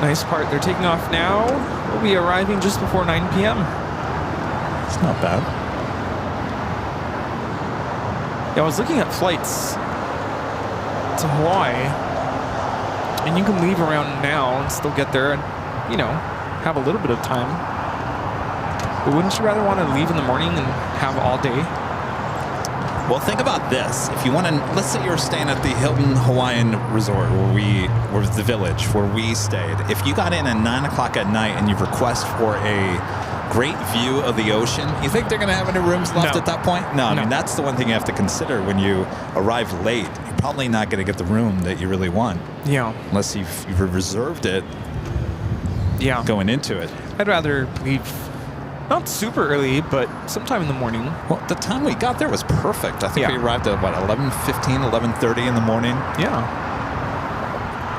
Speaker 8: Nice part. They're taking off now. We'll be arriving just before 9 p.m.
Speaker 3: It's not bad.
Speaker 8: Yeah, I was looking at flights to Hawaii, and you can leave around now and still get there and, you know, have a little bit of time. But wouldn't you rather want to leave in the morning and have all day?
Speaker 3: Well, think about this. If you want to, let's say you're staying at the Hilton Hawaiian Resort where the Village where we stayed. If you got in at 9 o'clock at night and you request for a great view of the ocean, you think they're going to have any rooms left at that point? No, I mean, that's the one thing you have to consider when you arrive late. You're probably not going to get the room that you really want.
Speaker 8: Yeah.
Speaker 3: Unless you've reserved it.
Speaker 8: Yeah.
Speaker 3: Going into it.
Speaker 8: I'd rather leave. Not super early, but sometime in the morning.
Speaker 3: Well, the time we got there was perfect. I think we arrived at, what, 11:15, 11:30 in the morning?
Speaker 8: Yeah.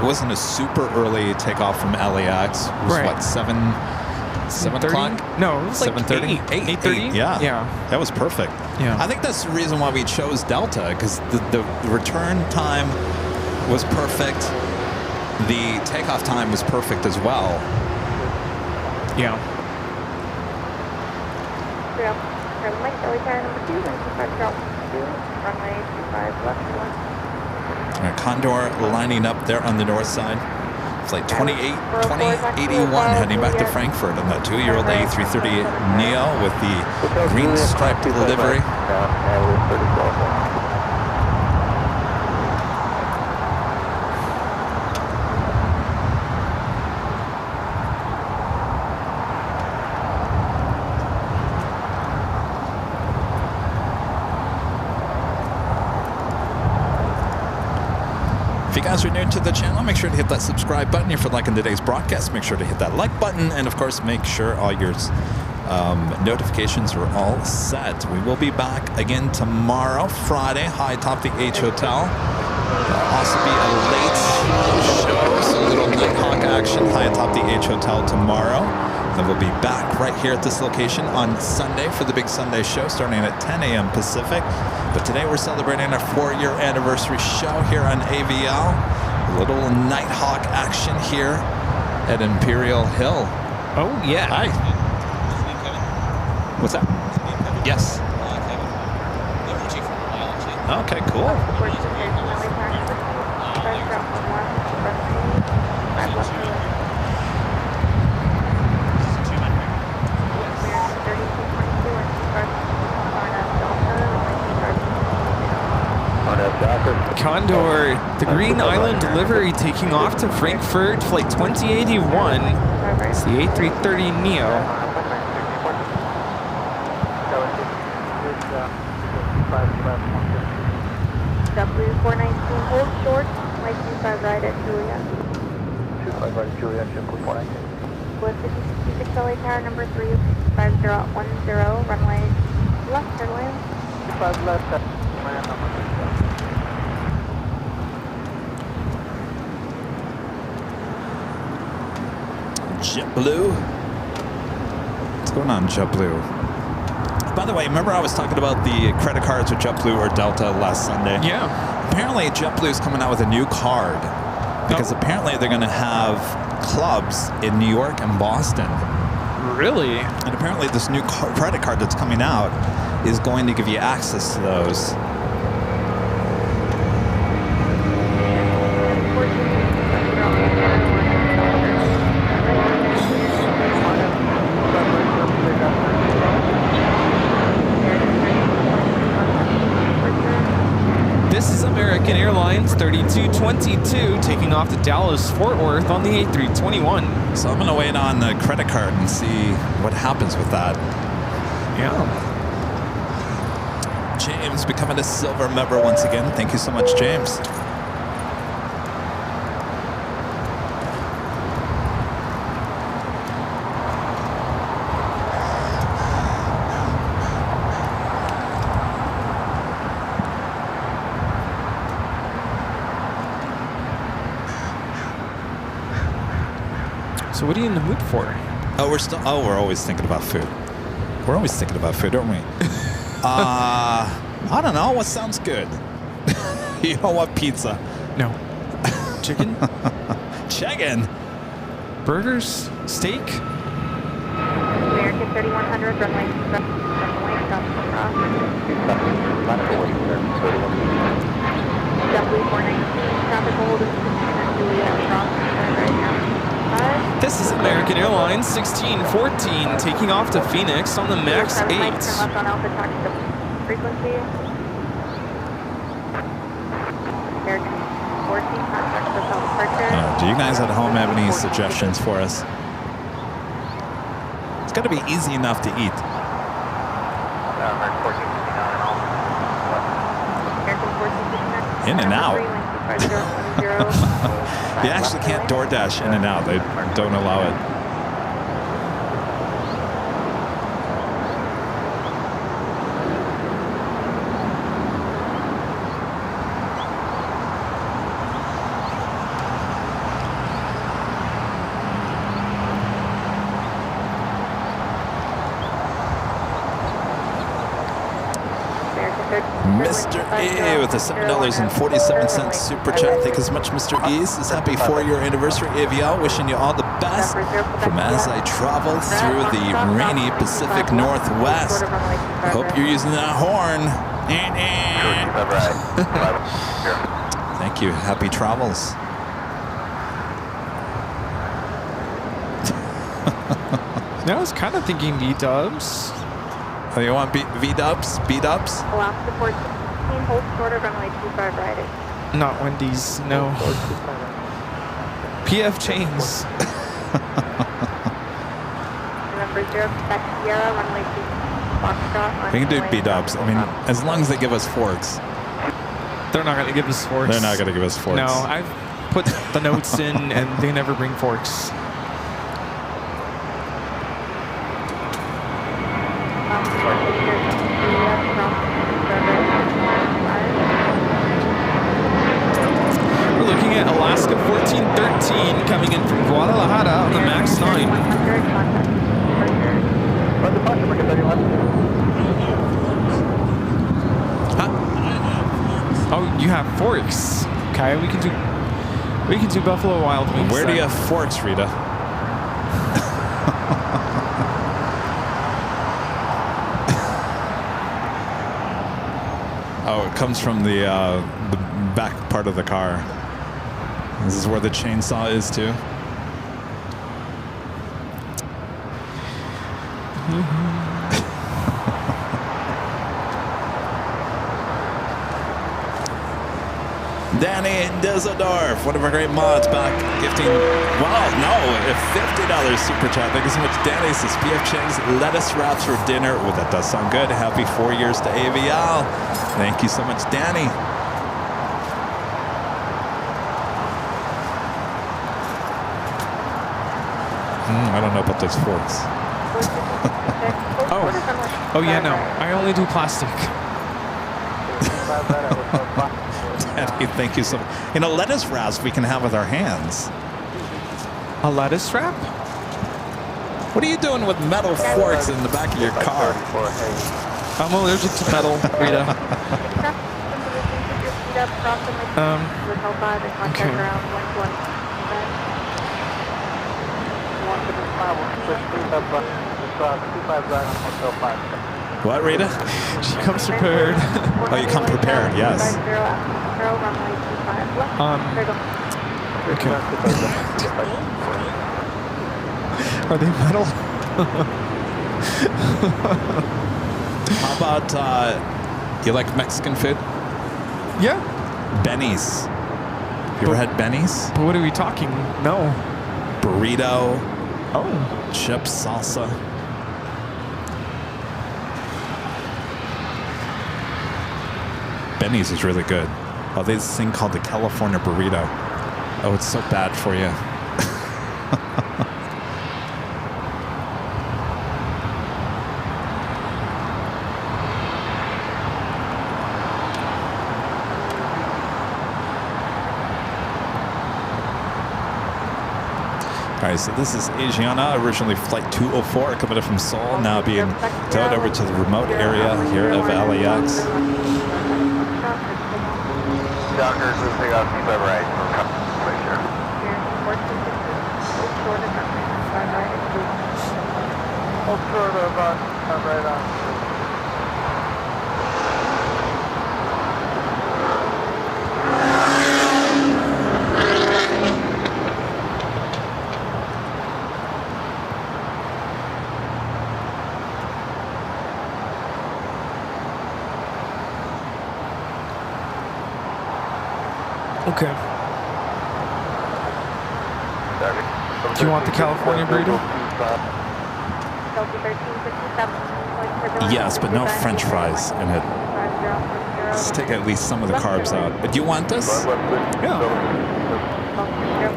Speaker 3: It wasn't a super early takeoff from LAX. It was, what, 7 o'clock?
Speaker 8: No, it was like
Speaker 3: 7:30?
Speaker 8: 8:30?
Speaker 3: Yeah.
Speaker 8: Yeah.
Speaker 3: That was perfect.
Speaker 8: Yeah.
Speaker 3: I think that's the reason why we chose Delta, because the return time was perfect. The takeoff time was perfect as well.
Speaker 8: Yeah.
Speaker 1: Runway, Delhi Tower number 2, 25 Charles 2, runway 25 left.
Speaker 3: All right, Condor lining up there on the north side. Flight 2081 heading back to Frankfurt on that 2-year-old A330 Neo with the green striped livery. If you guys are new to the channel, make sure to hit that subscribe button. If you're liking today's broadcast, make sure to hit that like button. And of course, make sure all your notifications are all set. We will be back again tomorrow, Friday, high atop the H Hotel. There'll also be a late show, so a little Nighthawk action high atop the H Hotel tomorrow. Then we'll be back right here at this location on Sunday for the big Sunday show starting at 10 a.m. Pacific. But today we're celebrating our 4-year anniversary show here on AVL. A little Nighthawk action here at Imperial Hill.
Speaker 8: Oh, yeah.
Speaker 3: Hi. What's that? Yes. Okay, cool.
Speaker 8: Condor, the Green Island delivery taking off to Frankfurt, flight 2081. It's the A330neo.
Speaker 1: W419, hold short, like 25 right at Juliet.
Speaker 2: 25 right at Juliet, Jim 419.
Speaker 1: With 56 LA tower number 35010, runway left, airline.
Speaker 2: 25 left, land number 3.
Speaker 3: JetBlue. What's going on, JetBlue? By the way, remember I was talking about the credit cards with JetBlue or Delta last Sunday?
Speaker 8: Yeah.
Speaker 3: Apparently, JetBlue is coming out with a new card because apparently they're going to have clubs in New York and Boston.
Speaker 8: Really?
Speaker 3: And apparently this new credit card that's coming out is going to give you access to those.
Speaker 8: This is American Airlines 3222 taking off to Dallas Fort Worth on the A321.
Speaker 3: So I'm going to wait on the credit card and see what happens with that.
Speaker 8: Yeah.
Speaker 3: James becoming a silver member once again. Thank you so much, James.
Speaker 8: So what are you in the mood for?
Speaker 3: Oh, we're always thinking about food. We're always thinking about food, aren't we? I don't know. What sounds good? You don't want pizza?
Speaker 8: No. Chicken?
Speaker 3: Chicken?
Speaker 8: Burgers? Steak?
Speaker 1: American 3100, runway stop across. W419, traffic hold is Juliet across right now.
Speaker 8: This is American Airlines 1614 taking off to Phoenix on the MAX 8.
Speaker 1: Turn left on Alpha, taxi to frequency. American 14, contact for self-departure.
Speaker 3: Do you guys at home have any suggestions for us? It's got to be easy enough to eat.
Speaker 2: American 1459.
Speaker 3: In and out. You actually can't DoorDash in and out. They don't allow it. Mr. E with the $7.47 super chat. Thank you so much, Mr. E. This is happy 4-year anniversary AVL. Wishing you all the best from as I travel through the rainy Pacific Northwest. I hope you're using that horn. Thank you. Happy travels.
Speaker 8: I was kind of thinking D-dubs.
Speaker 3: Oh, you want V-dubs? B-dubs?
Speaker 1: Alaska 14, hold short of runway 25 right.
Speaker 8: Not Wendy's, no. PF Chains.
Speaker 1: Number 0, back Sierra, runway 2, Foxtrot.
Speaker 3: We can do B-dubs. I mean, as long as they give us forks.
Speaker 8: They're not going to give us forks.
Speaker 3: They're not going to give us forks.
Speaker 8: No, I've put the notes in and they never bring forks.
Speaker 1: We're
Speaker 8: looking at Alaska 1413 coming in from Guadalajara on the MAX 9. Oh, you have forks. Okay, we can do Buffalo Wild Wings.
Speaker 3: Where do you
Speaker 8: then.
Speaker 3: have forks, Rita? Oh, it comes from the back part of the car. This is where the chainsaw is too. Danny Dusseldorf, one of our great mods, back gifting, wow, no, a $50 super chat. Thank you so much, Danny. Says PF Chang's lettuce wraps for dinner. Oh, that does sound good. Happy 4 years to AVL. Thank you so much, Danny. I don't know about those forks.
Speaker 8: Oh yeah, no. I only do plastic.
Speaker 3: Danny, thank you so much. You know, lettuce wraps we can have with our hands.
Speaker 8: A lettuce wrap?
Speaker 3: What are you doing with metal forks in the back of your car?
Speaker 8: I'm allergic to metal, Rita. Okay.
Speaker 3: What, Rita?
Speaker 8: She comes prepared.
Speaker 3: Oh, you come prepared, yes.
Speaker 8: Okay. Are they metal?
Speaker 3: How about, you like Mexican food?
Speaker 8: Yeah.
Speaker 3: Benny's. You ever had Benny's?
Speaker 8: But what are we talking? No.
Speaker 3: Burrito,
Speaker 8: Oh.
Speaker 3: chips, salsa. Benny's is really good. Oh, they have this thing called the California burrito. Oh, it's so bad for you. All right, so this is Asiana, originally flight 204, coming in from Seoul, now being towed over to the remote area here of LAX.
Speaker 2: Dockers, we'll take off keep right for pleasure. Hold short of right on.
Speaker 8: Okay. Do you want the California burrito?
Speaker 3: Yes, but no French fries in it. Let's take at least some of the carbs out. Do you want this?
Speaker 8: Yeah.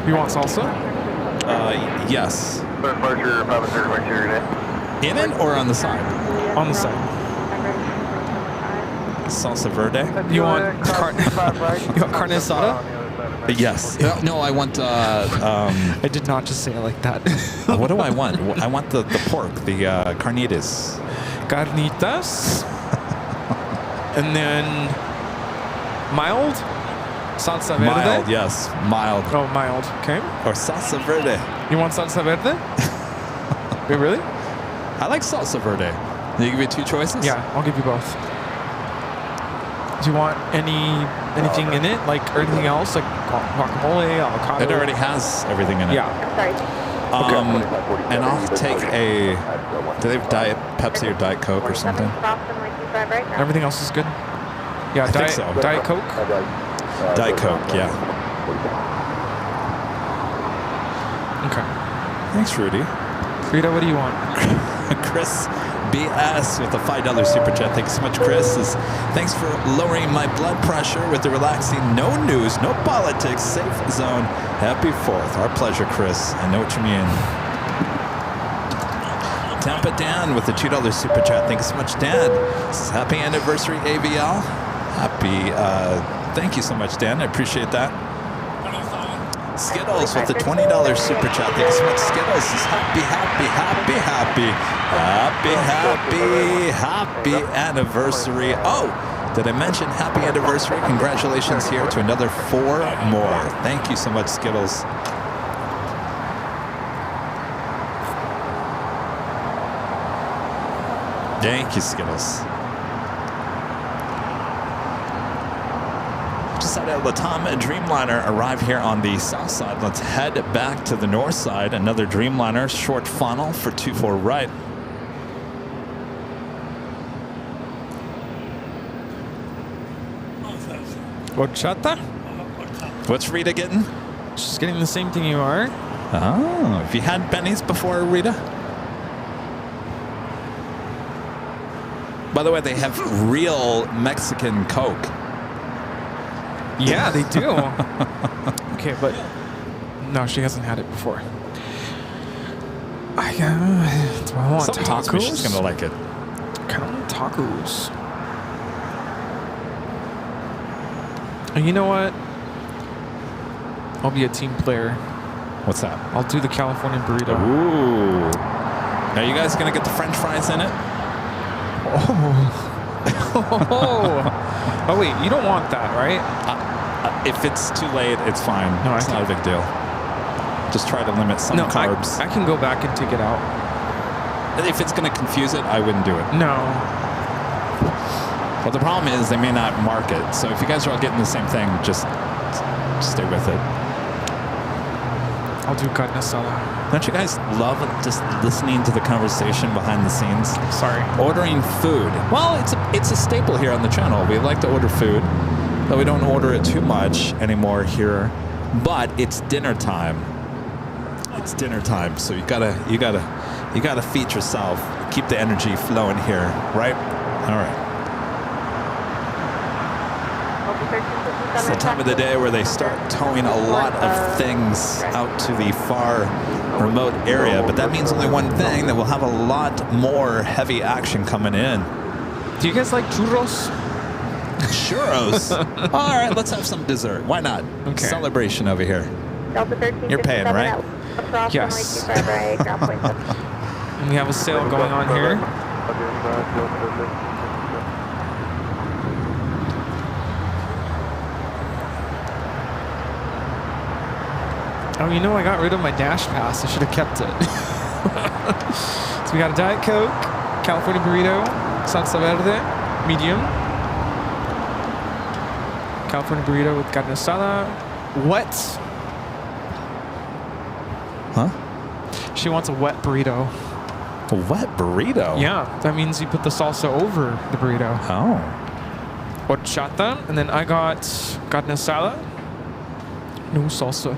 Speaker 8: You want salsa?
Speaker 3: Yes. In it or on the side?
Speaker 8: On the side.
Speaker 3: Salsa verde?
Speaker 8: You want carne asada?
Speaker 3: Yes. No, I want.
Speaker 8: I did not just say it like that.
Speaker 3: What do I want? I want the pork, the carnitas.
Speaker 8: Carnitas. And then mild? Salsa verde?
Speaker 3: Mild, yes. Mild.
Speaker 8: Oh, mild. Okay.
Speaker 3: Or salsa verde.
Speaker 8: You want salsa verde? Wait, really?
Speaker 3: I like salsa verde. Can you give me two choices?
Speaker 8: Yeah, I'll give you both. Do you want anything in it, like or anything else, like guacamole, avocado?
Speaker 3: It already has everything in it.
Speaker 8: Yeah.
Speaker 3: And I'll take a. Do they have Diet Pepsi or Diet Coke or something?
Speaker 8: Everything else is good. Yeah,
Speaker 3: I think so.
Speaker 8: Diet Coke.
Speaker 3: Diet Coke, yeah.
Speaker 8: Okay.
Speaker 3: Thanks, Rudy.
Speaker 8: Rita, what do you want?
Speaker 3: Chris BS with a $5 super chat. Thanks so much, Chris. Thanks for lowering my blood pressure with the relaxing, no news, no politics, safe zone. Happy 4th. Our pleasure, Chris. I know what you mean. Tampa Dan with the $2 super chat. Thanks so much, Dan. This is happy anniversary, AVL. Happy. Thank you so much, Dan. I appreciate that. Skittles with the $20 super chat. Thank you so much. Skittles is happy anniversary. Oh, did I mention happy anniversary? Congratulations here to another 4 more. Thank you so much, Skittles. Thank you, Skittles. Just had a Latam Dreamliner arrive here on the south side. Let's head back to the north side. Another Dreamliner, short funnel for 24 right.
Speaker 8: Horchata?
Speaker 3: What's Rita getting?
Speaker 8: She's getting the same thing you are.
Speaker 3: Oh, have you had Benny's before, Rita? By the way, they have real Mexican Coke.
Speaker 8: Yeah, they do. Okay, but no, she hasn't had it before. Do I want
Speaker 3: Something tells me
Speaker 8: tacos?
Speaker 3: she's gonna like it.
Speaker 8: Kind of want tacos. And you know what? I'll be a team player.
Speaker 3: What's that?
Speaker 8: I'll do the California burrito.
Speaker 3: Ooh. Are you guys gonna get the French fries in it?
Speaker 8: Oh wait, you don't want that, right?
Speaker 3: If it's too late, it's fine.
Speaker 8: No,
Speaker 3: it's not a big deal. Just try to limit some carbs.
Speaker 8: I can go back and take it out.
Speaker 3: If it's going to confuse it, I wouldn't do it.
Speaker 8: No.
Speaker 3: Well, the problem is they may not mark it. So if you guys are all getting the same thing, just stay with it.
Speaker 8: I'll do carne asada.
Speaker 3: Don't you guys love just listening to the conversation behind the scenes?
Speaker 8: Sorry.
Speaker 3: Ordering food. Well, it's a staple here on the channel. We like to order food, though we don't order it too much anymore here. But it's dinner time. It's dinner time, so you gotta feed yourself. Keep the energy flowing here, right? All right. It's the time of the day where they start towing a lot of things out to the far remote area, but that means only one thing, that we'll have a lot more heavy action coming in.
Speaker 8: Do you guys like churros?
Speaker 3: Churros? All right, let's have some dessert. Why not?
Speaker 8: Okay.
Speaker 3: Celebration over here. You're paying, right?
Speaker 8: Yes. And we have a sale going on here. Oh, you know, I got rid of my Dash Pass. I should have kept it. So we got a Diet Coke, California burrito, salsa verde, medium. California burrito with carne asada. Wet.
Speaker 3: Huh?
Speaker 8: She wants a wet burrito.
Speaker 3: A wet burrito?
Speaker 8: Yeah, that means you put the salsa over the burrito.
Speaker 3: Oh.
Speaker 8: Horchata. And then I got carne asada. No salsa.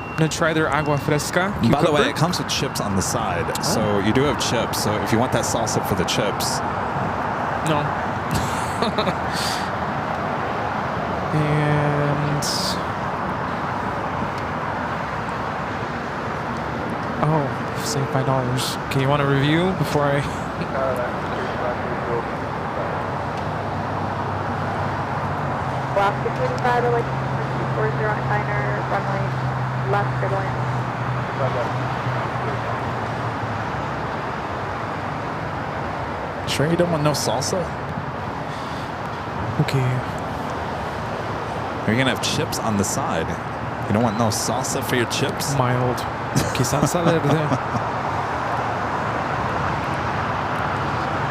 Speaker 8: I'm gonna try their agua fresca.
Speaker 3: By the way,
Speaker 8: cucumber.
Speaker 3: it comes with chips on the side. So you do have chips. So if you want that salsa for the chips.
Speaker 8: No. And oh, save $5. Okay, you want a review before I?
Speaker 1: Alaska 25, like 240 diner, runway left, good land.
Speaker 3: Sure you don't want no salsa?
Speaker 8: Okay.
Speaker 3: Are you gonna have chips on the side? You don't want no salsa for your chips?
Speaker 8: Mild. Okay, salsa verde.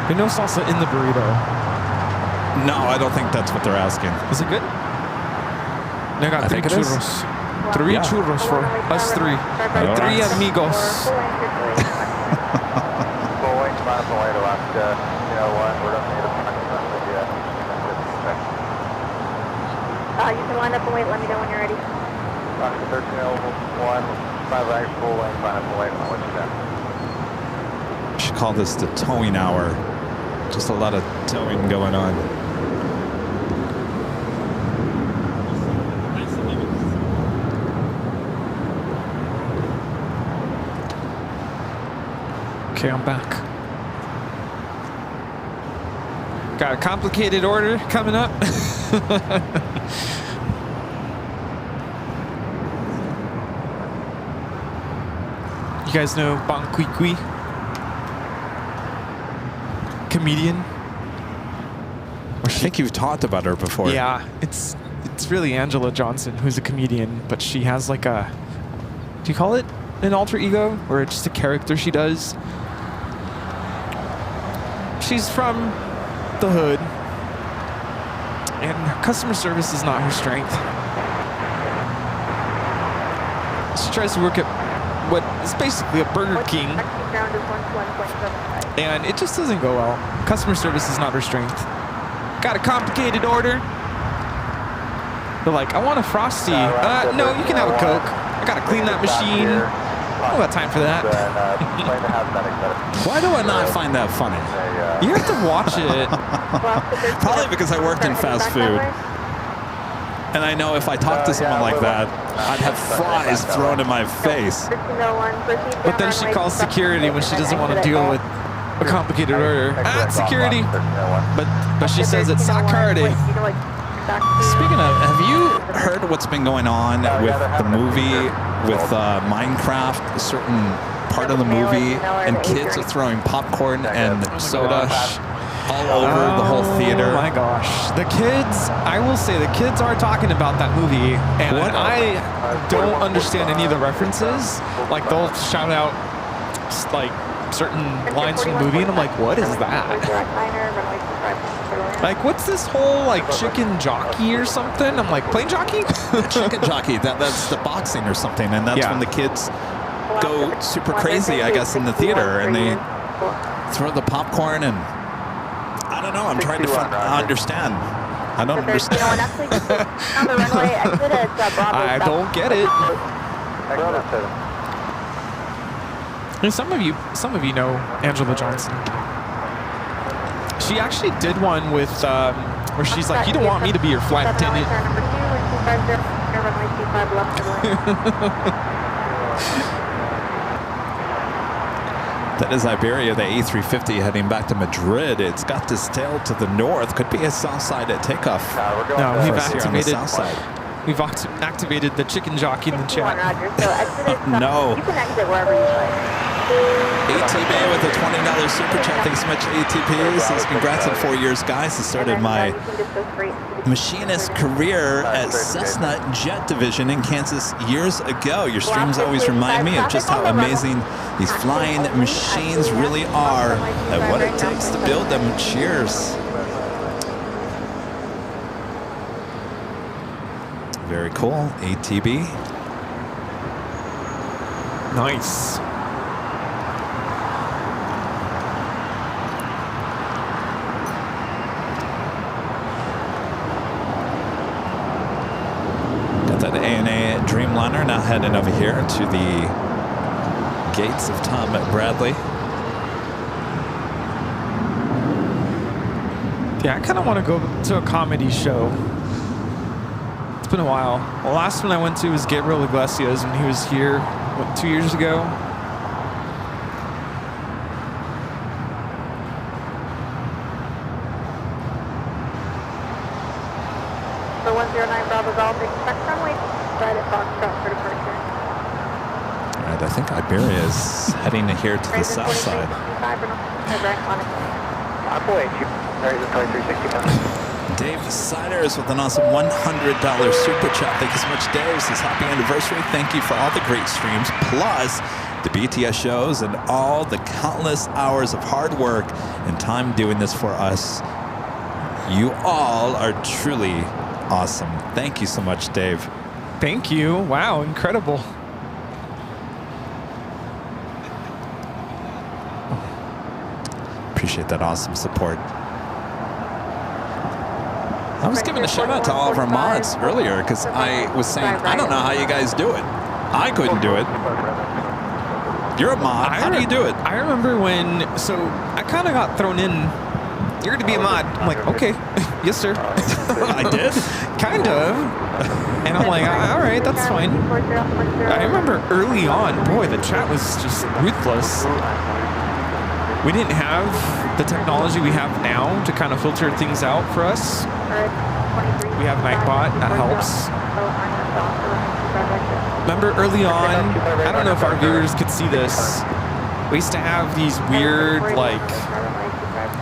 Speaker 8: There's no salsa in the burrito.
Speaker 3: No, I don't think that's what they're asking.
Speaker 8: Is it good? I got
Speaker 3: I
Speaker 8: three
Speaker 3: think it is.
Speaker 8: churros. Three
Speaker 3: Yeah.
Speaker 8: churros for us three.
Speaker 3: Alright.
Speaker 8: Three amigos.
Speaker 2: Boeing, final Boeing, Alaska, one, we're up near the front,
Speaker 1: You can line up and wait, let me know when you're ready.
Speaker 2: Alaska 1301, 5 right, full lane, final Boeing, I'll let you know.
Speaker 3: We should call this the towing hour. Just a lot of towing going on.
Speaker 8: Okay, I'm back. Got a complicated order coming up. guys know Bang Kui Kui? Comedian.
Speaker 3: I think you've talked about her before.
Speaker 8: Yeah, it's really Angela Johnson, who's a comedian, but she has like a, do you call it an alter ego, or it's just a character she does? She's from the hood, and her customer service is not her strength. She tries to work at what is basically a Burger King, and it just doesn't go well. Customer service is not her strength. Got a complicated order? They're like, I want a Frosty. No, you can have a Coke. I gotta clean that machine. I don't got time for that.
Speaker 3: Why do I not find that funny?
Speaker 8: You have to watch it.
Speaker 3: Probably because I worked in fast food. And I know if I talked to someone like that, I'd have flies thrown in my face.
Speaker 8: But then she calls security when she doesn't want to deal with a complicated order. Security. But she says it's Sakardi.
Speaker 3: Speaking of, have you heard what's been going on with the movie, with Minecraft, a certain part of the movie, and kids are throwing popcorn and soda all over the whole theater?
Speaker 8: Oh my gosh. The kids, I will say the kids are talking about that movie, and I don't understand any of the references. Like, they'll shout out like certain lines from the movie, and I'm like, what is that? Like, what's this whole like chicken jockey or something? I'm like, plane jockey?
Speaker 3: Chicken jockey, that's the boxing or something, and that's when the kids go super crazy, I guess, in the theater, and they throw the popcorn, and I don't know, I'm trying to understand. I don't understand.
Speaker 8: I don't get it. And some of you know Angela Johnson. She actually did one with where she's like, you don't want me to be your flight attendant.
Speaker 3: That is Iberia, the A350 heading back to Madrid. It's got this tail to the north. Could be a south side at takeoff.
Speaker 8: No, we've
Speaker 3: activated.
Speaker 8: We've activated the chicken jockey in the chat.
Speaker 3: No.
Speaker 1: You can exit wherever you like.
Speaker 3: ATB with a $20 super chat. Thanks so much, ATP. Says congrats on 4 years, guys. I started my machinist career at Cessna Jet Division in Kansas years ago. Your streams always remind me of just how amazing these flying machines really are and what it takes to build them. Cheers. Very cool. ATB.
Speaker 8: Nice. Got that ANA Dreamliner now heading over here to the gates of Tom Bradley. Yeah, I kind of want to go to a comedy show. It's been a while. The last one I went to was Gabriel Iglesias, and he was here, what, 2 years ago?
Speaker 1: For 109 Bravo Golf, expect runway right at Foxtrot for departure.
Speaker 3: All right, I think Iberia is heading here to the south side. Dave Siders with an awesome $100 super chat. Thank you so much, Dave. Says happy anniversary. Thank you for all the great streams, plus the BTS shows and all the countless hours of hard work and time doing this for us. You all are truly awesome. Thank you so much, Dave.
Speaker 8: Thank you. Wow, incredible.
Speaker 3: Appreciate that awesome support. I was giving a shout out to all of our mods earlier because I was saying, I don't know how you guys do it. I couldn't do it. You're a mod. How do you do it?
Speaker 8: I remember when, so I kind of got thrown in, you're going to be a mod. I'm like, okay, yes, sir.
Speaker 3: I did?
Speaker 8: Kind of. And I'm like, all right, that's fine. I remember early on, boy, the chat was just ruthless. We didn't have the technology we have now to kind of filter things out for us. We have Nightbot, that helps. Remember early on, I don't know if our viewers could see this. We used to have these weird, like,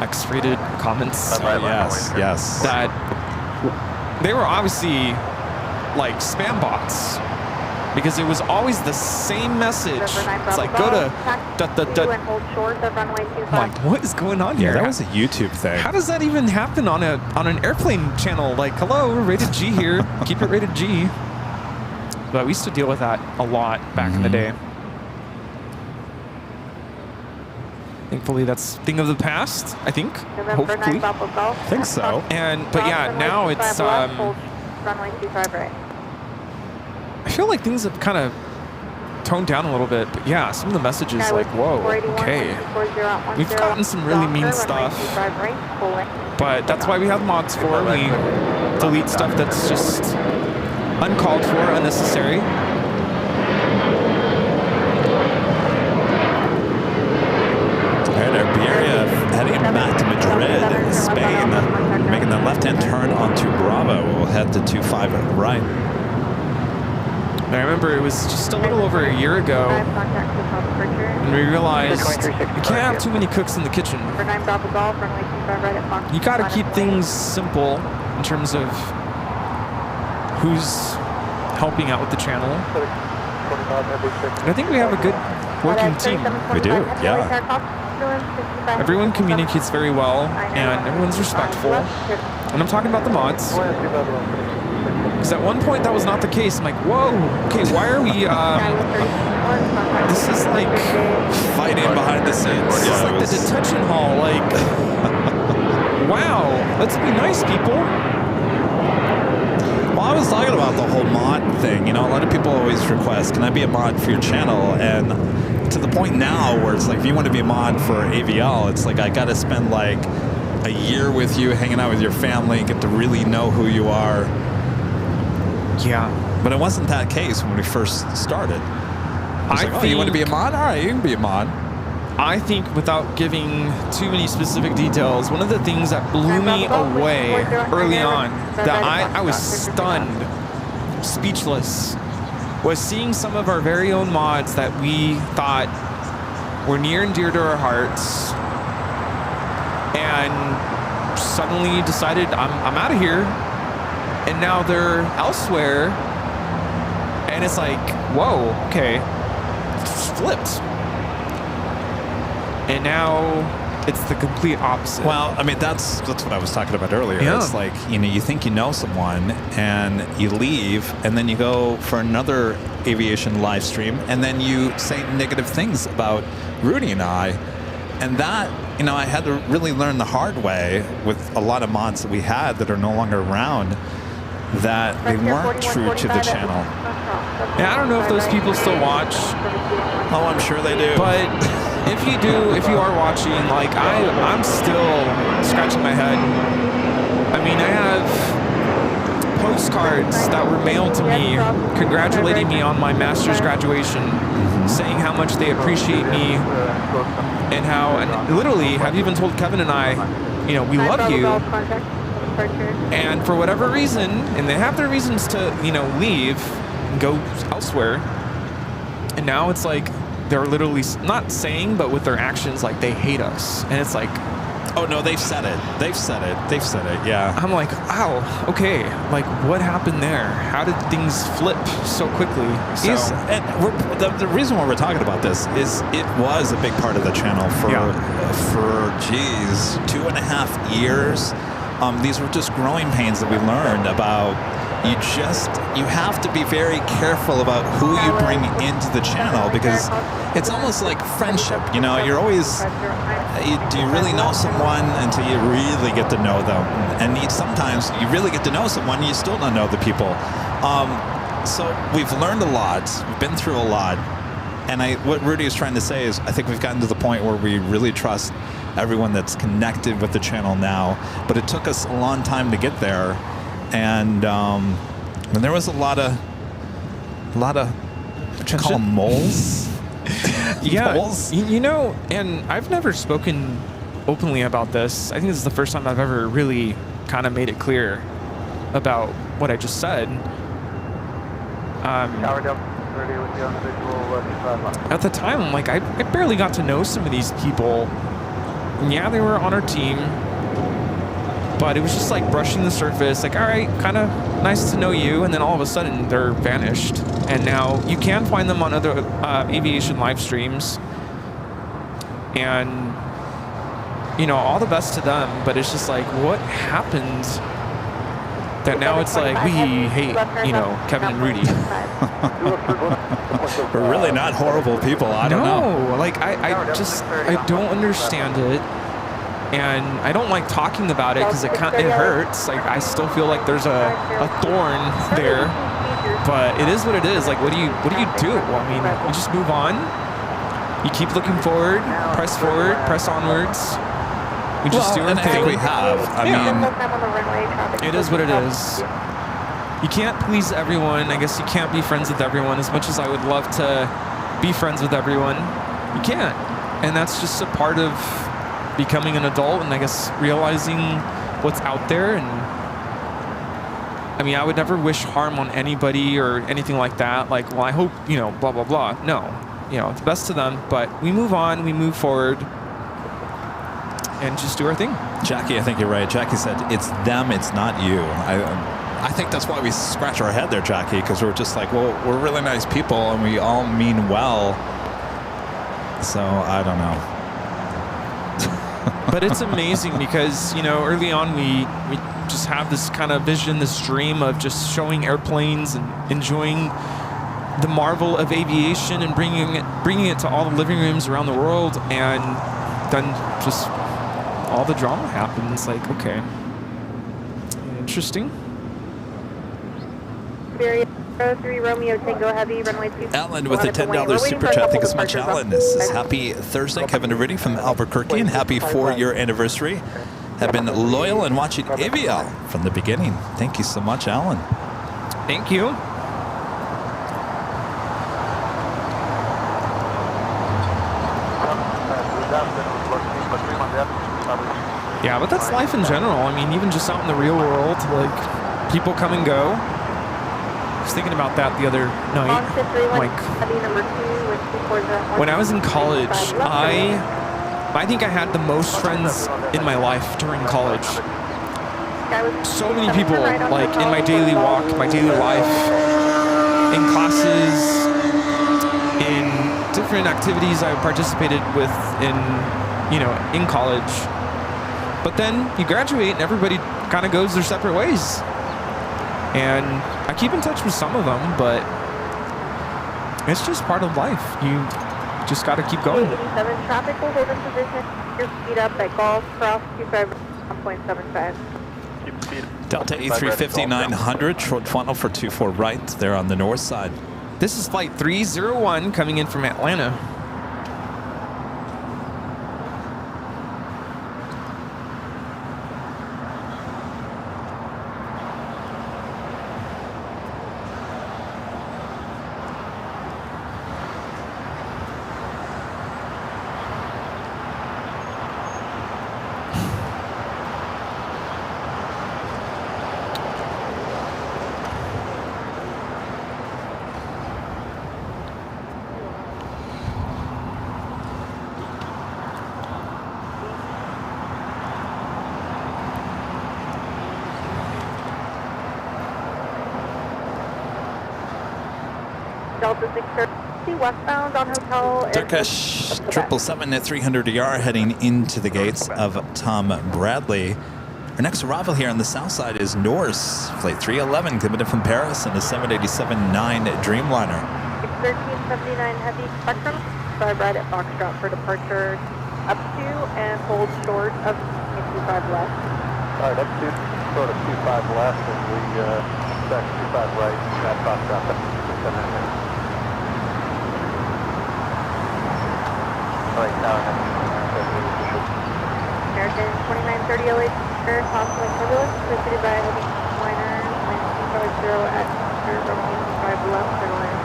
Speaker 8: X-rated comments.
Speaker 3: Oh, yes.
Speaker 8: That they were obviously like spam bots because it was always the same message. It's like, go to I'm like, what is going on here?
Speaker 3: Yeah, that was a YouTube thing.
Speaker 8: How does that even happen on an airplane channel? Like, hello, rated G here. Keep it rated G. But we used to deal with that a lot back in the day. Thankfully, that's a thing of the past, I think. Hopefully.
Speaker 3: I think so.
Speaker 8: But yeah, now it's,
Speaker 1: runway 25 right.
Speaker 8: I feel like things have kind of toned down a little bit. But yeah, some of the messages like, whoa, okay. We've gotten some really mean stuff. But that's why we have mods for. We delete stuff that's just uncalled for, unnecessary.
Speaker 3: Heading back to Madrid, Spain, making the left-hand turn onto Bravo. We'll head to 25 right.
Speaker 8: And I remember it was just a little over a year ago, and we realized you can't have too many cooks in the kitchen. You got to keep things simple in terms of who's helping out with the channel. And I think we have a good working team.
Speaker 3: We do, yeah.
Speaker 8: Everyone communicates very well, and everyone's respectful. And I'm talking about the mods. Because at one point that was not the case. I'm like, whoa, okay, why are we, this is like
Speaker 3: Fighting behind the scenes.
Speaker 8: This is like the detention hall, like, wow, let's be nice, people.
Speaker 3: Well, I was talking about the whole mod thing. You know, a lot of people always request, can I be a mod for your channel? And to the point now where it's like, if you want to be a mod for AVL, it's like I got to spend like a year with you, hanging out with your family, get to really know who you are.
Speaker 8: Yeah.
Speaker 3: But it wasn't that case when we first started. I think, you want to be a mod? All right, you can be a mod.
Speaker 8: I think without giving too many specific details, one of the things that blew me away early on, that I was stunned, speechless, was seeing some of our very own mods that we thought were near and dear to our hearts, and suddenly decided, I'm out of here, and now they're elsewhere, and it's like, whoa, okay, it's flipped. And now it's the complete opposite.
Speaker 3: Well, I mean, that's what I was talking about earlier.
Speaker 8: Yeah.
Speaker 3: It's like, you know, you think you know someone and you leave, and then you go for another aviation live stream, and then you say negative things about Rudy and I. And that, you know, I had to really learn the hard way with a lot of mods that we had that are no longer around, that they weren't true to the channel.
Speaker 8: Yeah, I don't know if those people still watch.
Speaker 3: Oh, I'm sure they do.
Speaker 8: But if you do, if you are watching, like, I'm still scratching my head. I mean, I have postcards that were mailed to me congratulating me on my master's graduation, saying how much they appreciate me, and how, and literally have even told Kevin and I, you know, we love you. And for whatever reason, and they have their reasons to, you know, leave and go elsewhere. And now it's like they're literally not saying, but with their actions, like they hate us. And it's like,
Speaker 3: oh no, they've said it. They've said it. They've said it. Yeah.
Speaker 8: I'm like, wow, okay. Like, what happened there? How did things flip so quickly? So,
Speaker 3: and the reason why we're talking about this is it was a big part of the channel for geez, 2.5 years. These were just growing pains that we learned about. You have to be very careful about who you bring into the channel, because it's almost like friendship. You know, you're always, do you really know someone until you really get to know them? And sometimes you really get to know someone and you still don't know the people. So we've learned a lot. We've been through a lot. And what Rudy is trying to say is, I think we've gotten to the point where we really trust everyone that's connected with the channel now. But it took us a long time to get there. And there was a lot of what you call them, moles?
Speaker 8: yeah,
Speaker 3: moles?
Speaker 8: You know, and I've never spoken openly about this. I think this is the first time I've ever really kind of made it clear about what I just said. At the time, like, I barely got to know some of these people. And yeah, they were on our team, but it was just like brushing the surface, like, all right, kind of nice to know you, and then all of a sudden they're vanished. And now you can find them on other aviation live streams, and you know, all the best to them, but it's just like, what happened that now it's like we hate, you know, Kevin and Rudy?
Speaker 3: We're really not horrible people. I don't know.
Speaker 8: No, like I don't understand it, and I don't like talking about it because it hurts. Like, I still feel like there's a thorn there, but it is what it is. Like, what do you do? Well, I mean, you just move on. You keep looking forward, press onwards. We just do our
Speaker 3: and
Speaker 8: thing.
Speaker 3: I think we have. I mean,
Speaker 8: it is what it is. You can't please everyone. I guess you can't be friends with everyone. As much as I would love to be friends with everyone, you can't. And that's just a part of becoming an adult, and I guess realizing what's out there. And I mean, I would never wish harm on anybody or anything like that. Like, well, I hope, you know, blah, blah, blah. No, you know, it's best to them, but we move on, we move forward, and just do our thing.
Speaker 3: Jackie, I think you're right. Jackie said, it's them, it's not you. I think that's why we scratch our head there, Jackie, because we're just like, well, we're really nice people and we all mean well. So, I don't know.
Speaker 8: But it's amazing because, you know, early on we just have this kind of vision, this dream of just showing airplanes and enjoying the marvel of aviation and bringing it to all the living rooms around the world, and then just all the drama happens. Like, okay, interesting.
Speaker 1: 03 Romeo Tango Heavy, runway 2.
Speaker 3: Alan with the $10 super chat. Thank you so much, Alan. This is happy Thursday. Kevin and Rudy from Albuquerque, and happy 4-year anniversary. Have been loyal and watching AVL from the beginning. Thank you so much, Alan.
Speaker 8: Thank you. Yeah, but that's life in general. I mean, even just out in the real world, like, people come and go. I was thinking about that the other night. Like, when I was in college, I think I had the most friends in my life during college. So many people, like, in my daily walk, my daily life, in classes, in different activities I participated with in college. But then you graduate and everybody kind of goes their separate ways. And I keep in touch with some of them, but it's just part of life. You just got to keep going.
Speaker 1: 87 traffic will hold in position. Your speed up at Golf Cross 1.75.
Speaker 3: Delta A350 900, short funnel for 24 right there on the north side.
Speaker 8: This is flight 301 coming in from Atlanta.
Speaker 1: Delta 630 westbound on Hotel.
Speaker 3: Turkish 777 at 300 ER heading into the gates of Tom Bradley. Our next arrival here on the south side is Norse, flight 311, coming in from Paris in a 787-9 Dreamliner.
Speaker 1: 1379 Heavy Spectrum, drive right at Foxtrot for departure up to and hold short of 25 left.
Speaker 2: All right, up to sort of 25 left, and we expect 25 right at Foxtrot. Right now,
Speaker 1: American 2930 LA, possibly turbulence, preceded by heavy liner, 9250 at 5 left, and line.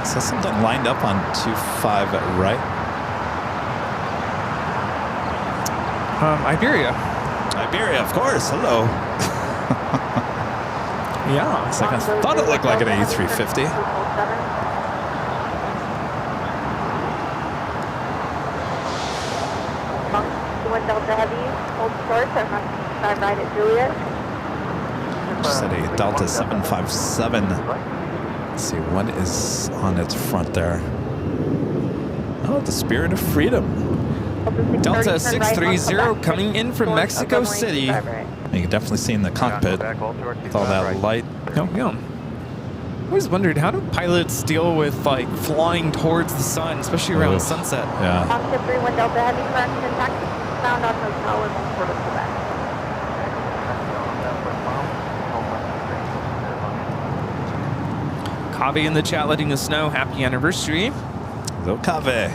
Speaker 3: So something lined up on 25 right.
Speaker 8: Iberia.
Speaker 3: Iberia, of course. Hello.
Speaker 8: Yeah.
Speaker 3: It's like I thought it looked like an A350.
Speaker 1: One Delta Heavy, hold short, I'm on 5 right at Juliet.
Speaker 3: Just at a Delta 757. Let's see what is on its front there. Oh, the Spirit of Freedom.
Speaker 8: Delta 630 coming in from Mexico City.
Speaker 3: You can definitely see in the cockpit with all that light.
Speaker 8: Oh, yeah. I always wondered, how do pilots deal with like flying towards the sun, especially around sunset?
Speaker 3: Yeah.
Speaker 1: Oscar 31 Delta Heavy, correction, taxi found on hotel in Port of Quebec.
Speaker 8: Kave in the chat letting us know happy anniversary.
Speaker 3: Hello, Kave.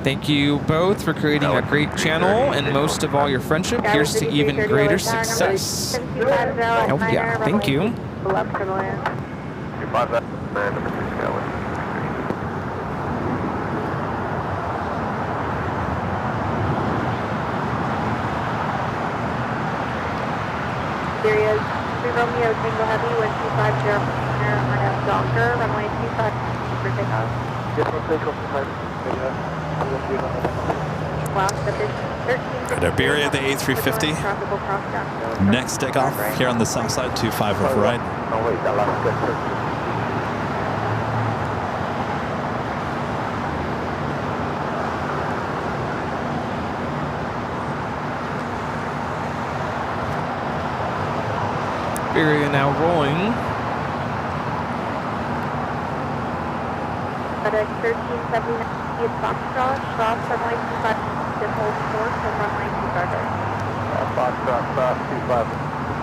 Speaker 8: Thank you both for creating a great channel and most of all your friendship. Here's to even greater success. Oh yeah, thank you.
Speaker 1: Areas 3 Romeo Tango Heavy, 1250 RF Doctor, runway 25 for takeoff.
Speaker 3: At Iberia, the A350. Next takeoff here on the south side, 25 over right.
Speaker 2: Oh wait, that last good.
Speaker 8: Iberia now rolling.
Speaker 1: FedEx 1379 Foxtrot, cross runway 25, just hold short and runway 25 right.
Speaker 2: Foxtrot, cross 25,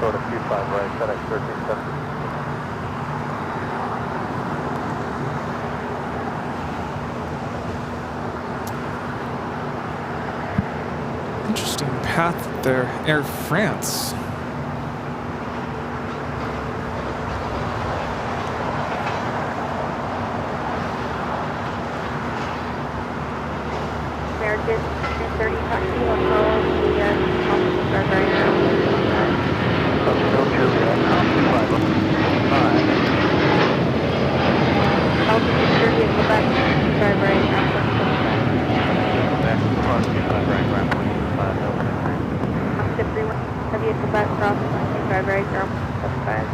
Speaker 2: sort of 25 right, FedEx 1370.
Speaker 8: Interesting path there, Air France.
Speaker 1: American 30 taxi, one follow the possible start right now. Altitude 30 at Quebec, 25 right now. Oscar 31 Heavy at Quebec, cross 25 right, 075.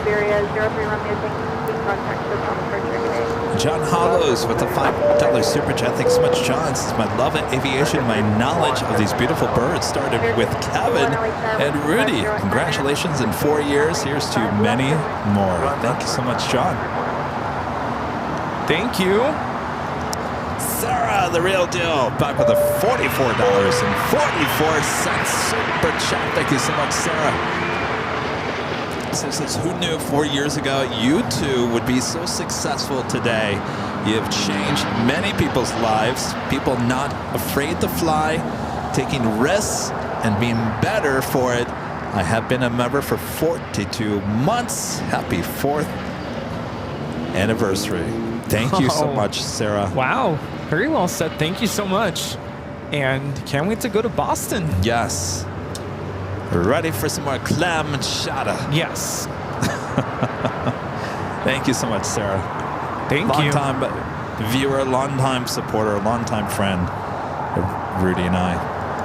Speaker 1: Area 03 Romeo, taking contact with Thomas Frederick today.
Speaker 3: John Hollows with the $5 super chat. Thanks so much, John. Since my love of aviation, my knowledge of these beautiful birds started with Kevin and Rudy. Congratulations in 4 years. Here's to many more. Thank you so much, John.
Speaker 8: Thank you.
Speaker 3: Sarah, the real deal, back with a $44.44 super chat. Thank you so much, Sarah. Says, who knew 4 years ago you two would be so successful today? You have changed many people's lives. People not afraid to fly, taking risks, and being better for it. I have been a member for 42 months. Happy 4th anniversary. Thank you so much, Sarah.
Speaker 8: Wow, very well said. Thank you so much. And can't wait to go to Boston.
Speaker 3: Yes. Ready for some more clam chowder.
Speaker 8: Yes.
Speaker 3: Thank you so much, Sarah.
Speaker 8: Thank you.
Speaker 3: Long-time viewer, long-time supporter, long-time friend of Rudy and I.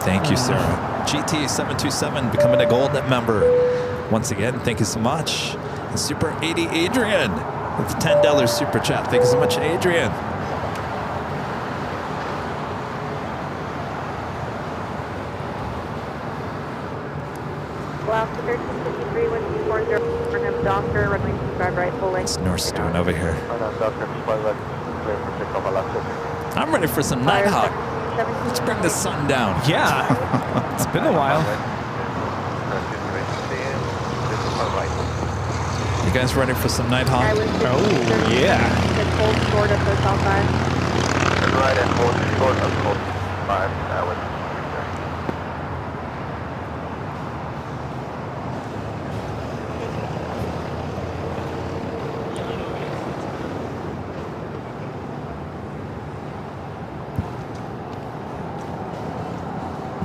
Speaker 3: Thank you, Sarah. GT727 becoming a gold member. Once again, thank you so much. And Super 80 Adrian with the $10 super chat. Thank you so much, Adrian.
Speaker 1: Alaska 1353, 1240, Doctor, runway 25 right, full length.
Speaker 3: What's Norse doing over here?
Speaker 2: Doctor,
Speaker 3: I'm ready for some Nighthawk. Let's bring the sun down.
Speaker 8: Yeah. It's been a while.
Speaker 3: You guys ready for some Nighthawk?
Speaker 8: Oh, yeah.
Speaker 1: Just hold short of Hotel 5.
Speaker 2: Right and hold short of Hotel 5. That was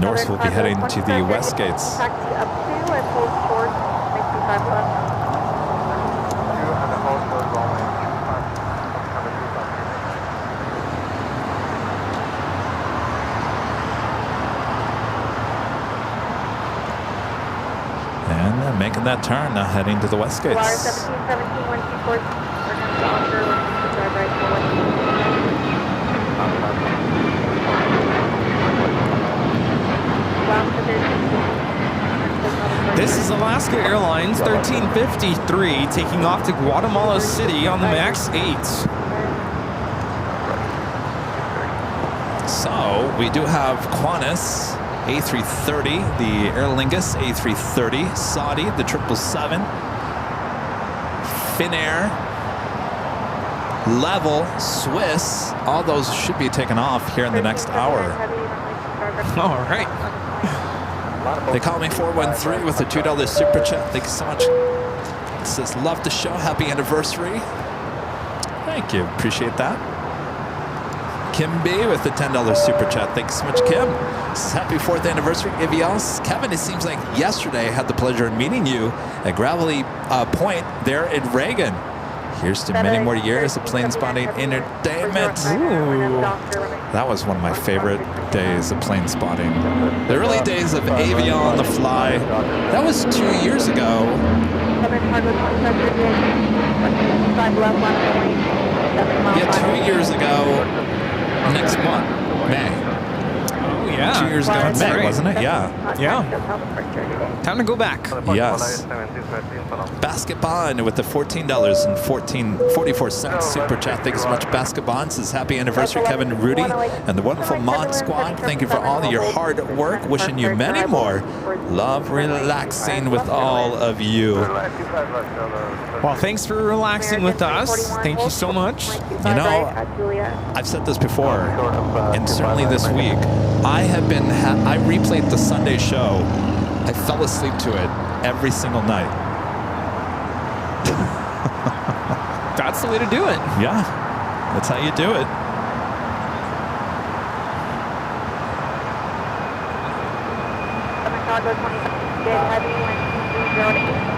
Speaker 3: Norse will be heading to the west gates.
Speaker 1: Taxi up to and hold short, 65 left.
Speaker 6: And the hold was only 25.
Speaker 3: And making that turn, now heading to the west gates.
Speaker 1: Wire 1717, 124, we're going to offer, we're going to drive right forward.
Speaker 8: This is Alaska Airlines 1353 taking off to Guatemala City on the MAX 8.
Speaker 3: So we do have Qantas A330, the Aer Lingus A330, Saudi, the 777, Finnair, Level, Swiss. All those should be taken off here in the next hour.
Speaker 8: All right.
Speaker 3: They call me 413 with a $2 super chat. Thank you so much. It says, love the show. Happy anniversary. Thank you. Appreciate that. Kim B with the $10 super chat. Thanks so much, Kim. Happy 4th anniversary, AVLs. Kevin, it seems like yesterday I had the pleasure of meeting you at Gravelly Point there in Reagan. Here's to many more years of plane spotting entertainment.
Speaker 8: Ooh.
Speaker 3: That was one of my favorite days of plane spotting. The early days of Avion on the fly. That was 2 years ago. Yeah, 2 years ago. Next month, May.
Speaker 8: Oh, yeah.
Speaker 3: 2 years ago in
Speaker 8: That's
Speaker 3: May,
Speaker 8: right.
Speaker 3: wasn't it? Yeah.
Speaker 8: Yeah. Time to go back.
Speaker 3: Yes. Basket Bond with the $14.44 super chat. Thank you so much, Basket Bond. Says happy anniversary, Kevin, Rudy, and the wonderful Mod Squad. Thank you for all of your hard work. Wishing you many more. Love relaxing with all of you.
Speaker 8: Well, thanks for relaxing with us. Thank you so much.
Speaker 3: You know, I've said this before, and certainly this week, I replayed the Sunday show. I fell asleep to it every single night.
Speaker 8: That's the way to do it.
Speaker 3: Yeah, that's how you do it.
Speaker 1: Chicago 20, get heavy when 208.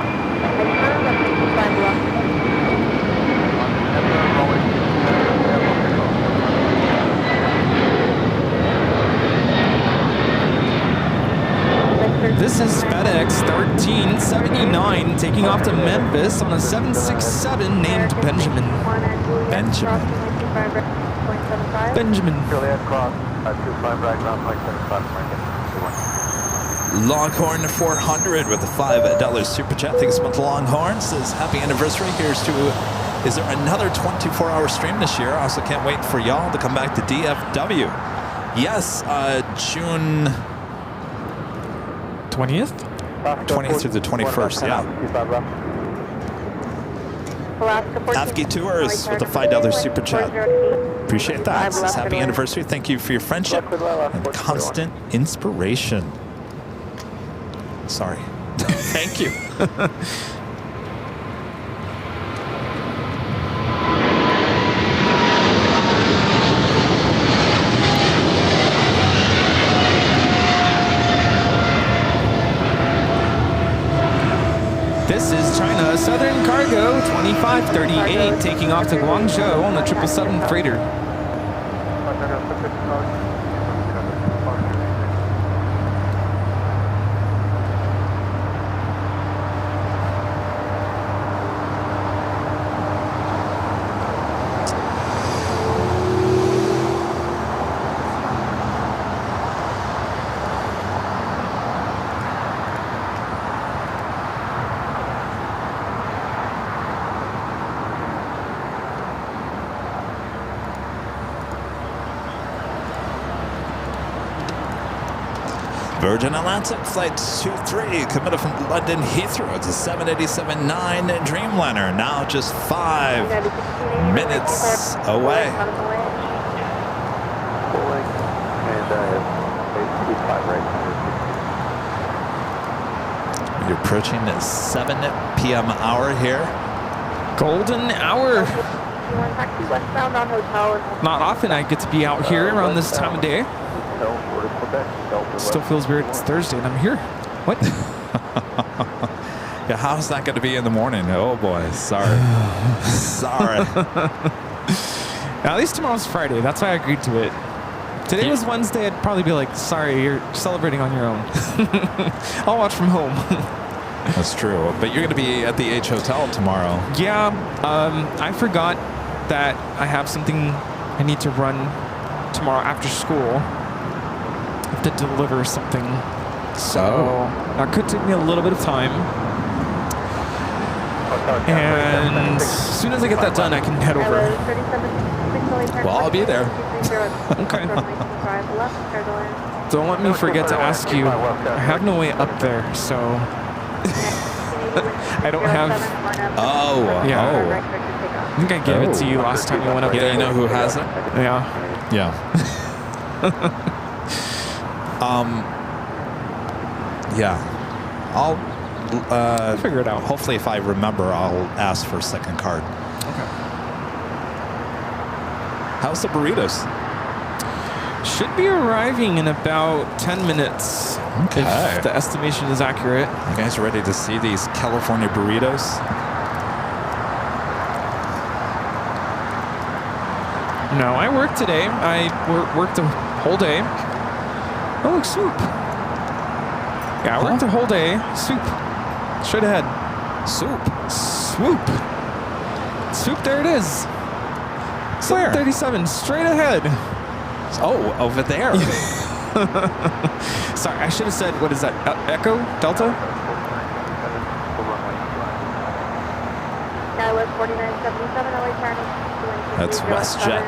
Speaker 8: This is FedEx 1379 taking off to Memphis on a 767 named Benjamin.
Speaker 3: Benjamin.
Speaker 8: Benjamin.
Speaker 3: Longhorn 400 with a $5 super chat. Thanks so much, Longhorn. Says happy anniversary. Here's to, is there another 24-hour stream this year? I also can't wait for y'all to come back to DFW. Yes, June
Speaker 8: 20th?
Speaker 3: 20th through the 21st, yeah. Afghan Tours with a $5 super chat. Appreciate that. Says happy anniversary. Thank you for your friendship and constant inspiration. Sorry. Thank you.
Speaker 8: This is China Southern Cargo 2538 taking off to Guangzhou on the 777 freighter.
Speaker 3: Virgin Atlantic Flight 23 committed from London Heathrow. It's a 787-9 Dreamliner, now just 5 minutes away. You're approaching the 7 p.m. hour here.
Speaker 8: Golden hour. Not often I get to be out here around this time of day. Still feels weird. It's Thursday and I'm here. What?
Speaker 3: Yeah, how's that going to be in the morning? Oh boy, sorry. Sorry.
Speaker 8: At least tomorrow's Friday. That's why I agreed to it. Today was Wednesday. I'd probably be like, sorry, you're celebrating on your own. I'll watch from home.
Speaker 3: That's true. But you're going to be at the H Hotel tomorrow.
Speaker 8: Yeah. I forgot that I have something I need to run tomorrow after school. I have to deliver something. So that could take me a little bit of time. And as soon as I get that done, I can head over.
Speaker 3: Well, I'll be there.
Speaker 8: Okay. Don't let me forget to ask you. I have no way up there, so I don't have.
Speaker 3: Yeah.
Speaker 8: I think I gave it to you last time you went up there.
Speaker 3: Yeah, you know who has it?
Speaker 8: Yeah.
Speaker 3: Yeah. Yeah. I'll
Speaker 8: figure it out.
Speaker 3: Hopefully, if I remember, I'll ask for a second card.
Speaker 8: Okay.
Speaker 3: How's the burritos?
Speaker 8: Should be arriving in about 10 minutes.
Speaker 3: Okay.
Speaker 8: If the estimation is accurate.
Speaker 3: You guys ready to see these California burritos?
Speaker 8: No, I worked today. I worked a whole day. Oh, look, soup. Yeah, I worked a whole day. Soup. Straight ahead.
Speaker 3: Soup.
Speaker 8: Swoop. Soup, there it is.
Speaker 3: Where?
Speaker 8: 737, straight ahead.
Speaker 3: Oh, over there.
Speaker 8: Sorry, I should have said, what is that? Echo? Delta?
Speaker 1: Skywest 4977, LA Channel.
Speaker 3: That's WestJet.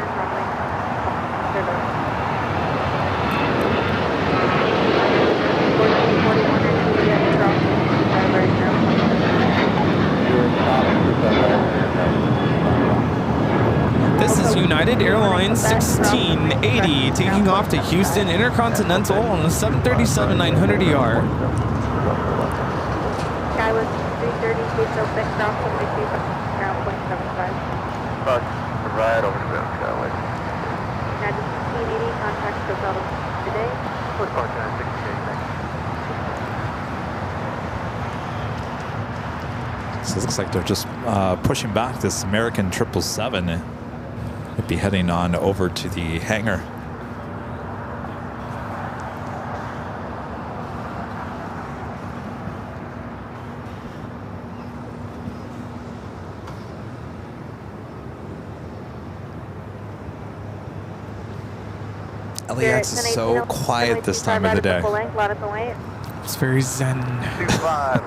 Speaker 8: This is United Airlines 1680 taking off to Houston Intercontinental on the 737-900ER.
Speaker 1: Skywest 330, Station 06, ground 72, ground 0.75.
Speaker 2: Right over to the Skyway.
Speaker 1: United 1680, contact Hotel today.
Speaker 3: So it looks like they're just pushing back this American 777. It'd be heading on over to the hangar. LAX is so quiet this time of the day.
Speaker 8: It's very zen.
Speaker 2: 25.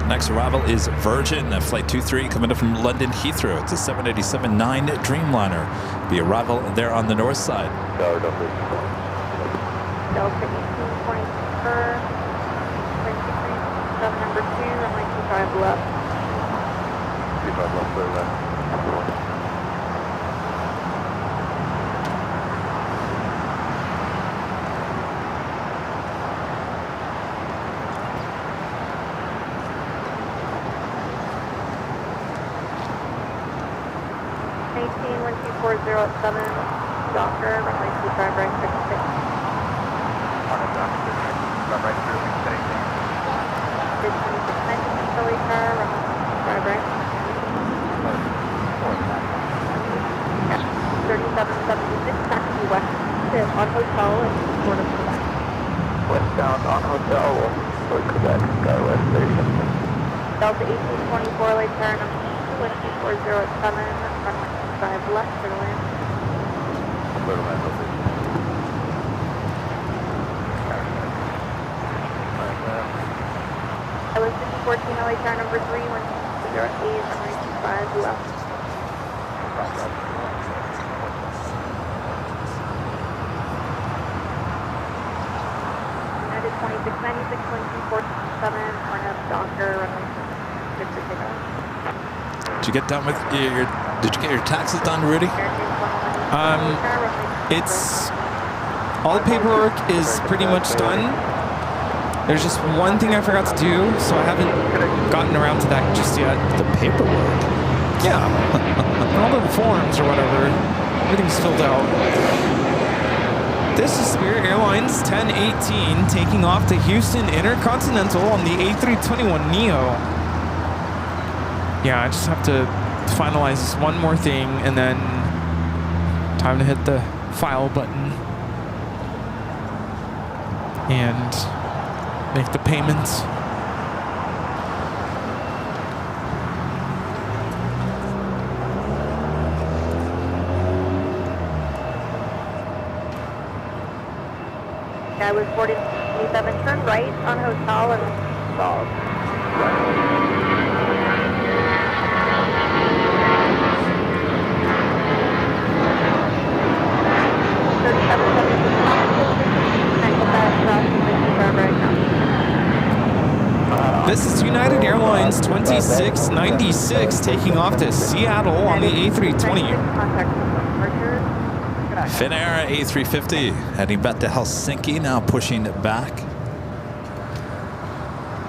Speaker 3: Next arrival is Virgin, Flight 23 coming up from London Heathrow. It's a 787-9 Dreamliner. The arrival there on the north side.
Speaker 1: Delta 1824, 7 number 2, runway 25 left.
Speaker 2: 25 left, clear left.
Speaker 1: 12407, Docker, runway 25 right, 66.
Speaker 2: Run right through, we can say anything.
Speaker 1: 2690, Philly car, runway 25 right. 3776, taxi west on hotel and Port of Quebec.
Speaker 2: Westbound on hotel, or Quebec, Skywest Station.
Speaker 1: Delta 1824, late car number 12407, runway 25 left for land.
Speaker 2: Clear to land, over.
Speaker 1: I was 14, LA car number 3, 108, runway 25 left. United 2696, 12407, Hornet, Docker, runway 6 for takeoff.
Speaker 3: Did you get done with your Did you get your taxes done, Rudy?
Speaker 8: It's all the paperwork is pretty much done. There's just one thing I forgot to do, so I haven't gotten around to that just yet.
Speaker 3: The paperwork?
Speaker 8: Yeah. All the forms or whatever. Everything's filled out. This is Spirit Airlines 1018 taking off to Houston Intercontinental on the A321neo. Yeah, I just have to finalize this one more thing and then time to hit the file button and make the payments.
Speaker 1: I was 47, turn right on Hotel and Falls.
Speaker 8: This is United Airlines 2696 taking off to Seattle on the A320.
Speaker 3: Finnair A350 heading back to Helsinki, now pushing it back.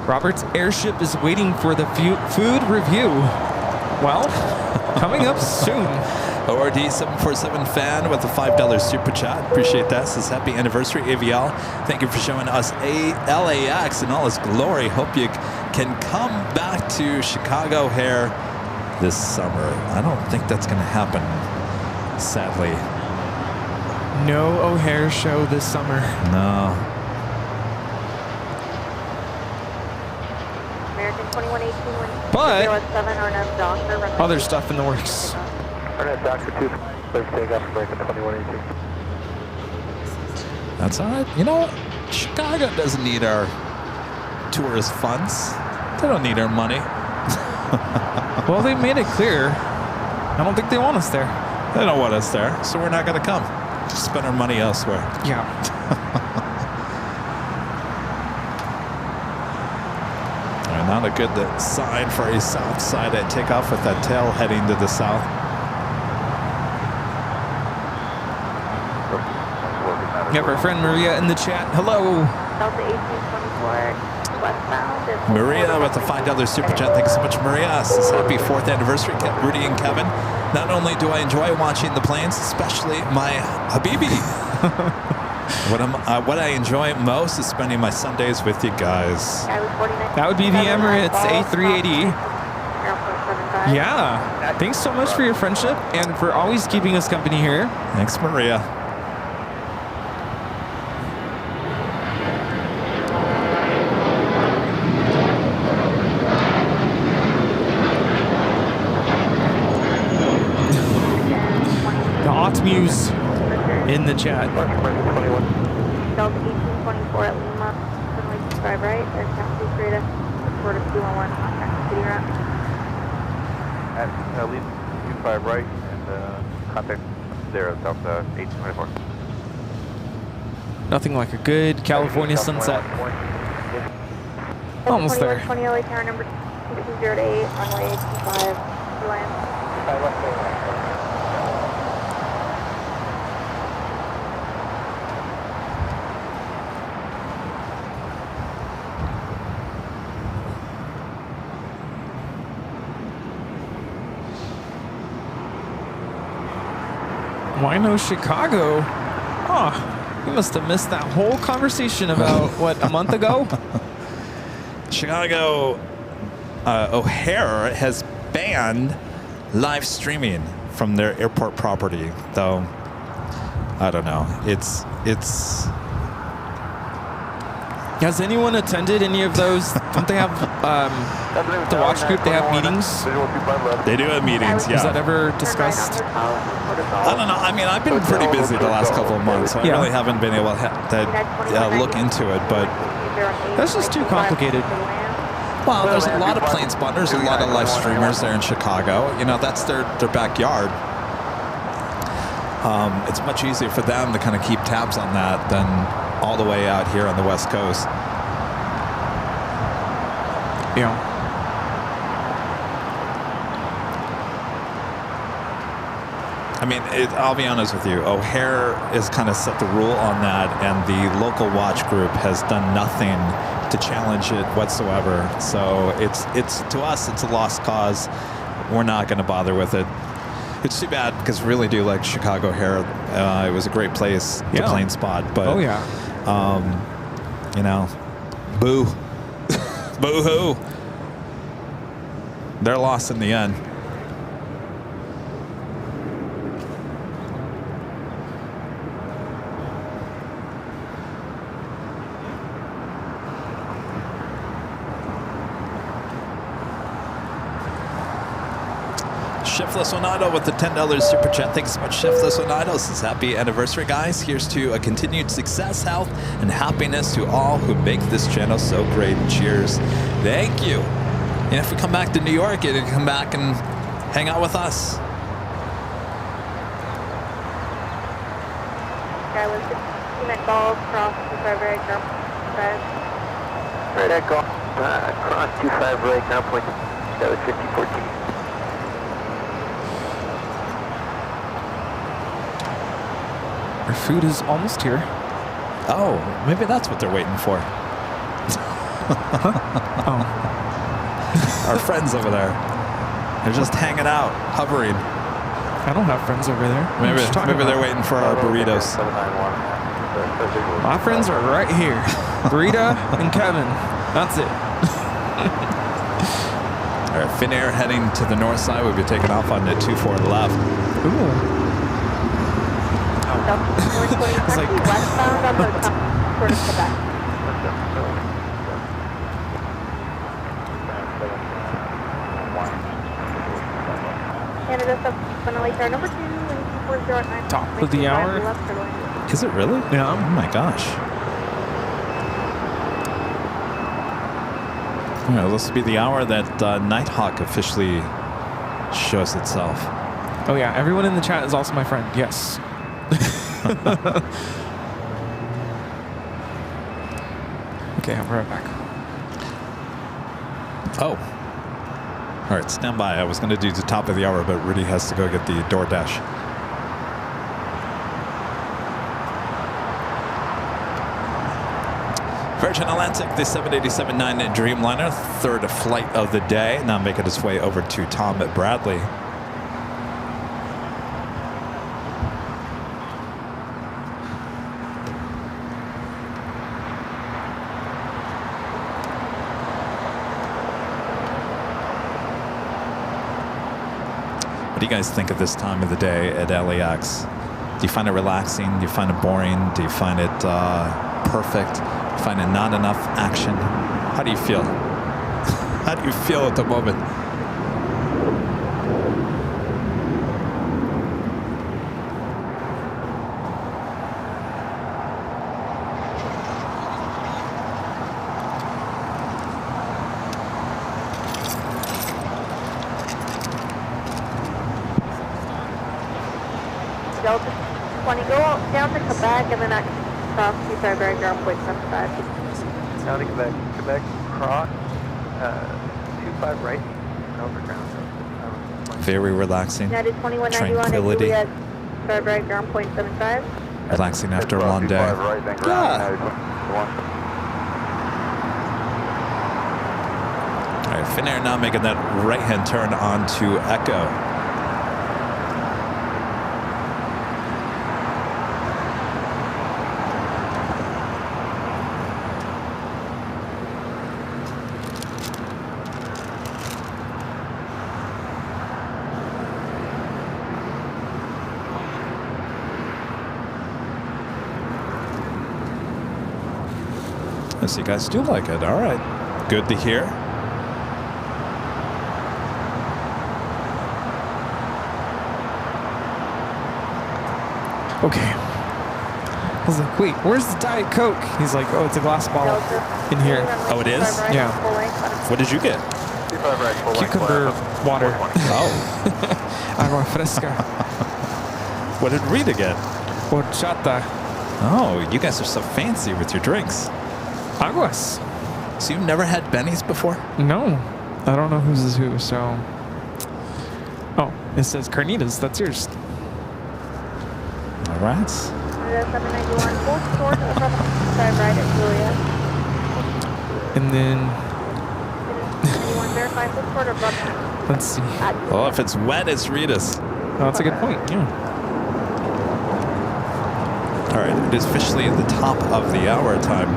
Speaker 8: Robert's airship is waiting for the food review. Well, coming up soon.
Speaker 3: ORD 747 fan with a $5 super chat. Appreciate that. Says happy anniversary, AVL. Thank you for showing us LAX in all its glory. Hope you can come back to Chicago here this summer. I don't think that's going to happen, sadly.
Speaker 8: No O'Hare show this summer.
Speaker 3: No.
Speaker 1: American 2118,
Speaker 8: But
Speaker 1: 07 or no doctor.
Speaker 8: other stuff in the works.
Speaker 2: Doctor 2, clear for takeoff, American 2118.
Speaker 3: That's all right. You know what? Chicago doesn't need our tourist funds. They don't need our money.
Speaker 8: Well, they made it clear. I don't think they want us there.
Speaker 3: They don't want us there, so we're not going to come. Just spend our money elsewhere.
Speaker 8: Yeah.
Speaker 3: Not a good sign for a south side at takeoff with that tail heading to the south.
Speaker 8: We have our friend Maria in the chat. Hello.
Speaker 1: Delta 1824 westbound.
Speaker 3: Maria with a $5 super chat. Thank you so much, Maria. Says happy 4th anniversary, Rudy and Kevin. Not only do I enjoy watching the planes, especially my Habibi. What I enjoy most is spending my Sundays with you guys.
Speaker 8: That would be the Emirates A380. Yeah. Thanks so much for your friendship and for always keeping us company here.
Speaker 3: Thanks, Maria.
Speaker 8: Muse in the chat.
Speaker 1: Delta 1824 at Lima, runway 25 right, aircraft 23 to report of 211, contact city route.
Speaker 2: At Lima 25 right, and contact 0, Delta 1824.
Speaker 8: Nothing like a good California sunset. Almost there.
Speaker 1: 20 LA tower number 20 to 8, runway 25, land.
Speaker 8: Why no Chicago? Oh, you must have missed that whole conversation about, what, a month ago?
Speaker 3: Chicago O'Hare has banned live streaming from their airport property, though I don't know. It's
Speaker 8: Has anyone attended any of those? Don't they have the watch group? They have meetings.
Speaker 3: They do have meetings. Yeah.
Speaker 8: Is that ever discussed?
Speaker 3: I don't know. I mean, I've been pretty busy the last couple of months, so I really haven't been able to look into it. But
Speaker 8: that's just too complicated.
Speaker 3: Well, there's a lot of plane spotters, a lot of live streamers there in Chicago. You know, that's their backyard. It's much easier for them to kind of keep tabs on that than all the way out here on the West Coast.
Speaker 8: Yeah.
Speaker 3: I mean, I'll be honest with you. O'Hare has kind of set the rule on that, and the local watch group has done nothing to challenge it whatsoever. So it's to us, it's a lost cause. We're not going to bother with it. It's too bad because we really do like Chicago O'Hare. It was a great place to plane spot, but you know, boo, boo hoo. They're lost in the end. Shiftless Onato with the $10 super chat. Thanks so much, Shiftless Onato. This is happy anniversary, guys. Here's to a continued success, health, and happiness to all who make this channel so great. Cheers. Thank you. And if we come back to New York, you can come back and hang out with us.
Speaker 1: Guy was 16 at golf, cross 25 right, jump 5.
Speaker 2: Right at golf, cross 25 right, now point, that was 5014.
Speaker 8: Our food is almost here.
Speaker 3: Oh, maybe that's what they're waiting for.
Speaker 8: Oh.
Speaker 3: Our friends over there. They're just hanging out, hovering.
Speaker 8: I don't have friends over there.
Speaker 3: Maybe they're waiting for our burritos.
Speaker 8: My friends are right here. Burrito and Kevin. That's it.
Speaker 3: All right, Finnair heading to the north side. We'll be taking off on the 24 left.
Speaker 8: Ooh.
Speaker 1: It's
Speaker 8: like
Speaker 1: westbound on the top toward Quebec. Canada Subsequently car number 2, 409.
Speaker 8: Top of the hour.
Speaker 3: Is it really?
Speaker 8: Yeah.
Speaker 3: Oh my gosh. All right, this will be the hour that Nighthawk officially shows itself.
Speaker 8: Oh yeah, everyone in the chat is also my friend. Yes. Okay, I'll be right back.
Speaker 3: Oh. All right, stand by. I was going to do the top of the hour, but Rudy has to go get the DoorDash. Virgin Atlantic, the 787-9 Dreamliner, third flight of the day, now making its way over to Tom at Bradley. What do you guys think of this time of the day at LAX? Do you find it relaxing? Do you find it boring? Do you find it perfect? Do you find it not enough action? How do you feel? How do you feel at the moment?
Speaker 1: Delta 20, go down to Quebec and then cross 25 right, ground point 75.
Speaker 2: Down to Quebec, Quebec cross, 25 right, overground.
Speaker 3: Very relaxing.
Speaker 1: United 2191 at
Speaker 3: Tranquility.
Speaker 1: Juliet, 5 right, ground point 75.
Speaker 3: Relaxing after a long day. Yeah. All right, Finnair now making that right-hand turn onto Echo. So you guys do like it. All right. Good to hear.
Speaker 8: Okay. I was like, wait, where's the Diet Coke? He's like, oh, it's a glass bottle in here.
Speaker 3: Oh, it is?
Speaker 8: Yeah.
Speaker 3: What did you get?
Speaker 8: Cucumber water.
Speaker 3: Oh.
Speaker 8: Agua fresca.
Speaker 3: What did Rita get?
Speaker 8: Horchata.
Speaker 3: Oh, you guys are so fancy with your drinks.
Speaker 8: Aguas.
Speaker 3: So you've never had Benny's before?
Speaker 8: No. I don't know whose is who, so. Oh, it says Carnitas. That's yours.
Speaker 3: right.
Speaker 1: Canada 791, full short of runway 25 right at Juliet.
Speaker 8: And then,
Speaker 1: 91, verify full short of runway.
Speaker 8: let's see.
Speaker 3: Well, if it's wet, it's Rita's.
Speaker 8: Oh, that's a good point. Yeah.
Speaker 3: All right, it is officially at the top of the hour time.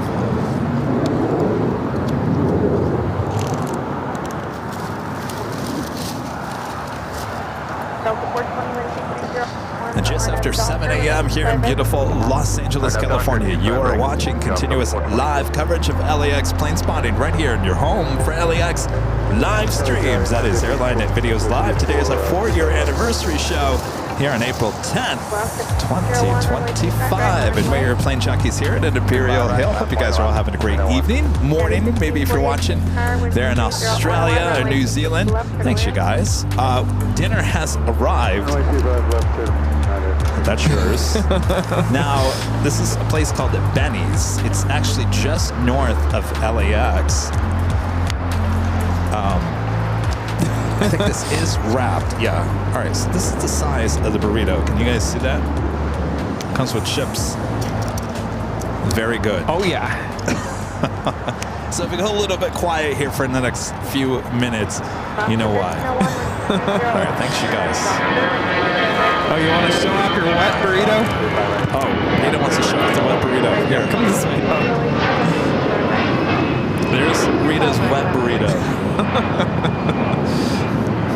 Speaker 1: Delta 420, 123,
Speaker 3: And just after 7 a.m. here in beautiful Los Angeles, California, you are watching continuous live coverage of LAX plane spotting right here in your home for LAX live streams. That is Airline Videos Live. Today is our 4-year anniversary show here on April 10th, 2025. And we're your plane jockeys here at Imperial Hill. Hope you guys are all having a great evening, morning, maybe if you're watching there in Australia or New Zealand. Thanks, you guys. Dinner has arrived. That's yours. Now, this is a place called Benny's. It's actually just north of LAX. I think this is wrapped. Yeah. All right. So this is the size of the burrito. Can you guys see that? Comes with chips. Very good.
Speaker 8: Oh, yeah.
Speaker 3: So if we go a little bit quiet here for the next few minutes, you know why. All right. Thanks, you guys.
Speaker 8: Oh, you want to show off your wet burrito?
Speaker 3: Oh, Rita wants to show off the wet burrito. Here,
Speaker 8: Come this way.
Speaker 3: there's Rita's wet burrito.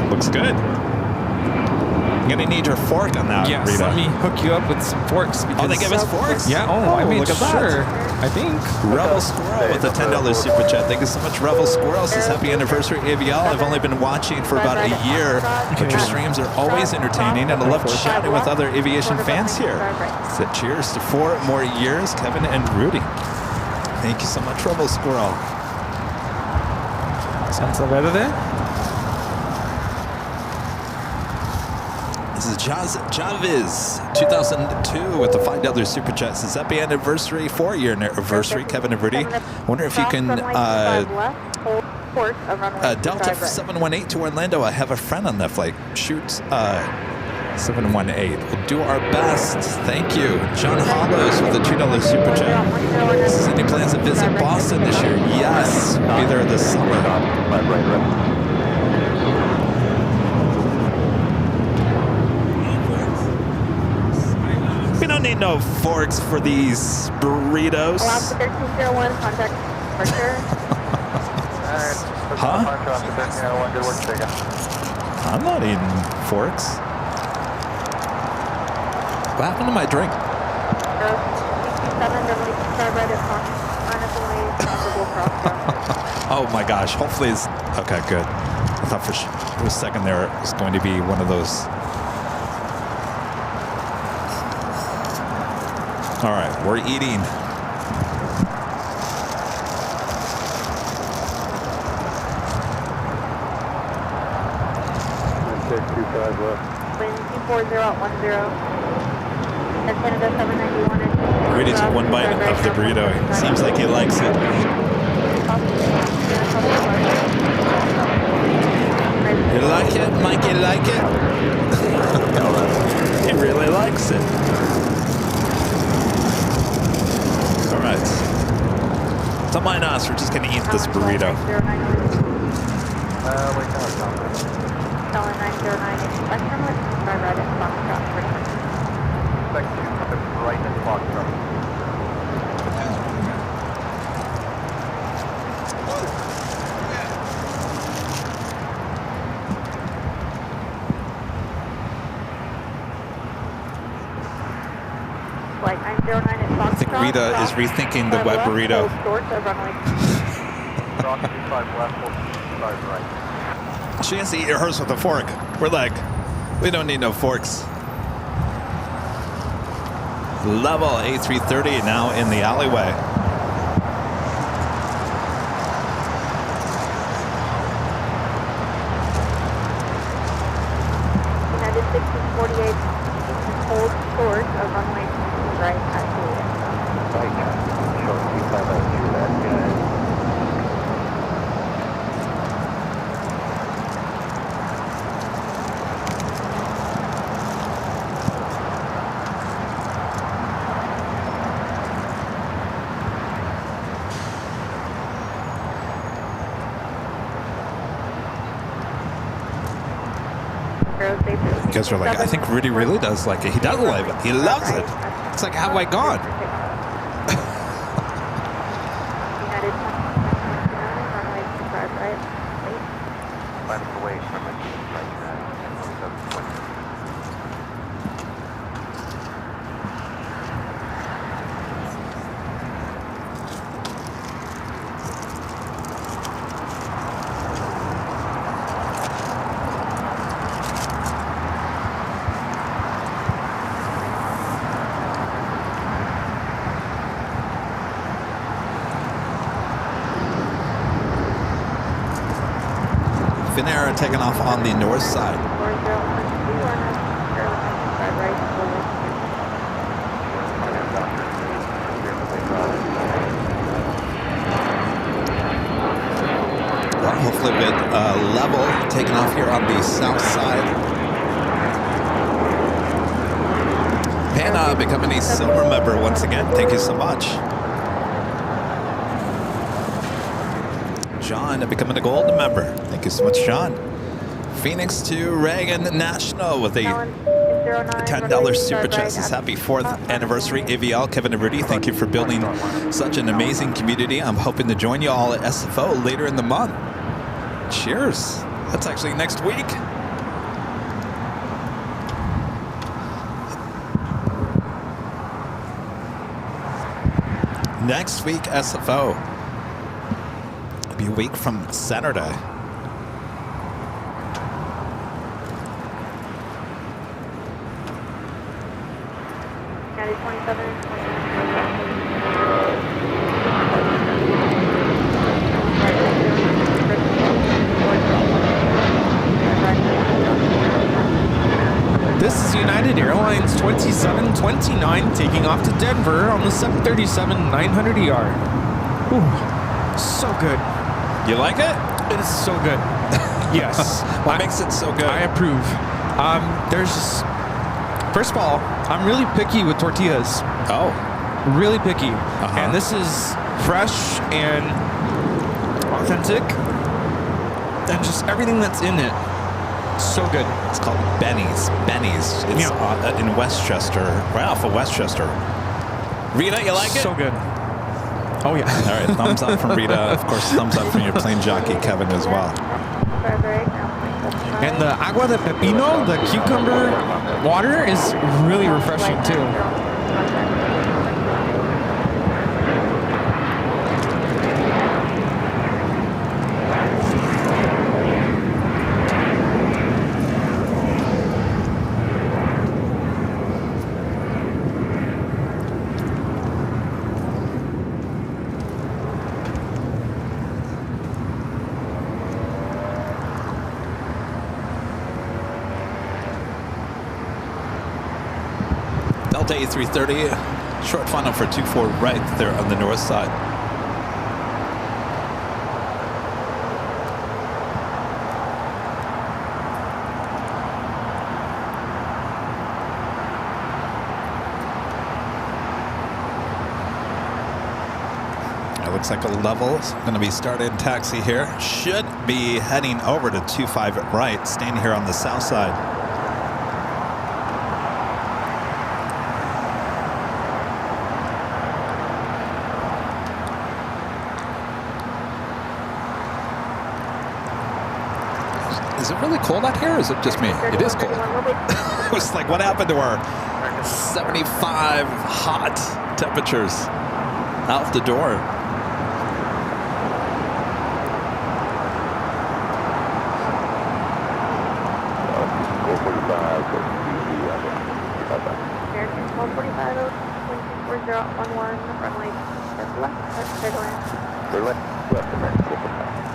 Speaker 3: Looks good. I'm gonna need your fork on that,
Speaker 8: Yes,
Speaker 3: Rita.
Speaker 8: let me hook you up with some forks. Because
Speaker 3: Oh, they give us forks?
Speaker 8: Yeah, I made
Speaker 3: look at that.
Speaker 8: sure. I think.
Speaker 3: Rebel Squirrel with the $10 super chat. Thank you so much, Rebel Squirrel. Says happy anniversary, AVL. I've only been watching for about a year, but your streams are always entertaining, and I love chatting with other aviation fans here. So cheers to 4 more years, Kevin and Rudy. Thank you so much, Rebel Squirrel.
Speaker 8: Sounds a better there.
Speaker 3: This is Javiz, 2002 with the $5 super chat. Says happy anniversary, 4-year anniversary, Kevin and Rudy. I wonder if you can Delta 718 to Orlando. I have a friend on that flight. Shoot 718. We'll do our best. Thank you. John Hollows with the $2 super chat. Says any plans to visit Boston this year? Yes, we'll be there this summer. We don't need no forks for these burritos.
Speaker 1: Alaska 1301, contact departure.
Speaker 3: Huh? I'm not eating forks. What happened to my drink?
Speaker 1: 7, right at
Speaker 3: Oh my gosh, hopefully it's... Okay, good. I thought for a second there it was going to be one of those... All right, we're eating.
Speaker 1: Wind 24010. Canada 791.
Speaker 3: Rudy took one bite of the burrito. Seems like he likes it. You like it? Mikey like it? He really likes it. All right. Don't mind us. We're just going to eat this burrito. I think Rita is rethinking the wet burrito. She has to eat hers with a fork. We're like, we don't need no forks. Level A330 now in the alleyway.
Speaker 1: United 1648, hold short of runway right at Juliet.
Speaker 3: You guys are like, I think Rudy really does like it. He does love it. He loves it. It's like, how have I gone?
Speaker 1: United 29, runway 25 right.
Speaker 2: Finding the way from it, like that.
Speaker 3: Finnair taking off on the north side.
Speaker 1: 4012, right.
Speaker 3: Well, hopefully a bit level, taking off here on the south side. Hannah becoming a silver member once again. Thank you so much. John becoming a gold member. Thank you so much, John. Phoenix to Reagan National with a $10 super chat. Says happy 4th anniversary AVL. Kevin and Rudy, thank you for building such an amazing community. I'm hoping to join you all at SFO later in the month. Cheers. That's actually next week. Next week, SFO. It'll be a week from Saturday.
Speaker 1: United 27, 29.
Speaker 8: This is United Airlines 2729 taking off to Denver on the 737-900ER. Ooh, so good.
Speaker 3: You like it?
Speaker 8: It is so good. Yes.
Speaker 3: What makes it so good?
Speaker 8: I approve. There's just, first of all, I'm really picky with tortillas.
Speaker 3: Oh.
Speaker 8: Really picky.
Speaker 3: Uh-huh.
Speaker 8: And this is fresh and authentic. And just everything that's in it. So good.
Speaker 3: It's called Benny's. Benny's. It's in Westchester, right off of Westchester. Rita, you like it?
Speaker 8: So good. Oh, yeah.
Speaker 3: All right, thumbs up from Rita. Of course, thumbs up from your plane jockey, Kevin, as well.
Speaker 1: And
Speaker 8: the agua de pepino, the cucumber water, is really refreshing too.
Speaker 3: Delta A330, short funnel for 24 right there on the north side. It looks like a level. Going to be starting taxi here. Should be heading over to 25 right, staying here on the south side. Is it really cold out here, or is it just me? It is cold. It was like, what happened to our 75 hot temperatures out the door?
Speaker 1: American 1245, 2411, runway left, clear to land.
Speaker 2: Left, American 445.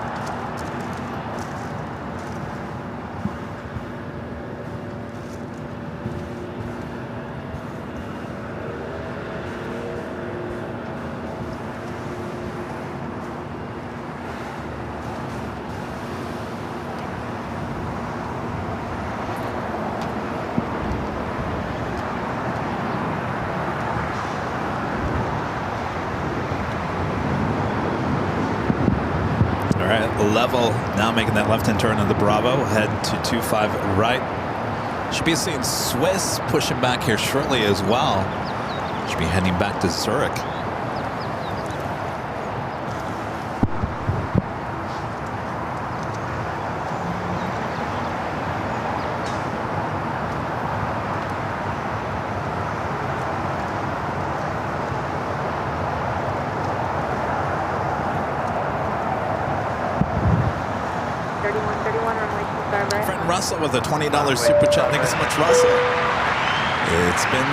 Speaker 3: Level, now making that left-hand turn on the Bravo, head to 25 right. Should be seeing Swiss pushing back here shortly as well. Should be heading back to Zurich. Friend Russell with a $20 super chat. Thank you so much, Russell. It's been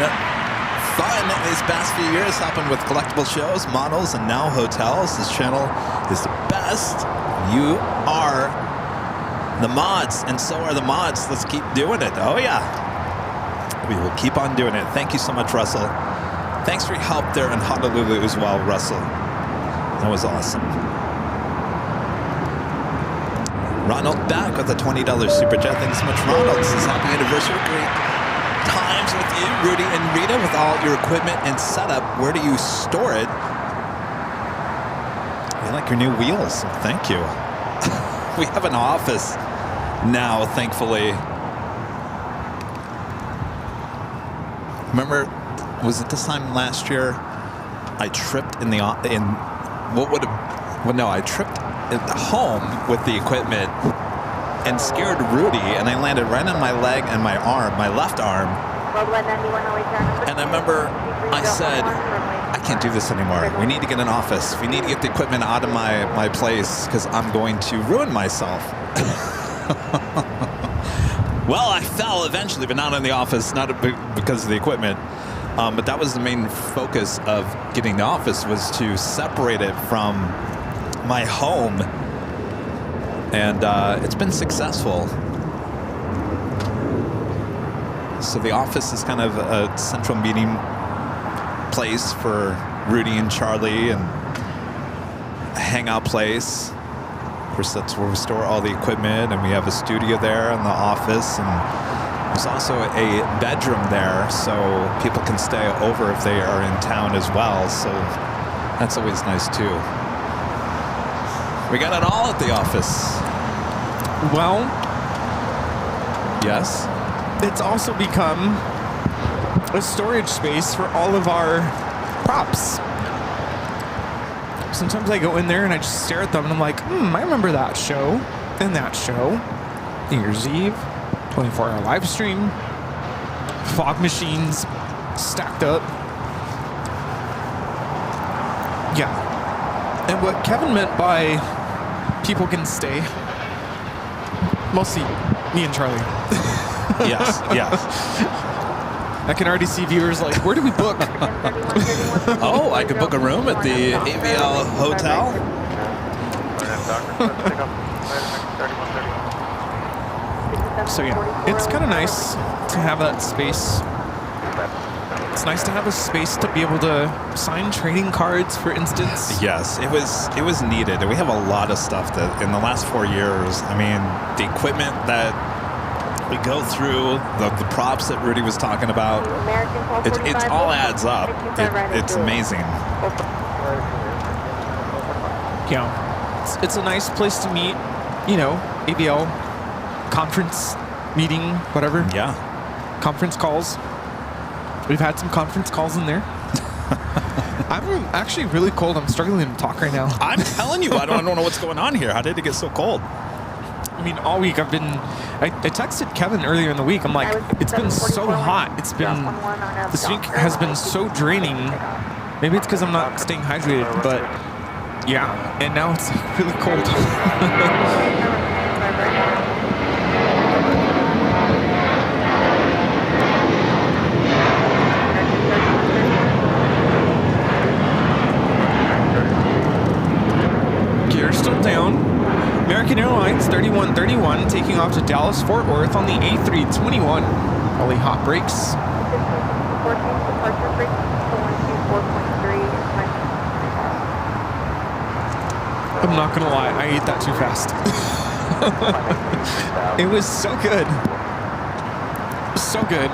Speaker 3: fun these past few years, helping with collectible shows, models, and now hotels. This channel is the best. You are the mods, and so are the mods. Let's keep doing it. Oh, yeah. We will keep on doing it. Thank you so much, Russell. Thanks for your help there in Honolulu as well, Russell. That was awesome. Ronald back with a $20 super chat. Thanks so much, Ronald. This is happy anniversary. Great times with you, Rudy and Rita, with all your equipment and setup. Where do you store it? I like your new wheels. So thank you. We have an office now, thankfully. Remember, was it this time last year? I tripped I tripped at home with the equipment and scared Rudy, and I landed right on my leg and my arm, my left arm. And I remember I said, I can't do this anymore. We need to get an office. We need to get the equipment out of my place because I'm going to ruin myself. Well, I fell eventually, but not in the office, not because of the equipment. But that was the main focus of getting the office, was to separate it from my home. And it's been successful. So the office is kind of a central meeting place for Rudy and Charlie, and a hangout place. Of course, that's where we store all the equipment, and we have a studio there in the office, and there's also a bedroom there, so people can stay over if they are in town as well. So that's always nice too. We got it all at the office.
Speaker 8: Well,
Speaker 3: yes.
Speaker 8: It's also become a storage space for all of our props. Sometimes I go in there and I just stare at them and I'm like, I remember that show and that show. New Year's Eve, 24-hour live stream, fog machines stacked up. Yeah. And what Kevin meant by people can stay, mostly me and Charlie.
Speaker 3: Yes, yes.
Speaker 8: I can already see viewers like, where do we book?
Speaker 3: Oh, I could book a room at the AVL Hotel.
Speaker 8: So yeah, it's kind of nice to have that space. It's nice to have a space to be able to sign trading cards, for instance.
Speaker 3: Yes, it was needed. We have a lot of stuff that in the last 4 years, I mean, the equipment that we go through, the props that Rudy was talking about, it all adds up. It's amazing.
Speaker 8: Yeah, it's a nice place to meet, AVL conference meeting, whatever.
Speaker 3: Yeah.
Speaker 8: Conference calls. We've had some conference calls in there. I'm actually really cold. I'm struggling to talk right now.
Speaker 3: I'm telling you, I don't know what's going on here. How did it get so cold?
Speaker 8: I mean, all week I've been... I texted Kevin earlier in the week. I'm like, it's been so hot. It's been... This week has been so draining. Maybe it's because I'm not staying hydrated, but... Yeah, and now it's really cold. Gear still down. American Airlines 3131 taking off to Dallas Fort Worth on the A321. Only hot brakes. I'm not gonna lie, I ate that too fast. It was so good. So good.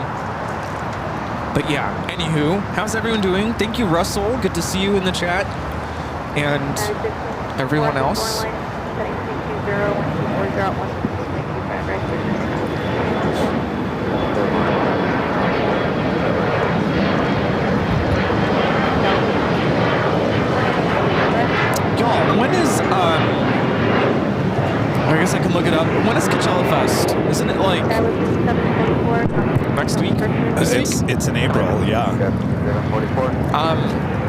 Speaker 8: But yeah, anywho, how's everyone doing? Thank you, Russell. Good to see you in the chat. And everyone else. up. When is Coachella Fest? Isn't it like
Speaker 1: That was 744.
Speaker 8: next week? This week?
Speaker 3: It's in April, yeah.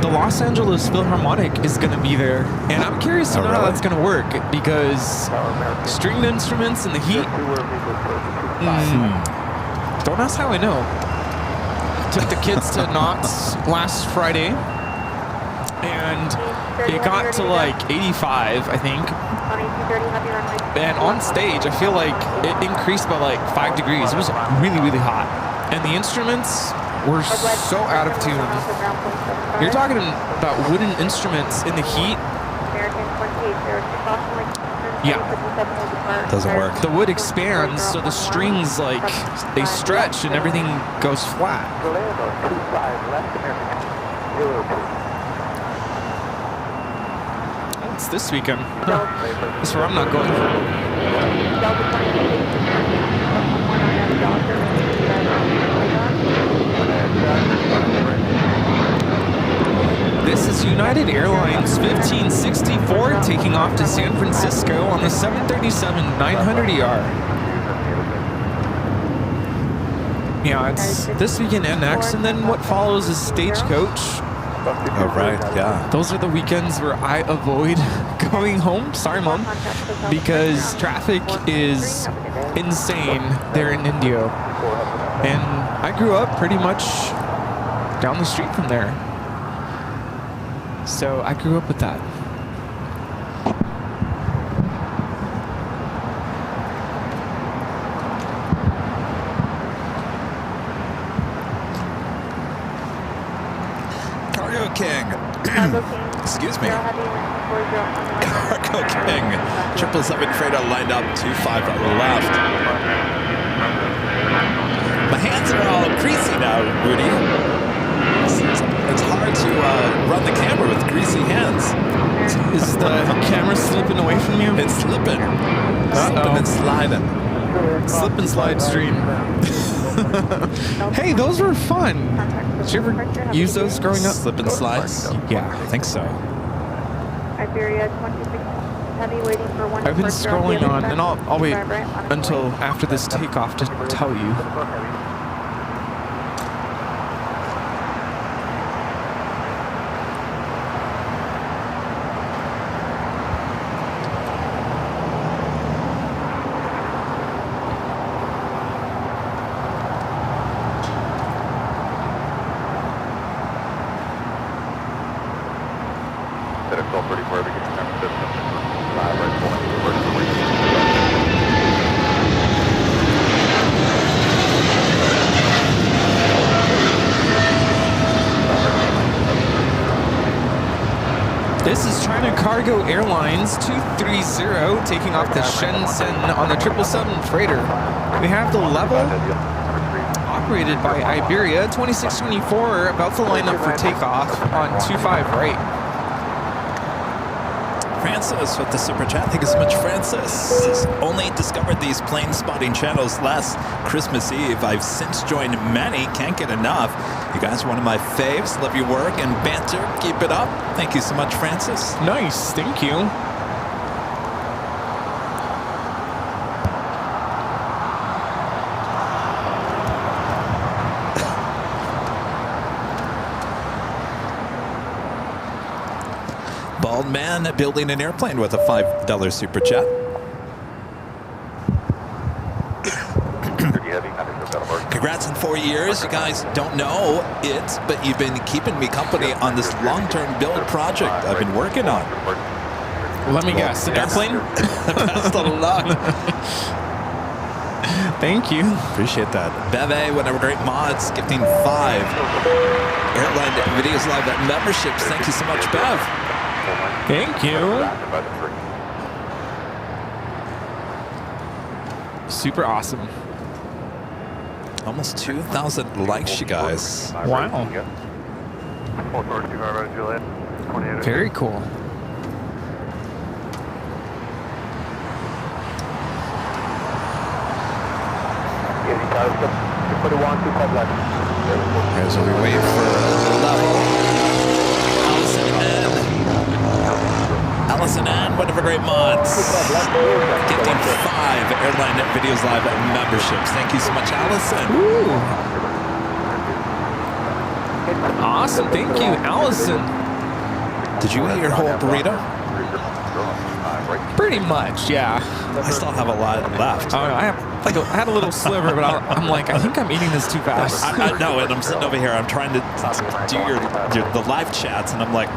Speaker 8: The Los Angeles Philharmonic is going to be there, and I'm curious to know how that's going to work because stringed instruments in the heat. Don't ask how I know. Took the kids to Knott's last Friday, and it got to like 85, I think. And on stage, I feel like it increased by like 5 degrees. It was really, really hot, and the instruments were so out of tune. You're talking about wooden instruments in the heat. Yeah.
Speaker 3: Doesn't work.
Speaker 8: The wood expands, so the strings, like, they stretch and everything goes flat. It's this weekend. Huh. That's where I'm not going. This is United Airlines 1564 taking off to San Francisco on the 737-900ER. Yeah, it's this weekend and next, and then what follows is Stagecoach.
Speaker 3: Oh, right, yeah.
Speaker 8: Those are the weekends where I avoid going home. Sorry, Mom. Because traffic is insane there in Indio. And I grew up pretty much down the street from there. So I grew up with that.
Speaker 3: Cargo King. Excuse me. Cargo King. 777 freighter lined up, 25 on the left. My hands are all greasy now, Rudy. It's hard to run the camera with greasy hands.
Speaker 8: Is the camera slipping away from you?
Speaker 3: It's slipping. Slipping and sliding.
Speaker 8: Slip and slide stream. Hey, those were fun. Did you ever use those growing up?
Speaker 3: Slip and slides?
Speaker 8: Yeah.
Speaker 3: I think so.
Speaker 1: Iberia 26 heavy waiting for one.
Speaker 8: I've been scrolling on, and I'll wait until after this takeoff to tell you. This is China Cargo Airlines 230 taking off to Shenzhen on the 777 freighter. We have the level operated by Iberia 2624 about to line up for takeoff on 25 right.
Speaker 3: Francis with the super chat. Thank you so much, Francis. Only discovered these plane spotting channels last Christmas Eve. I've since joined many. Can't get enough. You guys are one of my faves. Love your work and banter. Keep it up. Thank you so much, Francis.
Speaker 8: Nice. Thank you.
Speaker 3: Bald man building an airplane with a $5 super chat. Congrats on 4 years. You guys don't know it, but you've been keeping me company on this long-term build project I've been working on.
Speaker 8: Let me guess, an airplane?
Speaker 3: Best of luck.
Speaker 8: Thank you.
Speaker 3: Appreciate that. Beve, one of our great mods, gifting 5 Airline Videos Live memberships. Thank you so much, Bev.
Speaker 8: Thank you. Super awesome.
Speaker 3: Almost 2,000 likes, you guys.
Speaker 8: Wow. Very cool.
Speaker 3: As we wait for level. Allison and whatever great mods. Getting 5 Airline Videos Live memberships. Thank you so much, Allison.
Speaker 8: Ooh. Awesome. Thank you, Allison.
Speaker 3: Did you eat your whole burrito?
Speaker 8: Pretty much, yeah.
Speaker 3: I still have a lot left.
Speaker 8: Oh, I had a little sliver, but I'm like, I think I'm eating this too fast.
Speaker 3: I know, and I'm sitting over here. I'm trying to do the live chats, and I'm like,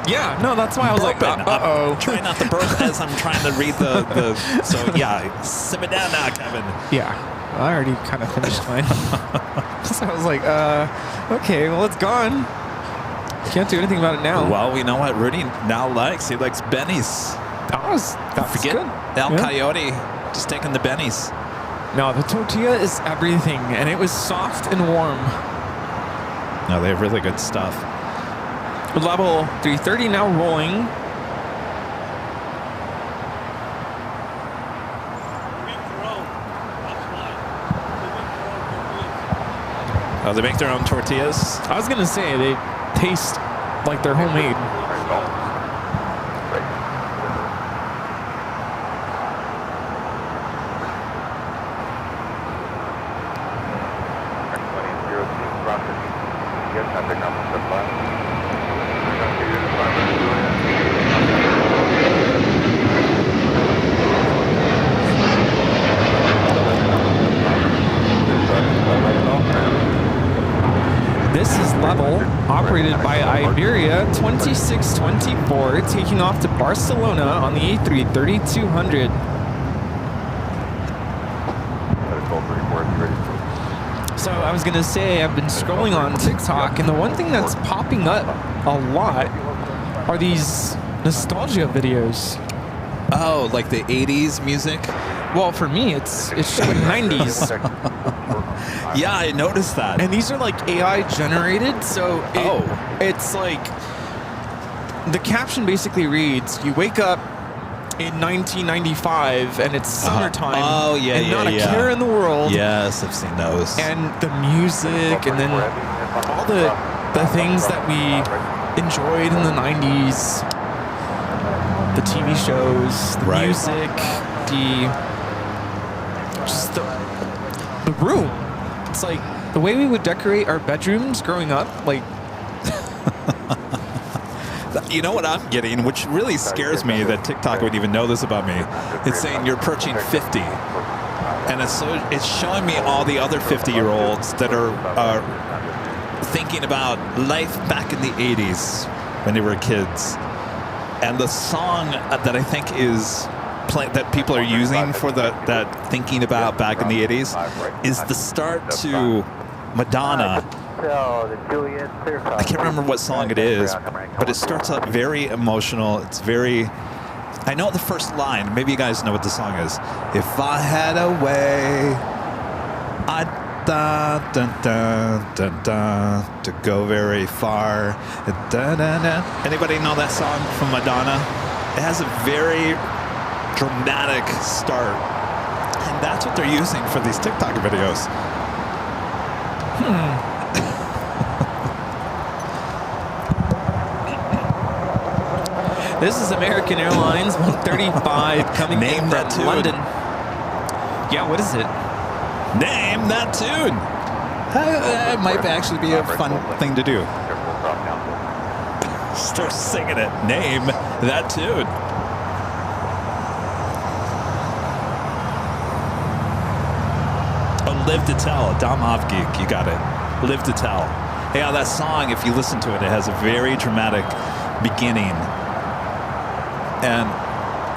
Speaker 8: yeah, no, that's why I was like, uh-oh.
Speaker 3: I'm trying not to burp as I'm trying to read the so yeah, simmer down now, Kevin.
Speaker 8: Yeah, I already kind of finished mine. So I was like, okay, well, it's gone. Can't do anything about it now.
Speaker 3: Well, we know what Rudy now likes. He likes bennies.
Speaker 8: That's
Speaker 3: Forget
Speaker 8: good.
Speaker 3: El Coyote, just taking the bennies.
Speaker 8: No, the tortilla is everything, and it was soft and warm.
Speaker 3: No, they have really good stuff.
Speaker 8: Level 330 now rolling.
Speaker 3: Oh, they make their own tortillas?
Speaker 8: I was going to say, they taste like they're homemade. This is level, operated by Iberia 2624, taking off to Barcelona on the A330-200. So I was going to say, I've been scrolling on TikTok, and the one thing that's popping up a lot are these nostalgia videos.
Speaker 3: Oh, like the 80s music?
Speaker 8: Well, for me, it's showing 90s.
Speaker 3: Yeah, I noticed that.
Speaker 8: And these are like AI generated, so it's like the caption basically reads, you wake up in 1995 and it's summertime.
Speaker 3: Oh, yeah,
Speaker 8: and not a care in the world.
Speaker 3: Yes, I've seen those.
Speaker 8: And the music, and then all the things that we enjoyed in the 90s, the TV shows, the music, just the room. It's like the way we would decorate our bedrooms growing up, like.
Speaker 3: You know what I'm getting, which really scares me that TikTok would even know this about me. It's saying you're approaching 50. And it's showing me all the other 50-year-olds that are thinking about life back in the 80s when they were kids. And the song that I think is that people are using for that thinking about back in the 80s is the start to Madonna. I can't remember what song it is, but it starts out very emotional. It's very... I know the first line. Maybe you guys know what the song is. If I had a way, I'd to go very far. Anybody know that song from Madonna? It has a very dramatic start, and that's what they're using for these TikTok videos.
Speaker 8: This is American Airlines 135 coming in from London. Yeah, what is it?
Speaker 3: Name that tune. It might actually be a fun thing to do. Start singing it. Name that tune. Oh, Live to Tell. Dom Geek, you got it. Live to Tell. Yeah, that song, if you listen to it, it has a very dramatic beginning. And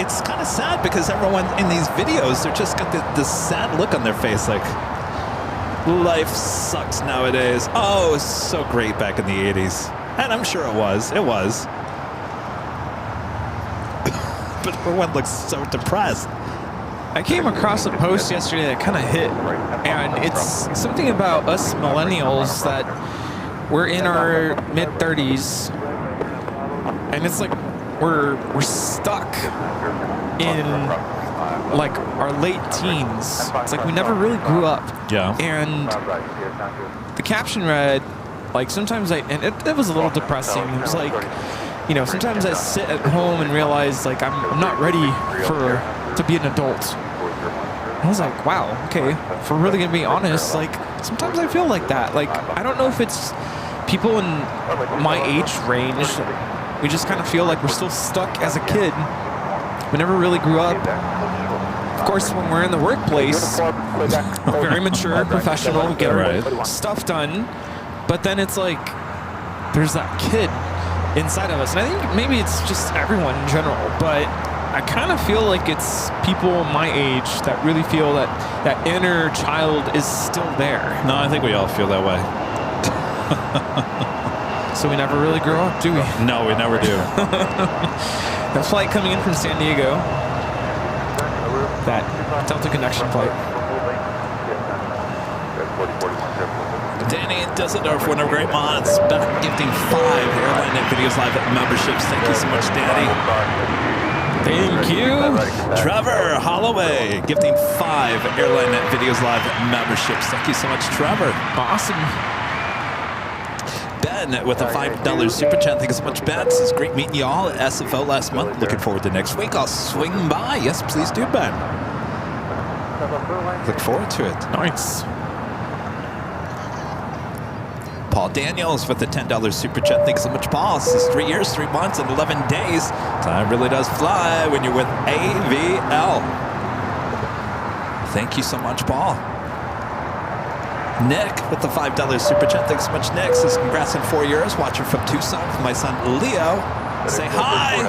Speaker 3: it's kind of sad because everyone in these videos, they're just got this sad look on their face, like, life sucks nowadays. Oh, it's so great back in the 80s. And I'm sure it was. It was. But everyone looks so depressed.
Speaker 8: I came across a post yesterday that kind of hit, and it's something about us millennials that we're in our mid-30s, and it's like we're stuck in like our late teens. It's like we never really grew up.
Speaker 3: Yeah.
Speaker 8: And the caption read, like, sometimes it was a little depressing. It was like, you know, sometimes I sit at home and realize like I'm not ready to be an adult. I was like, wow, okay, if we're really gonna be honest, like sometimes I feel like that. Like I don't know if it's people in my age range, we just kind of feel like we're still stuck as a kid. We never really grew up. Of course, when we're in the workplace, we're very mature, professional, we get our stuff done, but then it's like there's that kid inside of us. And I think maybe it's just everyone in general, but I kind of feel like it's people my age that really feel that that inner child is still there.
Speaker 3: No, I think we all feel that way.
Speaker 8: So we never really grow up, do we?
Speaker 3: No, we never do.
Speaker 8: That flight coming in from San Diego, that Delta Connection flight.
Speaker 3: Danny Dusseldorf, one of great mods, back gifting 5 Airline Videos Live memberships. Thank you so much, Danny.
Speaker 8: Thank you.
Speaker 3: Trevor Holloway, gifting 5 Airline Videos Live memberships. Thank you so much, Trevor.
Speaker 8: Awesome.
Speaker 3: Ben with a $5 super chat. Thank you so much, Ben. It was great meeting you all at SFO last month. Looking forward to next week. I'll swing by. Yes, please do, Ben. Look forward to it.
Speaker 8: Nice.
Speaker 3: Paul Daniels with the $10 super chat. Thanks so much, Paul. This is 3 years, 3 months, and 11 days. Time really does fly when you're with AVL. Thank you so much, Paul. Nick with the $5 super chat. Thanks so much, Nick. Says congrats on 4 years. Watching from Tucson with my son Leo. Say hi.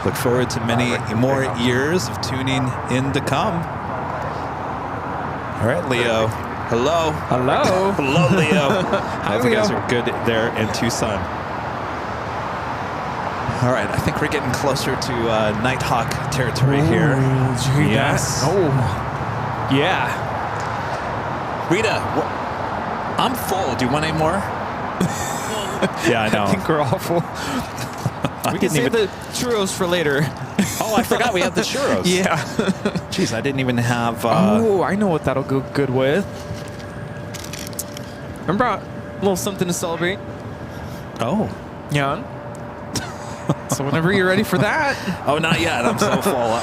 Speaker 3: Look forward to many more years of tuning in to come. All right, Leo. Hello.
Speaker 8: Hello.
Speaker 3: Hello, Leo.
Speaker 8: Hi,
Speaker 3: I hope you
Speaker 8: Leo.
Speaker 3: guys are good there in Tucson. All right, I think we're getting closer to Nighthawk territory here.
Speaker 8: Did you hear
Speaker 3: Yes.
Speaker 8: that? Oh, yeah.
Speaker 3: Rita, I'm full. Do you want any more? Yeah, I know.
Speaker 8: I think we're awful. We can save the churros for later.
Speaker 3: Oh, I forgot we have the churros.
Speaker 8: Yeah.
Speaker 3: Jeez, I didn't even have...
Speaker 8: Oh, I know what that'll go good with. Remember a little something to celebrate?
Speaker 3: Oh.
Speaker 8: Yeah. So whenever you're ready for that.
Speaker 3: Oh, not yet. I'm so full.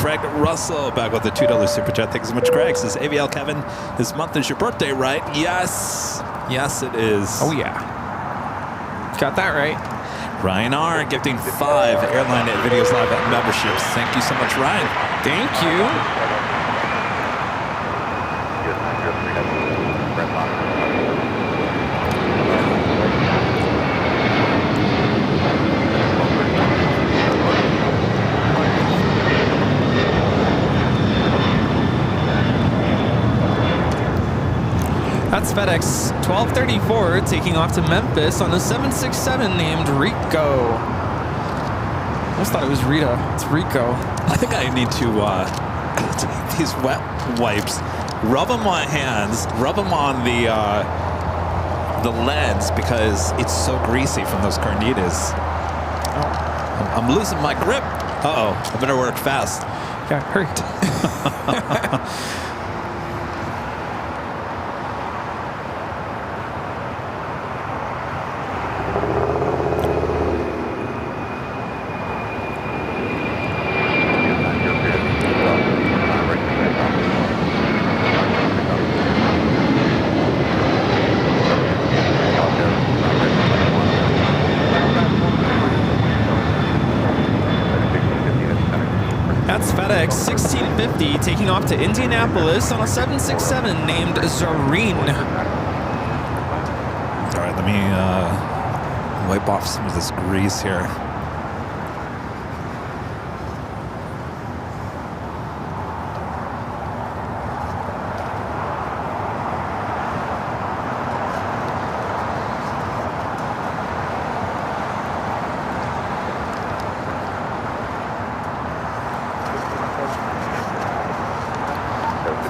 Speaker 3: Craig Russell back with the $2 super chat. Thanks so much, Craig. Says AVL Kevin, this month is your birthday, right? Yes. Yes, it is.
Speaker 8: Oh, yeah. Got that right.
Speaker 3: Ryan R. gifting 5 Airline Videos Live memberships. Thank you so much, Ryan.
Speaker 8: Thank you. That's FedEx 1234 taking off to Memphis on a 767 named Rico. I almost thought it was Rita. It's Rico.
Speaker 3: I think I need to take these wet wipes, rub them on my hands, rub them on the lens because it's so greasy from those carnitas.
Speaker 8: Oh.
Speaker 3: I'm losing my grip. Uh-oh, I better work fast.
Speaker 8: Got hurt. That's FedEx 1650 taking off to Indianapolis on a 767 named Zareen.
Speaker 3: All right, let me wipe off some of this grease here.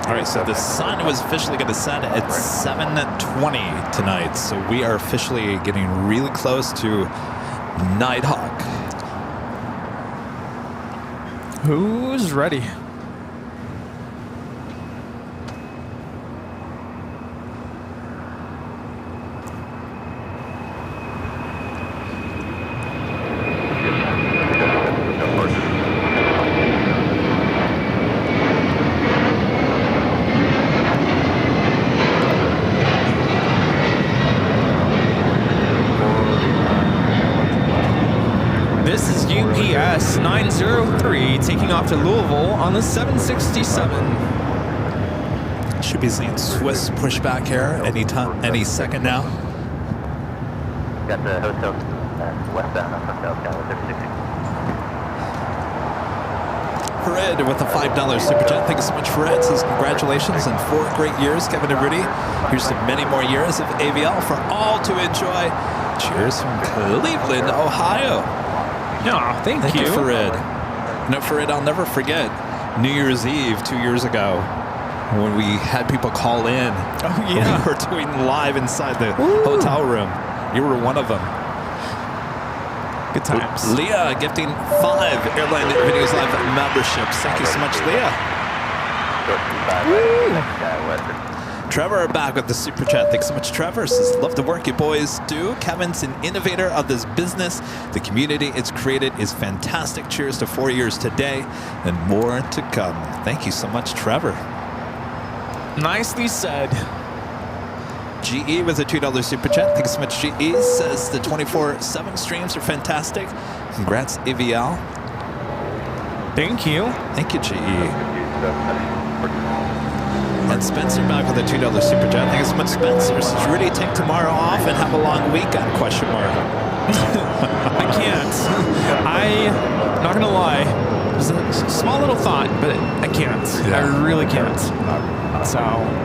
Speaker 3: All right, so the sun was officially going to set at 7:20 tonight, so we are officially getting really close to Nighthawk.
Speaker 8: Who's ready? ES 903 taking off to Louisville on the 767.
Speaker 3: Should be seeing Swiss pushback here any second now.
Speaker 2: Got the hotel westbound on South Tower 660.
Speaker 3: Farid with a $5 super chat. Thank you so much, Farid. Says congratulations on 4 great years, Kevin and Rudy. Here's to many more years of AVL for all to enjoy. Cheers from Cleveland, Ohio.
Speaker 8: No, thank you.
Speaker 3: Farid. You know, Farid, I'll never forget New Year's Eve 2 years ago when we had people call in.
Speaker 8: Oh, yeah.
Speaker 3: We were doing live inside the hotel room. You were one of them.
Speaker 8: Good times.
Speaker 3: Leah gifting 5 Airline Videos Live memberships. Thank you so much, Leah. Trevor back with the super chat. Thanks so much, Trevor. Says, love the work you boys do. Kevin's an innovator of this business. The community it's created is fantastic. Cheers to 4 years today and more to come. Thank you so much, Trevor.
Speaker 8: Nicely said.
Speaker 3: GE with a $2 super chat. Thanks so much, GE. Says the 24/7 streams are fantastic. Congrats, AVL.
Speaker 8: Thank you.
Speaker 3: Thank you, GE. And Spencer back with a $2 super chat. Thank you so much, Spencer. Says Rudy, take tomorrow off and have a long weekend? Question mark.
Speaker 8: I can't. I'm not gonna lie. It's a small little thought, but I can't.
Speaker 3: Yeah.
Speaker 8: I really can't. So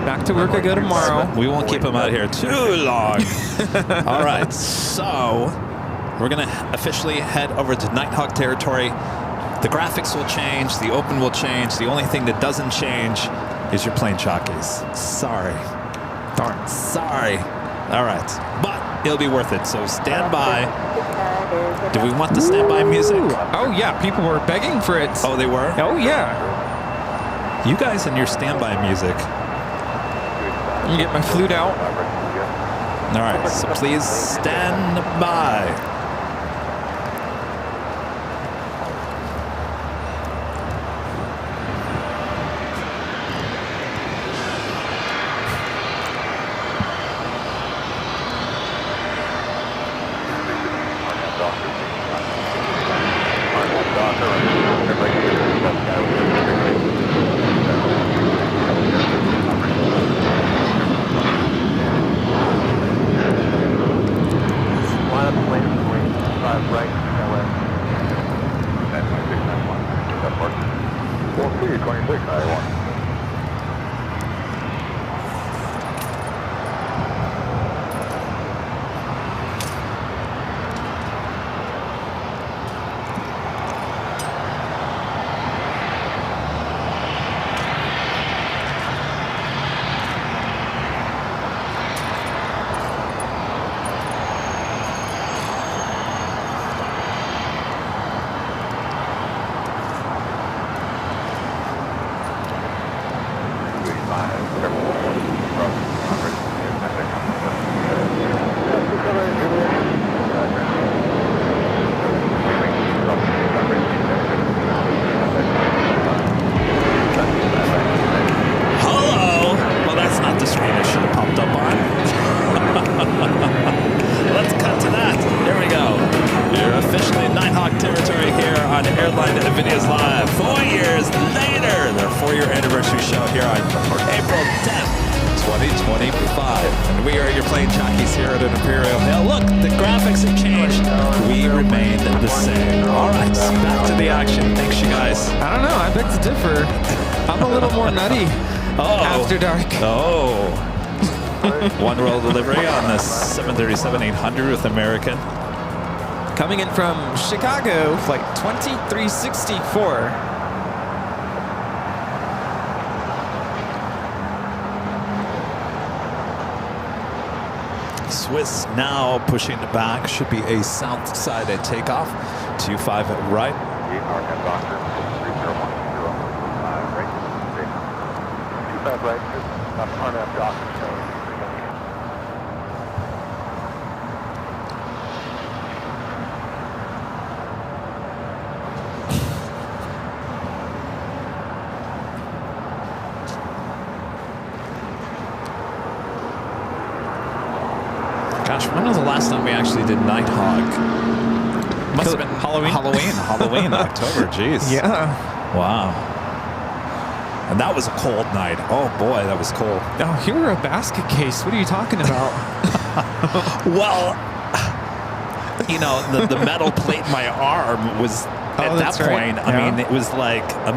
Speaker 8: back to work I go tomorrow.
Speaker 3: We won't keep him out here too long. All right, so we're gonna officially head over to Nighthawk territory. The graphics will change, the open will change. The only thing that doesn't change is your plane jockeys. Sorry.
Speaker 8: Darn.
Speaker 3: Sorry. All right, but it'll be worth it. So stand by. Do we want the standby music?
Speaker 8: Oh yeah, people were begging for it.
Speaker 3: Oh, they were?
Speaker 8: Oh yeah.
Speaker 3: You guys and your standby music.
Speaker 8: Let me get my flute out.
Speaker 3: All right, so please stand by. LANEVIDEOS Live. 4 years later, their 4-year anniversary show here on April 10th, 2025. And we are your plane jockeys here at Imperial Hill. Look, the graphics have changed. We remain the same. All right, back to the action. Thanks, you guys.
Speaker 8: I don't know. I beg to differ. I'm a little more nutty after dark.
Speaker 3: Oh. One roll delivery on the 737-800 with American.
Speaker 8: Coming in from Chicago, flight 2364.
Speaker 3: Swiss now pushing back. Should be a south side at takeoff. 25 right. Gosh, when was the last time we actually did Nighthawk? Must have been
Speaker 8: Halloween.
Speaker 3: Halloween, October. Jeez.
Speaker 8: Yeah.
Speaker 3: Wow. And that was a cold night. Oh boy, that was cold.
Speaker 8: Oh, you were a basket case. What are you talking about?
Speaker 3: Well, you know, the metal plate in my arm was at that
Speaker 8: that's right.
Speaker 3: point. I
Speaker 8: Yeah.
Speaker 3: mean, it was like a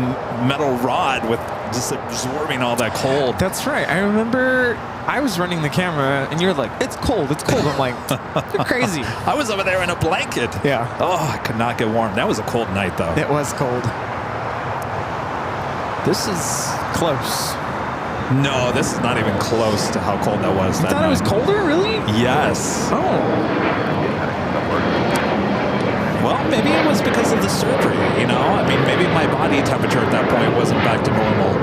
Speaker 3: metal rod with just absorbing all that cold.
Speaker 8: That's right. I remember I was running the camera and you're like, it's cold, it's cold. I'm like, you're crazy.
Speaker 3: I was over there in a blanket.
Speaker 8: Yeah.
Speaker 3: Oh, I could not get warm. That was a cold night, though.
Speaker 8: It was cold. This is close.
Speaker 3: No, this is not even close to how cold that was.
Speaker 8: You thought it was colder, really?
Speaker 3: Yes.
Speaker 8: Oh.
Speaker 3: Well, maybe it was because of the surgery, you know? I mean, maybe my body temperature at that point wasn't back to normal.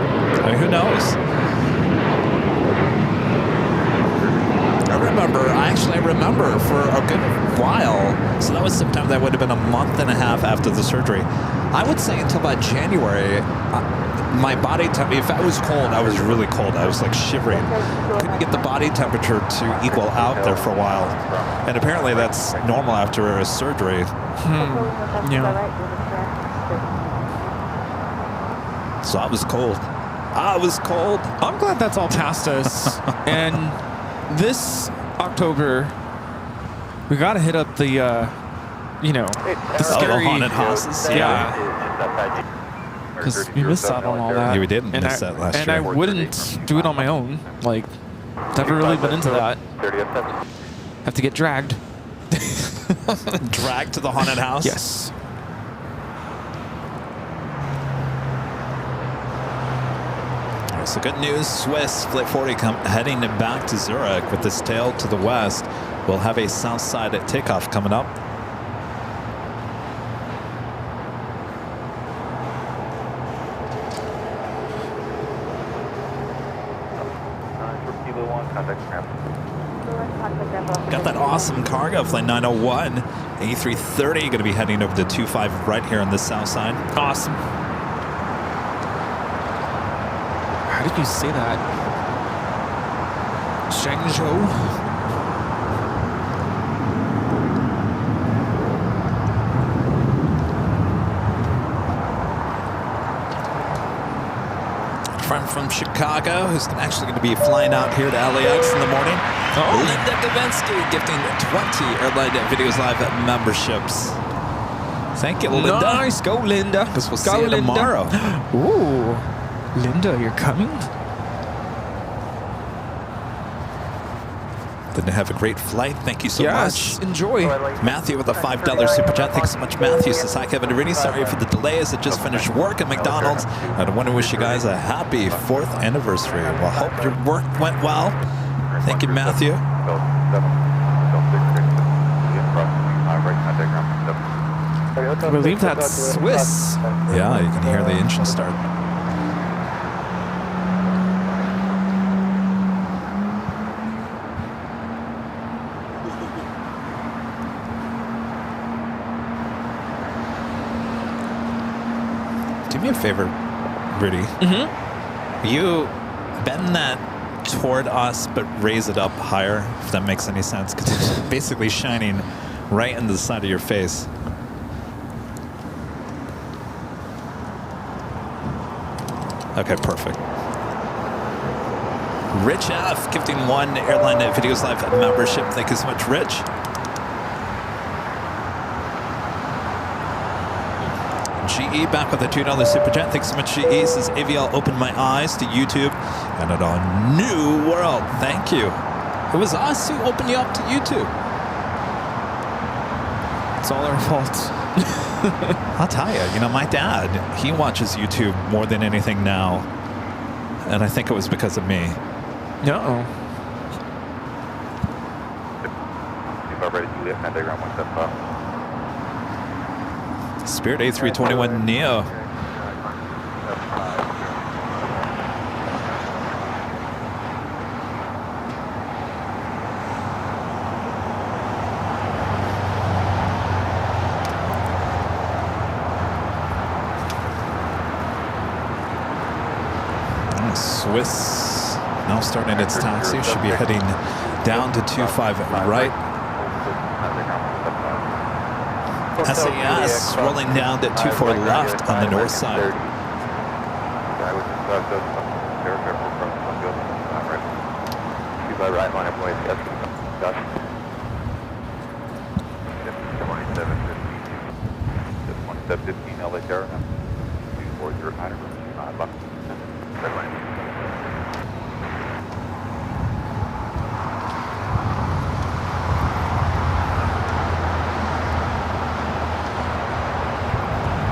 Speaker 3: I mean, who knows? I remember for a good while. So that was September. That would have been a month and a half after the surgery. I would say until about January, my body temperature, if I was cold, I was really cold. I was like shivering. Couldn't get the body temperature to equal out there for a while. And apparently that's normal after a surgery.
Speaker 8: Yeah.
Speaker 3: So I was cold. I was cold.
Speaker 8: I'm glad that's all past us. And this October, we got to hit up the, you know, the scary
Speaker 3: haunted houses.
Speaker 8: Yeah. Because we missed out on all that.
Speaker 3: Yeah, we did miss that last
Speaker 8: year. And I wouldn't do it on my own. Like, never really been into that. Have to get dragged.
Speaker 3: Dragged to the haunted house?
Speaker 8: Yes.
Speaker 3: All right, so good news. Swiss Flight 40 heading back to Zurich with this tail to the west. We'll have a south side takeoff coming up. Got that awesome cargo, flight 901, A330, going to be heading over to 25 right here on the south side.
Speaker 8: Awesome. How did you say that? Shangzhou?
Speaker 3: Friend from Chicago who's actually going to be flying out here to LAX in the morning. Oh. Linda Gavinsky gifting 20 Airline Videos Live memberships. Thank you, Linda.
Speaker 8: Nice. Go, Linda.
Speaker 3: Because we'll see you tomorrow.
Speaker 8: Ooh. Linda, you're coming?
Speaker 3: Didn't have a great flight. Thank you so much.
Speaker 8: Enjoy.
Speaker 3: Matthew with a $5 super chat. Thanks so much, Matthew. Says, hi, Kevin. Really sorry for the delays. I just finished work at McDonald's. I want to wish you guys a happy 4th anniversary. Well, hope your work went well. Thank you, Matthew.
Speaker 8: I believe that's Swiss.
Speaker 3: Yeah, you can hear the engine start. Do me a favor, Rudy.
Speaker 8: Mm-hmm.
Speaker 3: You bend that toward us, but raise it up higher, if that makes any sense, because it's basically shining right into the side of your face. Okay, perfect. Rich F. gifting 1 Airline Videos Live membership. Thank you so much, Rich. GE back with a $2 super chat. Thanks so much, GE. Says AVL opened my eyes to YouTube and a new world. Thank you. It was us who opened you up to YouTube.
Speaker 8: It's all our fault.
Speaker 3: I'll tell you, my dad, he watches YouTube more than anything now. And I think it was because of me.
Speaker 8: Uh-oh.
Speaker 3: Spirit A321 Neo. Swiss now starting its taxi. Should be heading down to 25 right. SAS rolling down to 24 left on the north side.
Speaker 2: I was just aircraft from Sunfield. Right. 25 right line of way. Yes. 2715 LA Terra. 2409 left. Red line.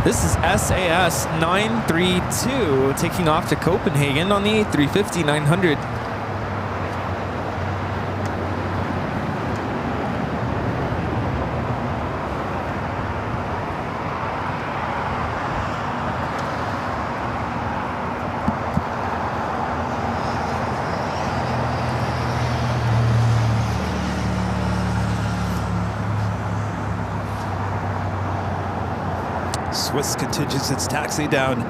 Speaker 8: This is SAS 932 taking off to Copenhagen on the A350-900.
Speaker 3: Swiss continues its taxi down,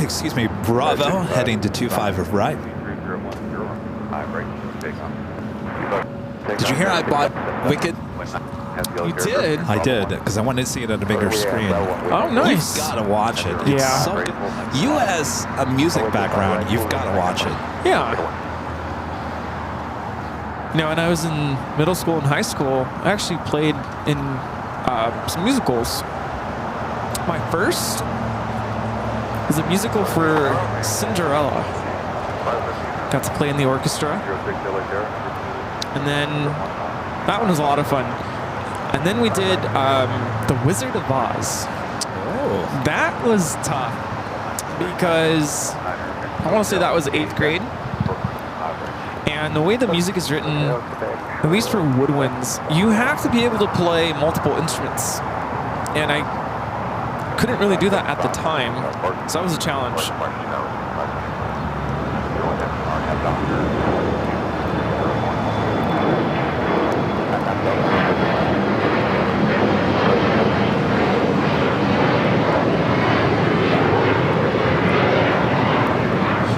Speaker 3: excuse me, Bravo, heading to 25 right. Did you hear I bought Wicked?
Speaker 8: You did?
Speaker 3: I did, because I wanted to see it on a bigger screen.
Speaker 8: Oh, nice.
Speaker 3: You've got to watch it. It's
Speaker 8: Yeah.
Speaker 3: so good. You as a music background, you've got to watch it.
Speaker 8: Yeah. You know, when I was in middle school and high school, I actually played in some musicals. My first was a musical for Cinderella. Got to play in the orchestra. And then that one was a lot of fun. And then we did The Wizard of Oz.
Speaker 3: Oh.
Speaker 8: That was tough because I want to say that was 8th grade. And the way the music is written, at least for woodwinds, you have to be able to play multiple instruments. And I couldn't really do that at the time, so that was a challenge.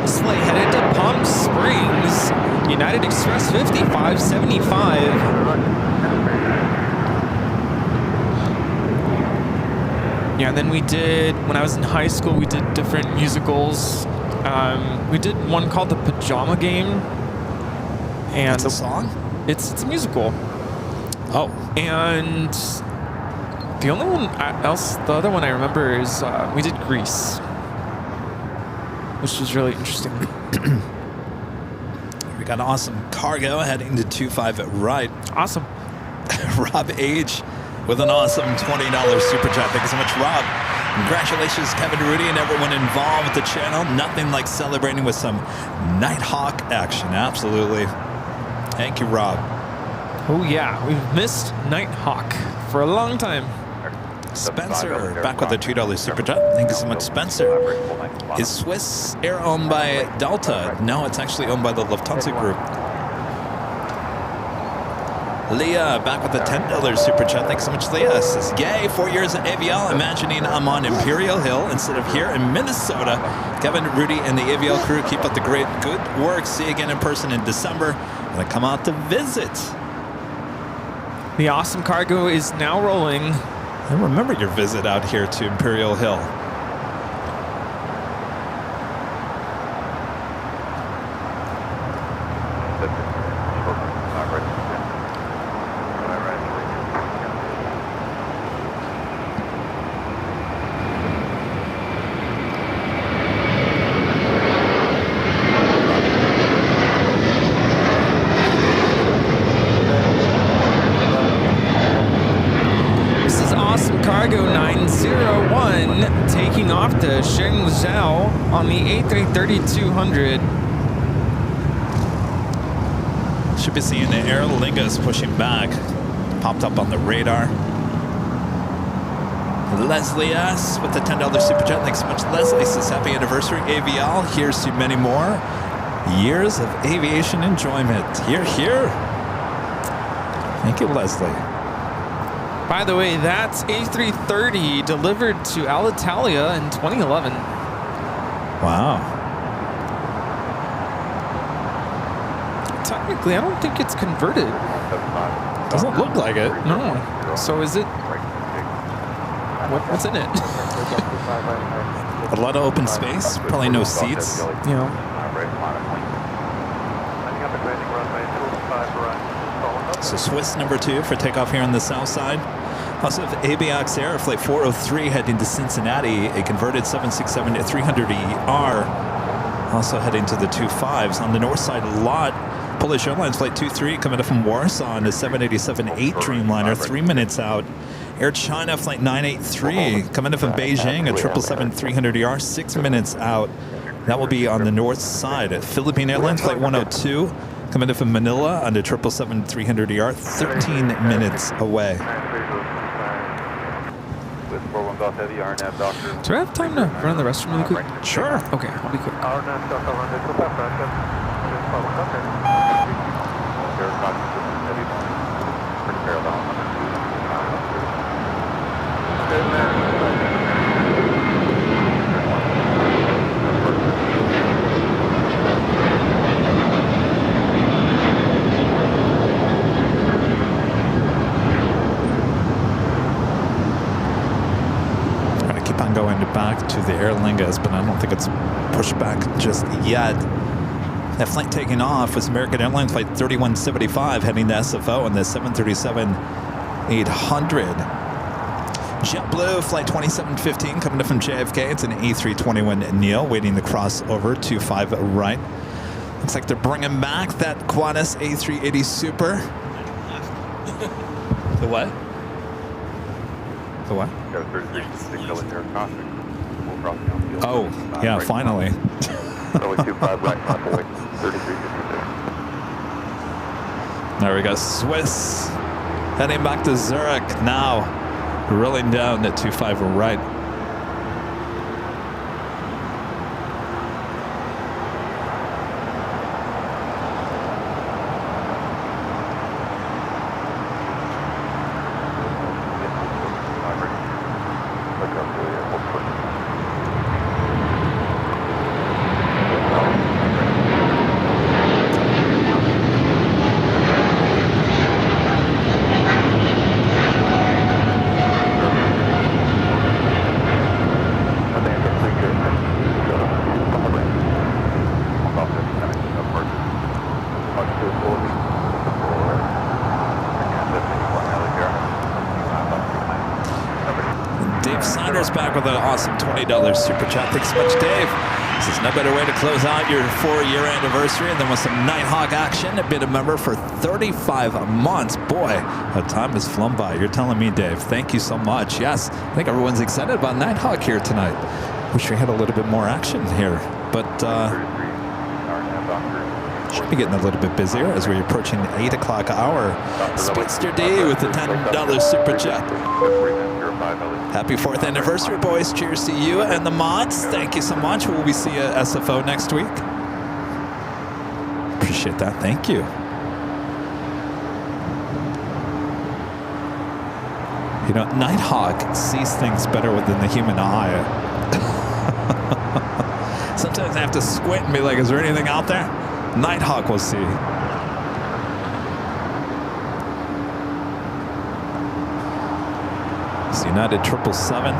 Speaker 8: Sleigh headed to Palm Springs, United Express 5575. Yeah, and then we did, when I was in high school, we did different musicals. We did one called The Pajama Game. And
Speaker 3: It's a song?
Speaker 8: It's a musical.
Speaker 3: Oh.
Speaker 8: And the only one the other one I remember is we did Grease, which was really interesting.
Speaker 3: We got awesome cargo heading to 25 right.
Speaker 8: Awesome.
Speaker 3: Rob H. with an awesome $20 super chat. Thank you so much, Rob. Congratulations, Kevin, Rudy, and everyone involved with the channel. Nothing like celebrating with some Nighthawk action. Absolutely. Thank you, Rob.
Speaker 8: Oh yeah, we've missed Nighthawk for a long time.
Speaker 3: Spencer, back with a $2 super chat. Thank you so much, Spencer. Is Swiss Air owned by Delta? No, it's actually owned by the Lufthansa Group. Leah, back with a $10 super chat. Thanks so much, Leah. Says, yay, 4 years at AVL. Imagining I'm on Imperial Hill instead of here in Minnesota. Kevin, Rudy, and the AVL crew, keep up the great good work. See you again in person in December. Gonna come out to visit.
Speaker 8: The awesome cargo is now rolling.
Speaker 3: I remember your visit out here to Imperial Hill.
Speaker 8: Taking off to Shenzhou on the A330-200.
Speaker 3: Should be seeing the Airlinevideo pushing back. Popped up on the radar. Leslie S. with the $10 super chat. Thanks so much, Leslie. Says happy anniversary, AVL. Here's to many more years of aviation enjoyment. Hear, hear. Thank you, Leslie.
Speaker 8: By the way, that's A330 delivered to Alitalia in 2011.
Speaker 3: Wow.
Speaker 8: Technically, I don't think it's converted.
Speaker 3: Doesn't look like it.
Speaker 8: No. So is it What's in it?
Speaker 3: A lot of open space, probably no seats.
Speaker 8: You know.
Speaker 3: So Swiss number 2 for takeoff here on the south side. Also have ABX Air Flight 403 heading to Cincinnati, a converted 767-300ER. Also heading to the 25s. On the north side lot, Polish Airlines Flight 23 coming up from Warsaw on the 787-8 Dreamliner, 3 minutes out. Air China Flight 983 coming up from Beijing, a 777-300ER, 6 minutes out. That will be on the north side. Philippine Airlines Flight 102 coming in from Manila on the 777-300ER, 13 minutes away.
Speaker 8: Do I have time to run the restroom really quick?
Speaker 3: Sure.
Speaker 8: Okay, I'll be quick.
Speaker 3: Going back to the Aer Lingus, but I don't think it's pushed back just yet. That flight taking off was American Airlines Flight 3175 heading to SFO on the 737-800. JetBlue Flight 2715 coming up from JFK. It's an A321neo waiting to cross over 25 right. Looks like they're bringing back that Qantas A380 Super. The what? The what? Oh, yeah, finally. There we go. Swiss heading back to Zurich now. Rolling down at 25 right. Back with an awesome $20 super chat. Thanks so much, Dave. This is no better way to close out your 4-year anniversary than with some Nighthawk action. Been a member for 35 months. Boy, how time has flown by. You're telling me, Dave. Thank you so much. Yes, I think everyone's excited about Nighthawk here tonight. Wish we had a little bit more action here, but should be getting a little bit busier as we're approaching the 8 o'clock hour. Speedster D with the $10 super chat. Happy 4th anniversary, boys. Cheers to you and the mods. Thank you so much. Will we see you at SFO next week? Appreciate that. Thank you. You know, Nighthawk sees things better than the human eye. Sometimes I have to squint and be like, is there anything out there? Nighthawk will see. It's United 777.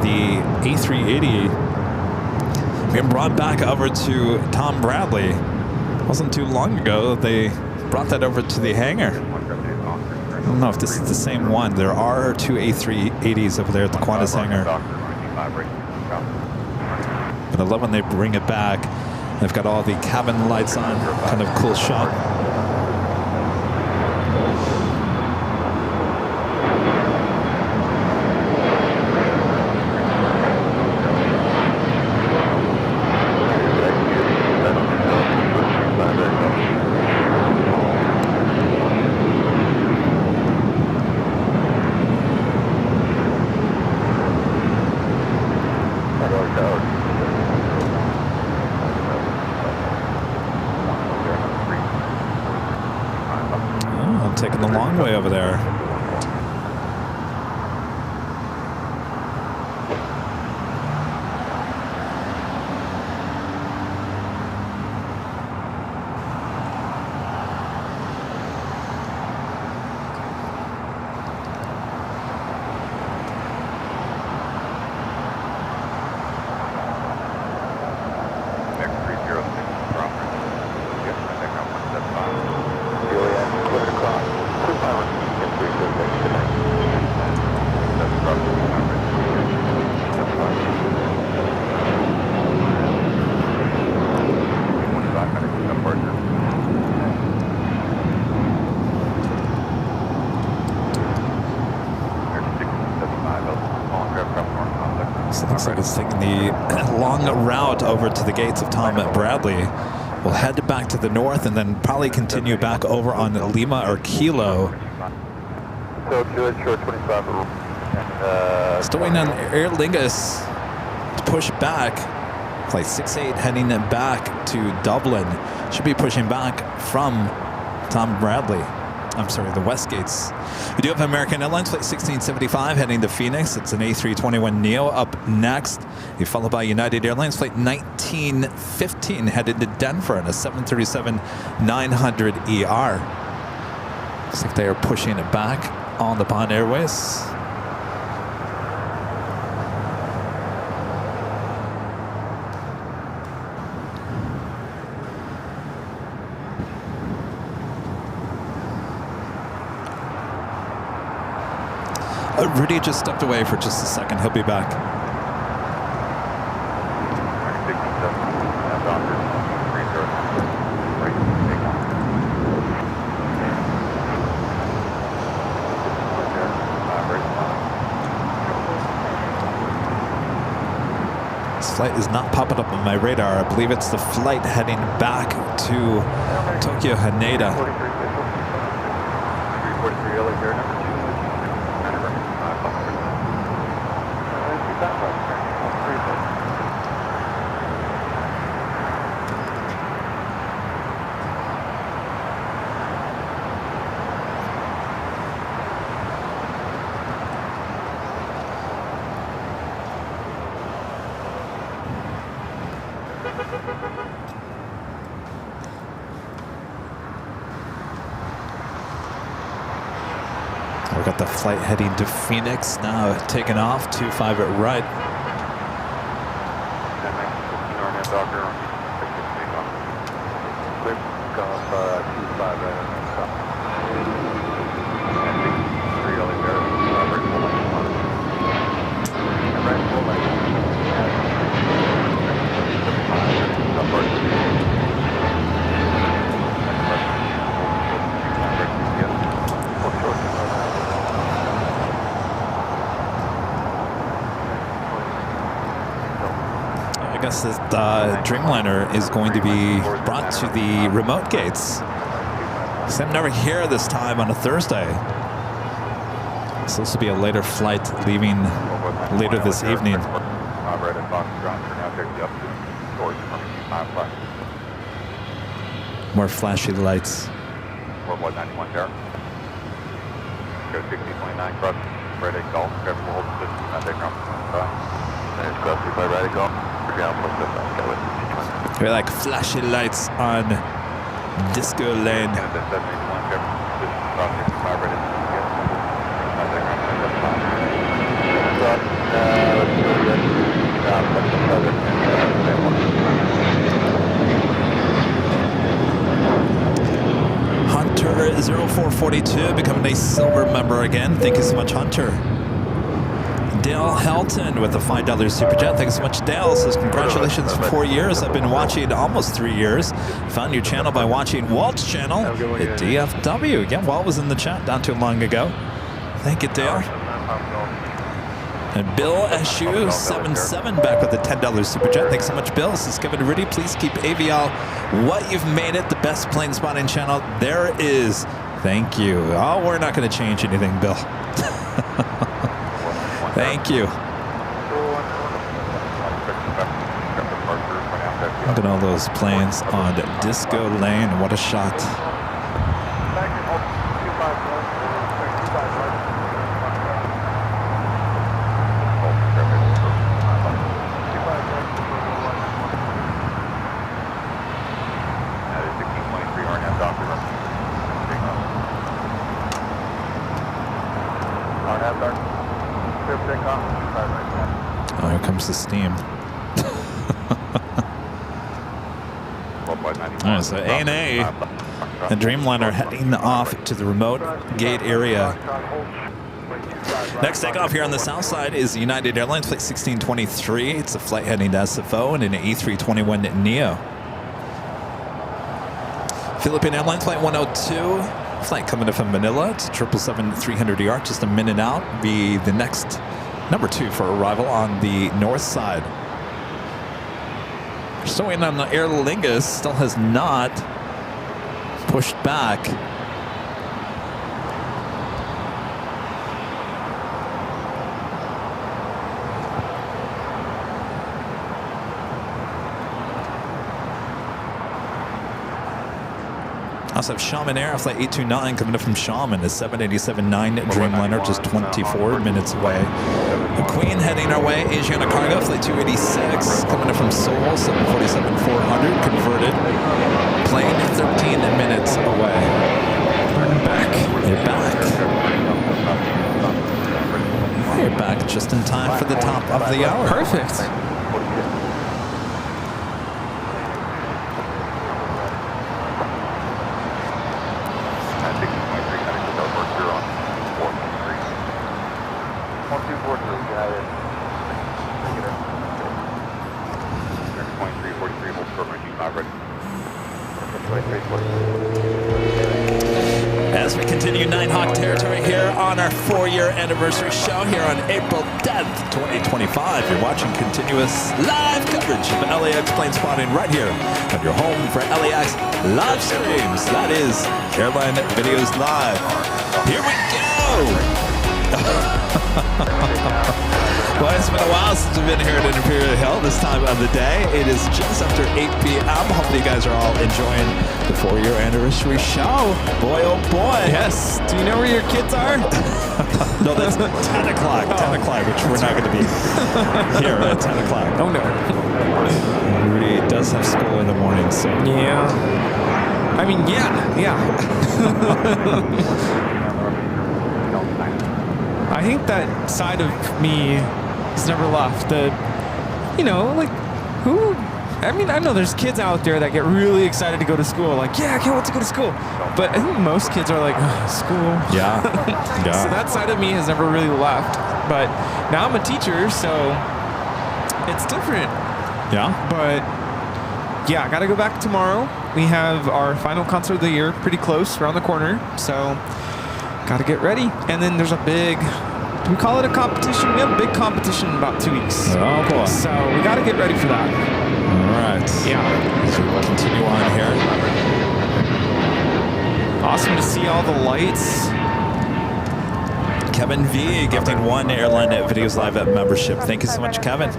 Speaker 3: The A380 being brought back over to Tom Bradley. It wasn't too long ago they brought that over to the hangar. I don't know if this is the same one. There are 2 A380s over there at the Qantas hangar. But I love when they bring it back. They've got all the cabin lights on. Kind of cool shot. taking the long way over there. Looks like it's taking the long route over to the gates of Tom Bradley. We'll head back to the north and then probably continue back over on Lima or Kilo.
Speaker 2: So Kilo short 25.
Speaker 3: Still waiting on Aer Lingus to push back. Flight 68 heading back to Dublin. Should be pushing back from Tom Bradley. I'm sorry, the West Gates. We do have American Airlines Flight 1675 heading to Phoenix. It's an A321neo up next. You're followed by United Airlines Flight 1915 headed to Denver on a 737-900ER. Looks like they are pushing it back on the Bond Airways. Rudy just stepped away for just a second. He'll be back. This flight is not popping up on my radar. I believe it's the flight heading back to Tokyo Haneda. We've got the flight heading to Phoenix now, taking off 25 at right. I guess the Dreamliner is going to be brought to the remote gates. So I'm never here this time on a Thursday. So this will be a later flight leaving later this evening. More flashy lights.
Speaker 2: Worldwide 91 there. Go 6029 cross ready golf. Careful hold position. Contact ground. There's cross 25 ready golf.
Speaker 3: We're like flashy lights on Disco Lane. Hunter 0442 becoming a silver member again. Thank you so much, Hunter. Dale Helton with a $5 super chat. Thanks so much, Dale. Says congratulations for 4 years. I've been watching almost 3 years. Found your channel by watching Walt's channel at DFW. Yeah, Walt was in the chat not too long ago. Thank you, Dale. And Bill SU77 back with a $10 super chat. Thanks so much, Bill. This is Kevin Riddy. Please keep AVL what you've made it, the best plane spotting channel there is. Thank you. Oh, we're not going to change anything, Bill. Thank you. Look at all those planes on Disco Lane. What a shot. Oh, here comes the steam. All right, so A&A and Dreamliner heading off to the remote gate area. Next takeoff here on the south side is United Airlines flight 1623. It's a flight heading to SFO and an A321neo. Philippine Airlines flight 102. Flight coming in from Manila. It's 777-300ER, just a minute out. Be the next number 2 for arrival on the north side. Still waiting on the Aer Lingus. Still has not pushed back. Also have Xiamen Air, flight 829 coming in from Xiamen, a 787-9 Dreamliner, just 24 minutes away. The Queen heading our way, Asiana Cargo, flight 286 coming in from Seoul, 747-400, converted. Plane 13 minutes away. We're back. You're back. You're back just in time for the top of the hour.
Speaker 8: Perfect.
Speaker 3: As we continue Nighthawk territory here on our 4-year anniversary show here on April 10th, 2025. You're watching continuous live coverage of LAX plane spotting right here on your home for LAX live streams. That is Airline Videos Live. Here we go! Well, it's been a while since we've been here at Imperial Hill this time of the day. It is just after 8 p.m. Hopefully you guys are all enjoying the 4-year anniversary show. Boy, oh boy.
Speaker 8: Yes. Do you know where your kids are?
Speaker 3: No, that's 10 o'clock. 10 o'clock, which we're not going to be here at 10 o'clock.
Speaker 8: Oh, no.
Speaker 3: Rudy does have school in the morning, so.
Speaker 8: Yeah. I mean, yeah. I think that side of me has never left. I mean, I know there's kids out there that get really excited to go to school. Like, yeah, I can't wait to go to school. But I think most kids are like, school.
Speaker 3: Yeah.
Speaker 8: So that side of me has never really left. But now I'm a teacher, so it's different.
Speaker 3: Yeah.
Speaker 8: But yeah, I got to go back tomorrow. We have our final concert of the year pretty close, around the corner. So got to get ready. And then there's a big, we call it a competition. We have a big competition in about 2 weeks.
Speaker 3: Oh, boy.
Speaker 8: So we got to get ready for that.
Speaker 3: All right.
Speaker 8: Yeah.
Speaker 3: So we'll continue on here.
Speaker 8: Awesome to see all the lights.
Speaker 3: Kevin V gifting 1 Airline Videos Live at membership. Thank you so much, Kevin.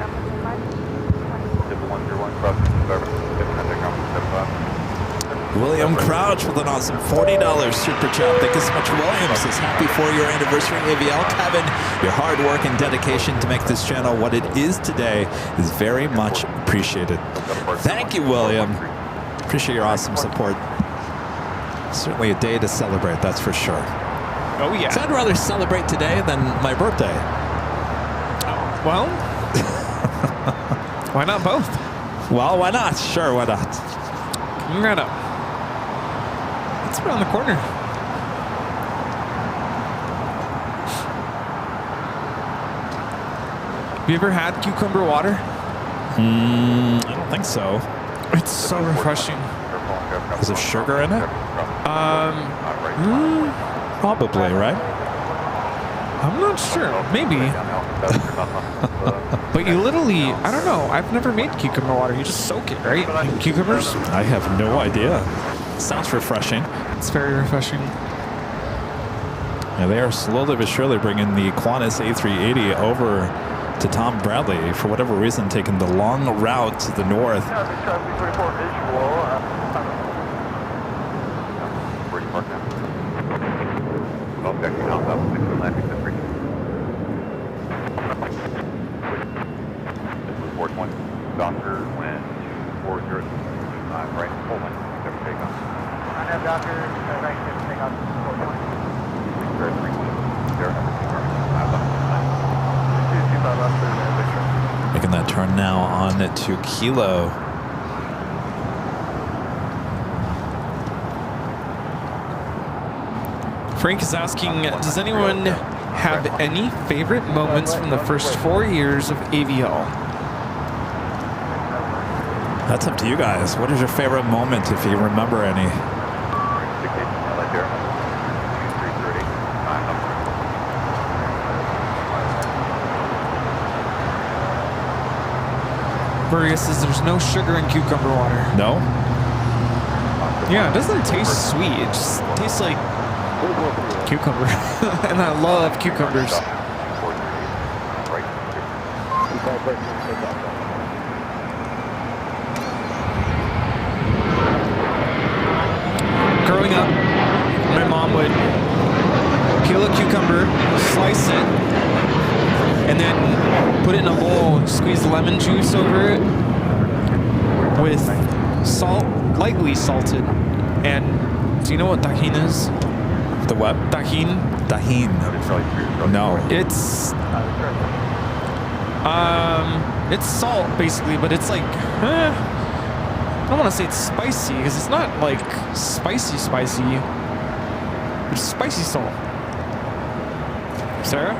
Speaker 3: William Crouch with an awesome $40 super chat. Thank you so much, William. Says happy 4-year anniversary, AVL. Kevin, your hard work and dedication to make this channel what it is today is very much appreciated. Thank you, William. Appreciate your awesome support. Certainly a day to celebrate, that's for sure.
Speaker 8: Oh, yeah.
Speaker 3: So I'd rather celebrate today than my birthday.
Speaker 8: Well, why not both?
Speaker 3: Well, why not? Sure, why not?
Speaker 8: Come right up. It's around the corner. Have you ever had cucumber water?
Speaker 3: I don't think so.
Speaker 8: It's so refreshing.
Speaker 3: Is there sugar in it? Probably, right?
Speaker 8: I'm not sure. Maybe. But you literally, I don't know. I've never made cucumber water. You just soak it, right? In cucumbers?
Speaker 3: I have no idea. Sounds refreshing.
Speaker 8: It's very refreshing.
Speaker 3: Yeah, they are slowly but surely bringing the Qantas A380 over to Tom Bradley. For whatever reason, taking the long route to the north.
Speaker 2: Doctor, wind 240, right, full wind, never take off. I have Doctor, right, take off, 420. Number 2,
Speaker 3: Turn now on to Kilo.
Speaker 8: Frank is asking, does anyone have any favorite moments from the first 4 years of AVL?
Speaker 3: That's up to you guys. What is your favorite moment, if you remember any?
Speaker 8: Maria says there's no sugar in cucumber water.
Speaker 3: No?
Speaker 8: Yeah, it doesn't taste sweet. It just tastes like cucumber. And I love cucumbers. Growing up, my mom would peel a cucumber, slice it, and then put it in a bowl, squeeze lemon juice over it with salt, lightly salted. And do you know what tahini is?
Speaker 3: The what?
Speaker 8: Tahini.
Speaker 3: Tahini. No.
Speaker 8: It's salt basically, but it's like, I don't want to say it's spicy because it's not like spicy. It's spicy salt. Sarah?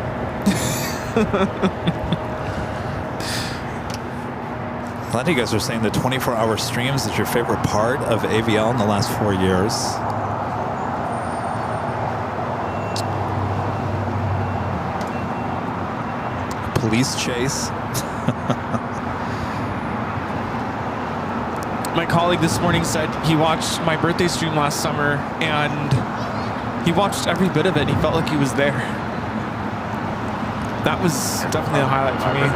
Speaker 3: A lot of you guys are saying the 24-hour streams is your favorite part of AVL in the last 4 years. Police chase.
Speaker 8: My colleague this morning said he watched my birthday stream last summer and he watched every bit of it. He felt like he was there. That was definitely a highlight for me.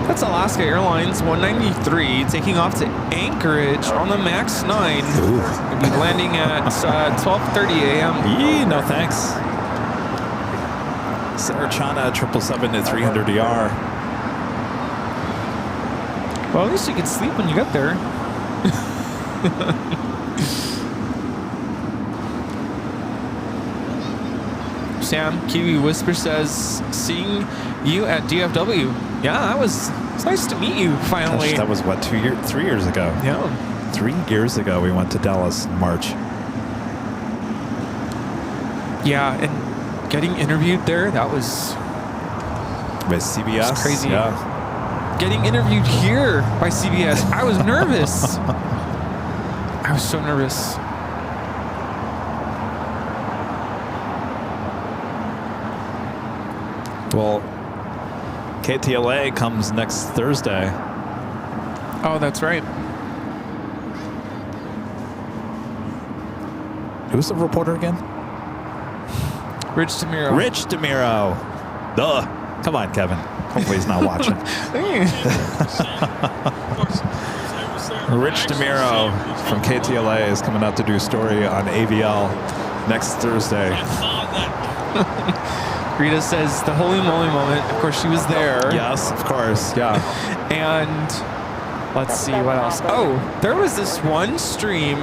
Speaker 8: That's Alaska Airlines 193 taking off to Anchorage on the MAX 9. We'll be landing at 12:30 a.m.
Speaker 3: Yee, no thanks. Sarah Chana 777 to 300ER.
Speaker 8: Well, at least you could sleep when you got there. Sam Kiwi Whisper says, seeing you at DFW. Yeah, it's nice to meet you finally.
Speaker 3: Gosh, that was what, 3 years ago?
Speaker 8: Yeah.
Speaker 3: 3 years ago we went to Dallas in March.
Speaker 8: Yeah, and getting interviewed there, that was
Speaker 3: By CBS?
Speaker 8: That's crazy.
Speaker 3: Yeah.
Speaker 8: Getting interviewed here by CBS, I was nervous. I was so nervous.
Speaker 3: Well, KTLA comes next Thursday.
Speaker 8: Oh, that's right.
Speaker 3: Who's the reporter again?
Speaker 8: Rich DeMiro.
Speaker 3: Rich DeMiro. Duh. Come on, Kevin. Hopefully he's not watching. Rich DeMiro from KTLA is coming out to do a story on AVL next Thursday.
Speaker 8: Rita says the holy moly moment. Of course, she was there.
Speaker 3: Yes, of course. Yeah.
Speaker 8: And let's see what else. Oh, there was this one stream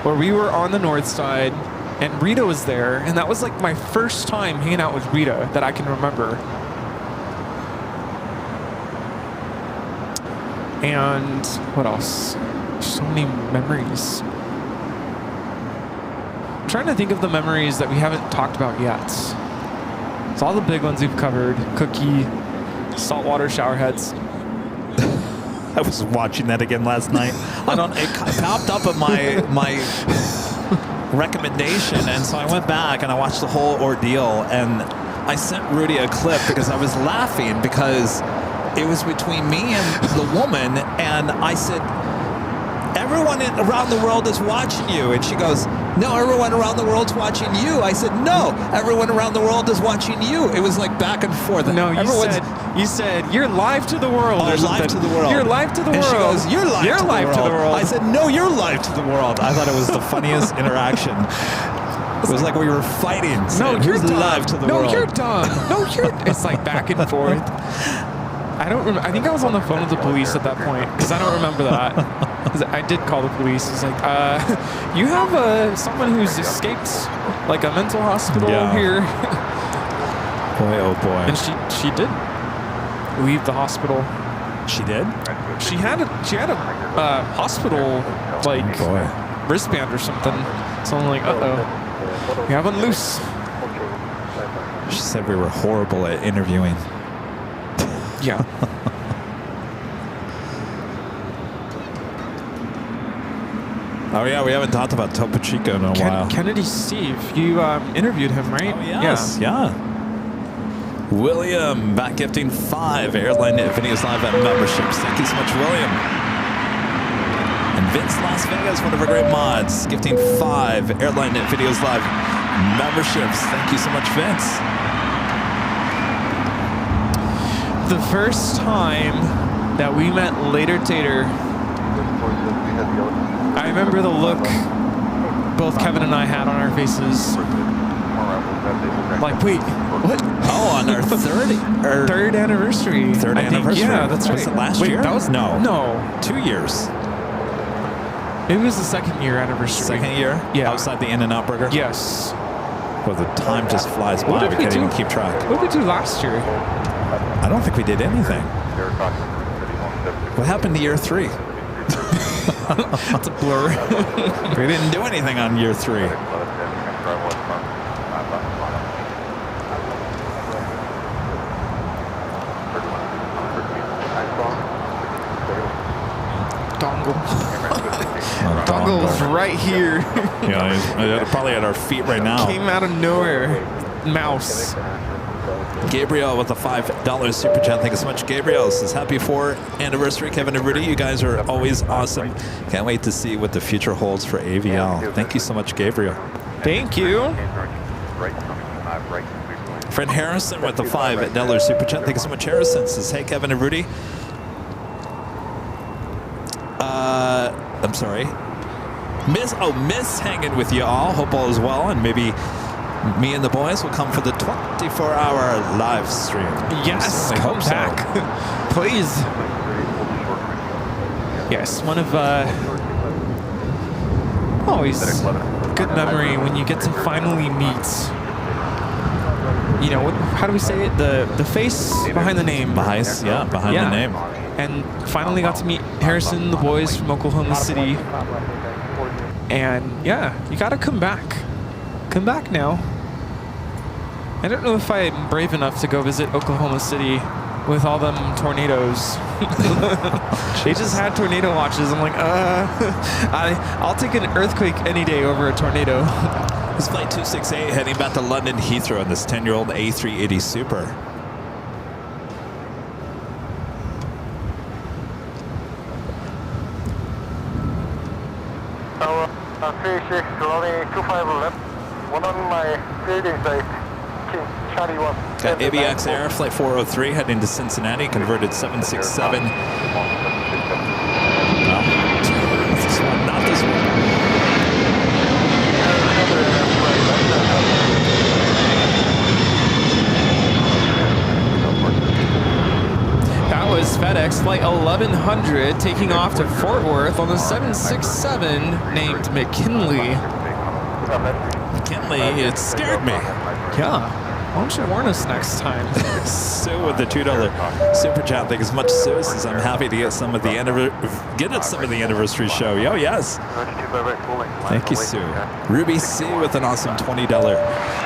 Speaker 8: where we were on the north side and Rita was there. And that was like my first time hanging out with Rita that I can remember. And what else? So many memories. I'm trying to think of the memories that we haven't talked about yet. It's all the big ones we've covered. Cookie, saltwater shower heads.
Speaker 3: I was watching that again last night. It popped up in my recommendation, and so I went back and I watched the whole ordeal, and I sent Rudy a clip because I was laughing because it was between me and the woman, and I said, everyone around the world is watching you. And she goes, no, everyone around the world's watching you. I said, no, everyone around the world is watching you. It was like back and forth.
Speaker 8: No, you said, you're live to the world.
Speaker 3: Oh, live to the world.
Speaker 8: You're live to the world.
Speaker 3: And she goes, you're live to the world. I said, no, you're live to the world. I thought it was the funniest interaction. It was like we were fighting.
Speaker 8: No, you're
Speaker 3: live to the world.
Speaker 8: No, you're dumb. No, you're... It's like back and forth. I don't remember. I think I was on the phone with the police at that point because I don't remember that. 'Cause I did call the police. It's like, you have someone who's escaped like a mental hospital here.
Speaker 3: Boy, oh boy.
Speaker 8: And she did leave the hospital.
Speaker 3: She did?
Speaker 8: She had a hospital like wristband or something. So I'm like, uh-oh, we have one loose.
Speaker 3: She said we were horrible at interviewing.
Speaker 8: Yeah.
Speaker 3: Oh yeah, we haven't talked about Topo Chico in a while.
Speaker 8: Kennedy Steve, you interviewed him, right?
Speaker 3: Oh yes, yeah. William, back gifting 5 Airline Videos Live at memberships. Thank you so much, William. And Vince Las Vegas, one of our great mods, gifting 5 Airline Videos Live memberships. Thank you so much, Vince.
Speaker 8: The first time that we met Later Tater, I remember the look both Kevin and I had on our faces. Like, wait, what?
Speaker 3: Oh, on our
Speaker 8: third anniversary.
Speaker 3: Third anniversary.
Speaker 8: Yeah, that's right.
Speaker 3: Was it last year?
Speaker 8: That was
Speaker 3: no.
Speaker 8: 2
Speaker 3: years.
Speaker 8: It was the second year anniversary.
Speaker 3: Second year?
Speaker 8: Yeah.
Speaker 3: Outside the In-N-Out Burger?
Speaker 8: Yes.
Speaker 3: Well, the time just flies
Speaker 8: What
Speaker 3: by.
Speaker 8: did
Speaker 3: We
Speaker 8: we
Speaker 3: can't
Speaker 8: do?
Speaker 3: even keep track.
Speaker 8: What did we do last year?
Speaker 3: I don't think we did anything. What happened to year 3?
Speaker 8: It's a blur.
Speaker 3: We didn't do anything on year 3.
Speaker 8: Dongle was right here.
Speaker 3: Yeah, probably at our feet right now.
Speaker 8: Came out of nowhere. Mouse.
Speaker 3: Gabriel with a $5 super chat. Thank you so much. Gabriel says, happy 4th anniversary, Kevin and Rudy. You guys are always awesome. Can't wait to see what the future holds for AVL. Thank you so much, Gabriel.
Speaker 8: Thank you.
Speaker 3: Friend Harrison with the $5 super chat. Thank you so much, Harrison. Says, hey, Kevin and Rudy. I'm sorry. Miss hanging with you all. Hope all is well, and maybe me and the boys will come for the 24-hour live stream.
Speaker 8: Yes, come back. Please. Yes, one of always good memory when you get to finally meet, you know, how do we say it? The face behind the name.
Speaker 3: Behind the name.
Speaker 8: And finally got to meet Harrison, the boys from Oklahoma City. And yeah, you gotta come back. Come back now. I don't know if I'm brave enough to go visit Oklahoma City with all them tornadoes. They just had tornado watches. I'm like, I'll take an earthquake any day over a tornado.
Speaker 3: This flight 268 heading back to London Heathrow on this 10-year-old A380 Super. Got ABX Air Flight 403 heading to Cincinnati, converted 767. No. This one, not this one.
Speaker 8: That was FedEx Flight 1100 taking off to Fort Worth on the 767 named McKinley.
Speaker 3: McKinley, it scared me.
Speaker 8: Yeah. Why don't you warn us next time?
Speaker 3: Sue with the $2 super chat. Thank you so much, Sue. Says I'm happy to get some of the anniversary show. Yo, yes. Thank you, Sue. Ruby C with an awesome $20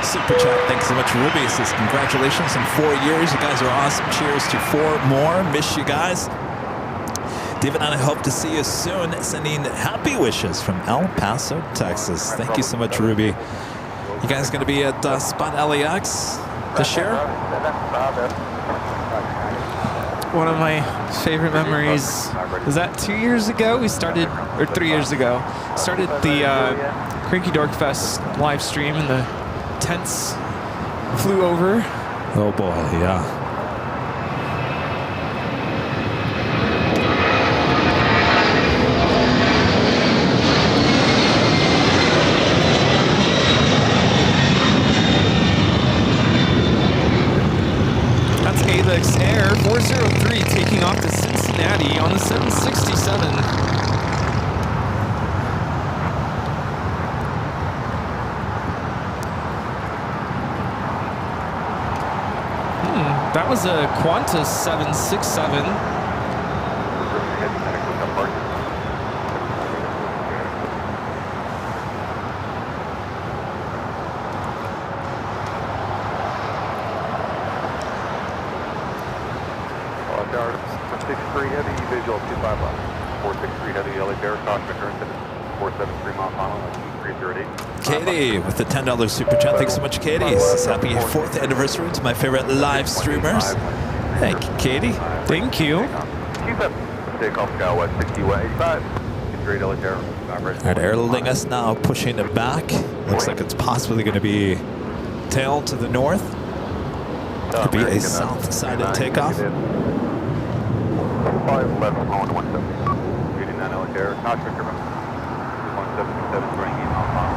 Speaker 3: super chat. Thanks so much, Ruby. Says congratulations on 4 years. You guys are awesome. Cheers to 4 more. Miss you guys. David and I hope to see you soon. Sending happy wishes from El Paso, Texas. Thank you so much, Ruby. You guys going to be at Spot LAX this year?
Speaker 8: One of my favorite memories was that 2 years ago we started, or 3 years ago, started the Cranky Dork Fest live stream and the tents flew over.
Speaker 3: Oh boy, yeah.
Speaker 8: That's ALIX Air 403 taking off to Cincinnati on the 767. That was a Qantas 767.
Speaker 2: Heavy, visual 25 left. 463 heavy, LA Bear, caution, current 473 mile final, 308.
Speaker 3: Katie with the $10 super chat. Thanks so much, Katie. Happy 4th anniversary to my favorite live streamers. Thank you, Katie.
Speaker 8: Thank you.
Speaker 2: Takeoff Skywest 6185. Straight LA Bear.
Speaker 3: Alright, airling now, pushing it back. Looks like it's possibly going to be tail to the north. Could be a south-sided takeoff.
Speaker 2: 5 left on 170. 89 LA Bear, caution, current 177, bringing in on final.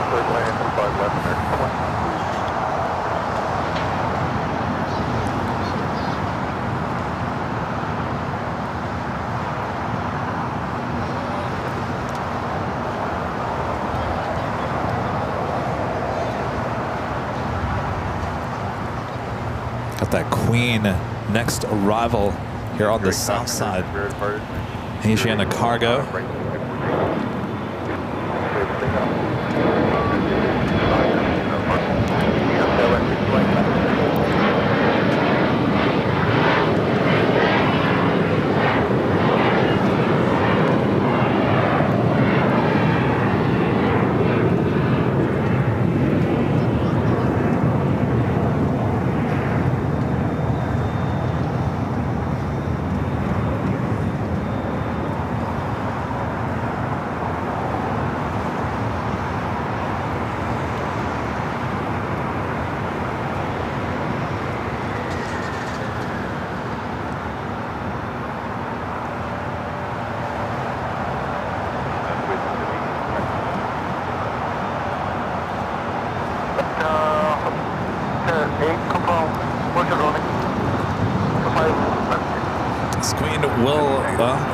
Speaker 2: Third lane, 5 left, American 1.
Speaker 3: Got that Queen next arrival here on the south side. Asiana cargo.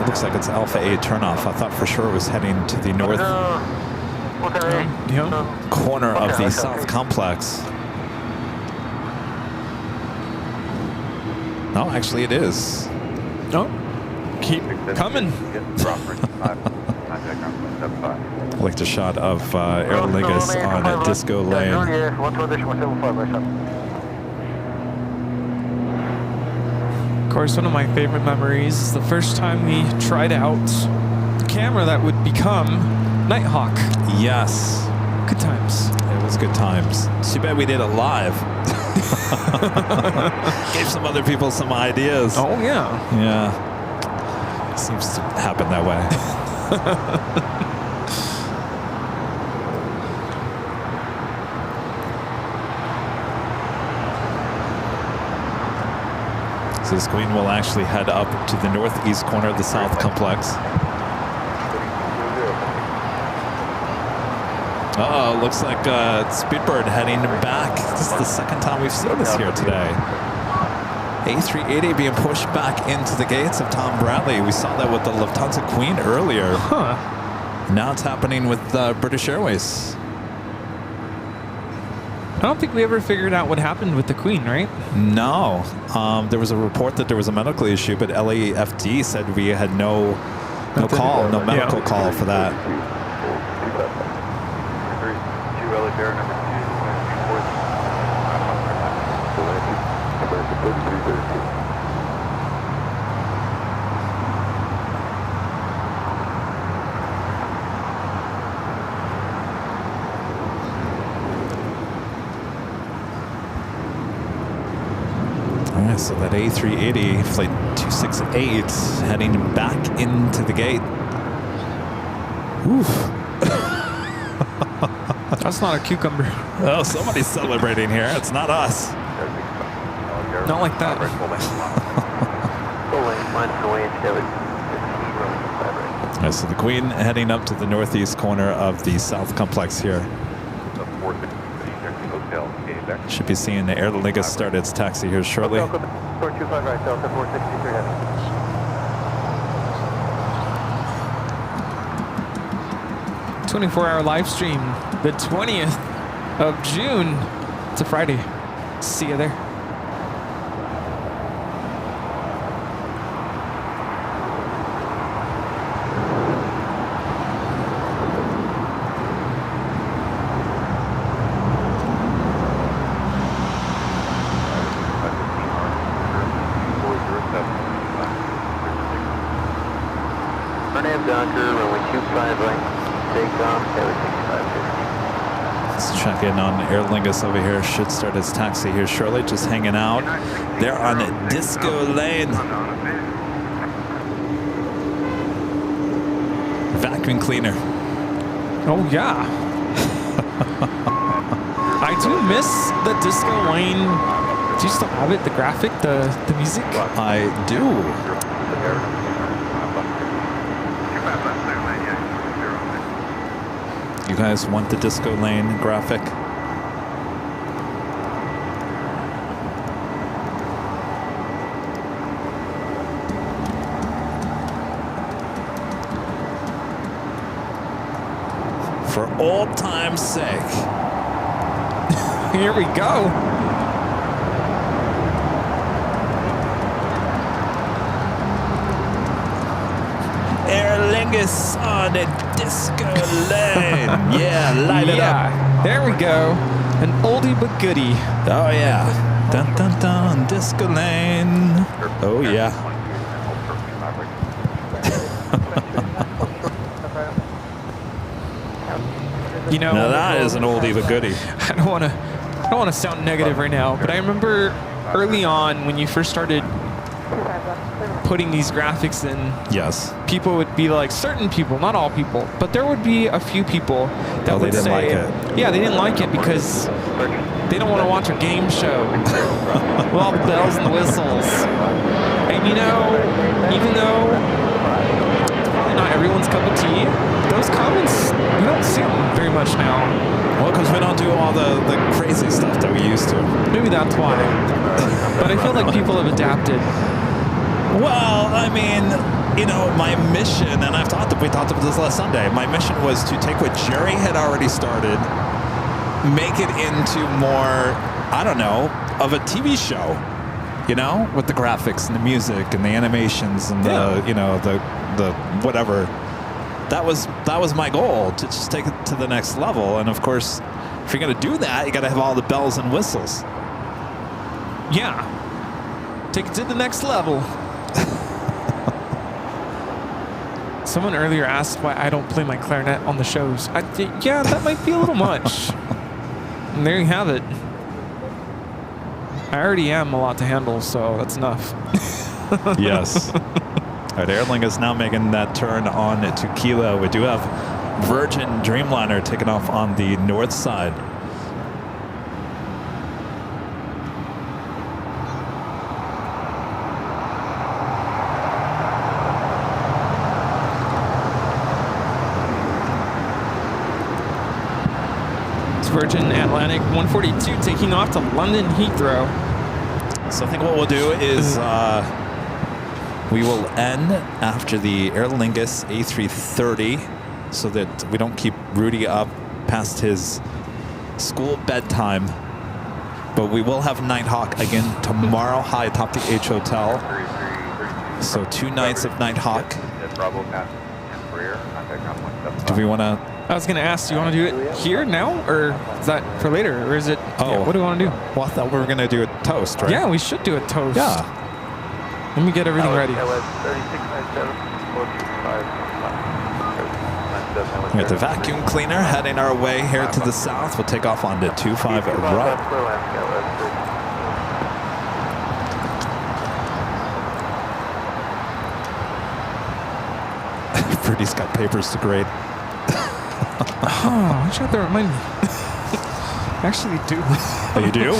Speaker 3: It looks like it's Alpha A turnoff. I thought for sure it was heading to the north corner of the south complex. No, actually it is.
Speaker 8: No, keep coming.
Speaker 3: I liked a shot of Aer Lingus on a disco lane.
Speaker 8: Of course, one of my favorite memories is the first time we tried out the camera that would become Nighthawk.
Speaker 3: Yes.
Speaker 8: Good times.
Speaker 3: It was good times. Too bad we did it live. Gave some other people some ideas.
Speaker 8: Oh, yeah.
Speaker 3: Yeah. Seems to happen that way. So this Queen will actually head up to the northeast corner of the south complex. Uh-oh, looks like Speedbird heading back. This is the second time we've seen this here today. A380 being pushed back into the gates of Tom Bradley. We saw that with the Lufthansa Queen earlier.
Speaker 8: Huh.
Speaker 3: Now it's happening with British Airways.
Speaker 8: I don't think we ever figured out what happened with the Queen, right?
Speaker 3: No. There was a report that there was a medical issue, but LAFD said we had no medical call for that. All right, so that A380 flight 268 heading back into the gate. Oof.
Speaker 8: That's not a cucumber.
Speaker 3: Oh, somebody's celebrating here. It's not us.
Speaker 8: Not like that.
Speaker 3: All right, so the Queen heading up to the northeast corner of the south complex here.
Speaker 2: Hotel, Quebec.
Speaker 3: Should be seeing the Airlingus start its taxi here shortly.
Speaker 2: Hotel, 425 right, Delta 463 heavy.
Speaker 8: 24-hour live stream, the 20th of June. It's a Friday. See you there.
Speaker 2: Dunker, runway 25 right, take off, everything 550.
Speaker 3: Let's check in on Airlingus over here. Should start its taxi here shortly. Just hanging out. They're on Disco Lane. Vacuum cleaner.
Speaker 8: Oh, yeah. I do miss the Disco Lane. Do you still have it? The graphic, the music?
Speaker 3: I do. You guys want the Disco Lane graphic? For old time's sake.
Speaker 8: Here we go.
Speaker 3: Airlingus on a Disco Lane. Yeah, light it up.
Speaker 8: There we go. An oldie but goodie.
Speaker 3: Oh yeah. Dun dun dun, Disco Lane. Oh yeah.
Speaker 8: You know,
Speaker 3: Now that is an oldie but goodie.
Speaker 8: I don't want to sound negative right now, but I remember early on when you first started putting these graphics in,
Speaker 3: Yes.
Speaker 8: people would be like, certain people, not all people, but there would be a few people that
Speaker 3: they
Speaker 8: would
Speaker 3: didn't
Speaker 8: say,
Speaker 3: like it.
Speaker 8: yeah, they didn't like it because they don't want to watch a game show with all the bells and the whistles. And you know, even though probably not everyone's cup of tea, those comments, we don't see them very much now.
Speaker 3: Well, because we don't do all the crazy stuff that we used to.
Speaker 8: Maybe that's why. But I feel like people have adapted.
Speaker 3: Well, I mean, you know, my mission, and we talked about this last Sunday, my mission was to take what Jerry had already started, make it into more, I don't know, of a TV show, you know, with the graphics and the music and the animations and the, you know, the whatever. That was my goal, to just take it to the next level. And of course, if you're going to do that, you got to have all the bells and whistles.
Speaker 8: Yeah. Take it to the next level. Someone earlier asked why I don't play my clarinet on the shows. Yeah, that might be a little much. And there you have it. I already am a lot to handle, so that's enough.
Speaker 3: Yes. All right, Airlink is now making that turn on to Kilo. We do have Virgin Dreamliner taking off on the north side.
Speaker 8: Virgin Atlantic 142 taking off to London Heathrow.
Speaker 3: So I think what we'll do is we will end after the Aer Lingus A330 so that we don't keep Rudy up past his school bedtime. But we will have Nighthawk again tomorrow high atop the H Hotel. So 2 nights of Nighthawk. Do we want to...
Speaker 8: I was going to ask, do you want to do it here now, or is that for later, or is it...
Speaker 3: Oh.
Speaker 8: What do you want to do?
Speaker 3: Well, I thought we were going to do a toast, right?
Speaker 8: Yeah, we should do a toast.
Speaker 3: Yeah.
Speaker 8: Let me get everything ready.
Speaker 3: We got the vacuum cleaner heading our way here to the south. We'll take off on the 25 right. Fruity's got papers to grade.
Speaker 8: Oh, I should have to remind me. I actually do.
Speaker 3: Oh, you do?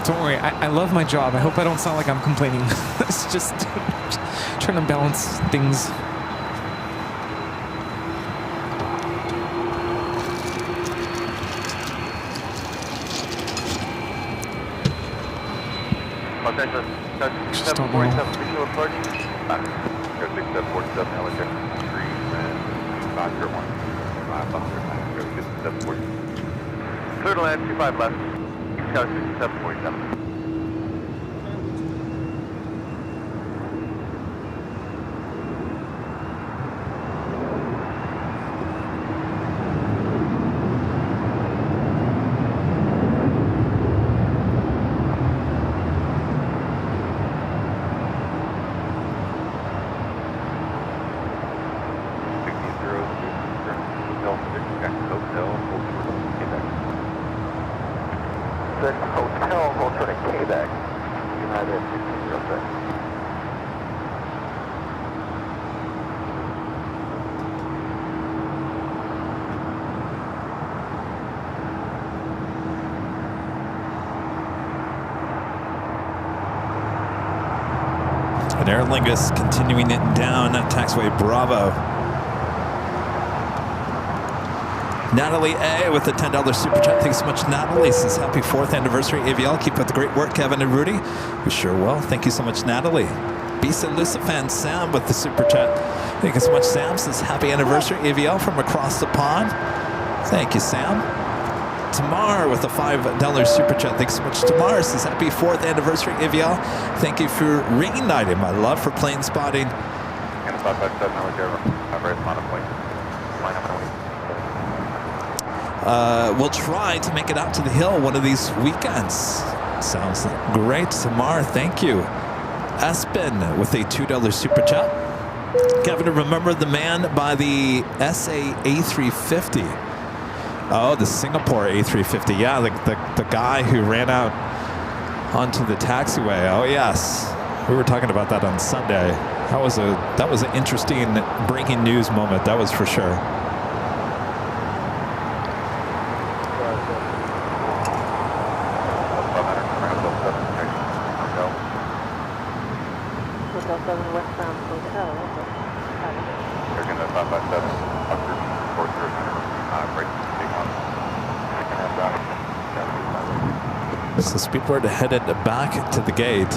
Speaker 8: Don't worry, I love my job. I hope I don't sound like I'm complaining. It's just trying to balance things.
Speaker 6: Just don't know. 6747, Alexander. 3, 501. Clear to land, 25 left. Scout 6747. Hotel, hold short at Quebec. United 1606.
Speaker 3: And Aer Lingus continuing it down at taxiway Bravo. Natalie A with the $10 super chat. Thanks so much, Natalie. Says happy 4th anniversary, AVL. Keep up the great work, Kevin and Rudy. We sure will. Thank you so much, Natalie. Bisa Lucifan Sam with the super chat. Thank you so much, Sam. Says happy anniversary, AVL, from across the pond. Thank you, Sam. Tamar with a $5 super chat. Thanks so much, Tamar. Says happy 4th anniversary, AVL. Thank you for reigniting my love for plane spotting.
Speaker 6: And 557,
Speaker 3: We'll try to make it out to the hill one of these weekends. Sounds great, Tamar. Thank you. Espen with a $2 super chat. Kevin, remember the man by the SA A350? Oh, the Singapore A350. Yeah, the guy who ran out onto the taxiway. Oh, yes. We were talking about that on Sunday. That was an interesting breaking news moment. That was for sure. So Speedboard headed back to the gate.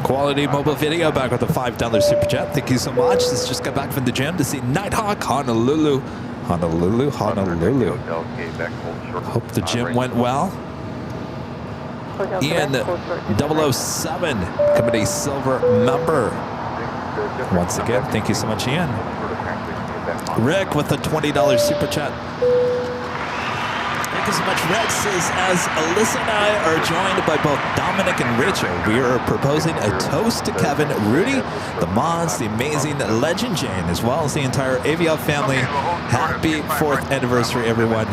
Speaker 3: Quality Mobile Video back with a $5 super chat. Thank you so much. This just got back from the gym to see Nighthawk, Honolulu. Honolulu. Hope the gym went well. Ian 007, becoming a silver member. Once again, thank you so much, Ian. Rick with a $20 super chat. Thank you so much, Rick. Says, as Alyssa and I are joined by both Dominic and Rachel, we are proposing a toast to Kevin, Rudy, the mods, the amazing Legend Jane, as well as the entire AVL family. Happy 4th anniversary, everyone.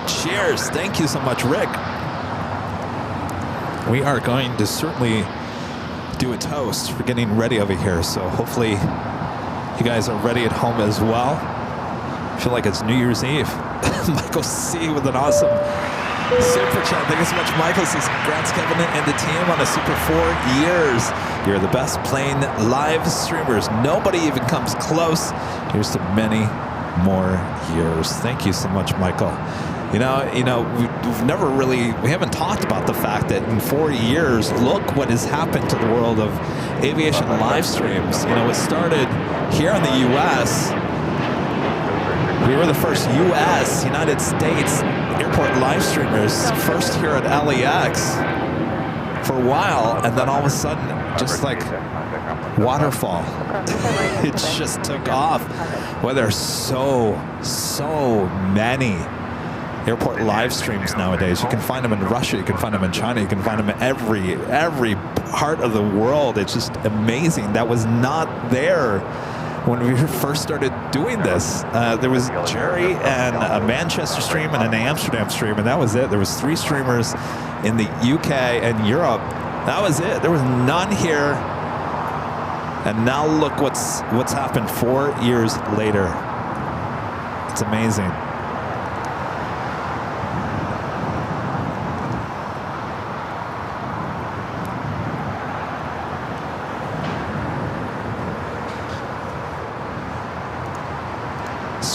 Speaker 3: Cheers. Thank you so much, Rick. We are going to certainly do a toast for getting ready over here. So hopefully you guys are ready at home as well. I feel like it's New Year's Eve. Michael C with an awesome super chat. Thank you so much, Michael. Says congrats, Kevin and the team on a super 4 years. You're the best plane live streamers. Nobody even comes close. Here's to many more years. Thank you so much, Michael. You know, we haven't talked about the fact that in 4 years, look what has happened to the world of aviation live streams. You know, it started here in the U.S. We were the first U.S., United States airport live streamers, first here at LAX for a while, and then all of a sudden, just like waterfall, it just took off. Well, there's so many airport live streams nowadays. You can find them in Russia, you can find them in China, you can find them in every part of the world. It's just amazing. That was not there when we first started doing this. There was Jerry and a Manchester stream and an Amsterdam stream, and that was it. There was 3 streamers in the UK and Europe. That was it. There was none here. And now look what's happened 4 years later. It's amazing.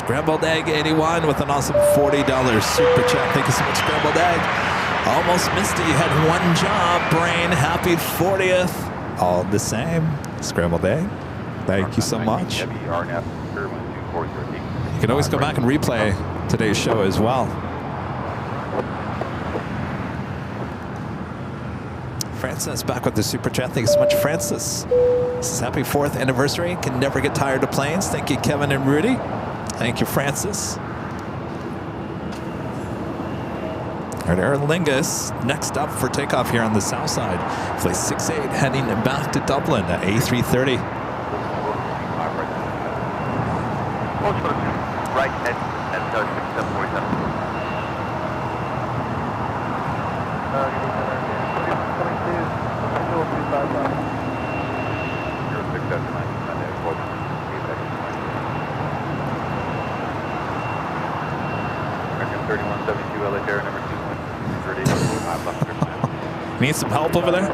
Speaker 3: Scrambled Egg 81 with an awesome $40 super chat. Thank you so much, Scrambled Egg. Almost missed it. You had one job, Brain. Happy 40th. All the same. Scrambled Egg. Thank you so much. You can always go back and replay today's show as well. Francis back with the super chat. Thank you so much, Francis. This is happy 4th anniversary. Can never get tired of planes. Thank you, Kevin and Rudy. Thank you, Francis. All right, Aer Lingus next up for takeoff here on the south side. Flight 68 heading back to Dublin at A330.
Speaker 2: Right at 6747.
Speaker 3: Need some help over there?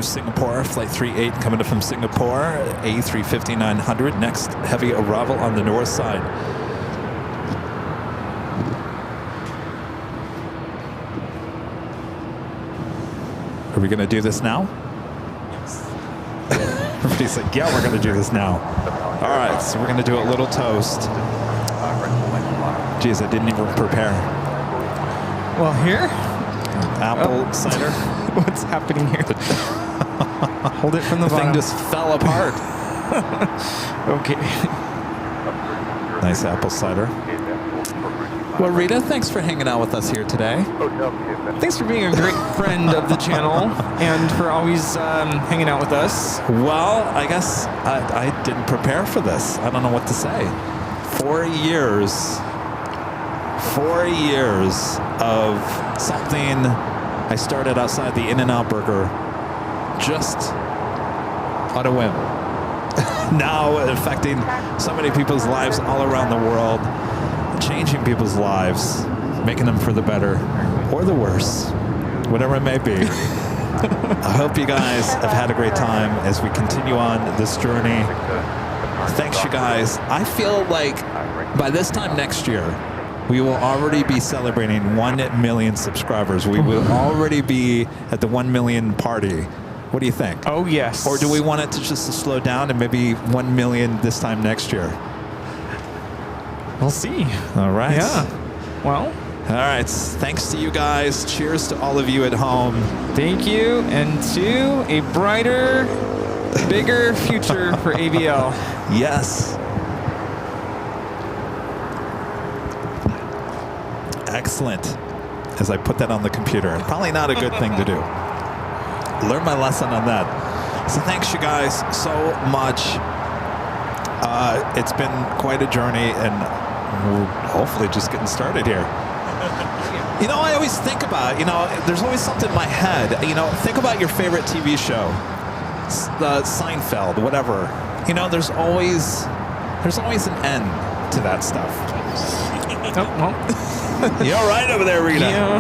Speaker 3: Singapore, flight 38 coming in from Singapore, A350-900, next heavy arrival on the north side. Are we going to do this now? Yes. Everybody's like, yeah, we're going to do this now. All right, so we're going to do a little toast. Geez, I didn't even prepare.
Speaker 8: Well, here?
Speaker 3: Apple cider.
Speaker 8: What's happening here? Hold it from the bottom.
Speaker 3: Thing just fell apart.
Speaker 8: Okay.
Speaker 3: Nice apple cider. Well, Rita, thanks for hanging out with us here today.
Speaker 8: Thanks for being a great friend of the channel and for always hanging out with us.
Speaker 3: Well, I guess I didn't prepare for this. I don't know what to say. 4 years. 4 years of something I started outside the In-N-Out Burger just on a whim. Now affecting so many people's lives all around the world, changing people's lives, making them for the better or the worse, whatever it may be. I hope you guys have had a great time as we continue on this journey. Thanks, you guys. I feel like by this time next year, we will already be celebrating 1 million subscribers. We will already be at the 1 million party. What do you think?
Speaker 8: Oh, yes.
Speaker 3: Or do we want it to just slow down and maybe 1 million this time next year?
Speaker 8: We'll see.
Speaker 3: All right.
Speaker 8: Yeah. Well.
Speaker 3: All right. Thanks to you guys. Cheers to all of you at home.
Speaker 8: Thank you. And to a brighter, bigger future for AVL.
Speaker 3: Yes. Excellent. As I put that on the computer. Probably not a good thing to do. Learn my lesson on that. So thanks you guys so much. It's been quite a journey and we're hopefully just getting started here. You know, I always think about, there's always something in my head. Think about your favorite TV show. Seinfeld, whatever. There's always an end to that stuff.
Speaker 8: Oh, well.
Speaker 3: You're all right over there, Rita.
Speaker 8: Yeah.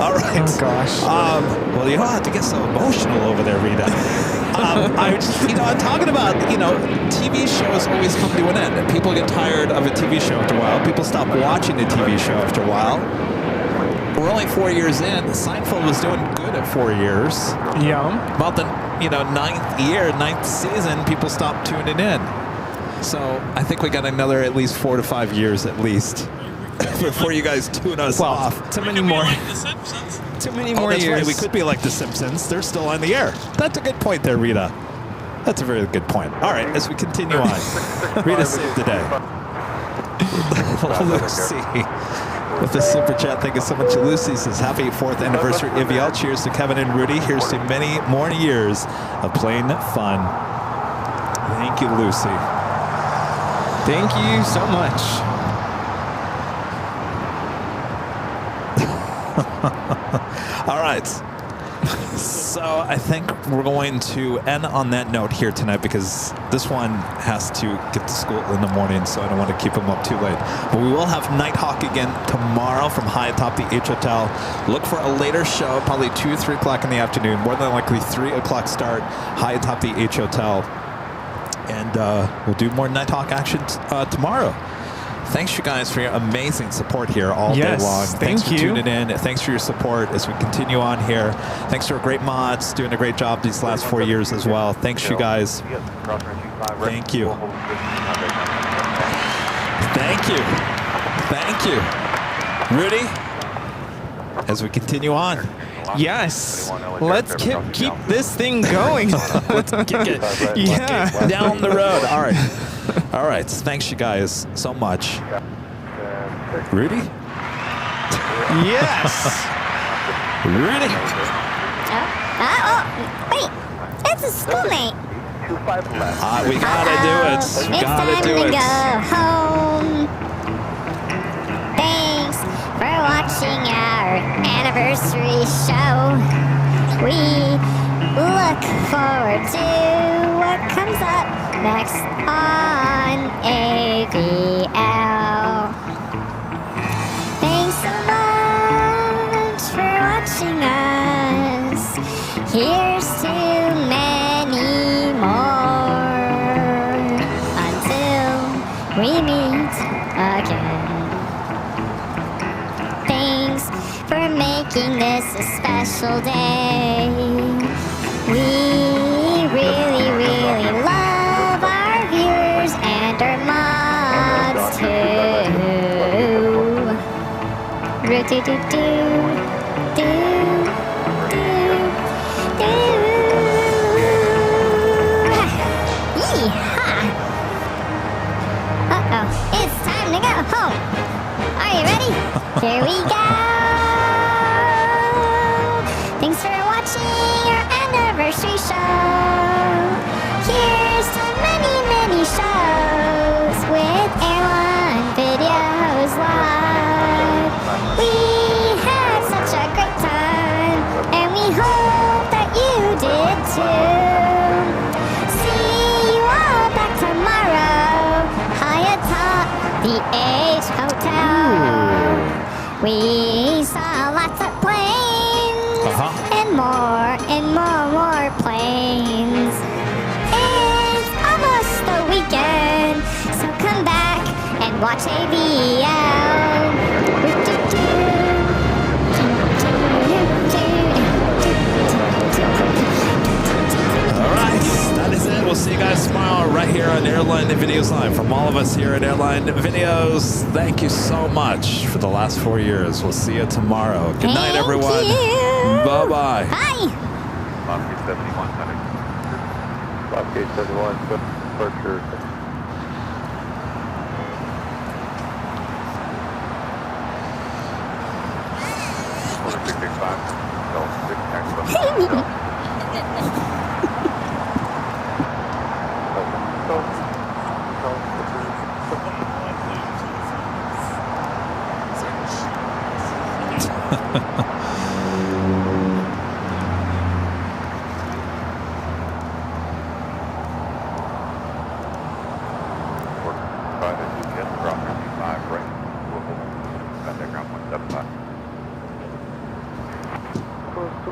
Speaker 3: All right.
Speaker 8: Oh, gosh.
Speaker 3: Well, you don't have to get so emotional over there, Rita. I'm talking about, TV shows always come to an end. And people get tired of a TV show after a while. People stop watching a TV show after a while. We're only 4 years in. Seinfeld was doing good at 4 years.
Speaker 8: Yeah.
Speaker 3: About the, ninth season, people stopped tuning in. So I think we got another at least 4 to 5 years at least before you guys tune us off.
Speaker 8: Too many more. Too many more
Speaker 3: that's
Speaker 8: years.
Speaker 3: right. We could be like the Simpsons. They're still on the air. That's a good point there, Rita. That's a very good point. All right, as we continue on, Rita saved the day. Lucy with the super chat. Thank you so much. Lucy says, happy 4th anniversary, IVL. Cheers to Kevin and Rudy. Here's to many more years of plain fun. Thank you, Lucy.
Speaker 8: Thank you so much.
Speaker 3: All right. So I think we're going to end on that note here tonight because this one has to get to school in the morning, so I don't want to keep him up too late. But we will have Nighthawk again tomorrow from high atop the H Hotel. Look for a later show, probably 2 or 3 o'clock in the afternoon, more than likely 3 o'clock start, high atop the H Hotel. And we'll do more Nighthawk action tomorrow. Thanks, you guys, for your amazing support here all day long. Thanks for tuning in. Thanks for your support as we continue on here. Thanks to our great mods, doing a great job these last 4 years as well. Thanks, you guys. Thank you. Thank you. Thank you. Rudy, as we continue on.
Speaker 8: Yes. Let's keep this thing going.
Speaker 3: Let's kick it.
Speaker 8: Yeah.
Speaker 3: Down the road. All right. All right. Thanks, you guys, so much. Rudy?
Speaker 8: Yes.
Speaker 3: Rudy?
Speaker 4: Wait. It's a schoolmate.
Speaker 3: We gotta do it. We gotta do it.
Speaker 4: It's time to go home. Thanks for watching our anniversary show. We look forward to what comes up next on AVL. Thanks so much for watching us. Here's to many more until we meet again. Thanks for making this a special day. We really, really love our viewers and our mods too. Uh-oh, it's time to go home. Are you ready? Here we go. Thanks for watching our anniversary show. Here's to many, many shows with Airline Videos Live. We had such a great time, and we hope that you did too. See you all back tomorrow, high atop the H Hotel. We saw lots of planes and more planes. It's almost the weekend, so come back and watch AVL.
Speaker 3: That is it. We'll see you guys tomorrow right here on Airline Videos Live. From all of us here at Airline Videos, thank you so much for the last 4 years. We'll see you tomorrow. Good night, everyone. Bye-bye.
Speaker 4: Bye.
Speaker 2: Lockgate 7100. Lockgate 71, departure. 665. No, 665.
Speaker 6: Close to